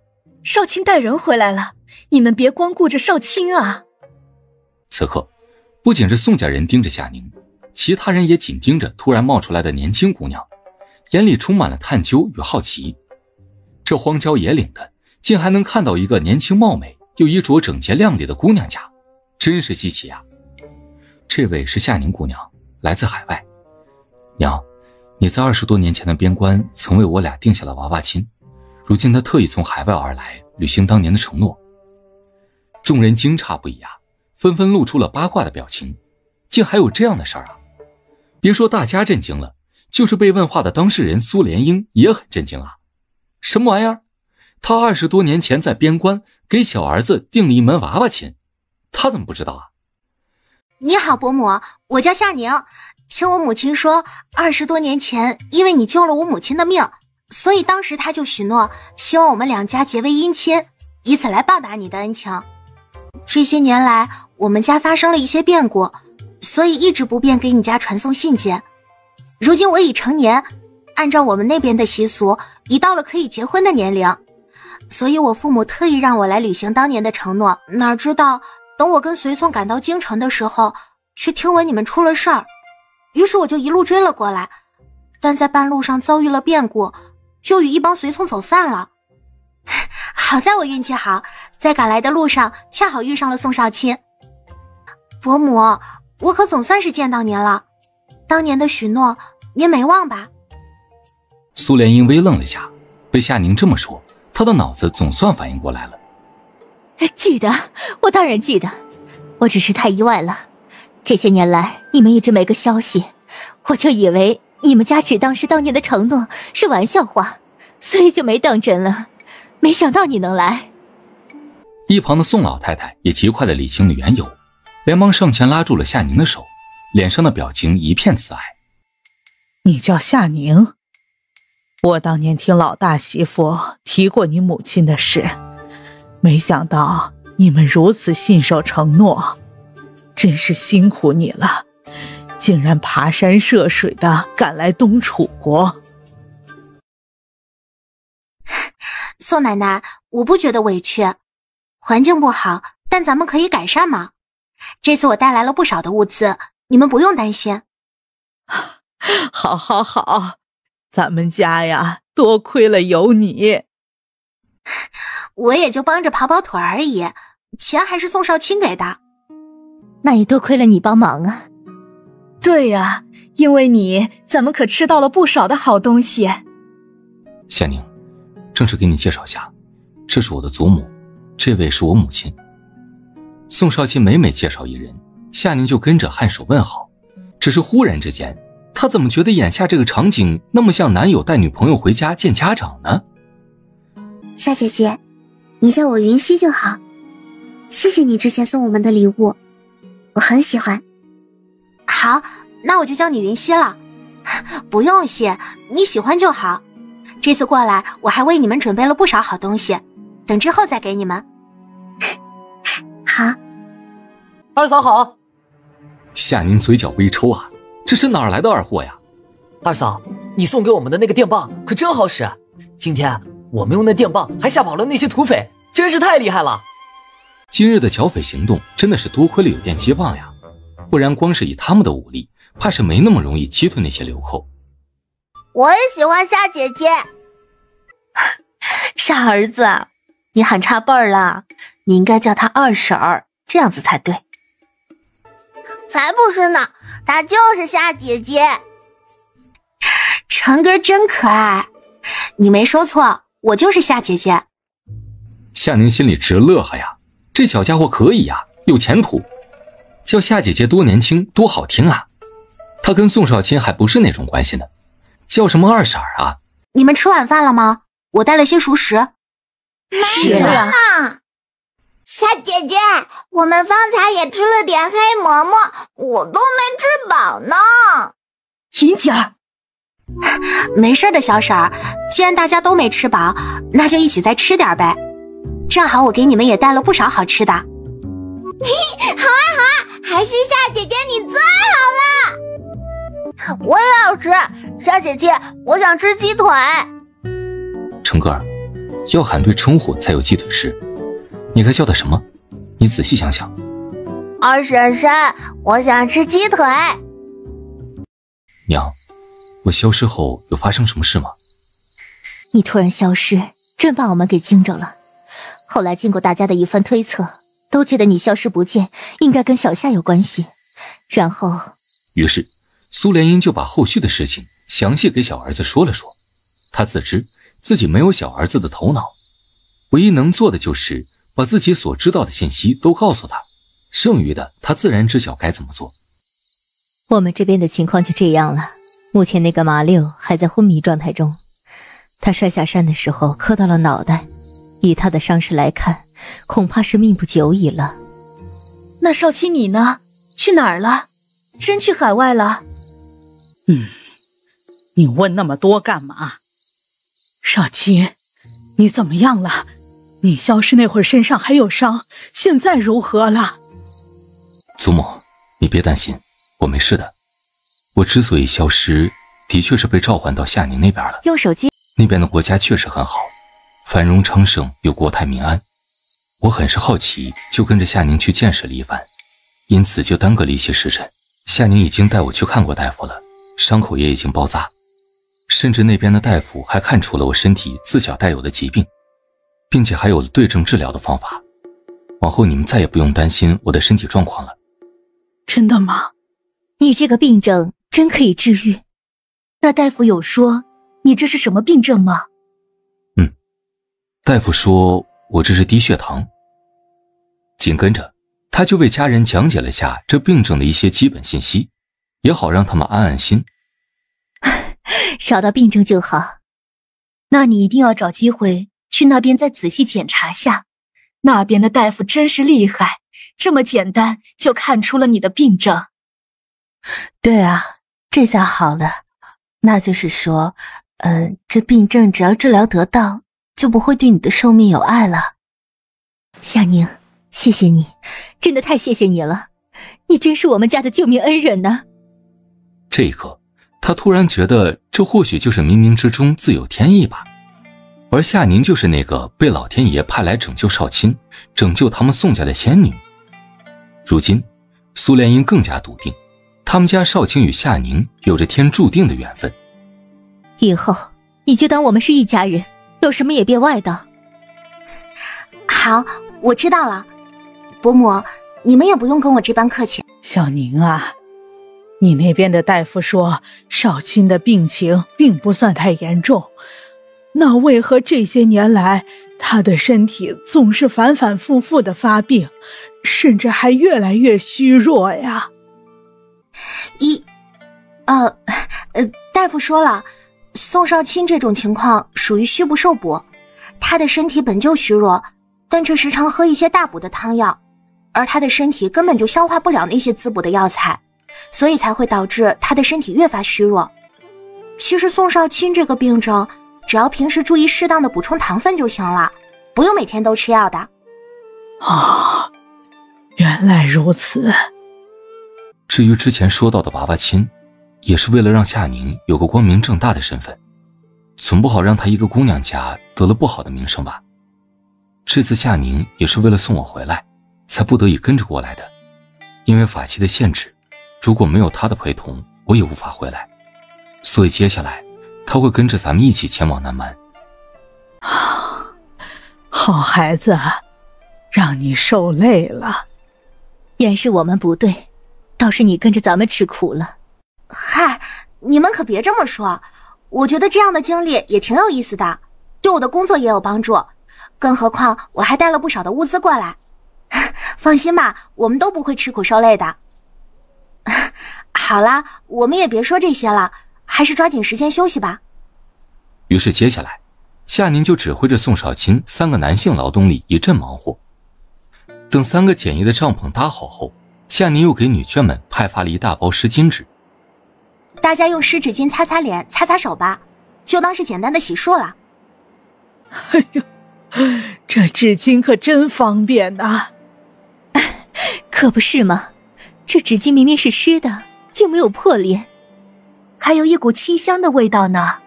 少卿带人回来了，你们别光顾着少卿啊！此刻，不仅是宋家人盯着夏宁，其他人也紧盯着突然冒出来的年轻姑娘，眼里充满了探究与好奇。这荒郊野岭的，竟还能看到一个年轻貌美又衣着整洁亮丽的姑娘家，真是稀奇啊！这位是夏宁姑娘，来自海外。娘，你在20多年前的边关曾为我俩定下了娃娃亲，如今她特意从海外而来，履行当年的承诺。众人惊诧不已啊，纷纷露出了八卦的表情，竟还有这样的事儿啊！别说大家震惊了，就是被问话的当事人苏莲英也很震惊啊！什么玩意儿？他20多年前在边关给小儿子定了一门娃娃亲，他怎么不知道啊？你好，伯母，我叫夏宁。听我母亲说，20多年前因为你救了我母亲的命，所以当时她就许诺，希望我们两家结为姻亲，以此来报答你的恩情。这些年来，我们家发生了一些变故，所以一直不便给你家传送信件。如今我已成年，按照我们那边的习俗，已到了可以结婚的年龄，所以我父母特意让我来履行当年的承诺。哪知道等我跟随从赶到京城的时候，却听闻你们出了事儿，于是我就一路追了过来，但在半路上遭遇了变故，就与一帮随从走散了。好在我运气好，在赶来的路上恰好遇上了宋少卿。伯母，我可总算是见到您了，当年的许诺您没忘吧？苏莲英微愣了下，被夏宁这么说，她的脑子总算反应过来了。记得，我当然记得，我只是太意外了。这些年来你们一直没个消息，我就以为你们家只当是当年的承诺是玩笑话，所以就没当真了。没想到你能来。一旁的宋老太太也极快地理清了缘由，连忙上前拉住了夏宁的手，脸上的表情一片慈爱。你叫夏宁？我当年听老大媳妇提过你母亲的事，没想到你们如此信守承诺，真是辛苦你了，竟然爬山涉水的赶来东楚国。宋奶奶，我不觉得委屈，环境不好，但咱们可以改善嘛。这次我带来了不少的物资，你们不用担心。好好好，咱们家呀，多亏了有你。我也就帮着跑跑腿而已，钱还是宋少卿给的。那也多亏了你帮忙啊。对呀，因为你，咱们可吃到了不少的好东西。夏宁，正式给你介绍下，这是我的祖母，这位是我母亲。宋少卿每介绍一人，夏宁就跟着颔首问好。只是忽然之间，他怎么觉得眼下这个场景那么像男友带女朋友回家见家长呢？夏姐姐，你叫我云溪就好。谢谢你之前送我们的礼物，我很喜欢。好，那我就叫你云溪了。不用谢，你喜欢就好。这次过来，我还为你们准备了不少好东西，等之后再给你们。好。二嫂好。夏宁嘴角微抽啊，这是哪儿来的二货呀？二嫂，你送给我们的那个电棒可真好使，今天我们用那电棒还吓跑了那些土匪，真是太厉害了。今日的剿匪行动真的是多亏了有电击棒呀，不然光是以他们的武力，怕是没那么容易击退那些流寇。我也喜欢夏姐姐。傻儿子，你喊差辈儿了，你应该叫她二婶儿，这样子才对。才不是呢，她就是夏姐姐。成哥真可爱，你没说错，我就是夏姐姐。夏宁心里直乐呵呀，这小家伙可以呀，有前途。叫夏姐姐多年轻，多好听啊！她跟宋少卿还不是那种关系呢，叫什么二婶啊？你们吃晚饭了吗？我带了些熟食。是啊。夏姐姐，我们方才也吃了点黑馍馍，我都没吃饱呢。银姐儿，没事的，小婶儿，既然大家都没吃饱，那就一起再吃点呗。正好我给你们也带了不少好吃的。好啊好啊，还是夏姐姐你最好了。我也要吃，夏姐姐，我想吃鸡腿。成哥儿，要喊对称呼才有鸡腿吃，你该叫的什么？你仔细想想。二婶婶，我想吃鸡腿。娘，我消失后有发生什么事吗？你突然消失，真把我们给惊着了。后来经过大家的一番推测，都觉得你消失不见应该跟小夏有关系。然后，于是苏莲英就把后续的事情详细给小儿子说了说。他自知自己没有小儿子的头脑，唯一能做的就是把自己所知道的信息都告诉他，剩余的他自然知晓该怎么做。我们这边的情况就这样了。目前那个马六还在昏迷状态中，他摔下山的时候磕到了脑袋，以他的伤势来看，恐怕是命不久矣了。那少卿你呢？去哪儿了？真去海外了？你问那么多干嘛？少卿，你怎么样了？你消失那会儿身上还有伤，现在如何了？祖母，你别担心，我没事的。我之所以消失，的确是被召唤到夏宁那边了。用手机。那边的国家确实很好，繁荣昌盛又国泰民安。我很是好奇，就跟着夏宁去见识了一番，因此就耽搁了一些时辰。夏宁已经带我去看过大夫了，伤口也已经包扎，甚至那边的大夫还看出了我身体自小带有的疾病，并且还有了对症治疗的方法。往后你们再也不用担心我的身体状况了。真的吗？你这个病症真可以治愈？那大夫有说你这是什么病症吗？大夫说我这是低血糖。紧跟着他就为家人讲解了下这病症的一些基本信息，也好让他们安安心。找到病症就好。那你一定要找机会去那边再仔细检查下，那边的大夫真是厉害，这么简单就看出了你的病症。对啊，这下好了，那就是说，这病症只要治疗得当，就不会对你的寿命有碍了。夏宁，谢谢你，真的太谢谢你了，你真是我们家的救命恩人呢。这一刻，他突然觉得这或许就是冥冥之中自有天意吧。而夏宁就是那个被老天爷派来拯救少卿、拯救他们宋家的仙女。如今，苏莲英更加笃定，他们家少卿与夏宁有着天注定的缘分。以后你就当我们是一家人，有什么也别外道。好，我知道了。伯母，你们也不用跟我这般客气。小宁啊，你那边的大夫说少卿的病情并不算太严重，那为何这些年来他的身体总是反反复复的发病，甚至还越来越虚弱呀？大夫说了，宋少卿这种情况属于虚不受补，他的身体本就虚弱，但却时常喝一些大补的汤药，而他的身体根本就消化不了那些滋补的药材，所以才会导致他的身体越发虚弱。其实宋少卿这个病症，只要平时注意适当的补充糖分就行了，不用每天都吃药的。原来如此。至于之前说到的娃娃亲，也是为了让夏宁有个光明正大的身份，总不好让她一个姑娘家得了不好的名声吧。这次夏宁也是为了送我回来，才不得已跟着过来的。因为法器的限制，如果没有她的陪同，我也无法回来。所以接下来，她会跟着咱们一起前往南蛮。好孩子，让你受累了。原是我们不对，倒是你跟着咱们吃苦了。嗨，你们可别这么说，我觉得这样的经历也挺有意思的，对我的工作也有帮助。更何况我还带了不少的物资过来。放心吧，我们都不会吃苦受累的。好啦，我们也别说这些了，还是抓紧时间休息吧。于是接下来，夏宁就指挥着宋少卿3个男性劳动力一阵忙活。等3个简易的帐篷搭好后，夏宁又给女眷们派发了一大包湿巾纸。大家用湿纸巾擦擦脸、擦擦手吧，就当是简单的洗漱了。哎呦，这纸巾可真方便呐！可不是嘛，这纸巾明明是湿的，竟没有破裂，还有一股清香的味道呢。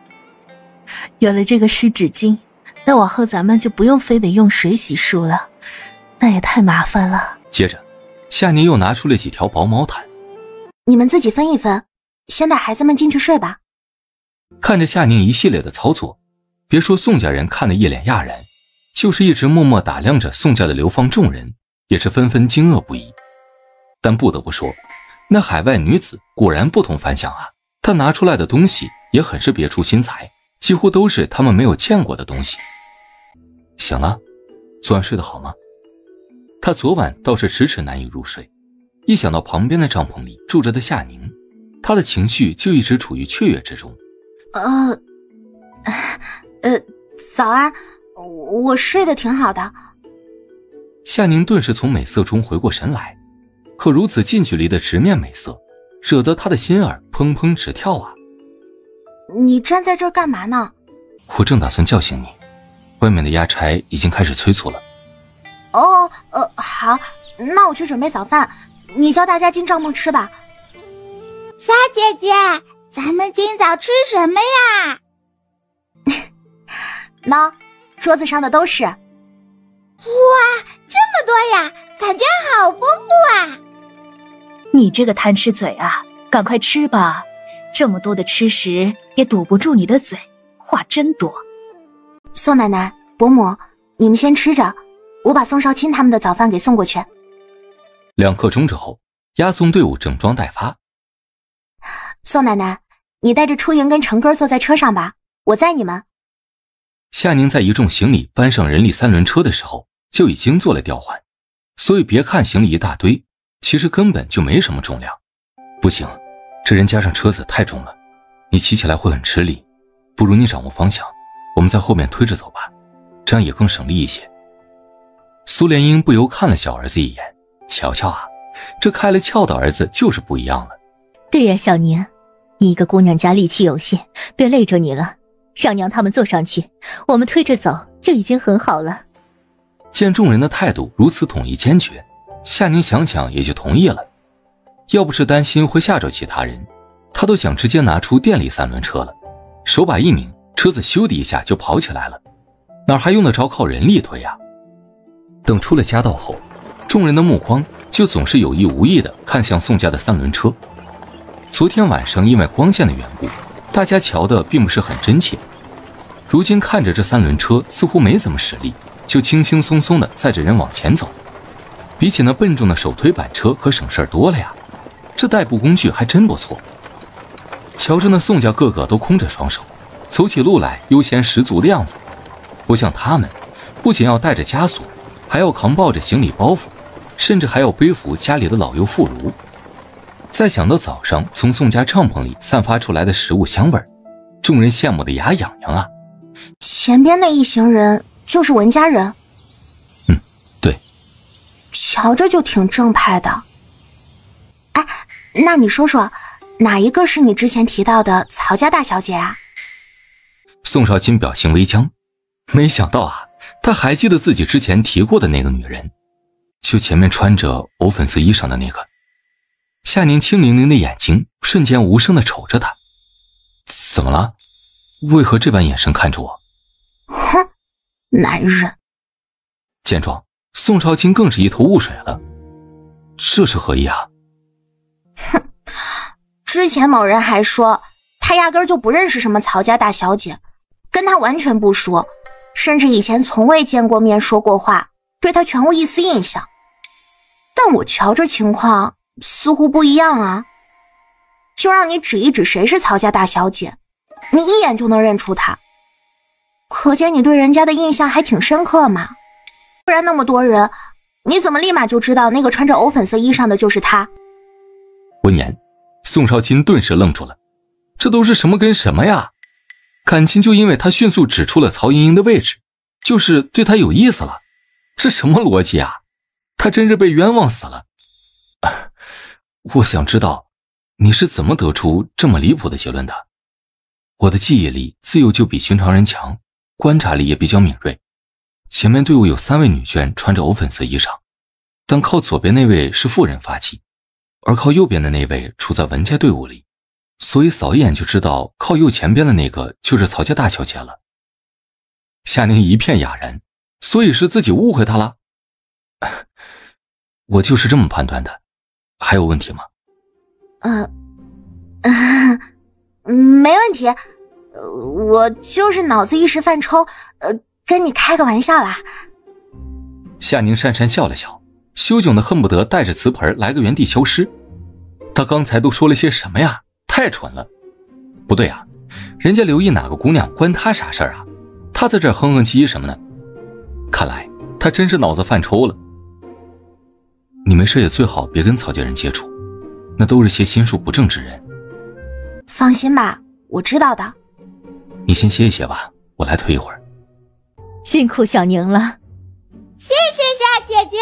有了这个湿纸巾，那往后咱们就不用非得用水洗漱了，那也太麻烦了。接着，夏宁又拿出了几条薄毛毯，你们自己分一分，先带孩子们进去睡吧。看着夏宁一系列的操作，别说宋家人看了一脸讶然，就是一直默默打量着宋家的流放众人，也是纷纷惊愕不已。但不得不说，那海外女子果然不同凡响啊，她拿出来的东西也很是别出心裁，几乎都是他们没有见过的东西。醒了，昨晚睡得好吗？他昨晚倒是迟迟难以入睡，一想到旁边的帐篷里住着的夏宁，他的情绪就一直处于雀跃之中。早安，我睡得挺好的。夏宁顿时从美色中回过神来，可如此近距离的直面美色，惹得他的心儿砰砰直跳啊！你站在这儿干嘛呢？我正打算叫醒你，外面的押差已经开始催促了。好，那我去准备早饭，你叫大家进帐篷吃吧。夏姐姐，咱们今早吃什么呀？喏，桌子上的都是。哇，这么多呀，感觉好丰富啊！你这个贪吃嘴啊，赶快吃吧，这么多的吃食也堵不住你的嘴，话真多。宋奶奶、伯母，你们先吃着，我把宋少卿他们的早饭给送过去。2刻钟之后，押送队伍整装待发。宋奶奶，你带着初莹跟成哥坐在车上吧，我载你们。夏宁在一众行李搬上人力3轮车的时候，就已经做了调换，所以别看行李一大堆，其实根本就没什么重量。不行，这人加上车子太重了，你骑起来会很吃力，不如你掌握方向，我们在后面推着走吧，这样也更省力一些。苏莲英不由看了小儿子一眼，瞧瞧啊，这开了窍的儿子就是不一样了。对呀，小宁，你一个姑娘家力气有限，别累着你了，让娘他们坐上去，我们推着走就已经很好了。见众人的态度如此统一坚决，夏宁想想也就同意了。要不是担心会吓着其他人，他都想直接拿出电力3轮车了，手把一拧，车子咻的一下就跑起来了，哪还用得着靠人力推呀？等出了家道后，众人的目光就总是有意无意地看向宋家的3轮车。昨天晚上因为光线的缘故，大家瞧得并不是很真切，如今看着这3轮车似乎没怎么使力，就轻轻松松地载着人往前走，比起那笨重的手推板车可省事儿多了呀，这代步工具还真不错。瞧着那宋家个个都空着双手，走起路来悠闲十足的样子，不像他们不仅要带着枷锁，还要扛抱着行李包袱，甚至还要背负家里的老幼妇孺。再想到早上从宋家帐篷里散发出来的食物香味，众人羡慕的牙痒痒啊。前边那一行人就是文家人。对，瞧着就挺正派的。哎，那你说说，哪一个是你之前提到的曹家大小姐啊？宋少卿表情微僵，没想到啊，他还记得自己之前提过的那个女人，就前面穿着藕粉色衣裳的那个。夏宁清灵灵的眼睛瞬间无声地瞅着他。怎么了？为何这般眼神看着我？哼，男人。见状，宋少卿更是一头雾水了。这是何意啊？哼，之前某人还说他压根就不认识什么曹家大小姐，跟他完全不熟，甚至以前从未见过面说过话，对他全无一丝印象。但我瞧这情况，似乎不一样啊。就让你指一指谁是曹家大小姐，你一眼就能认出她，可见你对人家的印象还挺深刻嘛。不然那么多人，你怎么立马就知道那个穿着藕粉色衣裳的就是她？闻言，宋少卿顿时愣住了，这都是什么跟什么呀？感情就因为他迅速指出了曹莹莹的位置，就是对她有意思了？这什么逻辑啊？他真是被冤枉死了。我想知道你是怎么得出这么离谱的结论的？我的记忆力自幼就比寻常人强，观察力也比较敏锐。前面队伍有3位女眷穿着藕粉色衣裳，但靠左边那位是妇人发起，而靠右边的那位处在文家队伍里，所以扫一眼就知道靠右前边的那个就是曹家大小姐了。夏宁一片哑然，所以是自己误会她了？我就是这么判断的，还有问题吗？没问题，我就是脑子一时犯抽，跟你开个玩笑啦。夏宁讪讪笑了笑，羞窘的恨不得带着瓷盆来个原地消失。他刚才都说了些什么呀？太蠢了。不对啊，人家留意哪个姑娘关他啥事儿啊？他在这儿哼哼唧唧什么呢？看来他真是脑子犯抽了。你没事也最好别跟曹家人接触，那都是些心术不正之人。放心吧，我知道的。你先歇一歇吧，我来推一会儿。辛苦小宁了。谢谢夏姐姐。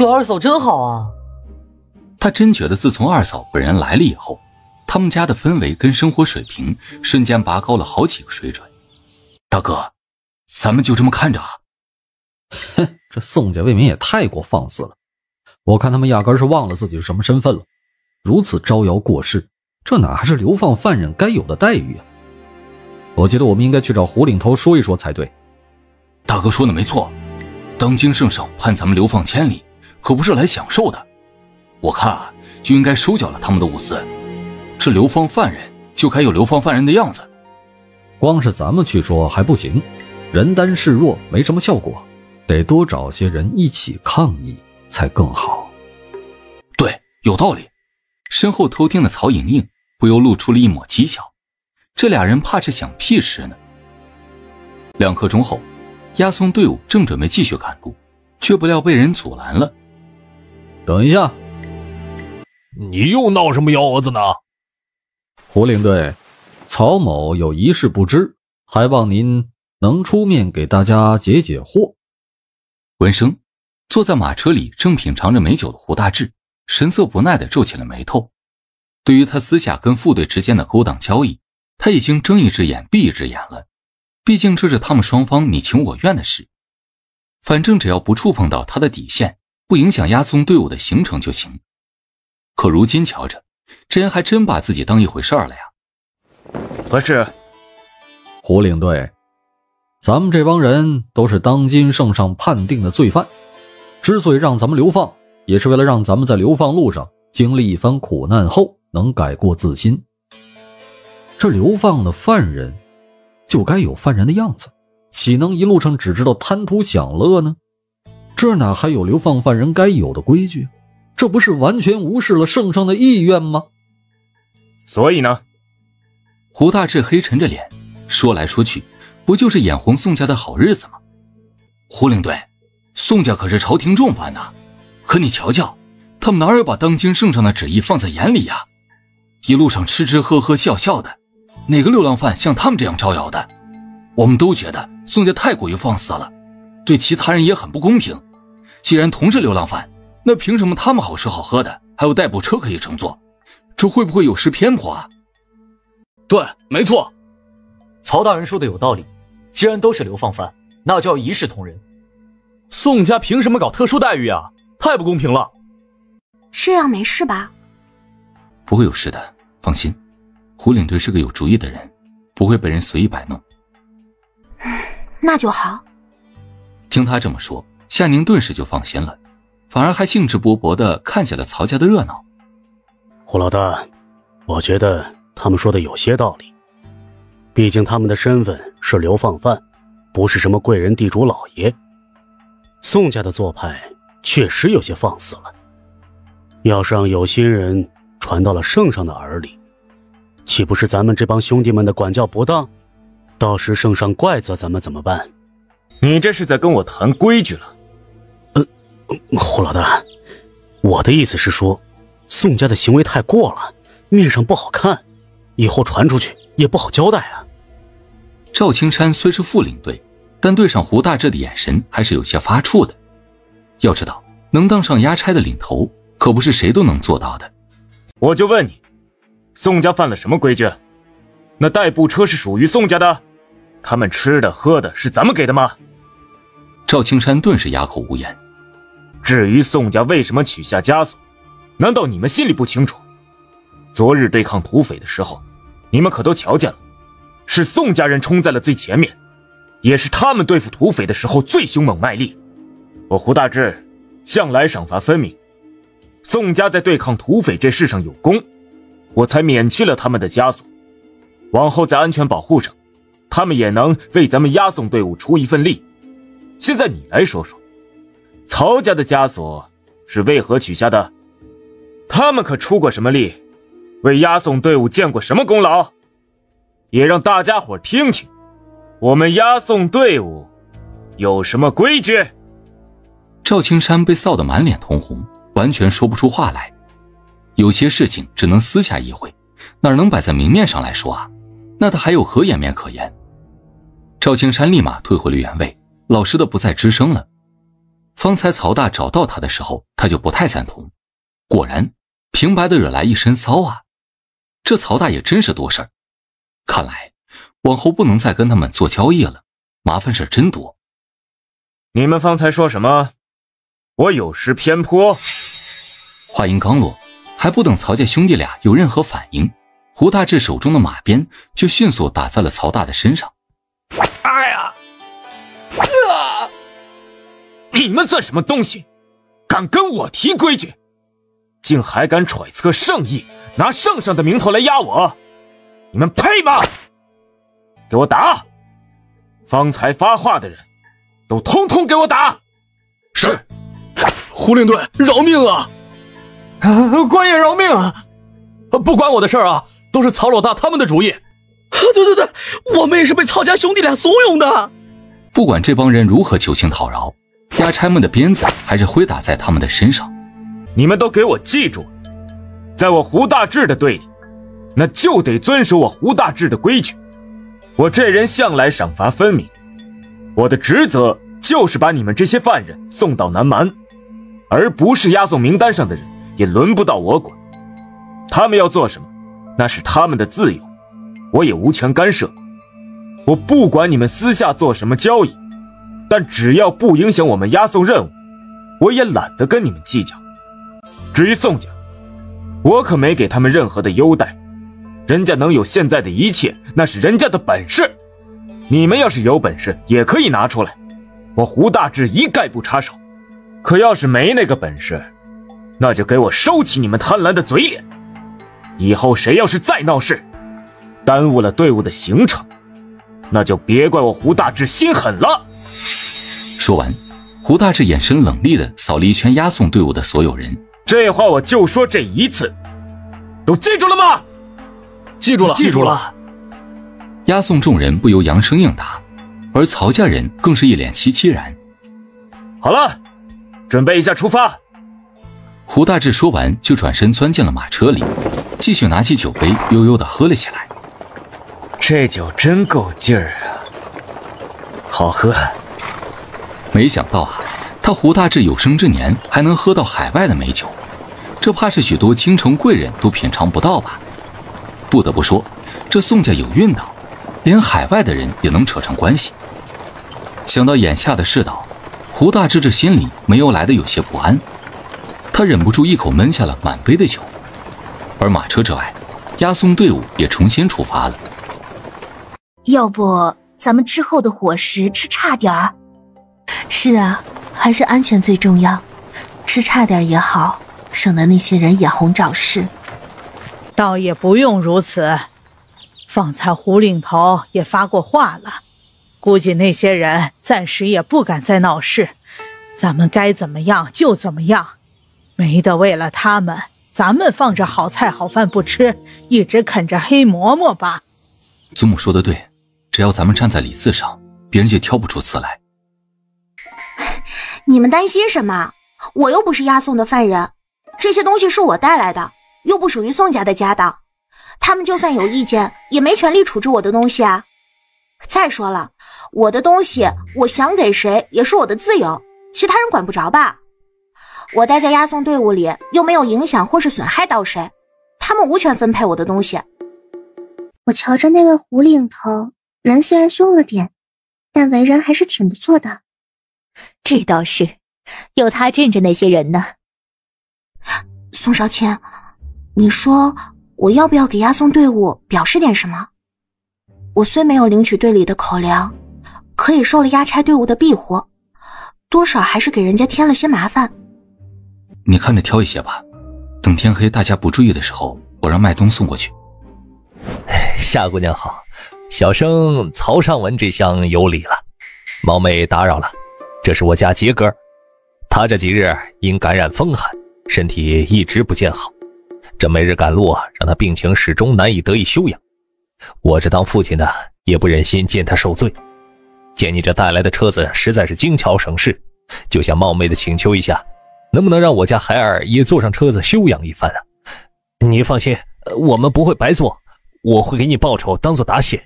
有二嫂真好啊。他真觉得自从二嫂本人来了以后，他们家的氛围跟生活水平瞬间拔高了好几个水准。大哥，咱们就这么看着啊？哼，这宋家未免也太过放肆了。我看他们压根是忘了自己是什么身份了，如此招摇过市，这哪还是流放犯人该有的待遇啊？我觉得我们应该去找胡领头说一说才对。大哥说的没错，当今圣上判咱们流放千里，可不是来享受的。我看啊，就应该收缴了他们的物资。这流放犯人就该有流放犯人的样子。光是咱们去说还不行，人单势弱没什么效果，得多找些人一起抗议才更好。对，有道理。身后偷听的曹莹莹不由露出了一抹讥笑，这俩人怕是想屁吃呢。2刻钟后，押送队伍正准备继续赶路，却不料被人阻拦了。等一下，你又闹什么幺蛾子呢？胡领队，曹某有一事不知，还望您能出面给大家解解惑。闻声，坐在马车里正品尝着美酒的胡大志神色不耐地皱起了眉头。对于他私下跟副队之间的勾当交易，他已经睁一只眼闭一只眼了。毕竟这是他们双方你情我愿的事，反正只要不触碰到他的底线，不影响押送队伍的行程就行。可如今瞧着，这人还真把自己当一回事儿了呀。何事？胡领队，咱们这帮人都是当今圣上判定的罪犯，之所以让咱们流放，也是为了让咱们在流放路上经历一番苦难后能改过自新。这流放的犯人就该有犯人的样子，岂能一路上只知道贪图享乐呢？这哪还有流放犯人该有的规矩？这不是完全无视了圣上的意愿吗？所以呢？胡大志黑沉着脸，说来说去，不就是眼红宋家的好日子吗？胡领队，宋家可是朝廷重犯呐，可你瞧瞧，他们哪有把当今圣上的旨意放在眼里呀？一路上吃吃喝喝笑笑的，哪个流浪犯像他们这样招摇的？我们都觉得宋家太过于放肆了，对其他人也很不公平。既然同是流浪犯，那凭什么他们好吃好喝的，还有代步车可以乘坐？这会不会有失偏颇啊？对，没错。曹大人说的有道理，既然都是流放犯，那就要一视同仁。宋家凭什么搞特殊待遇啊？太不公平了。这样没事吧？不会有事的，放心。胡领队是个有主意的人，不会被人随意摆弄。那就好。听他这么说，夏宁顿时就放心了，反而还兴致勃勃地看起了曹家的热闹。胡老大，我觉得他们说的有些道理，毕竟他们的身份是流放犯，不是什么贵人地主老爷。宋家的做派确实有些放肆了。要是让有心人传到了圣上的耳里，岂不是咱们这帮兄弟们的管教不当？到时圣上怪责咱们怎么办？你这是在跟我谈规矩了？胡老大，我的意思是说，宋家的行为太过了，面上不好看，以后传出去也不好交代啊。赵青山虽是副领队，但对上胡大志的眼神还是有些发怵的。要知道，能当上押差的领头，可不是谁都能做到的。我就问你，宋家犯了什么规矩？那代步车是属于宋家的，他们吃的喝的是咱们给的吗？赵青山顿时哑口无言。至于宋家为什么取下枷锁，难道你们心里不清楚？昨日对抗土匪的时候，你们可都瞧见了，是宋家人冲在了最前面，也是他们对付土匪的时候最凶猛卖力。我胡大志向来赏罚分明，宋家在对抗土匪这事上有功，我才免去了他们的枷锁。往后在安全保护上，他们也能为咱们押送队伍出一份力。现在你来说说，曹家的枷锁是为何取下的？他们可出过什么力？为押送队伍建过什么功劳？也让大家伙听听，我们押送队伍有什么规矩？赵青山被臊得满脸通红，完全说不出话来。有些事情只能私下议会，哪能摆在明面上来说啊？那他还有何颜面可言？赵青山立马退回了原位，老实的不再吱声了。方才曹大找到他的时候，他就不太赞同。果然，平白的惹来一身骚啊！这曹大也真是多事儿。看来，往后不能再跟他们做交易了，麻烦事真多。你们方才说什么？我有失偏颇。话音刚落，还不等曹家兄弟俩有任何反应，胡大志手中的马鞭就迅速打在了曹大的身上。哎呀！你们算什么东西？敢跟我提规矩，竟还敢揣测圣意，拿圣上的名头来压我，你们配吗？给我打！方才发话的人都通通给我打！是，胡领队饶命啊！官爷饶命啊！不关我的事儿啊，都是曹老大他们的主意。对，我们也是被曹家兄弟俩怂恿的。不管这帮人如何求情讨饶，押差们的鞭子还是挥打在他们的身上。你们都给我记住，在我胡大志的队里，那就得遵守我胡大志的规矩。我这人向来赏罚分明，我的职责就是把你们这些犯人送到南蛮，而不是押送名单上的人也轮不到我管。他们要做什么，那是他们的自由，我也无权干涉。我不管你们私下做什么交易，但只要不影响我们押送任务，我也懒得跟你们计较。至于宋家，我可没给他们任何的优待，人家能有现在的一切，那是人家的本事。你们要是有本事，也可以拿出来，我胡大志一概不插手。可要是没那个本事，那就给我收起你们贪婪的嘴脸。以后谁要是再闹事，耽误了队伍的行程，那就别怪我胡大志心狠了。说完，胡大志眼神冷厉地扫了一圈押送队伍的所有人。这话我就说这一次，都记住了吗？记住了，记住了。押送众人不由扬声应答，而曹家人更是一脸凄凄然。好了，准备一下出发。胡大志说完，就转身钻进了马车里，继续拿起酒杯悠悠地喝了起来。这酒真够劲儿啊，好喝。没想到啊，他胡大志有生之年还能喝到海外的美酒，这怕是许多京城贵人都品尝不到吧。不得不说，这宋家有运道，连海外的人也能扯上关系。想到眼下的世道，胡大志这心里没由来的有些不安，他忍不住一口闷下了满杯的酒。而马车之外，押送队伍也重新出发了。要不咱们之后的伙食吃差点儿？是啊，还是安全最重要，吃差点也好，省得那些人眼红找事。倒也不用如此，方才胡领头也发过话了，估计那些人暂时也不敢再闹事，咱们该怎么样就怎么样。没得为了他们，咱们放着好菜好饭不吃，一直啃着黑馍馍吧。祖母说的对，只要咱们站在理字上，别人就挑不出刺来。你们担心什么？我又不是押送的犯人，这些东西是我带来的，又不属于宋家的家当，他们就算有意见，也没权利处置我的东西啊。再说了，我的东西我想给谁也是我的自由，其他人管不着吧。我待在押送队伍里，又没有影响或是损害到谁，他们无权分配我的东西。我瞧着那位胡领头，人虽然凶了点，但为人还是挺不错的。这倒是，有他镇着那些人呢。宋少卿，你说我要不要给押送队伍表示点什么？我虽没有领取队里的口粮，可也受了押差队伍的庇护，多少还是给人家添了些麻烦。你看着挑一些吧，等天黑大家不注意的时候，我让麦冬送过去。夏姑娘好，小生曹尚文这厢有礼了，冒昧打扰了。这是我家杰哥，他这几日因感染风寒，身体一直不见好，这每日赶路让他病情始终难以得以休养。我这当父亲的也不忍心见他受罪，见你这带来的车子实在是精巧省事，就想冒昧的请求一下，能不能让我家孩儿也坐上车子休养一番啊？你放心，我们不会白做，我会给你报酬当做答谢，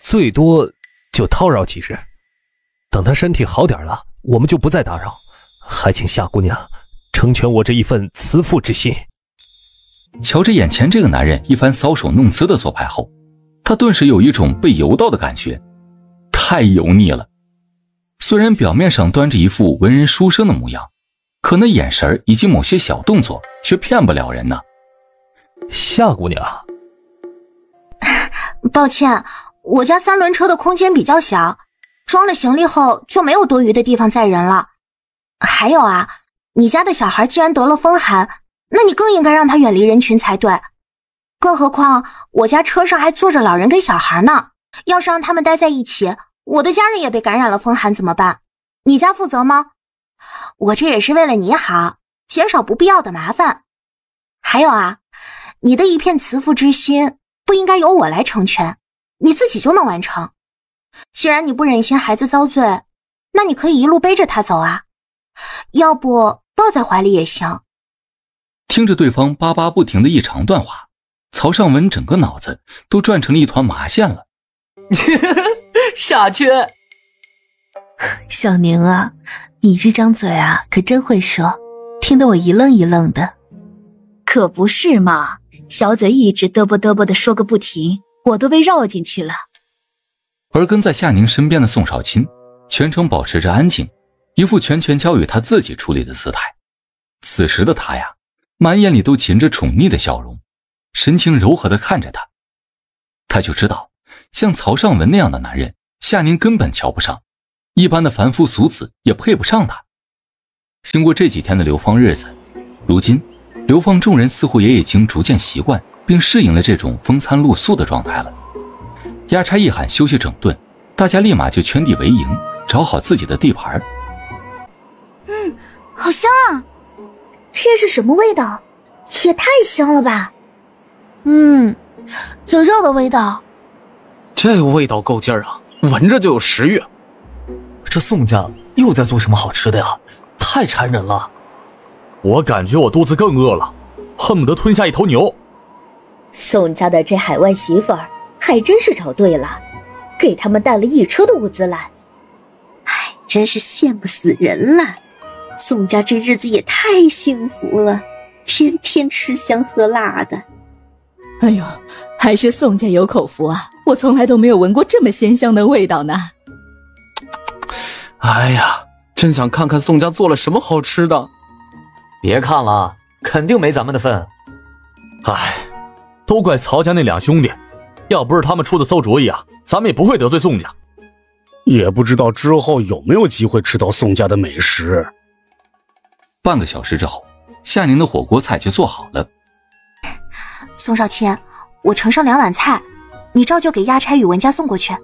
最多就叨扰几日，等他身体好点了，我们就不再打扰，还请夏姑娘成全我这一份慈父之心。瞧着眼前这个男人一番搔首弄姿的做派后，他顿时有一种被油到的感觉，太油腻了。虽然表面上端着一副文人书生的模样，可那眼神以及某些小动作却骗不了人呢。夏姑娘，抱歉，我家3轮车的空间比较小，装了行李后就没有多余的地方载人了。还有啊，你家的小孩既然得了风寒，那你更应该让他远离人群才对。更何况我家车上还坐着老人跟小孩呢，要是让他们待在一起，我的家人也被感染了风寒怎么办？你家负责吗？我这也是为了你好，减少不必要的麻烦。还有啊，你的一片慈父之心不应该由我来成全，你自己就能完成。既然你不忍心孩子遭罪，那你可以一路背着他走啊，要不抱在怀里也行。听着对方叭叭不停的一长段话，曹尚文整个脑子都转成了一团麻线了。傻缺，小宁啊，你这张嘴啊可真会说，听得我一愣一愣的。可不是嘛，小嘴一直嘚啵嘚啵的说个不停，我都被绕进去了。而跟在夏宁身边的宋少卿全程保持着安静，一副全权交予他自己处理的姿态。此时的他呀，满眼里都噙着宠溺的笑容，神情柔和地看着他。他就知道像曹尚文那样的男人，夏宁根本瞧不上，一般的凡夫俗子也配不上他。经过这几天的流放日子，如今流放众人似乎也已经逐渐习惯并适应了这种风餐露宿的状态了。押差一喊休息整顿，大家立马就圈地为营，找好自己的地盘。好香啊！这是什么味道？也太香了吧！有肉的味道。这味道够劲儿啊，闻着就有食欲。这宋家又在做什么好吃的呀？太馋人了。我感觉我肚子更饿了，恨不得吞下一头牛。宋家的这海外媳妇儿还真是找对了，给他们带了一车的物资来。哎，真是羡慕死人了。宋家这日子也太幸福了，天天吃香喝辣的。哎呦，还是宋家有口福啊，我从来都没有闻过这么鲜香的味道呢。哎呀，真想看看宋家做了什么好吃的。别看了，肯定没咱们的份。哎，都怪曹家那2兄弟，要不是他们出的馊主意啊，咱们也不会得罪宋家。也不知道之后有没有机会吃到宋家的美食。半个小时之后，夏宁的火锅菜就做好了。宋少卿，我盛上2碗菜，你照旧给押差宇文家送过去。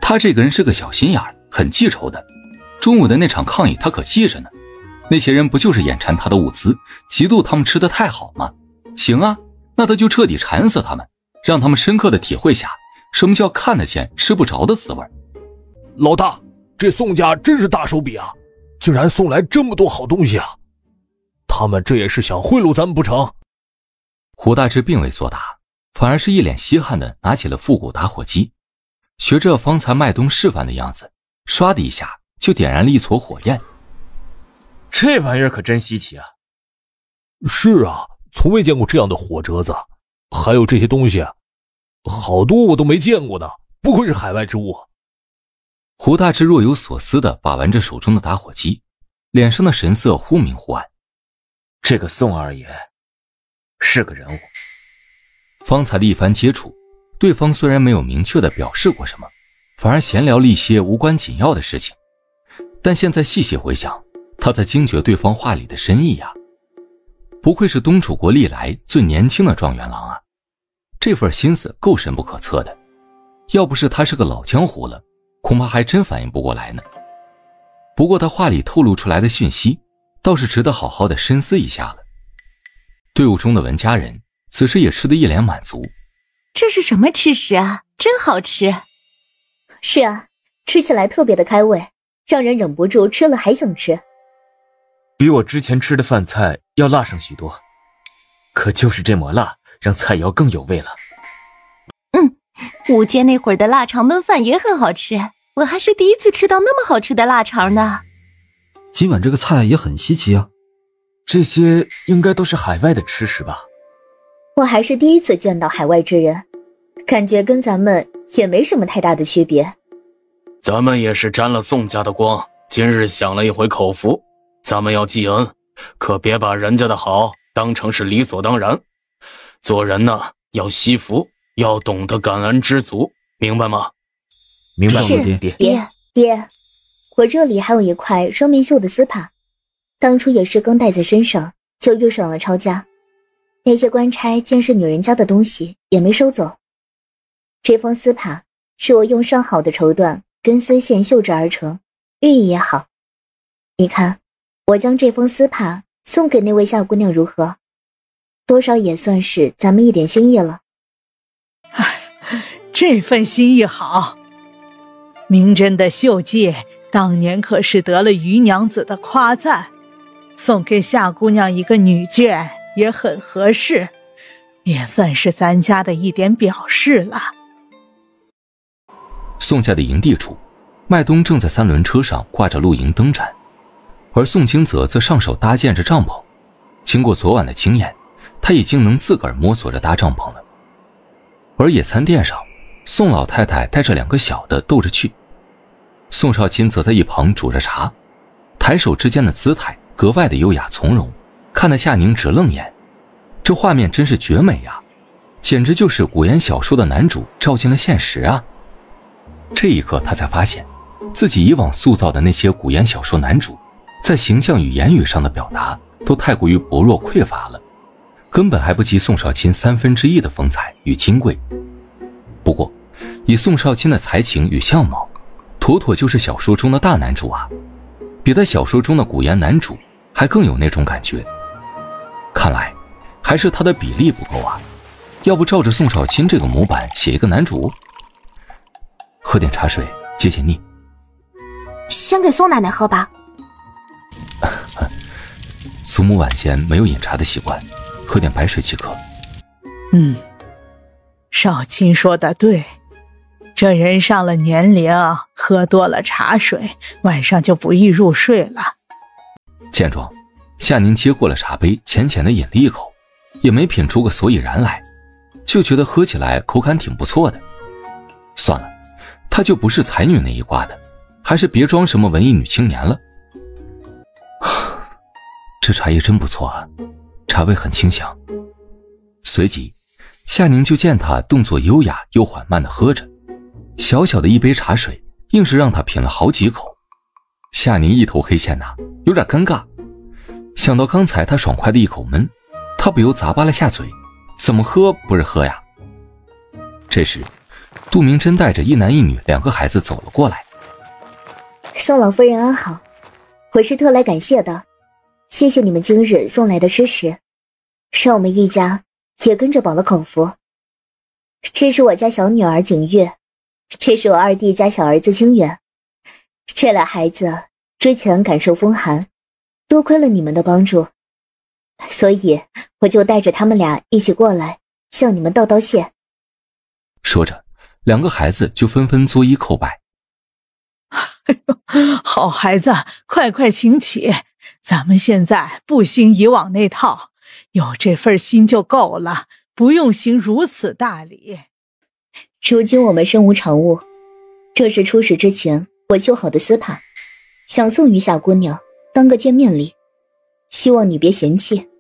他这个人是个小心眼儿，很记仇的。中午的那场抗议他可记着呢。那些人不就是眼馋他的物资，嫉妒他们吃得太好吗？行啊，那他就彻底馋死他们，让他们深刻的体会下什么叫看得见吃不着的滋味。老大，这宋家真是大手笔啊，竟然送来这么多好东西啊！他们这也是想贿赂咱们不成？胡大志并未作答，反而是一脸稀罕的拿起了复古打火机，学着方才麦冬示范的样子，唰的一下就点燃了一撮火焰。这玩意儿可真稀奇啊！是啊，从未见过这样的火折子，还有这些东西，好多我都没见过呢，不愧是海外之物。胡大志若有所思地把玩着手中的打火机，脸上的神色忽明忽暗。这个宋二爷是个人物。方才的一番接触，对方虽然没有明确地表示过什么，反而闲聊了一些无关紧要的事情，但现在细细回想，他在惊觉对方话里的深意啊。不愧是东楚国历来最年轻的状元郎啊，这份心思够深不可测的，要不是他是个老江湖了，恐怕还真反应不过来呢。不过他话里透露出来的讯息倒是值得好好的深思一下了。队伍中的文家人此时也吃得一脸满足。这是什么吃食啊，真好吃。是啊，吃起来特别的开胃，让人忍不住吃了还想吃。比我之前吃的饭菜要辣上许多，可就是这抹辣让菜肴更有味了。午间那会儿的腊肠焖饭也很好吃，我还是第一次吃到那么好吃的腊肠呢。今晚这个菜也很稀奇啊。这些应该都是海外的吃食吧？我还是第一次见到海外之人，感觉跟咱们也没什么太大的区别。咱们也是沾了宋家的光，今日享了一回口福，咱们要记恩，可别把人家的好当成是理所当然。做人呢，要惜福，要懂得感恩知足，明白吗？明白了，爹，我这里还有一块双面绣的丝帕，当初也是刚带在身上，就遇上了抄家。那些官差见是女人家的东西，也没收走。这封丝帕是我用上好的绸缎跟丝线绣制而成，寓意也好。你看，我将这封丝帕送给那位夏姑娘如何？多少也算是咱们一点心意了。这份心意好。明真的绣技当年可是得了余娘子的夸赞，送给夏姑娘一个女眷也很合适，也算是咱家的一点表示了。宋家的营地处，麦冬正在3轮车上挂着露营灯盏，而宋清泽则上手搭建着帐篷。经过昨晚的经验，他已经能自个儿摸索着搭帐篷了。而野餐垫上，宋老太太带着2个小的逗着去，宋少卿则在一旁煮着茶，抬手之间的姿态格外的优雅从容，看得夏宁直愣眼。这画面真是绝美呀，简直就是古言小说的男主照进了现实啊！这一刻他才发现，自己以往塑造的那些古言小说男主，在形象与言语上的表达都太过于薄弱匮乏了，根本还不及宋少卿1/3的风采与金贵。不过以宋少卿的才情与相貌，妥妥就是小说中的大男主啊，比他小说中的古言男主还更有那种感觉。看来还是他的比例不够啊，要不照着宋少卿这个模板写一个男主。喝点茶水解解腻。先给宋奶奶喝吧。祖母晚间没有饮茶的习惯，喝点白水即可。少卿说的对，这人上了年龄，喝多了茶水，晚上就不易入睡了。见状，夏宁接过了茶杯，浅浅的饮了一口，也没品出个所以然来，就觉得喝起来口感挺不错的。算了，她就不是才女那一挂的，还是别装什么文艺女青年了。这茶叶真不错啊，茶味很清香。随即夏宁就见他动作优雅又缓慢地喝着，小小的一杯茶水硬是让他品了好几口。夏宁一头黑线呐，有点尴尬。想到刚才他爽快的一口闷，他不由咂巴了下嘴，怎么喝不是喝呀？这时杜明真带着一男一女2个孩子走了过来。宋老夫人安好，我是特来感谢的，谢谢你们今日送来的吃食，让我们一家也跟着饱了口福。这是我家小女儿景月，这是我二弟家小儿子清远。这俩孩子之前感受风寒，多亏了你们的帮助，所以我就带着他们俩一起过来向你们道谢。说着，两个孩子就纷纷作揖叩拜。好孩子，快快请起，咱们现在不兴以往那套，有这份心就够了，不用行如此大礼。如今我们身无长物，这是出使之前我绣好的丝帕，想送于夏姑娘当个见面礼，希望你别嫌弃。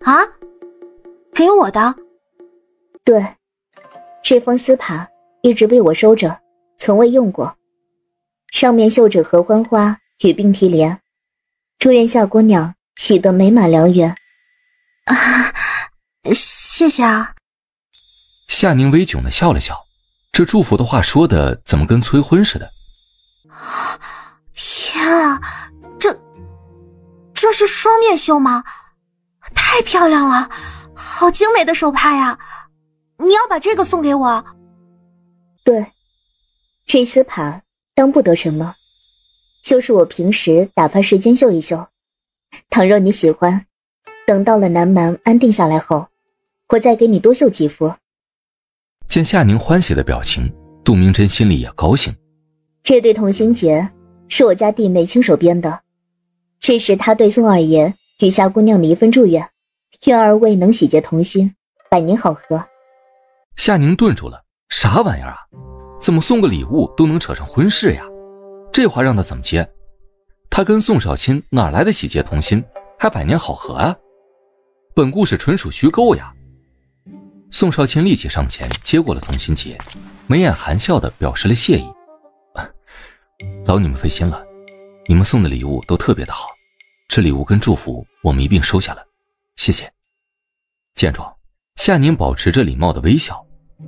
啊？给我的？对，这封丝帕一直被我收着，从未用过，上面绣着合欢花与并蒂莲，祝愿夏姑娘喜得美满良缘。谢谢啊。夏宁微窘地笑了笑，这祝福的话说的怎么跟催婚似的。天啊，这是双面绣吗？太漂亮了，好精美的手帕呀！你要把这个送给我？对，这丝帕当不得什么，就是我平时打发时间绣一绣。倘若你喜欢，等到了南蛮安定下来后，我再给你多绣几幅。见夏宁欢喜的表情，杜明真心里也高兴。这对同心结是我家弟妹亲手编的，这是他对宋二爷与夏姑娘的一份祝愿，愿二位能喜结同心，百年好合。夏宁顿住了，啥玩意儿啊？怎么送个礼物都能扯上婚事呀？这话让他怎么接？他跟宋少卿哪来的喜结同心，还百年好合啊？本故事纯属虚构呀！宋少卿立即上前接过了同心结，眉眼含笑地表示了谢意。劳你们费心了，你们送的礼物都特别的好，这礼物跟祝福我们一并收下了，谢谢。见状，夏宁保持着礼貌的微笑，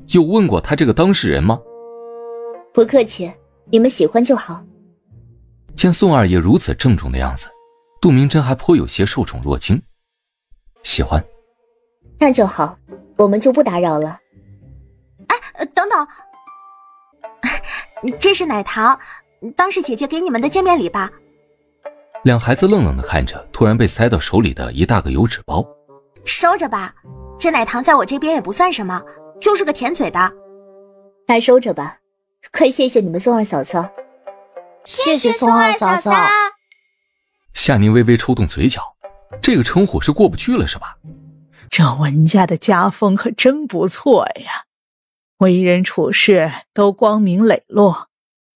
有问过他这个当事人吗？不客气，你们喜欢就好。见宋二爷如此郑重的样子，杜明真还颇有些受宠若惊。喜欢，那就好，我们就不打扰了。哎，等等，这是奶糖，当是姐姐给你们的见面礼吧。两孩子愣愣地看着突然被塞到手里的一大个油纸包。收着吧，这奶糖在我这边也不算什么，就是个甜嘴的。还收着吧，快谢谢你们宋二嫂嫂。谢谢宋二嫂嫂。夏宁微微抽动嘴角，这个称呼是过不去了是吧？这文家的家风可真不错呀，为人处事都光明磊落，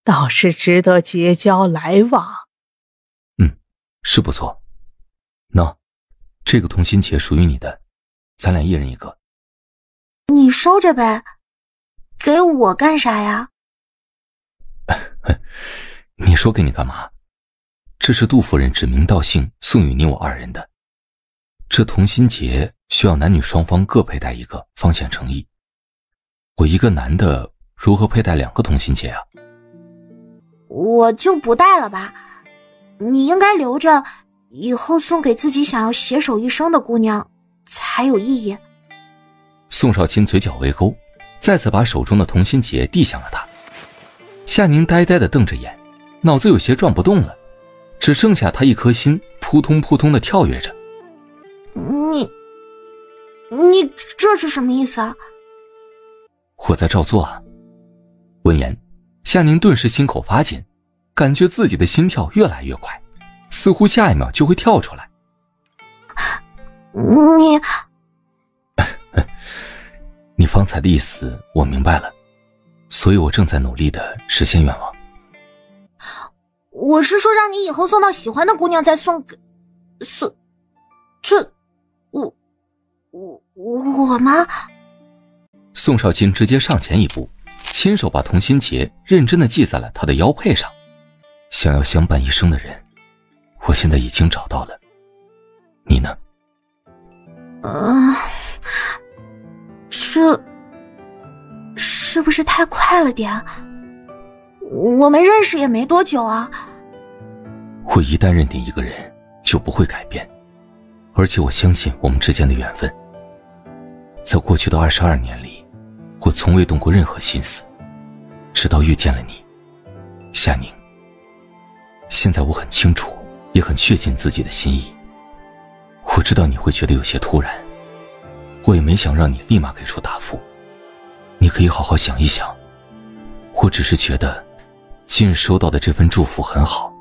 倒是值得结交来往。是不错。喏，这个同心结属于你的，咱俩一人一个。你收着呗，给我干啥呀？你说给你干嘛？这是杜夫人指名道姓送与你我二人的。这同心结需要男女双方各佩戴一个，方显诚意。我一个男的如何佩戴2个同心结啊？我就不戴了吧，你应该留着，以后送给自己想要携手一生的姑娘才有意义。宋少卿嘴角微勾，再次把手中的同心结递向了他。夏宁呆呆地瞪着眼，脑子有些转不动了，只剩下他一颗心扑通扑通地跳跃着。你这是什么意思啊？我在照做啊。闻言，夏宁顿时心口发紧，感觉自己的心跳越来越快，似乎下一秒就会跳出来。你方才的意思我明白了，所以我正在努力地实现愿望。我是说让你以后送到喜欢的姑娘再送给这我吗？宋少卿直接上前一步，亲手把同心结认真地系在了他的腰背上。想要相伴一生的人，我现在已经找到了。你呢？这是不是太快了点？我们认识也没多久啊。我一旦认定一个人，就不会改变。而且我相信我们之间的缘分。在过去的22年里，我从未动过任何心思，直到遇见了你，夏宁。现在我很清楚，也很确信自己的心意。我知道你会觉得有些突然，我也没想让你立马给出答复。你可以好好想一想，我只是觉得今日收到的这份祝福很好，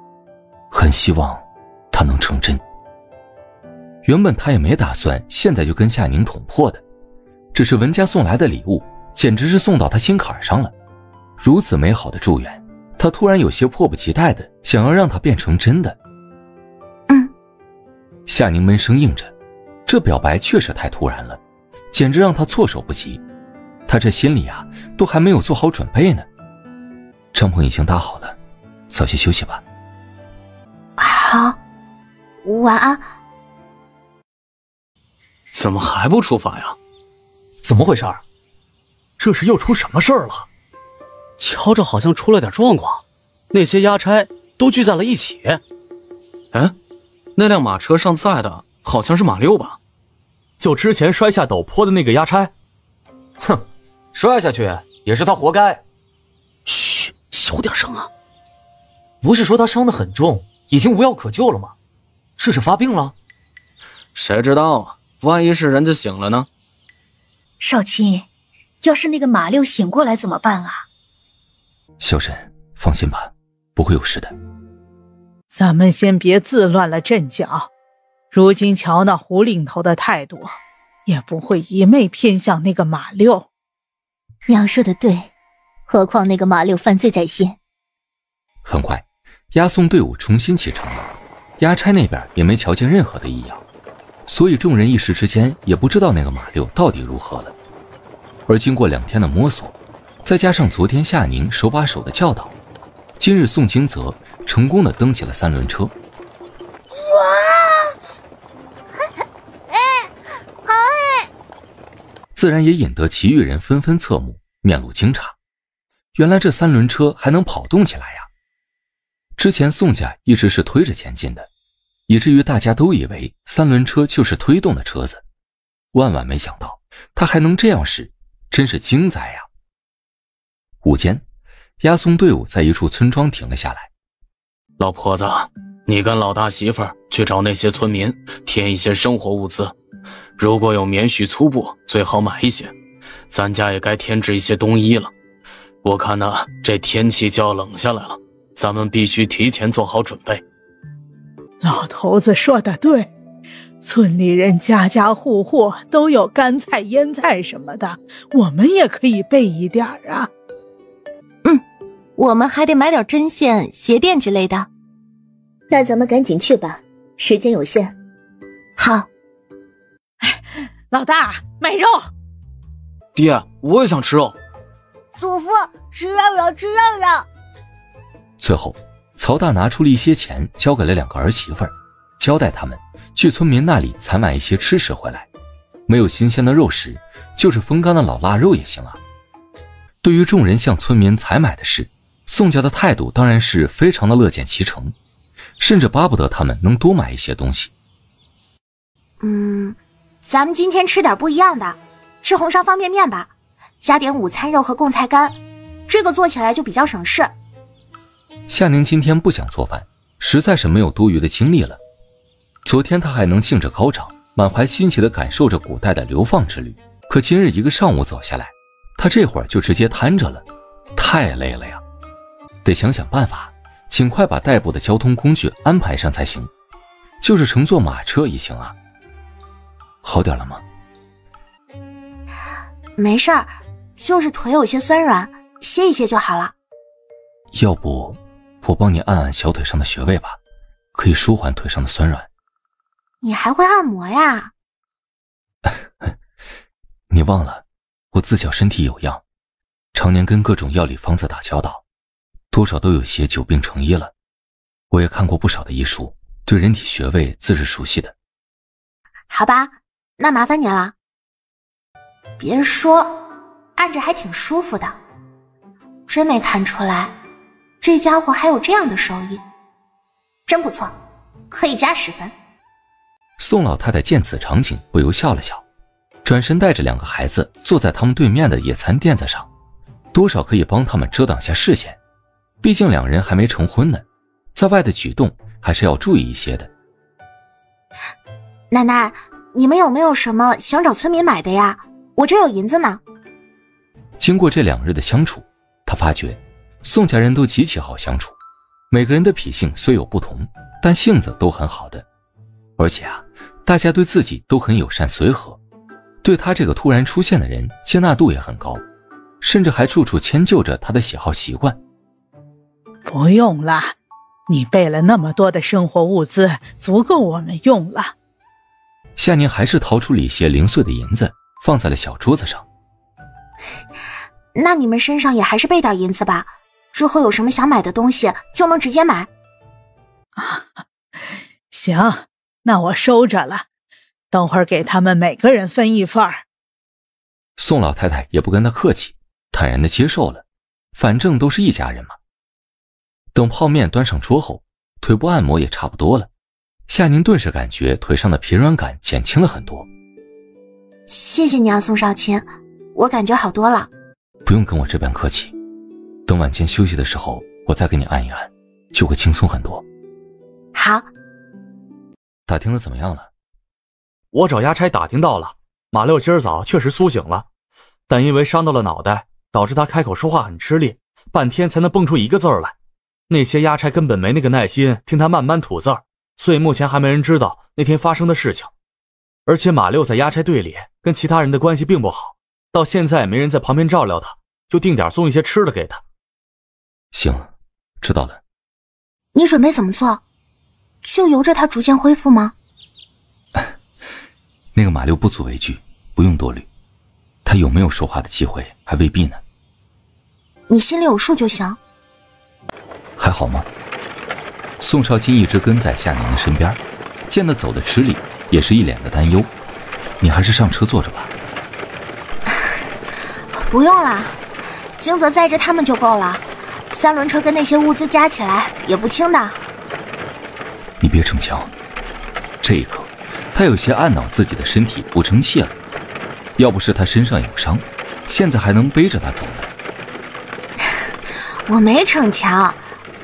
很希望它能成真。原本他也没打算现在就跟夏宁捅破的，只是文家送来的礼物简直是送到他心坎上了。如此美好的祝愿，他突然有些迫不及待的想要让它变成真的。夏宁闷声应着，这表白确实太突然了，简直让他措手不及。他这心里啊，都还没有做好准备呢。帐篷已经搭好了，早些休息吧。好，晚安。怎么还不出发呀？怎么回事？这是又出什么事儿了？瞧着好像出了点状况，那些押差都聚在了一起。哎，那辆马车上载的好像是马六吧？就之前摔下陡坡的那个押差。哼，摔下去也是他活该。嘘，小点声啊！不是说他伤得很重，已经无药可救了吗？这是发病了？谁知道啊，万一是人家醒了呢？少卿，要是那个马六醒过来怎么办啊？小沈，放心吧，不会有事的。咱们先别自乱了阵脚，如今瞧那胡领头的态度，也不会一昧偏向那个马六。娘说的对，何况那个马六犯罪在先。很快，押送队伍重新启程了，押差那边也没瞧见任何的异样，所以众人一时之间也不知道那个马六到底如何了。而经过2天的摸索，再加上昨天夏宁手把手的教导，今日宋清泽成功的登起了3轮车。自然也引得其余人纷纷侧目，面露惊诧。原来这3轮车还能跑动起来呀！之前宋家一直是推着前进的，以至于大家都以为3轮车就是推动的车子，万万没想到他还能这样使，真是惊哉呀！午间，押送队伍在一处村庄停了下来。老婆子，你跟老大媳妇儿去找那些村民添一些生活物资，如果有棉絮粗布，最好买一些。咱家也该添置一些冬衣了。我看呢，这天气就要冷下来了，咱们必须提前做好准备。老头子说的对，村里人家家户户都有干菜腌菜什么的，我们也可以备一点啊。我们还得买点针线、鞋垫之类的。那咱们赶紧去吧，时间有限。好。老大，买肉。爹，我也想吃肉。祖父，吃肉肉，吃肉肉。最后，曹大拿出了一些钱，交给了2个儿媳妇儿，交代他们去村民那里采买一些吃食回来。没有新鲜的肉食，就是风干的老腊肉也行啊。对于众人向村民采买的事，宋家的态度当然是非常的乐见其成，甚至巴不得他们能多买一些东西。咱们今天吃点不一样的，吃红烧方便面吧，加点午餐肉和贡菜干，这个做起来就比较省事。夏宁今天不想做饭，实在是没有多余的精力了。昨天他还能兴致高涨，满怀新奇地感受着古代的流放之旅，可今日一个上午走下来，他这会儿就直接瘫着了，太累了呀！得想想办法，尽快把代步的交通工具安排上才行，就是乘坐马车也行啊。好点了吗？没事儿，就是腿有些酸软，歇一歇就好了。要不我帮你按按小腿上的穴位吧，可以舒缓腿上的酸软。你还会按摩呀？你忘了，我自小身体有恙，常年跟各种药理方子打交道，多少都有些久病成医了。我也看过不少的医书，对人体穴位自是熟悉的。好吧，那麻烦你了。别说，按着还挺舒服的，真没看出来，这家伙还有这样的手艺，真不错。可以加10分。宋老太太见此场景，不由笑了笑，转身带着2个孩子坐在他们对面的野餐垫子上，多少可以帮他们遮挡下视线。毕竟2人还没成婚呢，在外的举动还是要注意一些的。奶奶，你们有没有什么想找村民买的呀？我这有银子呢。经过这2日的相处，他发觉宋家人都极其好相处，每个人的脾性虽有不同，但性子都很好的。而且大家对自己都很友善随和，对他这个突然出现的人接纳度也很高，甚至还处处迁就着他的喜好习惯。不用了，你备了那么多的生活物资，足够我们用了。夏宁还是掏出了一些零碎的银子，放在了小桌子上。那你们身上也还是备点银子吧，之后有什么想买的东西就能直接买。行，那我收着了，等会儿给他们每个人分1份。宋老太太也不跟他客气，坦然地接受了，反正都是一家人嘛。等泡面端上桌后，腿部按摩也差不多了，夏宁顿时感觉腿上的疲软感减轻了很多。谢谢你啊，宋少卿，我感觉好多了。不用跟我这边客气，等晚间休息的时候我再给你按一按，就会轻松很多。好。打听的怎么样了？我找押差打听到了，马六今儿早确实苏醒了，但因为伤到了脑袋，导致他开口说话很吃力，半天才能蹦出1个字来。那些押差根本没那个耐心听他慢慢吐字儿，所以目前还没人知道那天发生的事情。而且马六在押差队里跟其他人的关系并不好，到现在也没人在旁边照料他，就定点送一些吃的给他。行，知道了。你准备怎么做？就由着他逐渐恢复吗？那个马六不足为惧，不用多虑，他有没有说话的机会还未必呢。你心里有数就行。还好吗？宋少卿一直跟在夏宁的身边，见他走的吃力，也是一脸的担忧。你还是上车坐着吧。不用了，金泽载着他们就够了，3轮车跟那些物资加起来也不轻的。你别逞强。这一刻他有些暗恼自己的身体不争气了，要不是他身上有伤，现在还能背着他走呢。我没逞强，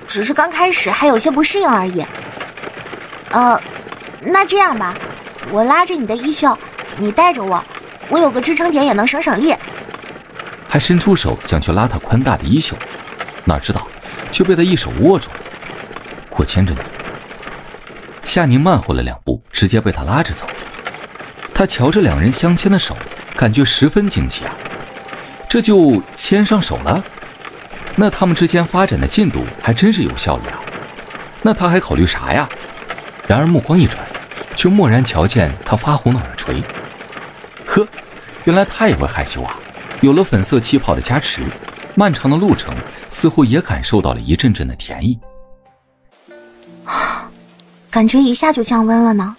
只是刚开始还有些不适应而已。那这样吧，我拉着你的衣袖，你带着我，我有个支撑点也能省省力。还伸出手想去拉他宽大的衣袖，哪知道却被他一手握住。我牵着你。夏宁慢后了2步，直接被他拉着走。他瞧着2人相牵的手，感觉十分惊奇啊，这就牵上手了？那他们之间发展的进度还真是有效率啊，那他还考虑啥呀？然而目光一转，却蓦然瞧见他发红的耳垂。呵，原来他也会害羞啊，有了粉色气泡的加持，漫长的路程似乎也感受到了一阵阵的甜意。感觉一下就降温了呢。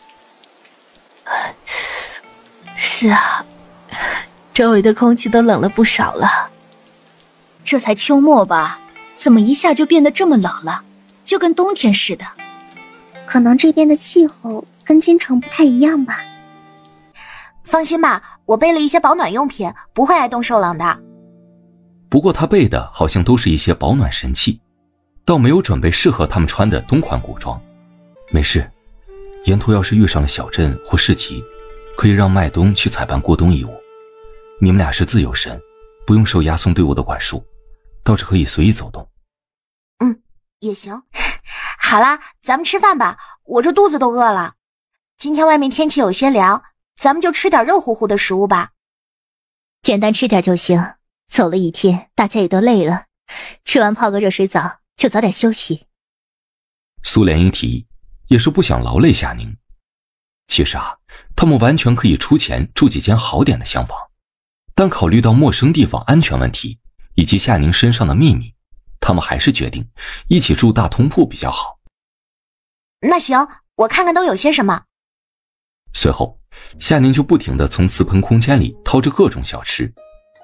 是啊，周围的空气都冷了不少了。这才秋末吧，怎么一下就变得这么冷了，就跟冬天似的。可能这边的气候跟京城不太一样吧。放心吧，我备了一些保暖用品，不会挨冻受冷的。不过他备的好像都是一些保暖神器，倒没有准备适合他们穿的冬款古装。没事，沿途要是遇上了小镇或市集，可以让麦冬去采办过冬衣物。你们俩是自由身，不用受押送队伍的管束，倒是可以随意走动。也行。好啦，咱们吃饭吧，我这肚子都饿了。今天外面天气有些凉，咱们就吃点热乎乎的食物吧。简单吃点就行，走了一天，大家也都累了，吃完泡个热水澡就早点休息。苏莲一提议，也是不想劳累夏宁。其实啊，他们完全可以出钱住几间好点的厢房，但考虑到陌生地方安全问题以及夏宁身上的秘密，他们还是决定一起住大通铺比较好。那行，我看看都有些什么。随后夏宁就不停地从瓷盆空间里掏着各种小吃，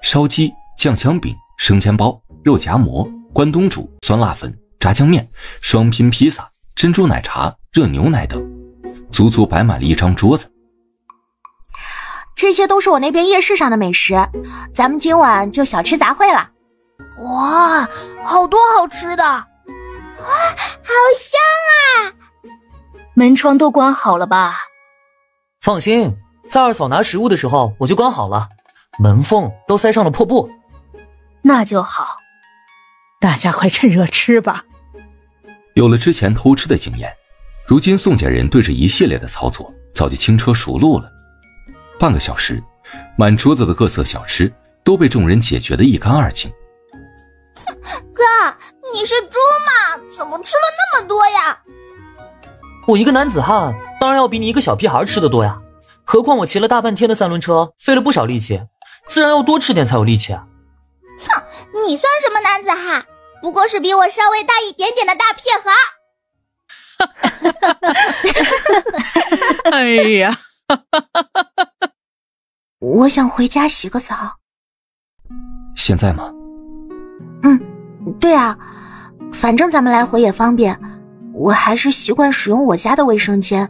烧鸡、酱香饼、生煎包、肉夹馍、关东煮、酸辣粉、炸酱面、双拼披萨、珍珠奶茶、热牛奶等，足足摆满了一张桌子。这些都是我那边夜市上的美食，咱们今晚就小吃杂烩了。哇，好多好吃的！哇，好香啊！门窗都关好了吧？放心，在二嫂拿食物的时候我就关好了，门缝都塞上了破布。那就好。大家快趁热吃吧。有了之前偷吃的经验，如今宋家人对这一系列的操作早就轻车熟路了。半个小时，满桌子的各色小吃都被众人解决得一干二净。哥，你是猪吗？怎么吃了那么多呀？我一个男子汉，当然要比你一个小屁孩吃得多呀。何况我骑了大半天的三轮车，费了不少力气，自然要多吃点才有力气啊。哼，你算什么男子汉？不过是比我稍微大一点点的大屁孩。哎呀，我想回家洗个澡。现在吗？对啊，反正咱们来回也方便，我还是习惯使用我家的卫生间。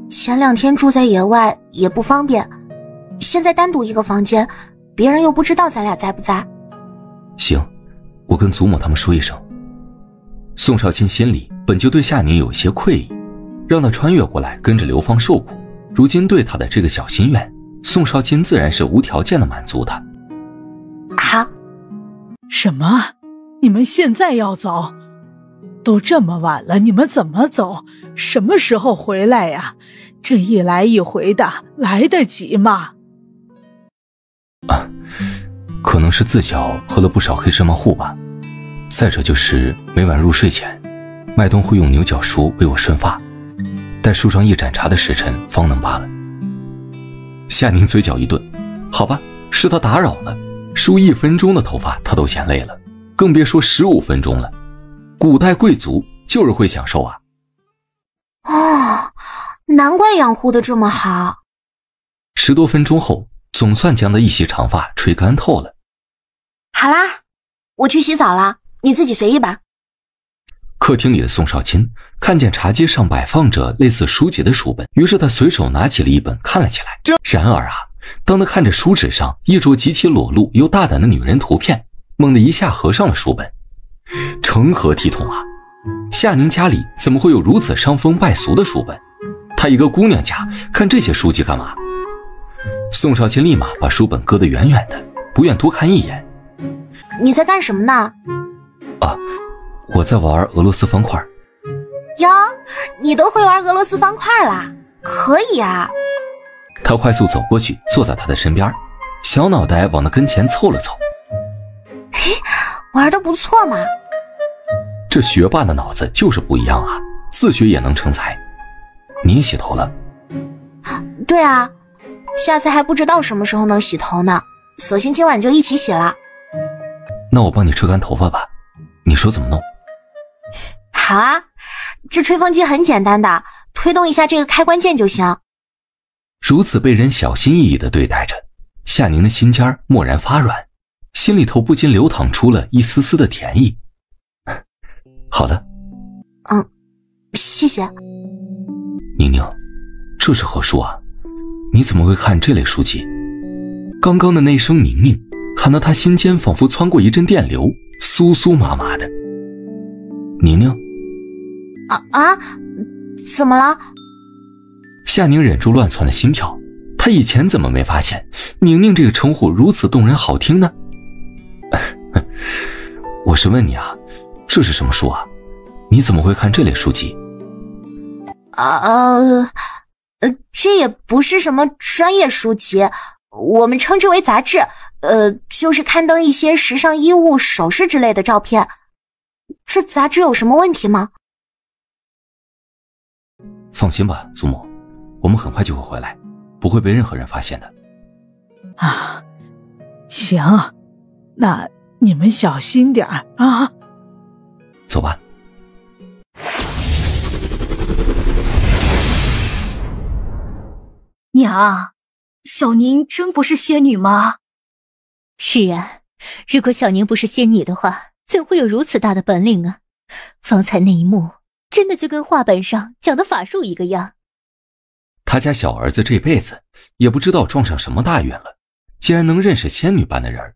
前2天住在野外也不方便，现在单独一个房间，别人又不知道咱俩在不在。行，我跟祖母他们说一声。宋少卿心里本就对夏宁有些愧意，让他穿越过来跟着流放受苦，如今对他的这个小心愿，宋少卿自然是无条件的满足他。好。什么？你们现在要走？都这么晚了，你们怎么走？什么时候回来呀？这一来一回的，来得及吗？可能是自小喝了不少黑芝麻糊吧。再者就是每晚入睡前，麦冬会用牛角梳为我顺发，待梳上一盏茶的时辰方能罢了。夏宁嘴角一顿，好吧，是他打扰了，梳1分钟的头发他都嫌累了，更别说15分钟了。古代贵族就是会享受啊。哦，难怪养护的这么好。10多分钟后，总算将他一袭长发吹干透了。好啦，我去洗澡了，你自己随意吧。客厅里的宋少卿看见茶几上摆放着类似书籍的书本，于是他随手拿起了一本看了起来。然而啊，当他看着书纸上一桌极其裸露又大胆的女人图片，猛地一下合上了书本。成何体统啊！夏宁家里怎么会有如此伤风败俗的书本？她一个姑娘家看这些书籍干嘛？宋少卿立马把书本搁得远远的，不愿多看一眼。你在干什么呢？我在玩俄罗斯方块。哟，你都会玩俄罗斯方块啦？可以啊。他快速走过去，坐在他的身边，小脑袋往他跟前凑了凑。嘿，玩得不错嘛。这学霸的脑子就是不一样啊，自学也能成才。你也洗头了？对啊，下次还不知道什么时候能洗头呢，索性今晚就一起洗了。那我帮你吹干头发吧，你说怎么弄？好啊，这吹风机很简单的，推动一下这个开关键就行。如此被人小心翼翼地对待着，夏宁的心尖蓦然发软，心里头不禁流淌出了一丝丝的甜意。好了。谢谢。宁宁，这是何书啊？你怎么会看这类书籍？刚刚的那声宁宁喊得他心间仿佛窜过一阵电流，酥酥麻麻的。宁宁？怎么了？夏宁忍住乱窜的心跳，他以前怎么没发现宁宁这个称呼如此动人好听呢？我是问你啊，这是什么书啊？你怎么会看这类书籍？这也不是什么专业书籍，我们称之为杂志，就是刊登一些时尚衣物、首饰之类的照片。这杂志有什么问题吗？放心吧，祖母，我们很快就会回来，不会被任何人发现的。啊，行，那你们小心点啊。走吧。娘，小宁真不是仙女吗？是啊，如果小宁不是仙女的话，怎会有如此大的本领啊？方才那一幕，真的就跟画本上讲的法术一个样。他家小儿子这辈子也不知道撞上什么大运了，竟然能认识仙女般的人。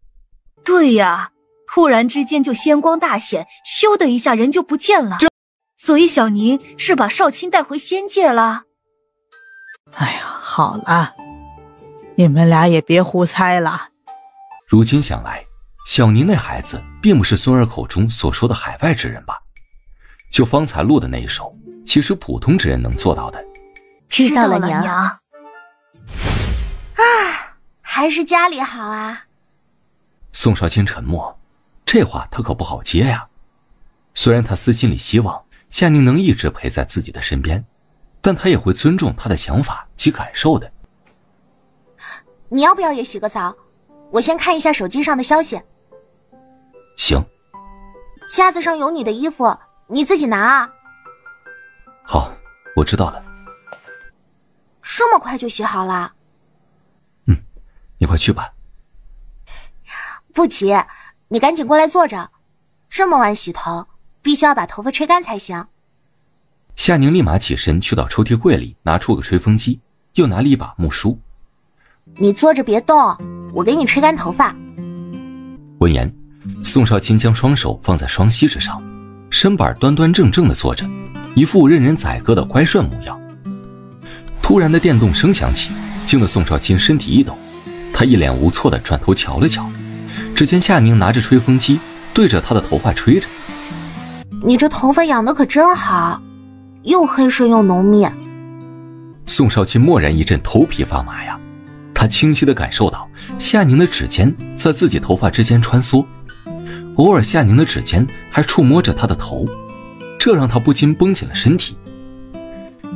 对呀，突然之间就仙光大显，咻的一下人就不见了。所以小宁是把少卿带回仙界了。哎呀，好了，你们俩也别胡猜了。如今想来，小宁那孩子并不是孙儿口中所说的海外之人吧？就方才录的那一手，其实普通之人能做到的。知道了，娘。啊，还是家里好啊。宋少卿沉默，这话他可不好接呀。虽然他私心里希望夏宁能一直陪在自己的身边，但他也会尊重他的想法及感受的。你要不要也洗个澡？我先看一下手机上的消息。行。架子上有你的衣服，你自己拿啊。好，我知道了。这么快就洗好了？你快去吧。不急，你赶紧过来坐着。这么晚洗头，必须要把头发吹干才行。夏宁立马起身去到抽屉柜里拿出个吹风机，又拿了一把木梳。你坐着别动，我给你吹干头发。闻言，宋少卿将双手放在双膝之上，身板端端正正地坐着，一副任人宰割的乖顺模样。突然的电动声响起，惊得宋少卿身体一抖，他一脸无措地转头瞧了瞧，只见夏宁拿着吹风机对着他的头发吹着。你这头发养得可真好，又黑顺又浓密。宋少卿蓦然一阵头皮发麻呀，他清晰地感受到夏宁的指尖在自己头发之间穿梭，偶尔夏宁的指尖还触摸着他的头，这让他不禁绷紧了身体。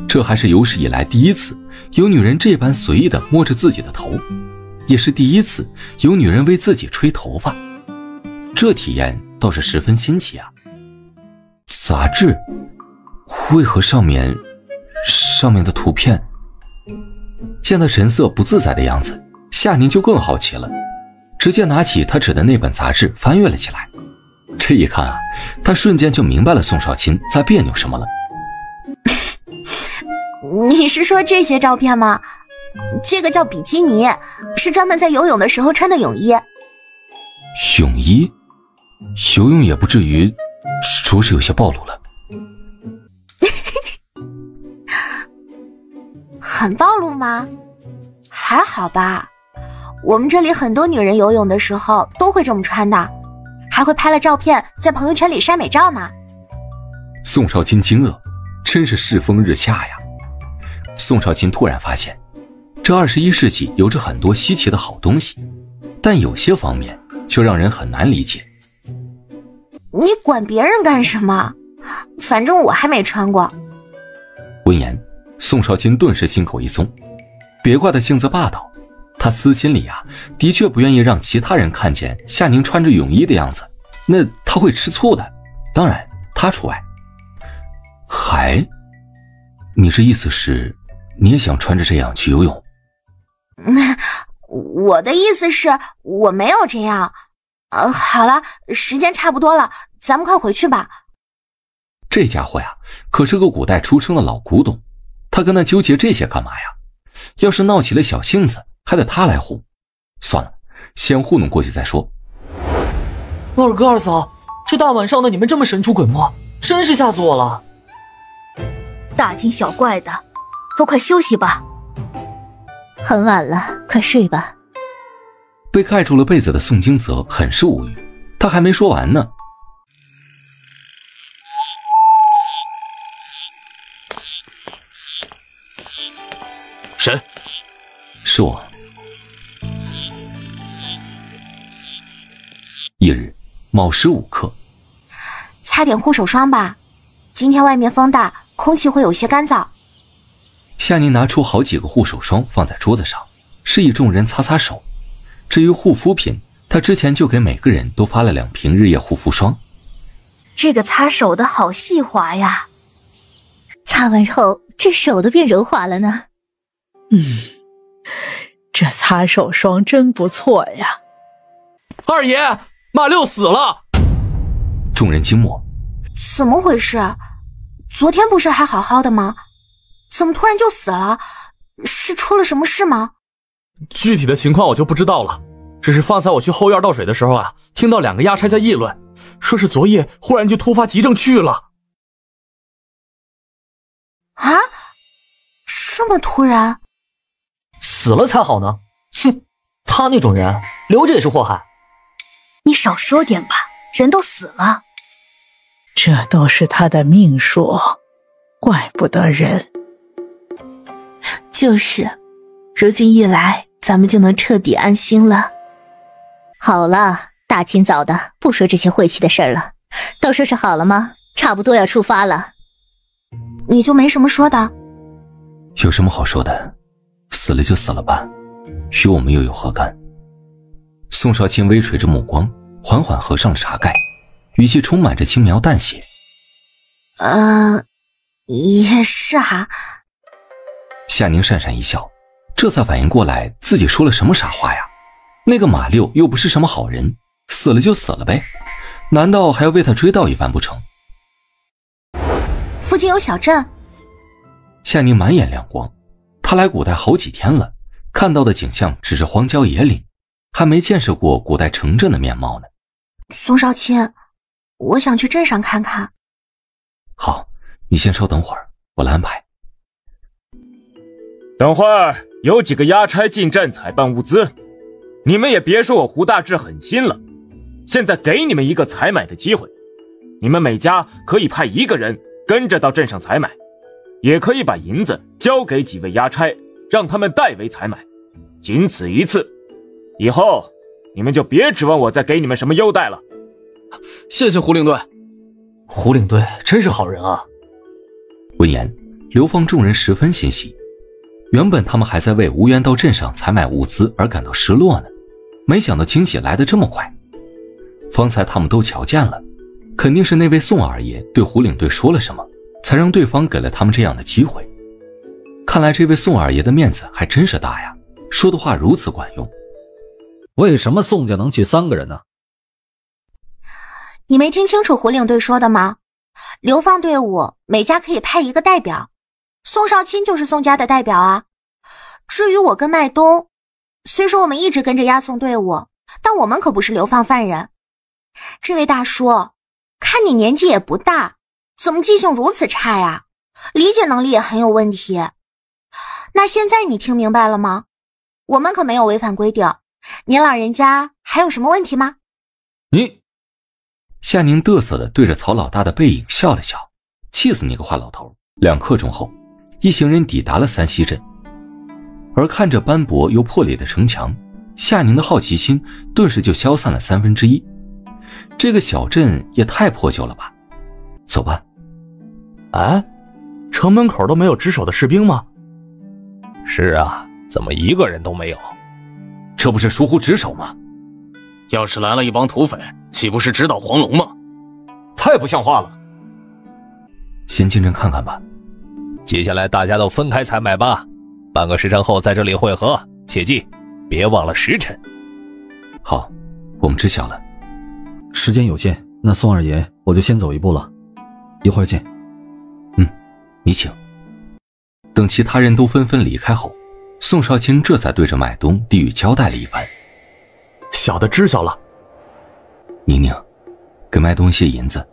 这还是有史以来第一次有女人这般随意地摸着自己的头，也是第一次有女人为自己吹头发，这体验倒是十分新奇啊。杂志为何上面的图片？见他神色不自在的样子，夏宁就更好奇了，直接拿起他指的那本杂志翻阅了起来。这一看啊，他瞬间就明白了宋少卿在别扭什么了。你是说这些照片吗？这个叫比基尼，是专门在游泳的时候穿的泳衣。泳衣？游泳也不至于，着实有些暴露了。很暴露吗？还好吧，我们这里很多女人游泳的时候都会这么穿的，还会拍了照片在朋友圈里晒美照呢。宋少卿惊愕，真是世风日下呀。宋少卿突然发现，这21世纪有着很多稀奇的好东西，但有些方面却让人很难理解。你管别人干什么？反正我还没穿过。闻言，宋少卿顿时心口一松，别怪他性子霸道，他私心里啊，的确不愿意让其他人看见夏宁穿着泳衣的样子，那他会吃醋的，当然他除外。你这意思是你也想穿着这样去游泳？我的意思是我没有这样。好了，时间差不多了，咱们快回去吧。这家伙呀，可是个古代出生的老古董，他跟他纠结这些干嘛呀？要是闹起了小性子，还得他来护。算了，先糊弄过去再说。二哥二嫂，这大晚上的你们这么神出鬼没，真是吓死我了。大惊小怪的，都快休息吧。很晚了，快睡吧。被盖住了被子的宋金泽很是无语，他还没说完呢。谁？是我。一日，卯时5刻。擦点护手霜吧，今天外面风大，空气会有些干燥。夏宁拿出好几个护手霜放在桌子上，示意众人擦擦手。至于护肤品，他之前就给每个人都发了2瓶日夜护肤霜。这个擦手的好细滑呀，擦完后这手都变柔滑了呢。这擦手霜真不错呀。二爷，马六死了！众人惊默，怎么回事？昨天不是还好好的吗？怎么突然就死了？是出了什么事吗？具体的情况我就不知道了，只是方才我去后院倒水的时候啊，听到2个押差在议论，说是昨夜忽然就突发急症去了。啊？这么突然？死了才好呢。哼，他那种人留着也是祸害。你少说点吧，人都死了。这都是他的命数，怪不得人。就是，如今一来，咱们就能彻底安心了。好了，大清早的，不说这些晦气的事儿了，都收拾好了吗？差不多要出发了。你就没什么说的？有什么好说的？死了就死了吧，与我们又有何干？宋少卿微垂着目光，缓缓合上了茶盖，语气充满着轻描淡写。也是哈。夏宁讪讪一笑，这才反应过来自己说了什么傻话呀。那个马六又不是什么好人，死了就死了呗，难道还要为他追悼一番不成？附近有小镇。夏宁满眼亮光，他来古代好几天了，看到的景象只是荒郊野岭，还没见识过古代城镇的面貌呢。宋少卿，我想去镇上看看。好，你先稍等会儿，我来安排。等会儿有几个押差进镇采办物资，你们也别说我胡大志狠心了，现在给你们一个采买的机会，你们每家可以派1个人跟着到镇上采买，也可以把银子交给几位押差，让他们代为采买，仅此一次。以后你们就别指望我再给你们什么优待了。谢谢胡领队。胡领队真是好人啊。闻言，流放众人十分欣喜。原本他们还在为无缘到镇上采买物资而感到失落呢，没想到惊喜来得这么快。方才他们都瞧见了，肯定是那位宋二爷对胡领队说了什么，才让对方给了他们这样的机会。看来这位宋二爷的面子还真是大呀，说的话如此管用。为什么宋家能去3个人呢？你没听清楚胡领队说的吗？流放队伍每家可以派1个代表，宋少卿就是宋家的代表啊。至于我跟麦冬，虽说我们一直跟着押送队伍，但我们可不是流放犯人。这位大叔，看你年纪也不大，怎么记性如此差呀？理解能力也很有问题。那现在你听明白了吗？我们可没有违反规定，您老人家还有什么问题吗？你……夏宁嘚瑟地对着曹老大的背影笑了笑，气死你个坏老头！2刻钟后，一行人抵达了三溪镇，而看着斑驳又破裂的城墙，夏宁的好奇心顿时就消散了1/3。这个小镇也太破旧了吧！走吧。哎，城门口都没有值守的士兵吗？是啊，怎么1个人都没有？这不是疏忽职守吗？要是来了一帮土匪，岂不是直捣黄龙吗？太不像话了！先进镇看看吧。接下来大家都分开采买吧，半个时辰后在这里会合，切记别忘了时辰。好，我们知晓了。时间有限，那宋二爷我就先走一步了，一会儿见。你请。等其他人都纷纷离开后，宋少卿这才对着麦冬低语交代了一番。小的知晓了。宁宁，给麦冬些银子。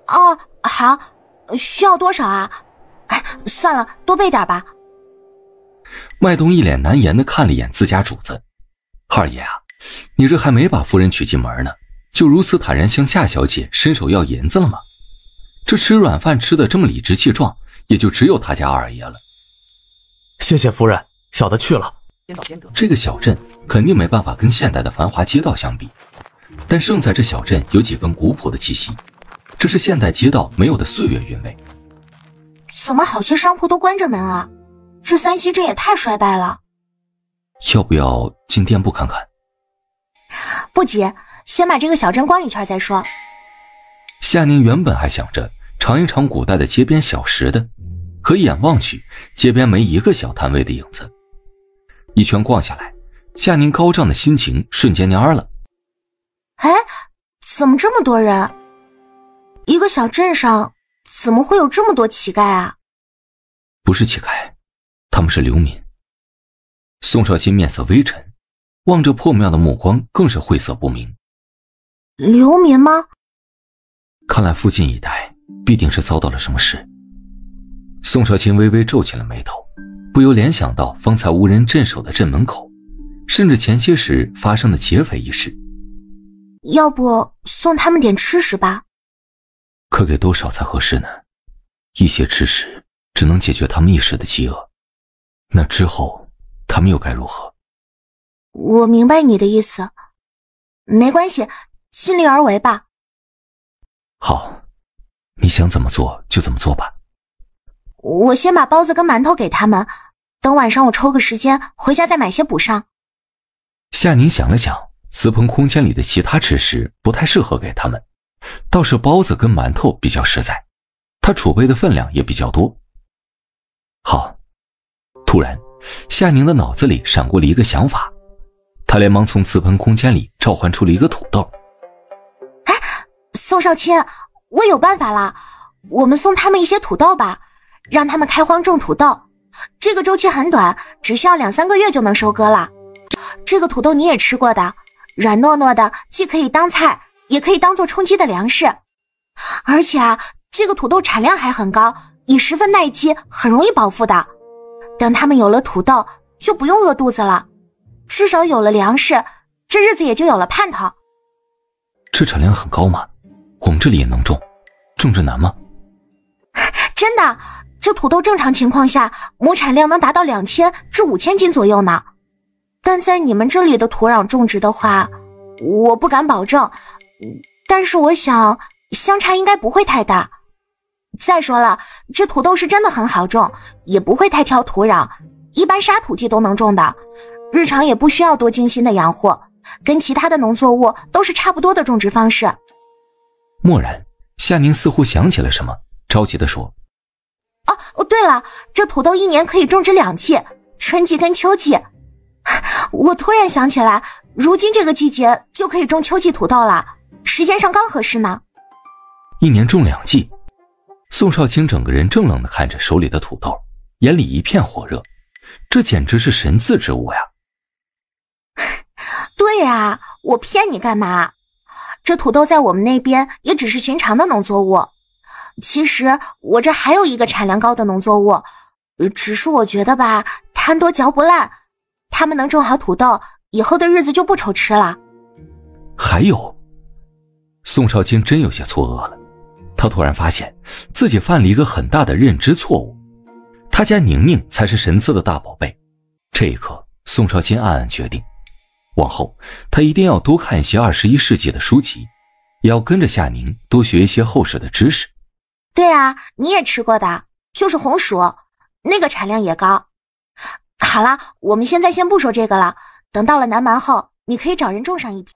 哦，好，需要多少啊？哎，算了，多备点吧。麦冬一脸难言地看了一眼自家主子。二爷啊，你这还没把夫人娶进门呢，就如此坦然向夏小姐伸手要银子了吗？这吃软饭吃得这么理直气壮，也就只有他家二爷了。谢谢夫人，小的去了。这个小镇肯定没办法跟现代的繁华街道相比，但胜在这小镇有几分古朴的气息，这是现代街道没有的岁月韵味。怎么好些商铺都关着门啊？这三溪镇也太衰败了。要不要进店铺看看？不急，先把这个小镇逛一圈再说。夏宁原本还想着尝一尝古代的街边小食的，可一眼望去，街边没一个小摊位的影子。一圈逛下来，夏宁高涨的心情瞬间蔫了。哎，怎么这么多人？一个小镇上怎么会有这么多乞丐啊？不是乞丐，他们是流民。宋少卿面色微沉，望着破庙的目光更是晦涩不明。流民吗？看来附近一带必定是遭到了什么事。宋少卿微微皱起了眉头，不由联想到方才无人镇守的镇门口，甚至前些时发生的劫匪一事。要不送他们点吃食吧？可给多少才合适呢？一些吃食只能解决他们一时的饥饿，那之后他们又该如何？我明白你的意思，没关系，尽力而为吧。好，你想怎么做就怎么做吧。我先把包子跟馒头给他们，等晚上我抽个时间回家再买些补上。夏宁想了想，瓷盆空间里的其他吃食不太适合给他们，倒是包子跟馒头比较实在，他储备的分量也比较多。好，突然夏宁的脑子里闪过了一个想法，他连忙从瓷盆空间里召唤出了一个土豆。哎，宋少卿，我有办法了，我们送他们一些土豆吧，让他们开荒种土豆，这个周期很短，只需要2-3个月就能收割了。这个土豆你也吃过的，软糯糯的，既可以当菜，也可以当做充饥的粮食。而且啊，这个土豆产量还很高，也十分耐饥，很容易饱腹的。等他们有了土豆，就不用饿肚子了，至少有了粮食，这日子也就有了盼头。这产量很高吗？我们这里也能种，种植难吗？真的，这土豆正常情况下亩产量能达到2000至5000斤左右呢。但在你们这里的土壤种植的话，我不敢保证，但是我想相差应该不会太大。再说了，这土豆是真的很好种，也不会太挑土壤，一般沙土地都能种的，日常也不需要多精心的养护，跟其他的农作物都是差不多的种植方式。蓦然，夏宁似乎想起了什么，着急地说：哦，对了，这土豆一年可以种植2季，春季跟秋季。我突然想起来，如今这个季节就可以种秋季土豆了，时间上刚合适呢。一年种2季。宋少卿整个人怔愣地看着手里的土豆，眼里一片火热，这简直是神赐之物呀。对呀，我骗你干嘛？这土豆在我们那边也只是寻常的农作物，其实我这还有一个产量高的农作物，只是我觉得吧，贪多嚼不烂，他们能种好土豆，以后的日子就不愁吃了。还有，宋少卿真有些错愕了，他突然发现自己犯了一个很大的认知错误，他家宁宁才是神赐的大宝贝。这一刻，宋少卿暗暗决定，往后他一定要多看一些21世纪的书籍，也要跟着夏宁多学一些后世的知识。对啊，你也吃过的，就是红薯，那个产量也高。好了，我们现在先不说这个了，等到了南蛮后，你可以找人种上一批。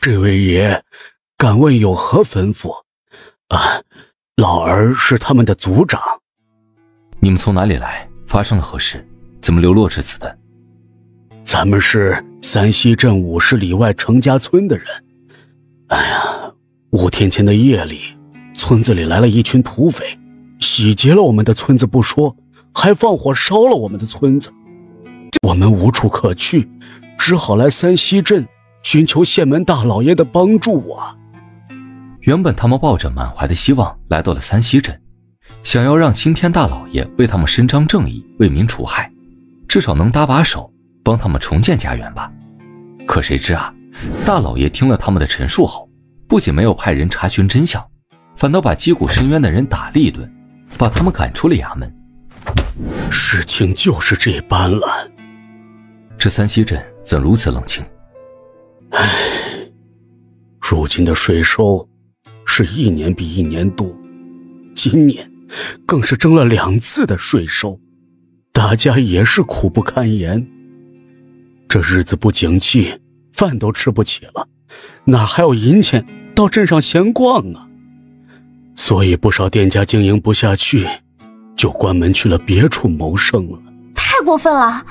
这位爷，敢问有何吩咐？老儿是他们的族长。你们从哪里来？发生了何事？怎么流落至此的？咱们是三溪镇50里外程家村的人。5天前的夜里，村子里来了一群土匪，洗劫了我们的村子不说，还放火烧了我们的村子。我们无处可去，只好来三溪镇寻求县门大老爷的帮助啊。原本他们抱着满怀的希望来到了三溪镇，想要让青天大老爷为他们伸张正义，为民除害，至少能搭把手帮他们重建家园吧。可谁知啊，大老爷听了他们的陈述后，不仅没有派人查询真相，反倒把击鼓申冤的人打了一顿，把他们赶出了衙门。事情就是这般了。这三溪镇怎如此冷清？如今的税收是一年比一年多，今年更是征了2次的税收，大家也是苦不堪言。这日子不景气，饭都吃不起了，哪还有银钱到镇上闲逛啊？所以不少店家经营不下去，就关门去了别处谋生了。过分了！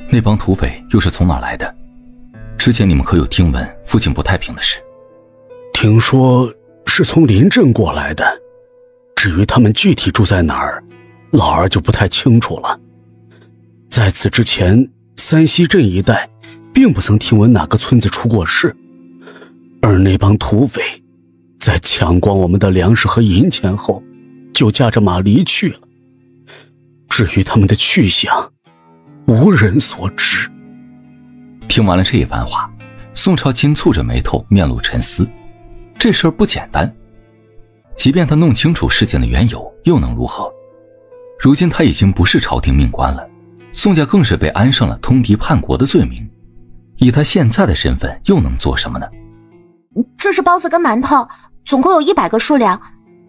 那帮土匪又是从哪来的？之前你们可有听闻父亲不太平的事？听说是从临镇过来的，至于他们具体住在哪儿，老儿就不太清楚了。在此之前，三溪镇一带并不曾听闻哪个村子出过事，而那帮土匪在抢光我们的粮食和银钱后，就驾着马离去了。至于他们的去向，无人所知。听完了这一番话，宋朝钦蹙着眉头，面露沉思。这事儿不简单，即便他弄清楚事件的缘由，又能如何？如今他已经不是朝廷命官了，宋家更是被安上了通敌叛国的罪名。以他现在的身份，又能做什么呢？这是包子跟馒头，总共有100个数量，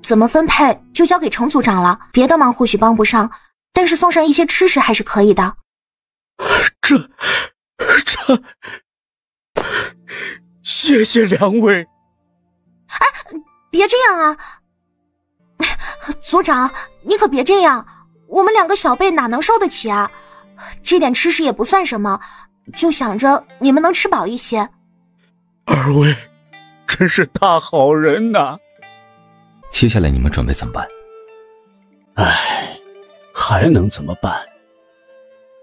怎么分配就交给程组长了。别的忙或许帮不上，但是送上一些吃食还是可以的。这，谢谢两位。哎，别这样啊！组长，你可别这样，我们2个小辈哪能受得起啊？这点吃食也不算什么，就想着你们能吃饱一些。二位真是大好人呐！接下来你们准备怎么办？唉，还能怎么办？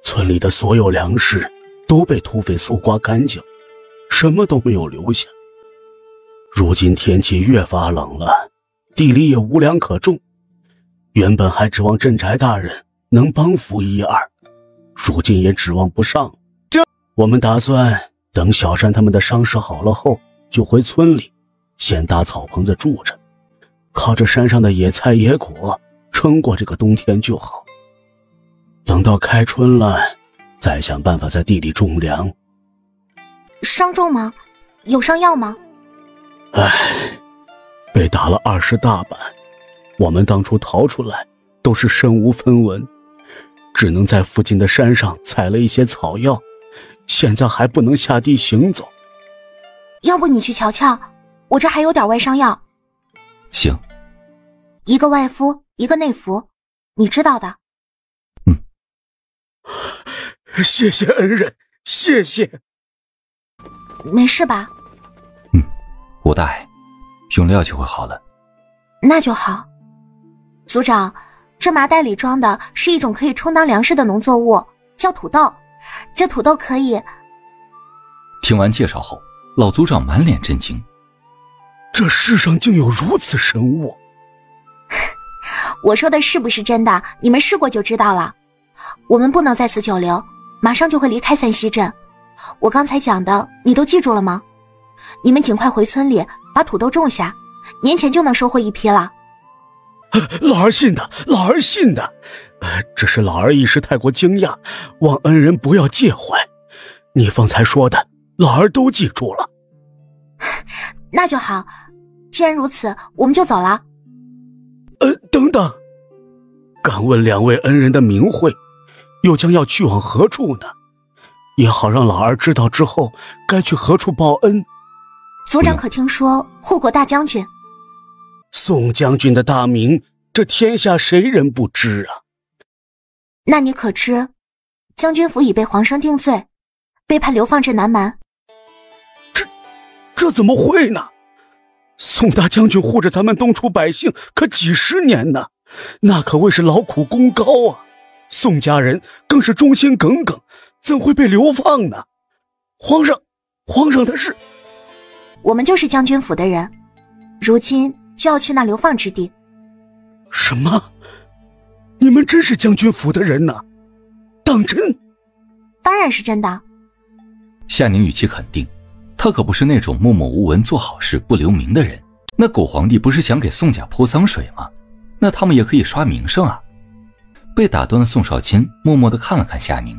村里的所有粮食都被土匪搜刮干净，什么都没有留下。如今天气越发冷了，地里也无粮可种，原本还指望镇宅大人能帮扶1、2，如今也指望不上。我们打算等小山他们的伤势好了后，就回村里先搭草棚子住着，靠着山上的野菜野果撑过这个冬天就好。等到开春了，再想办法在地里种粮。伤重吗？有上药吗？唉，被打了20大板，我们当初逃出来都是身无分文，只能在附近的山上采了一些草药，现在还不能下地行走。要不你去瞧瞧，我这还有点外伤药。行，一个外敷，一个内服，你知道的。谢谢恩人，谢谢。没事吧？无大碍，用料就会好了。那就好。组长，这麻袋里装的是一种可以充当粮食的农作物，叫土豆。这土豆可以……听完介绍后，老组长满脸震惊。这世上竟有如此神物！我说的是不是真的，你们试过就知道了。我们不能在此久留，马上就会离开三溪镇。我刚才讲的你都记住了吗？你们尽快回村里把土豆种下，年前就能收获一批了。老儿信的，老儿信的。只是老儿一时太过惊讶，望恩人不要介怀。你方才说的，老儿都记住了。那就好，既然如此，我们就走了。等等，敢问2位恩人的名讳，又将要去往何处呢？也好让老儿知道之后该去何处报恩。组长可听说护国大将军？宋将军的大名，这天下谁人不知啊？那你可知将军府已被皇上定罪，被判流放至南蛮？这怎么会呢？宋大将军护着咱们东楚百姓可几十年呢，那可谓是劳苦功高啊。宋家人更是忠心耿耿，怎会被流放呢？皇上的事，我们就是将军府的人，如今就要去那流放之地。什么？你们真是将军府的人呐？当真？当然是真的。夏宁语气肯定，他可不是那种默默无闻做好事不留名的人。那狗皇帝不是想给宋家泼脏水吗？那他们也可以刷名声啊。被打断的宋少卿默默地看了看夏宁，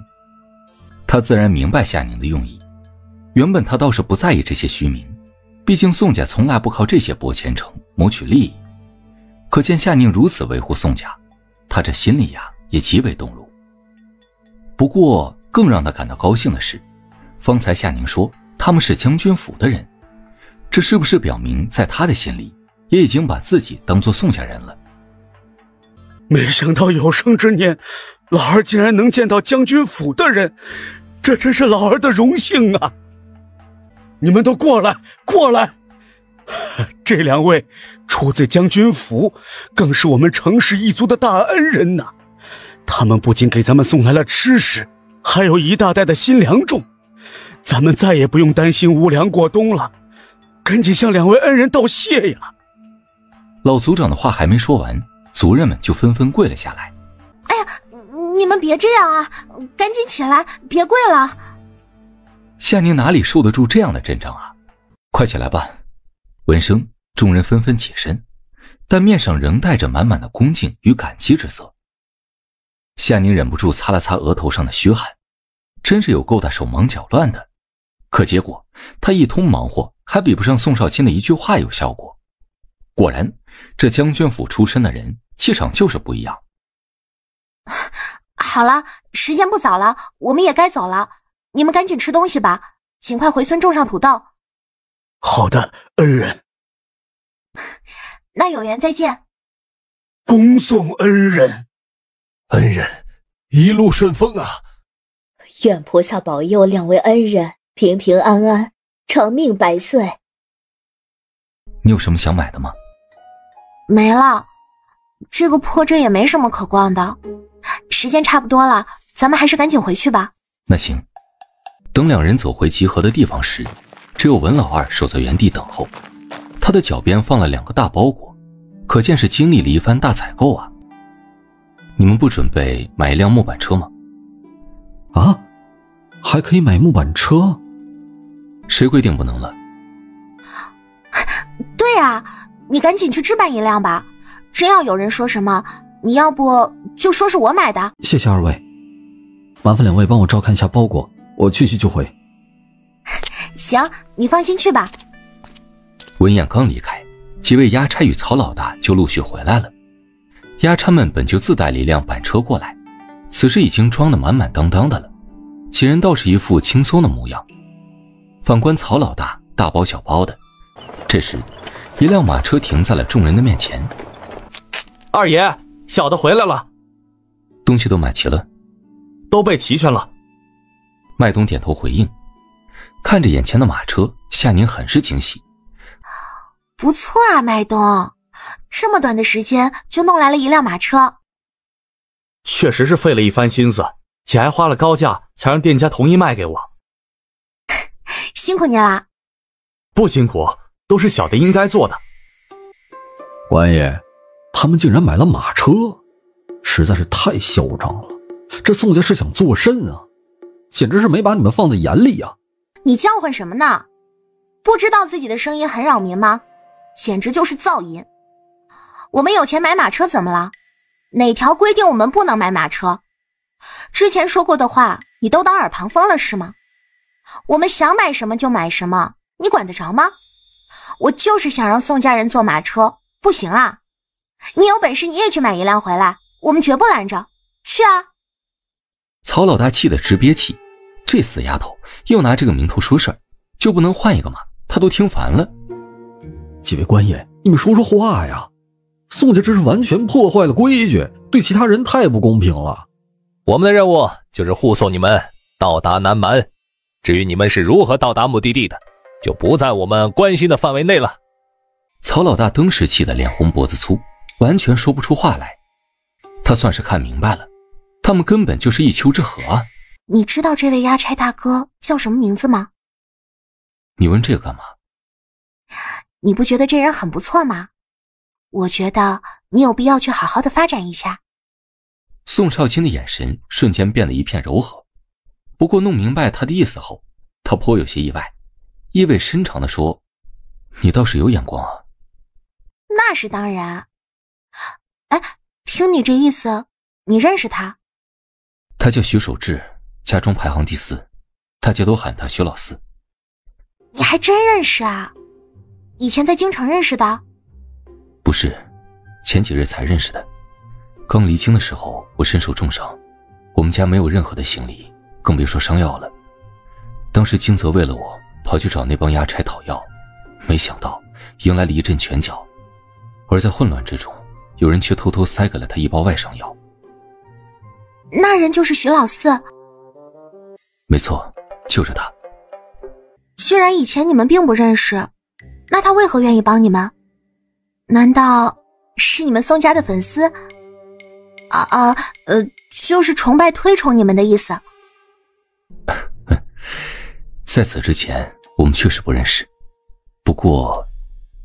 他自然明白夏宁的用意。原本他倒是不在意这些虚名，毕竟宋家从来不靠这些博前程谋取利益。可见夏宁如此维护宋家，他这心里呀也极为动容。不过更让他感到高兴的是，方才夏宁说他们是将军府的人，这是不是表明在他的心里也已经把自己当作宋家人了？没想到有生之年老儿竟然能见到将军府的人，这真是老儿的荣幸啊！你们都过来，过来！这两位出自将军府，更是我们程氏一族的大恩人呐。他们不仅给咱们送来了吃食，还有一大袋的新粮种，咱们再也不用担心无粮过冬了。赶紧向两位恩人道谢呀！老族长的话还没说完，族人们就纷纷跪了下来。哎呀，你们别这样啊，赶紧起来，别跪了。夏宁哪里受得住这样的阵仗啊？快起来吧！闻声，众人纷纷起身，但面上仍带着满满的恭敬与感激之色。夏宁忍不住擦了擦额头上的虚汗，真是有够他手忙脚乱的。可结果他一通忙活，还比不上宋少卿的一句话有效果。果然，这将军府出身的人气场就是不一样。好了，时间不早了，我们也该走了。你们赶紧吃东西吧，尽快回村种上土豆。好的，恩人。那有缘再见。恭送恩人。恩人，一路顺风啊！愿菩萨保佑两位恩人平平安安，长命百岁。你有什么想买的吗？没了，这个破镇也没什么可逛的。时间差不多了，咱们还是赶紧回去吧。那行。等两人走回集合的地方时，只有文老二守在原地等候。他的脚边放了2个大包裹，可见是经历了一番大采购啊。你们不准备买一辆木板车吗？啊？还可以买木板车？谁规定不能了？对啊，你赶紧去置办一辆吧。真要有人说什么，你要不就说是我买的。谢谢二位，麻烦两位帮我照看一下包裹，我去就回。行，你放心去吧。文彦刚离开，几位押差与曹老大就陆续回来了。押差们本就自带了一辆板车过来，此时已经装得满满当当的了，几人倒是一副轻松的模样。反观曹老大，大包小包的。这时，一辆马车停在了众人的面前。二爷，小的回来了。东西都买齐了？都备齐全了。麦冬点头回应。看着眼前的马车，夏宁很是惊喜。不错啊，麦冬，这么短的时间就弄来了一辆马车。确实是费了一番心思，且还花了高价才让店家同意卖给我。辛苦你啦。不辛苦，都是小的应该做的。王爷，他们竟然买了马车，实在是太嚣张了。这宋家是想做甚啊？简直是没把你们放在眼里啊！你叫唤什么呢？不知道自己的声音很扰民吗？简直就是噪音。我们有钱买马车怎么了？哪条规定我们不能买马车？之前说过的话你都当耳旁风了是吗？我们想买什么就买什么，你管得着吗？我就是想让宋家人坐马车，不行啊？你有本事你也去买一辆回来，我们绝不拦着。去啊！曹老大气得直憋气，这死丫头又拿这个名头说事儿，就不能换一个吗？他都听烦了。几位官爷，你们说说话呀！宋家这是完全破坏了规矩，对其他人太不公平了。我们的任务就是护送你们到达南蛮，至于你们是如何到达目的地的，就不在我们关心的范围内了。曹老大登时气得脸红脖子粗，完全说不出话来。他算是看明白了，他们根本就是一丘之貉啊。你知道这位押差大哥叫什么名字吗？你问这个干嘛？你不觉得这人很不错吗？我觉得你有必要去好好的发展一下。宋少卿的眼神瞬间变得一片柔和，不过弄明白他的意思后，他颇有些意外，意味深长地说：“你倒是有眼光啊。”那是当然。哎，听你这意思，你认识他？他叫徐守志，家中排行第4，大家都喊他徐老四。你还真认识啊？以前在京城认识的？不是，前几日才认识的。刚离京的时候，我身受重伤，我们家没有任何的行李，更别说伤药了。当时金泽为了我跑去找那帮押差讨药，没想到迎来了一阵拳脚，而在混乱之中，有人却偷偷塞给了他一包外伤药。那人就是徐老四。没错，就是他。既然以前你们并不认识，那他为何愿意帮你们？难道是你们宋家的粉丝？就是崇拜推崇你们的意思。在此之前我们确实不认识，不过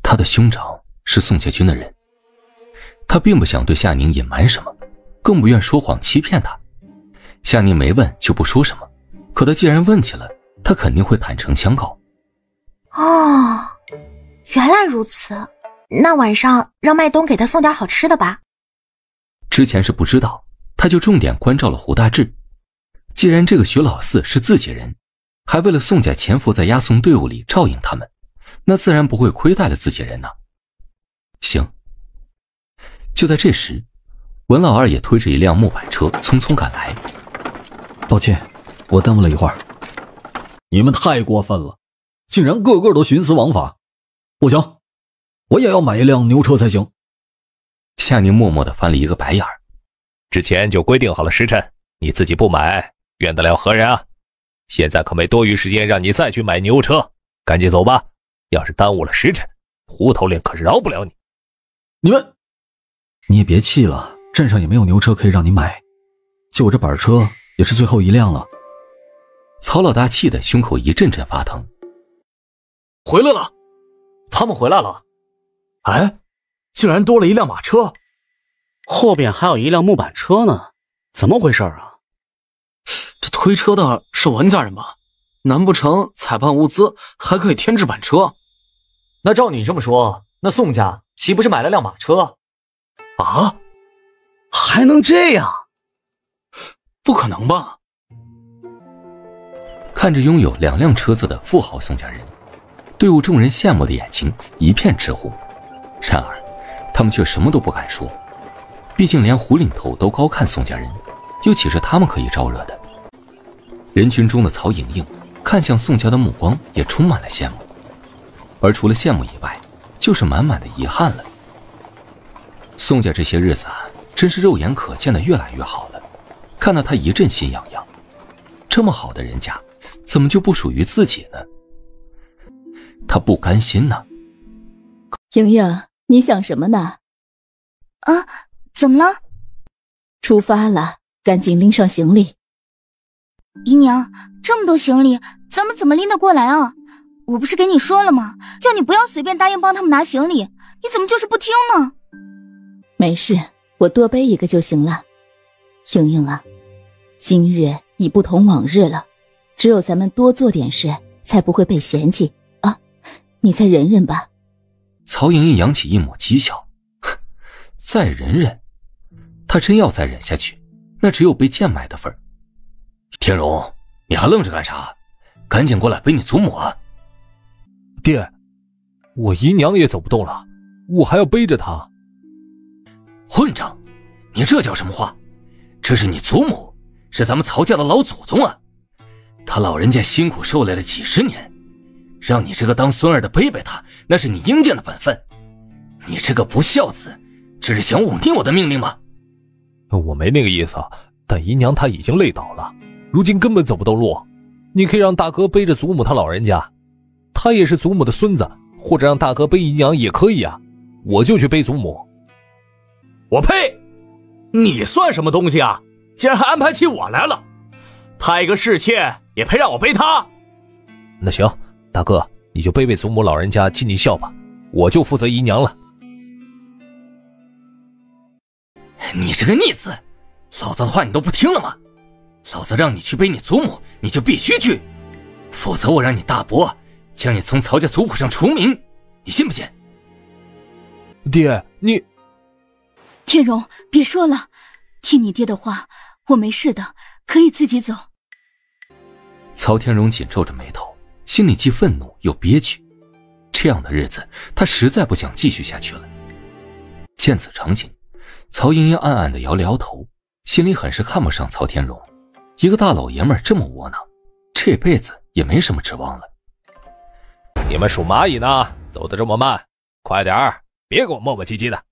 他的兄长是宋家军的人，他并不想对夏宁隐瞒什么，更不愿说谎欺骗他。夏宁没问就不说什么，可他既然问起了，他肯定会坦诚相告。哦，原来如此，那晚上让麦冬给他送点好吃的吧。之前是不知道，他就重点关照了胡大志。既然这个徐老四是自己人，还为了宋家潜伏在押送队伍里照应他们，那自然不会亏待了自己人呢。行。就在这时，文老二也推着一辆木板车匆匆赶来。抱歉，我耽误了一会儿。你们太过分了，竟然个个都徇私枉法。不行，我也要买一辆牛车才行。夏宁默默地翻了一个白眼儿。之前就规定好了时辰，你自己不买，怨得了何人啊？现在可没多余时间让你再去买牛车，赶紧走吧。要是耽误了时辰，胡头领可是饶不了你。你也别气了，镇上也没有牛车可以让你买，就我这板车也是最后一辆了。曹老大气得胸口一阵阵发疼。回来了，他们回来了。哎，竟然多了一辆马车，后边还有一辆木板车呢，怎么回事啊？这推车的是文家人吧？难不成采办物资还可以添置板车？那照你这么说，那宋家岂不是买了辆马车？啊？还能这样？不可能吧？看着拥有2辆车子的富豪宋家人，队伍众人羡慕的眼睛一片直呼。然而他们却什么都不敢说，毕竟连胡领头都高看宋家人，又岂是他们可以招惹的？人群中的曹莹莹看向宋家的目光也充满了羡慕，而除了羡慕以外，就是满满的遗憾了。宋家这些日子真是肉眼可见的越来越好了，看得他一阵心痒痒。这么好的人家，怎么就不属于自己呢？他不甘心呢。莹莹，你想什么呢？啊，怎么了？出发了，赶紧拎上行李。姨娘，这么多行李，咱们怎么拎得过来啊？我不是给你说了吗？叫你不要随便答应帮他们拿行李，你怎么就是不听呢？没事，我多背一个就行了。莹莹啊，今日已不同往日了，只有咱们多做点事，才不会被嫌弃啊！你再忍忍吧。曹莹莹扬起一抹讥笑，再忍忍？她真要再忍下去，那只有被贱卖的份儿。天荣，你还愣着干啥？赶紧过来背你祖母啊！爹，我姨娘也走不动了，我还要背着她。混账！你这叫什么话？这是你祖母，是咱们曹家的老祖宗啊！他老人家辛苦受累了几十年，让你这个当孙儿的背背他，那是你应尽的本分。你这个不孝子，这是想忤逆我的命令吗？我没那个意思，但姨娘她已经累倒了，如今根本走不动路。你可以让大哥背着祖母他老人家，他也是祖母的孙子，或者让大哥背姨娘也可以啊。我就去背祖母。我呸！你算什么东西啊？竟然还安排起我来了！他一个侍妾也配让我背他？那行，大哥你就背背祖母老人家尽尽孝吧，我就负责姨娘了。你这个逆子，老子的话你都不听了吗？老子让你去背你祖母，你就必须去，否则我让你大伯将你从曹家族谱上除名，你信不信？爹，你……天荣，别说了，听你爹的话，我没事的，可以自己走。曹天荣紧皱着眉头，心里既愤怒又憋屈，这样的日子他实在不想继续下去了。见此场景，曹莹莹暗暗地摇了摇头，心里很是看不上曹天荣，一个大老爷们儿这么窝囊，这辈子也没什么指望了。你们数蚂蚁呢，走得这么慢，快点儿，别给我磨磨唧唧的。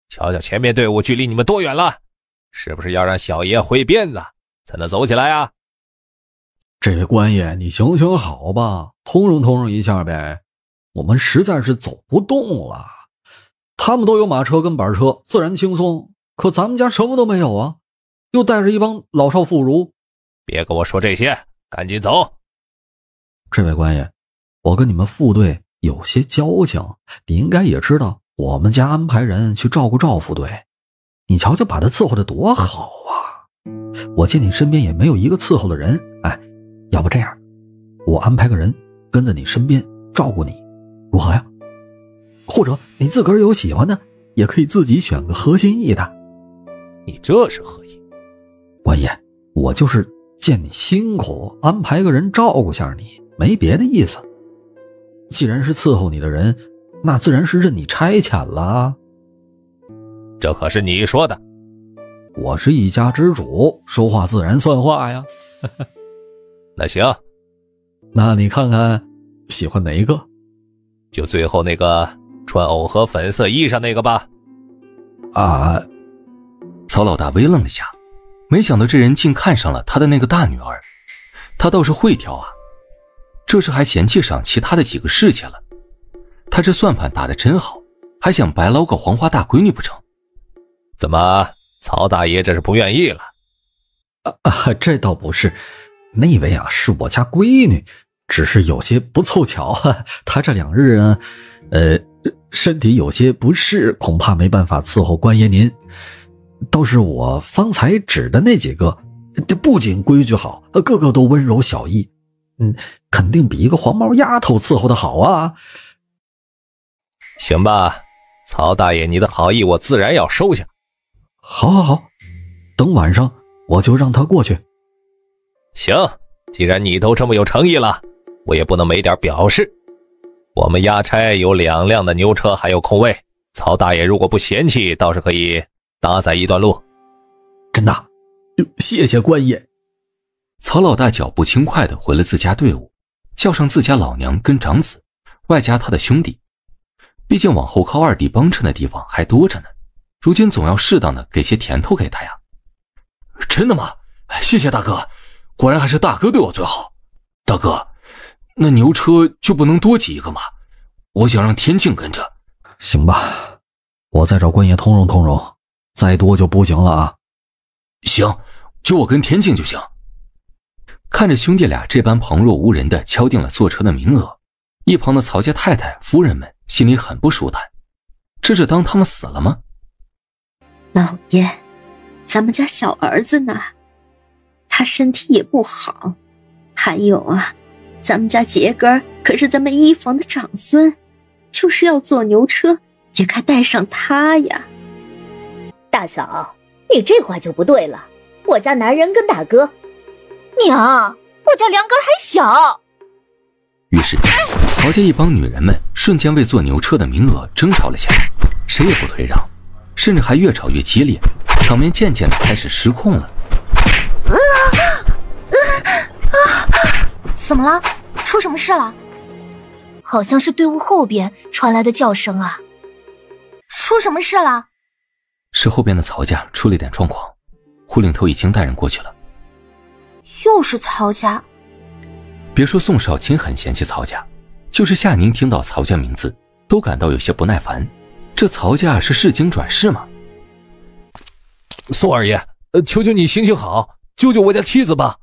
瞧瞧前面队伍距离你们多远了，是不是要让小爷挥鞭子才能走起来啊？这位官爷，你行行好吧，通融一下呗。我们实在是走不动了。他们都有马车跟板车，自然轻松，可咱们家什么都没有啊，又带着一帮老少妇孺。别跟我说这些，赶紧走。这位官爷，我跟你们副队有些交情，你应该也知道我们家安排人去照顾赵副队，你瞧瞧把他伺候的多好啊。我见你身边也没有一个伺候的人，要不这样，我安排个人跟在你身边照顾你，如何呀？或者你自个儿有喜欢的，也可以自己选个合心意的。你这是何意？官爷，我就是见你辛苦，安排个人照顾下你，没别的意思。既然是伺候你的人，那自然是任你差遣了。这可是你说的。我是一家之主，说话自然算话呀。那行，那你看看喜欢哪一个？就最后那个穿藕荷粉色衣裳那个吧。曹老大微愣了一下，没想到这人竟看上了他的那个大女儿。他倒是会挑啊，这时还嫌弃上其他的几个侍妾了。他这算盘打得真好，还想白捞个黄花大闺女不成？怎么，曹大爷这是不愿意了？这倒不是，那位啊是我家闺女，只是有些不凑巧，她这2日呢，身体有些不适，恐怕没办法伺候官爷您。倒是我方才指的那几个，不仅规矩好，个个都温柔小意，肯定比一个黄毛丫头伺候的好啊。行吧，曹大爷，你的好意我自然要收下。好，等晚上我就让他过去。行，既然你都这么有诚意了，我也不能没点表示。我们押差有2辆的牛车还有空位，曹大爷如果不嫌弃，倒是可以搭载一段路。真的？谢谢官爷。曹老大脚步轻快地回了自家队伍，叫上自家老娘跟长子，外加他的兄弟。毕竟往后靠2弟帮衬的地方还多着呢，如今总要适当的给些甜头给他呀。真的吗？谢谢大哥，果然还是大哥对我最好。大哥，那牛车就不能多挤一个吗？我想让天庆跟着。行吧，我再找官爷通融，再多就不行了啊。行，就我跟天庆就行。看着兄弟俩这般旁若无人的敲定了坐车的名额，一旁的曹家太太夫人们心里很不舒坦，这是当他们死了吗？老爷，咱们家小儿子呢？他身体也不好，还有啊，咱们家杰根可是咱们一房的长孙，就是要坐牛车，也该带上他呀。大嫂，你这话就不对了，我家男人跟大哥。娘，我家梁根还小。于是曹家一帮女人们瞬间为坐牛车的名额争吵了起来，谁也不退让，甚至还越吵越激烈，场面渐渐的开始失控了。怎么了？出什么事了？好像是队伍后边传来的叫声啊。出什么事了？是后边的曹家出了点状况，胡领头已经带人过去了。又是曹家。别说宋少卿很嫌弃曹家，就是夏宁听到曹家名字都感到有些不耐烦。这曹家是市井转世吗？宋二爷，求求你行行好，救救我家妻子吧。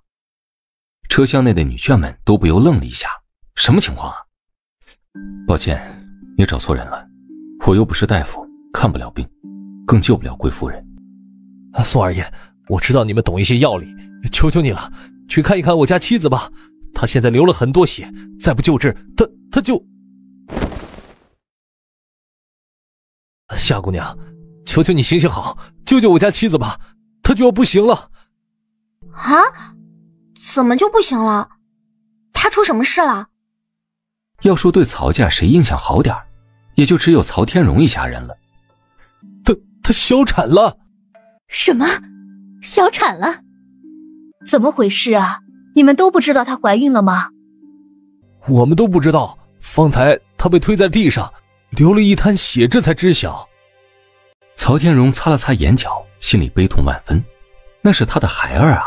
车厢内的女眷们都不由愣了一下，什么情况啊？抱歉，你找错人了，我又不是大夫，看不了病，更救不了贵夫人。宋二爷，我知道你们懂一些药理，求求你了，去看一看我家妻子吧，她现在流了很多血，再不救治，她就……夏姑娘，求求你行行好，救救我家妻子吧，她就要不行了。啊？怎么就不行了？他出什么事了？要说对曹家谁印象好点，也就只有曹天荣一家人了。她小产了。什么？小产了？怎么回事啊？你们都不知道她怀孕了吗？我们都不知道，方才她被推在地上，流了一滩血，这才知晓。曹天荣擦了擦眼角，心里悲痛万分。那是他的孩儿啊，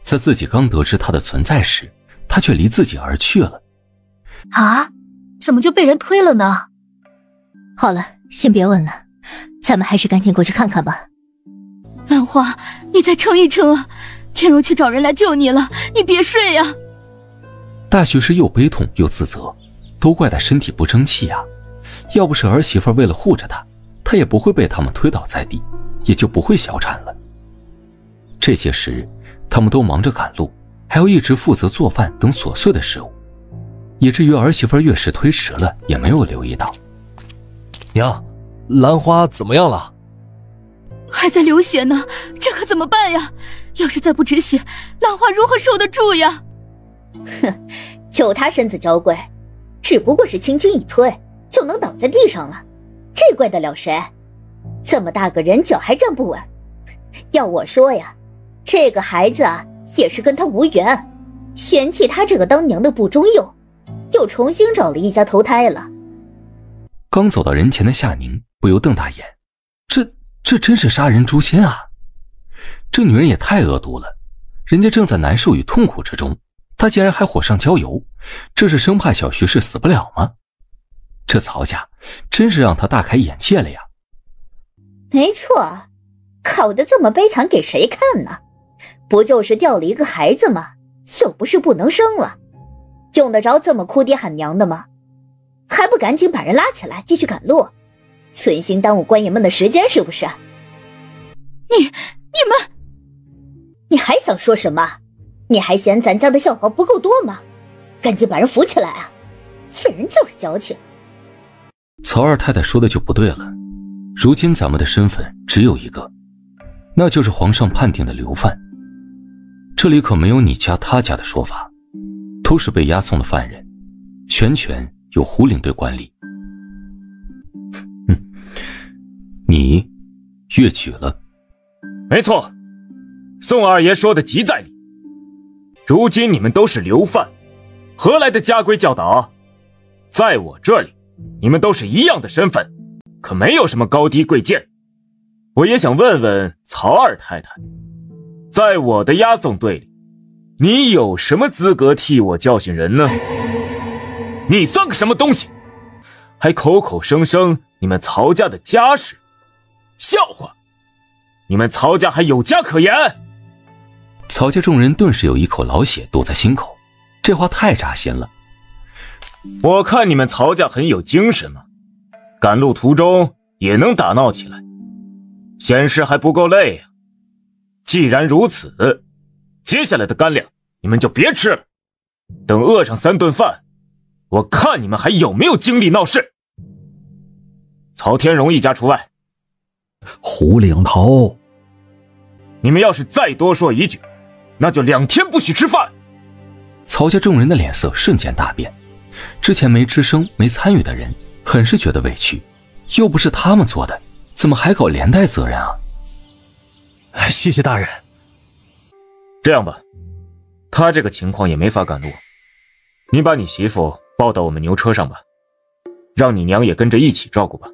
在自己刚得知他的存在时，他却离自己而去了。啊，怎么就被人推了呢？好了，先别问了，咱们还是赶紧过去看看吧。兰花，你再撑一撑啊！天荣去找人来救你了，你别睡呀。大徐氏又悲痛又自责，都怪他身体不争气啊！要不是儿媳妇为了护着他，他也不会被他们推倒在地，也就不会小产了。这些时，他们都忙着赶路，还要一直负责做饭等琐碎的事务，以至于儿媳妇越是推迟了，也没有留意到。娘，兰花怎么样了？还在流血呢，这可怎么办呀？要是再不止血，兰花如何受得住呀？哼，就她身子娇贵，只不过是轻轻一推就能倒在地上了，这怪得了谁？这么大个人脚还站不稳。要我说呀，这个孩子啊也是跟他无缘，嫌弃他这个当娘的不中用，又重新找了一家投胎了。刚走到人前的夏宁不由瞪大眼，这真是杀人诛心啊！这女人也太恶毒了，人家正在难受与痛苦之中，她竟然还火上浇油，这是生怕小徐氏死不了吗？这曹家真是让她大开眼界了呀！没错，搞得这么悲惨给谁看呢？不就是掉了一个孩子吗？又不是不能生了，用得着这么哭爹喊娘的吗？还不赶紧把人拉起来继续赶路，存心耽误官爷们的时间是不是？你还想说什么？你还嫌咱家的笑话不够多吗？赶紧把人扶起来啊！这人就是矫情。曹二太太说的就不对了，如今咱们的身份只有一个，那就是皇上判定的流犯。这里可没有你家他家的说法，都是被押送的犯人，全权由胡领队管理。你越矩了。没错，宋二爷说的极在理。如今你们都是流犯，何来的家规教导？在我这里，你们都是一样的身份，可没有什么高低贵贱。我也想问问曹二太太，在我的押送队里，你有什么资格替我教训人呢？你算个什么东西？还口口声声你们曹家的家事，笑话！你们曹家还有家可言？曹家众人顿时有一口老血堵在心口，这话太扎心了。我看你们曹家很有精神嘛，赶路途中也能打闹起来，显示还不够累啊。既然如此，接下来的干粮你们就别吃了，等饿上3顿饭，我看你们还有没有精力闹事。曹天荣一家除外。胡领头，你们要是再多说一句，那就2天不许吃饭。曹家众人的脸色瞬间大变，之前没吱声没参与的人很是觉得委屈，又不是他们做的，怎么还搞连带责任啊？谢谢大人。这样吧，他这个情况也没法赶路，你把你媳妇抱到我们牛车上吧，让你娘也跟着一起照顾吧。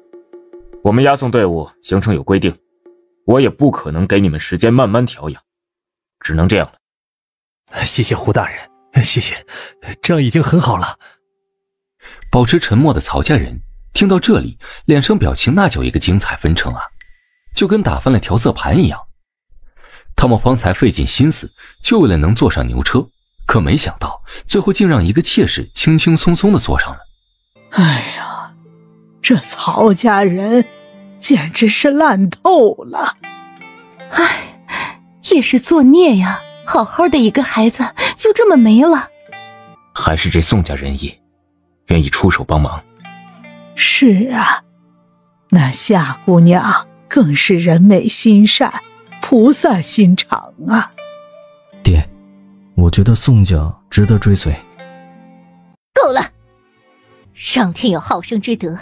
我们押送队伍行程有规定，我也不可能给你们时间慢慢调养，只能这样了。谢谢胡大人，谢谢，这样已经很好了。保持沉默的曹家人听到这里，脸上表情那叫一个精彩纷呈啊，就跟打翻了调色盘一样。他们方才费尽心思就为了能坐上牛车，可没想到最后竟让一个妾室轻轻松松地坐上了。哎呀，这曹家人简直是烂透了。唉，也是作孽呀，好好的一个孩子就这么没了。还是这宋家仁义，愿意出手帮忙。是啊，那夏姑娘更是人美心善，菩萨心肠啊。爹，我觉得宋家值得追随。够了，上天有好生之德，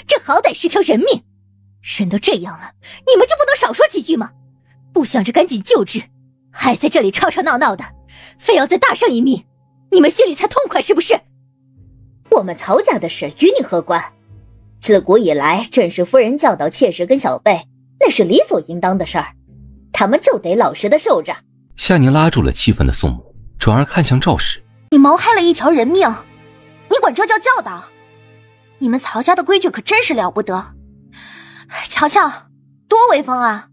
这好歹是条人命，人都这样了，你们就不能少说几句吗？不想着赶紧救治，还在这里吵吵闹闹的，非要再搭上一命，你们心里才痛快是不是？我们曹家的事与你何关？自古以来，甄氏夫人教导妾室跟小辈，那是理所应当的事儿。他们就得老实的受着。夏宁拉住了气愤的宋母，转而看向赵氏：“你谋害了一条人命，你管这叫教导？你们曹家的规矩可真是了不得！瞧瞧，多威风啊！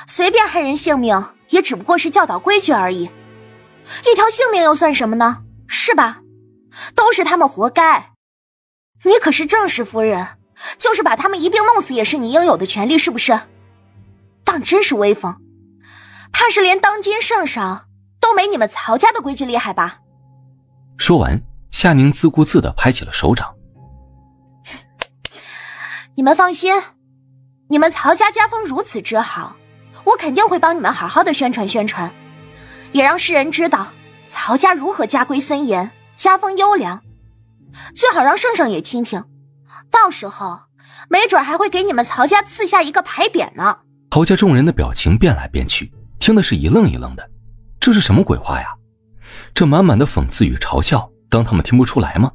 随便害人性命，也只不过是教导规矩而已，一条性命又算什么呢？是吧？都是他们活该。你可是正室夫人，就是把他们一并弄死也是你应有的权利，是不是？当真是威风，怕是连当今圣上都没你们曹家的规矩厉害吧？”说完，夏宁自顾自地拍起了手掌。你们放心，你们曹家家风如此之好，我肯定会帮你们好好的宣传宣传，也让世人知道曹家如何家规森严，家风优良，最好让圣上也听听，到时候没准还会给你们曹家赐下一个牌匾呢。曹家众人的表情变来变去，听的是一愣一愣的，这是什么鬼话呀？这满满的讽刺与嘲笑，当他们听不出来吗？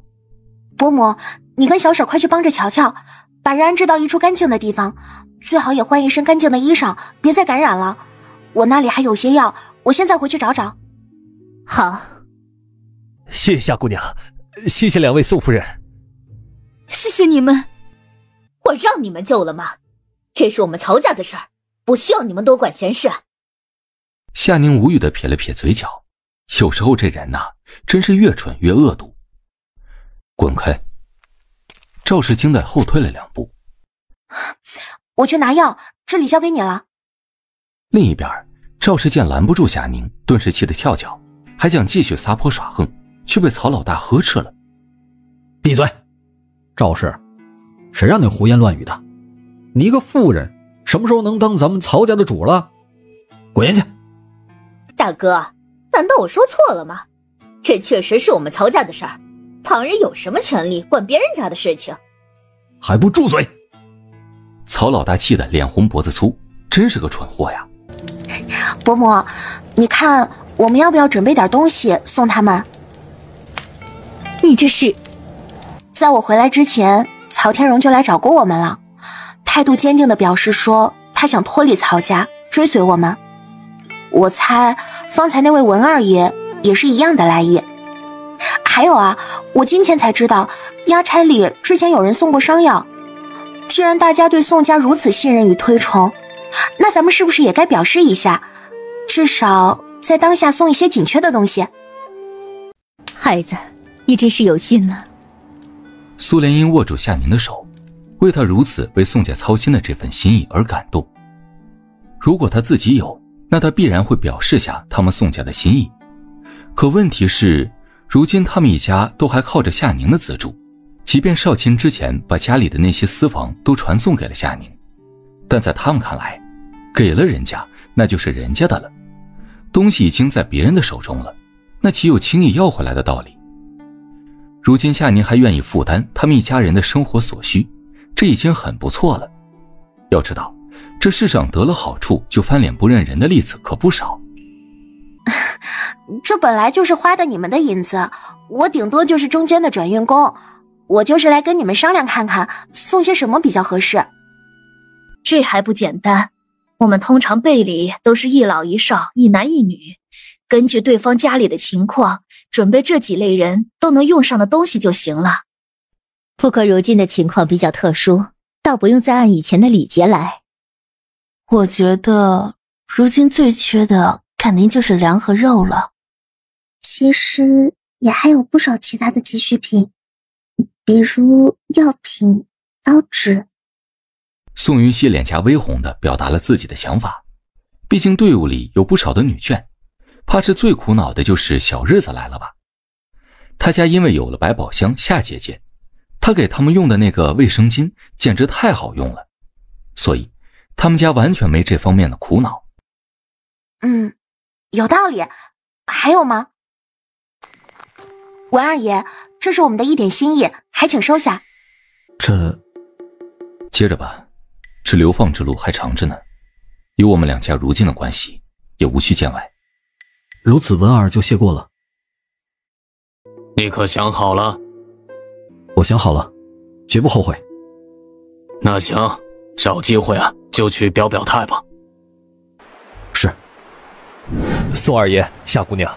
伯母，你跟小婶快去帮着瞧瞧，把人安置到一处干净的地方，最好也换一身干净的衣裳，别再感染了。我那里还有些药，我现在回去找找。好，谢谢夏姑娘，谢谢两位宋夫人。谢谢你们。我让你们救了吗？这是我们曹家的事儿，不需要你们多管闲事。夏宁无语地撇了撇嘴角，有时候这人呐，真是越蠢越恶毒。滚开！赵氏惊得后退了2步。我去拿药，这里交给你了。另一边，赵氏见拦不住夏宁，顿时气得跳脚，还想继续撒泼耍横，却被曹老大呵斥了。闭嘴！赵氏，谁让你胡言乱语的？你一个妇人，什么时候能当咱们曹家的主了？滚下去！大哥，难道我说错了吗？这确实是我们曹家的事儿，旁人有什么权利管别人家的事情？还不住嘴！曹老大气得脸红脖子粗，真是个蠢货呀！伯母，你看我们要不要准备点东西送他们？你这是……在我回来之前，曹天荣就来找过我们了，态度坚定地表示说他想脱离曹家，追随我们。我猜方才那位文二爷也是一样的来意。还有啊，我今天才知道押差里之前有人送过伤药。既然大家对宋家如此信任与推崇，那咱们是不是也该表示一下，至少在当下送一些紧缺的东西？孩子，你真是有心了。苏莲英握住夏宁的手，为他如此为宋家操心的这份心意而感动。如果他自己有，那他必然会表示下他们宋家的心意。可问题是，如今他们一家都还靠着夏宁的资助，即便少卿之前把家里的那些私房都传送给了夏宁，但在他们看来，给了人家那就是人家的了，东西已经在别人的手中了，那岂有轻易要回来的道理？如今夏宁还愿意负担他们一家人的生活所需，这已经很不错了。要知道，这世上得了好处就翻脸不认人的例子可不少。这本来就是花的你们的银子，我顶多就是中间的转运工，我就是来跟你们商量看看送些什么比较合适。这还不简单，我们通常备礼都是一老一少，一男一女，根据对方家里的情况，准备这几类人都能用上的东西就行了。不过如今的情况比较特殊，倒不用再按以前的礼节来。我觉得如今最缺的肯定就是粮和肉了。其实也还有不少其他的急需品，比如药品、刀纸。宋云熙脸颊微红地表达了自己的想法，毕竟队伍里有不少的女眷，怕是最苦恼的就是小日子来了吧。他家因为有了百宝箱夏姐姐，他给他们用的那个卫生巾简直太好用了，所以他们家完全没这方面的苦恼。有道理。还有吗？文二爷，这是我们的一点心意，还请收下。接着吧，这流放之路还长着呢，以我们两家如今的关系，也无需见外。如此，文儿就谢过了。你可想好了？我想好了，绝不后悔。那行，找机会啊，就去表表态吧。宋二爷、夏姑娘，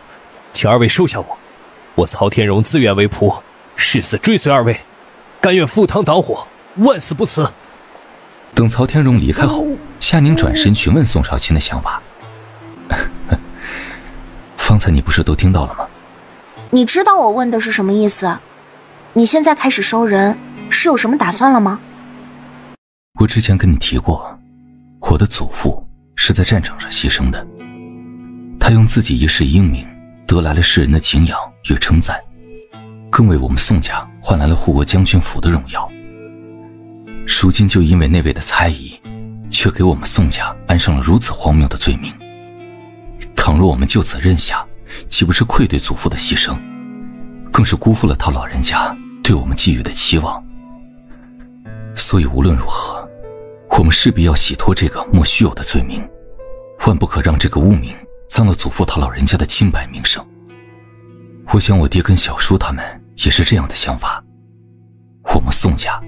请二位收下我，我曹天荣自愿为仆，誓死追随二位，甘愿赴汤蹈火，万死不辞。等曹天荣离开后，夏宁转身询问宋少卿的想法。方才你不是都听到了吗？你知道我问的是什么意思？你现在开始收人，是有什么打算了吗？我之前跟你提过，我的祖父是在战场上牺牲的，他用自己一世英名得来了世人的敬仰与称赞，更为我们宋家换来了护国将军府的荣耀。如今就因为那位的猜疑，却给我们宋家安上了如此荒谬的罪名。倘若我们就此认下，岂不是愧对祖父的牺牲，更是辜负了他老人家对我们寄予的期望。所以无论如何，我们势必要洗脱这个莫须有的罪名，万不可让这个污名脏了祖父他老人家的清白名声。我想我爹跟小叔他们也是这样的想法。我们宋家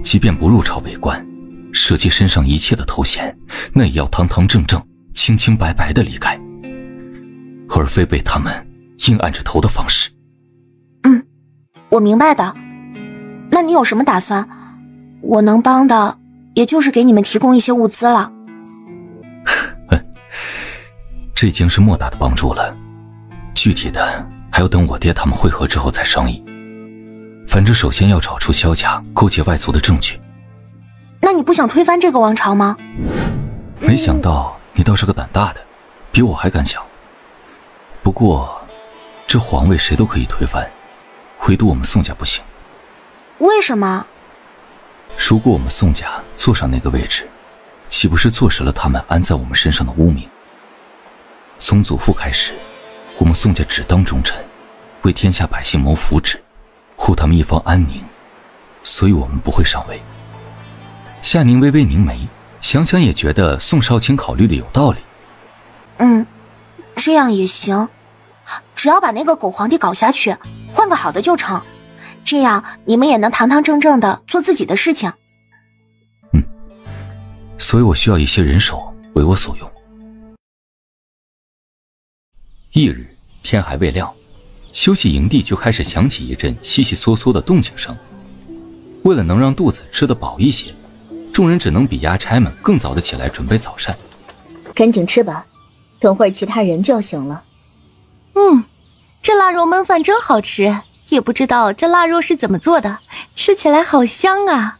即便不入朝为官，舍弃身上一切的头衔，那也要堂堂正正、清清白白的离开，而非被他们硬按着头的方式。我明白的。那你有什么打算？我能帮的也就是给你们提供一些物资了。这已经是莫大的帮助了，具体的还要等我爹他们会合之后再商议。反正首先要找出萧家勾结外族的证据。那你不想推翻这个王朝吗？没想到你倒是个胆大的，比我还敢想。不过这皇位谁都可以推翻，唯独我们宋家不行。为什么？如果我们宋家坐上那个位置，岂不是坐实了他们安在我们身上的污名？从祖父开始，我们宋家只当忠臣，为天下百姓谋福祉，护他们一方安宁，所以我们不会上位。夏宁微微凝眉，想想也觉得宋少卿考虑的有道理。这样也行，只要把那个狗皇帝搞下去，换个好的就成，这样你们也能堂堂正正的做自己的事情。所以我需要一些人手为我所用。翌日天还未亮，休息营地就开始响起一阵悉悉嗦嗦的动静声。为了能让肚子吃得饱一些，众人只能比衙差们更早的起来准备早膳。赶紧吃吧，等会儿其他人就要醒了。这腊肉焖饭真好吃，也不知道这腊肉是怎么做的，吃起来好香啊。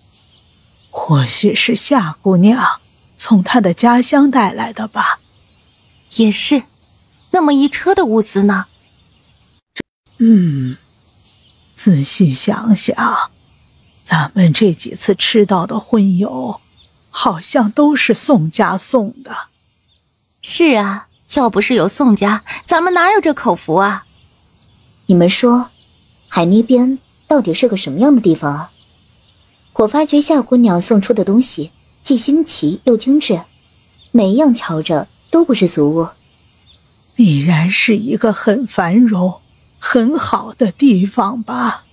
或许是夏姑娘从她的家乡带来的吧。也是，那么一车的物资呢？仔细想想，咱们这几次吃到的荤油，好像都是宋家送的。是啊，要不是有宋家，咱们哪有这口福啊？你们说，海那边到底是个什么样的地方啊？我发觉夏姑娘送出的东西既新奇又精致，每一样瞧着都不是俗物。必然是一个很繁荣、很好的地方吧？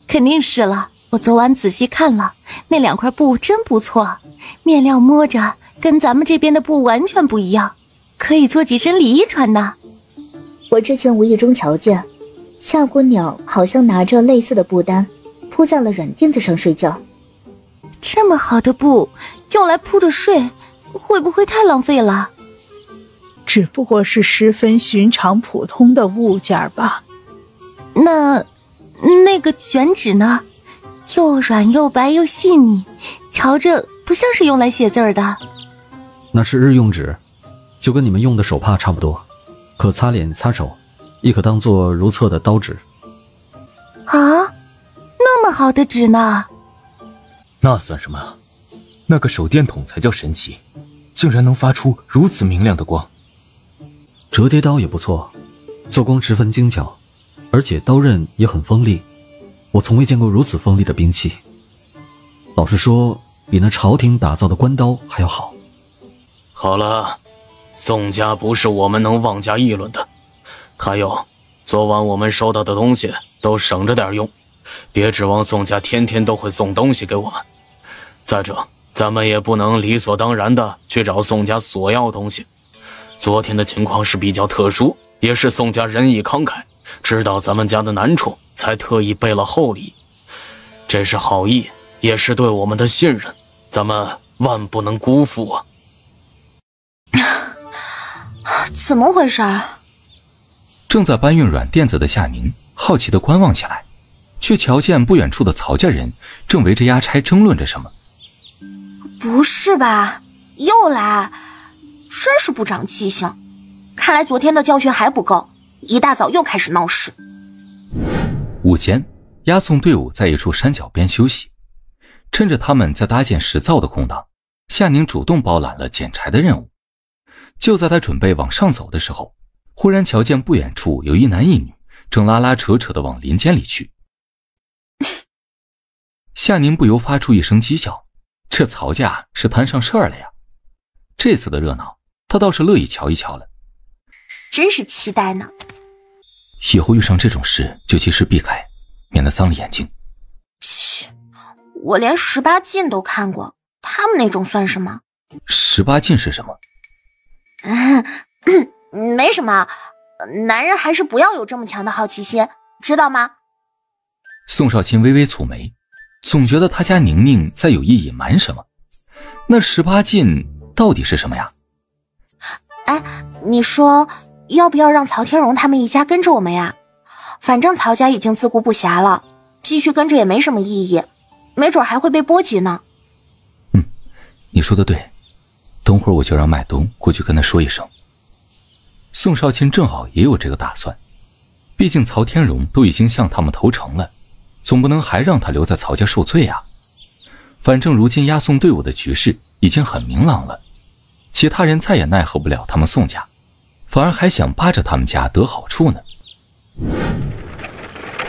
肯定是了，我昨晚仔细看了，那2块布真不错，面料摸着跟咱们这边的布完全不一样，可以做几身礼衣穿呢。我之前无意中瞧见，夏姑娘好像拿着类似的布单，铺在了软垫子上睡觉。这么好的布，用来铺着睡，会不会太浪费了？只不过是十分寻常普通的物件吧。那个卷纸呢？又软又白又细腻，瞧着不像是用来写字的。那是日用纸，就跟你们用的手帕差不多，可擦脸擦手，亦可当做如厕的刀纸。啊，那么好的纸呢？那算什么啊？那个手电筒才叫神奇，竟然能发出如此明亮的光。折叠刀也不错，做工十分精巧，而且刀刃也很锋利，我从未见过如此锋利的兵器。老实说，比那朝廷打造的官刀还要好。好了，宋家不是我们能妄加议论的。还有，昨晚我们收到的东西都省着点用，别指望宋家天天都会送东西给我们。再者，咱们也不能理所当然的去找宋家索要东西。昨天的情况是比较特殊，也是宋家仁义慷慨，知道咱们家的难处，才特意备了厚礼。这是好意，也是对我们的信任，咱们万不能辜负啊！怎么回事？正在搬运软垫子的夏宁好奇地观望起来，却瞧见不远处的曹家人正围着押差争论着什么。不是吧？又来？真是不长记性！看来昨天的教训还不够，一大早又开始闹事。午间，押送队伍在一处山脚边休息，趁着他们在搭建石灶的空档，夏宁主动包揽了捡柴的任务。就在他准备往上走的时候，忽然瞧见不远处有一男一女正拉拉扯扯地往林间里去。夏宁不由发出一声讥笑，这曹家是摊上事儿了呀！这次的热闹，他倒是乐意瞧一瞧了。真是期待呢。以后遇上这种事就及时避开，免得脏了眼睛。切，我连18禁都看过，他们那种算什么？18禁是什么？没什么，男人还是不要有这么强的好奇心，知道吗？宋少卿微微蹙眉，总觉得他家宁宁在有意隐瞒什么。那18禁到底是什么呀？哎，你说要不要让曹天荣他们一家跟着我们呀？反正曹家已经自顾不暇了，继续跟着也没什么意义，没准还会被波及呢。你说的对，等会儿我就让麦东过去跟他说一声。宋少卿正好也有这个打算，毕竟曹天荣都已经向他们投诚了，总不能还让他留在曹家受罪啊。反正如今押送队伍的局势已经很明朗了，其他人再也奈何不了他们宋家，反而还想扒着他们家得好处呢。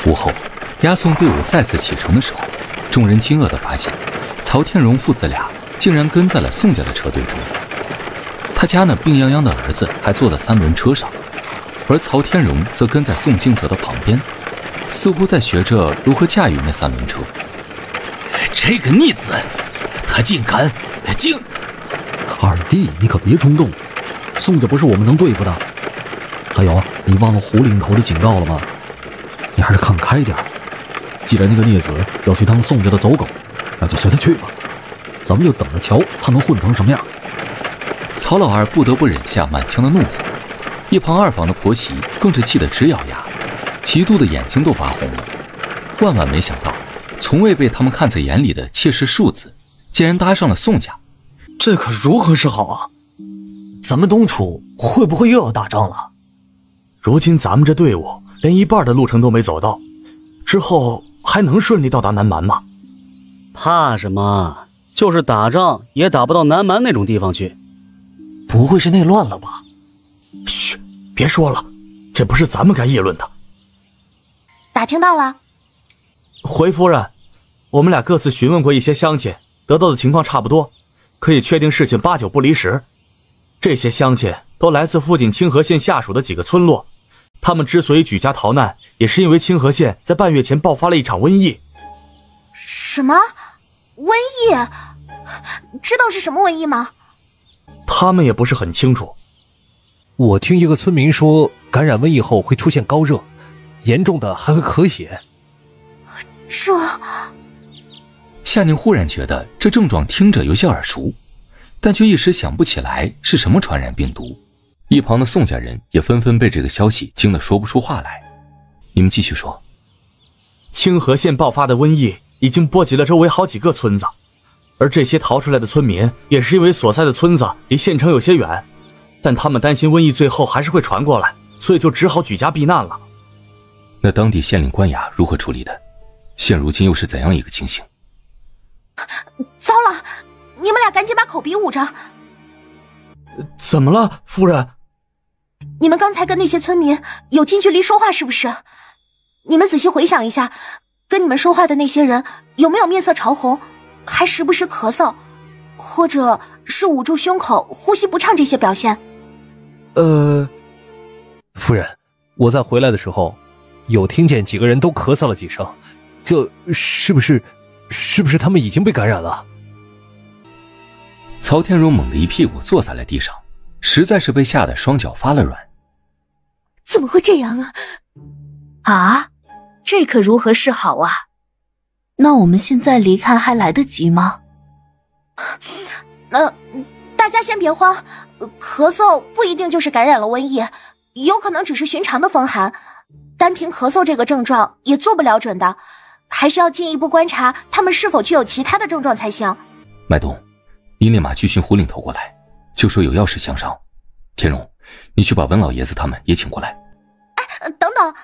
午后，押送队伍再次启程的时候，众人惊愕地发现曹天荣父子俩竟然跟在了宋家的车队中。他家那病殃殃的儿子还坐在3轮车上，而曹天荣则跟在宋敬哲的旁边，似乎在学着如何驾驭那3轮车。这个逆子，他竟敢二弟，你可别冲动，宋家不是我们能对付的。还有，你忘了胡领头的警告了吗？你还是看开点。既然那个孽子要去当宋家的走狗，那就随他去吧，咱们就等着瞧他能混成什么样。曹老二不得不忍下满腔的怒火，一旁二房的婆媳更是气得直咬牙，嫉妒的眼睛都发红了。万万没想到，从未被他们看在眼里的妾室庶子，竟然搭上了宋家。这可如何是好啊？咱们东楚会不会又要打仗了？如今咱们这队伍连一半的路程都没走到，之后还能顺利到达南蛮吗？怕什么？就是打仗也打不到南蛮那种地方去。不会是内乱了吧？嘘，别说了，这不是咱们该议论的。打听到了？回夫人，我们俩各自询问过一些乡亲，得到的情况差不多，可以确定事情8、9不离10。这些乡亲都来自附近清河县下属的几个村落，他们之所以举家逃难，也是因为清河县在半月前爆发了一场瘟疫。什么？瘟疫？知道是什么瘟疫吗？他们也不是很清楚。我听一个村民说，感染瘟疫后会出现高热，严重的还会咳血。这……夏宁忽然觉得这症状听着有些耳熟，但却一时想不起来是什么传染病毒。一旁的宋家人也纷纷被这个消息惊得说不出话来。你们继续说。清河县爆发的瘟疫已经波及了周围好几个村子，而这些逃出来的村民也是因为所在的村子离县城有些远，但他们担心瘟疫最后还是会传过来，所以就只好举家避难了。那当地县令官衙如何处理的？现如今又是怎样一个情形？糟了，你们俩赶紧把口鼻捂着。怎么了，夫人？你们刚才跟那些村民有近距离说话是不是？你们仔细回想一下，跟你们说话的那些人有没有面色潮红，还时不时咳嗽，或者是捂住胸口呼吸不畅这些表现？夫人，我在回来的时候有听见几个人都咳嗽了几声，这是不是他们已经被感染了？曹天荣猛地一屁股坐在了地上，实在是被吓得双脚发了软。怎么会这样啊？啊，这可如何是好啊？那我们现在离开还来得及吗？大家先别慌，咳嗽不一定就是感染了瘟疫，有可能只是寻常的风寒，单凭咳嗽这个症状也做不了准的，还是要进一步观察他们是否具有其他的症状才行。麦冬，你立马去寻胡领头过来，就说有要事相商。天荣，你去把文老爷子他们也请过来。等等，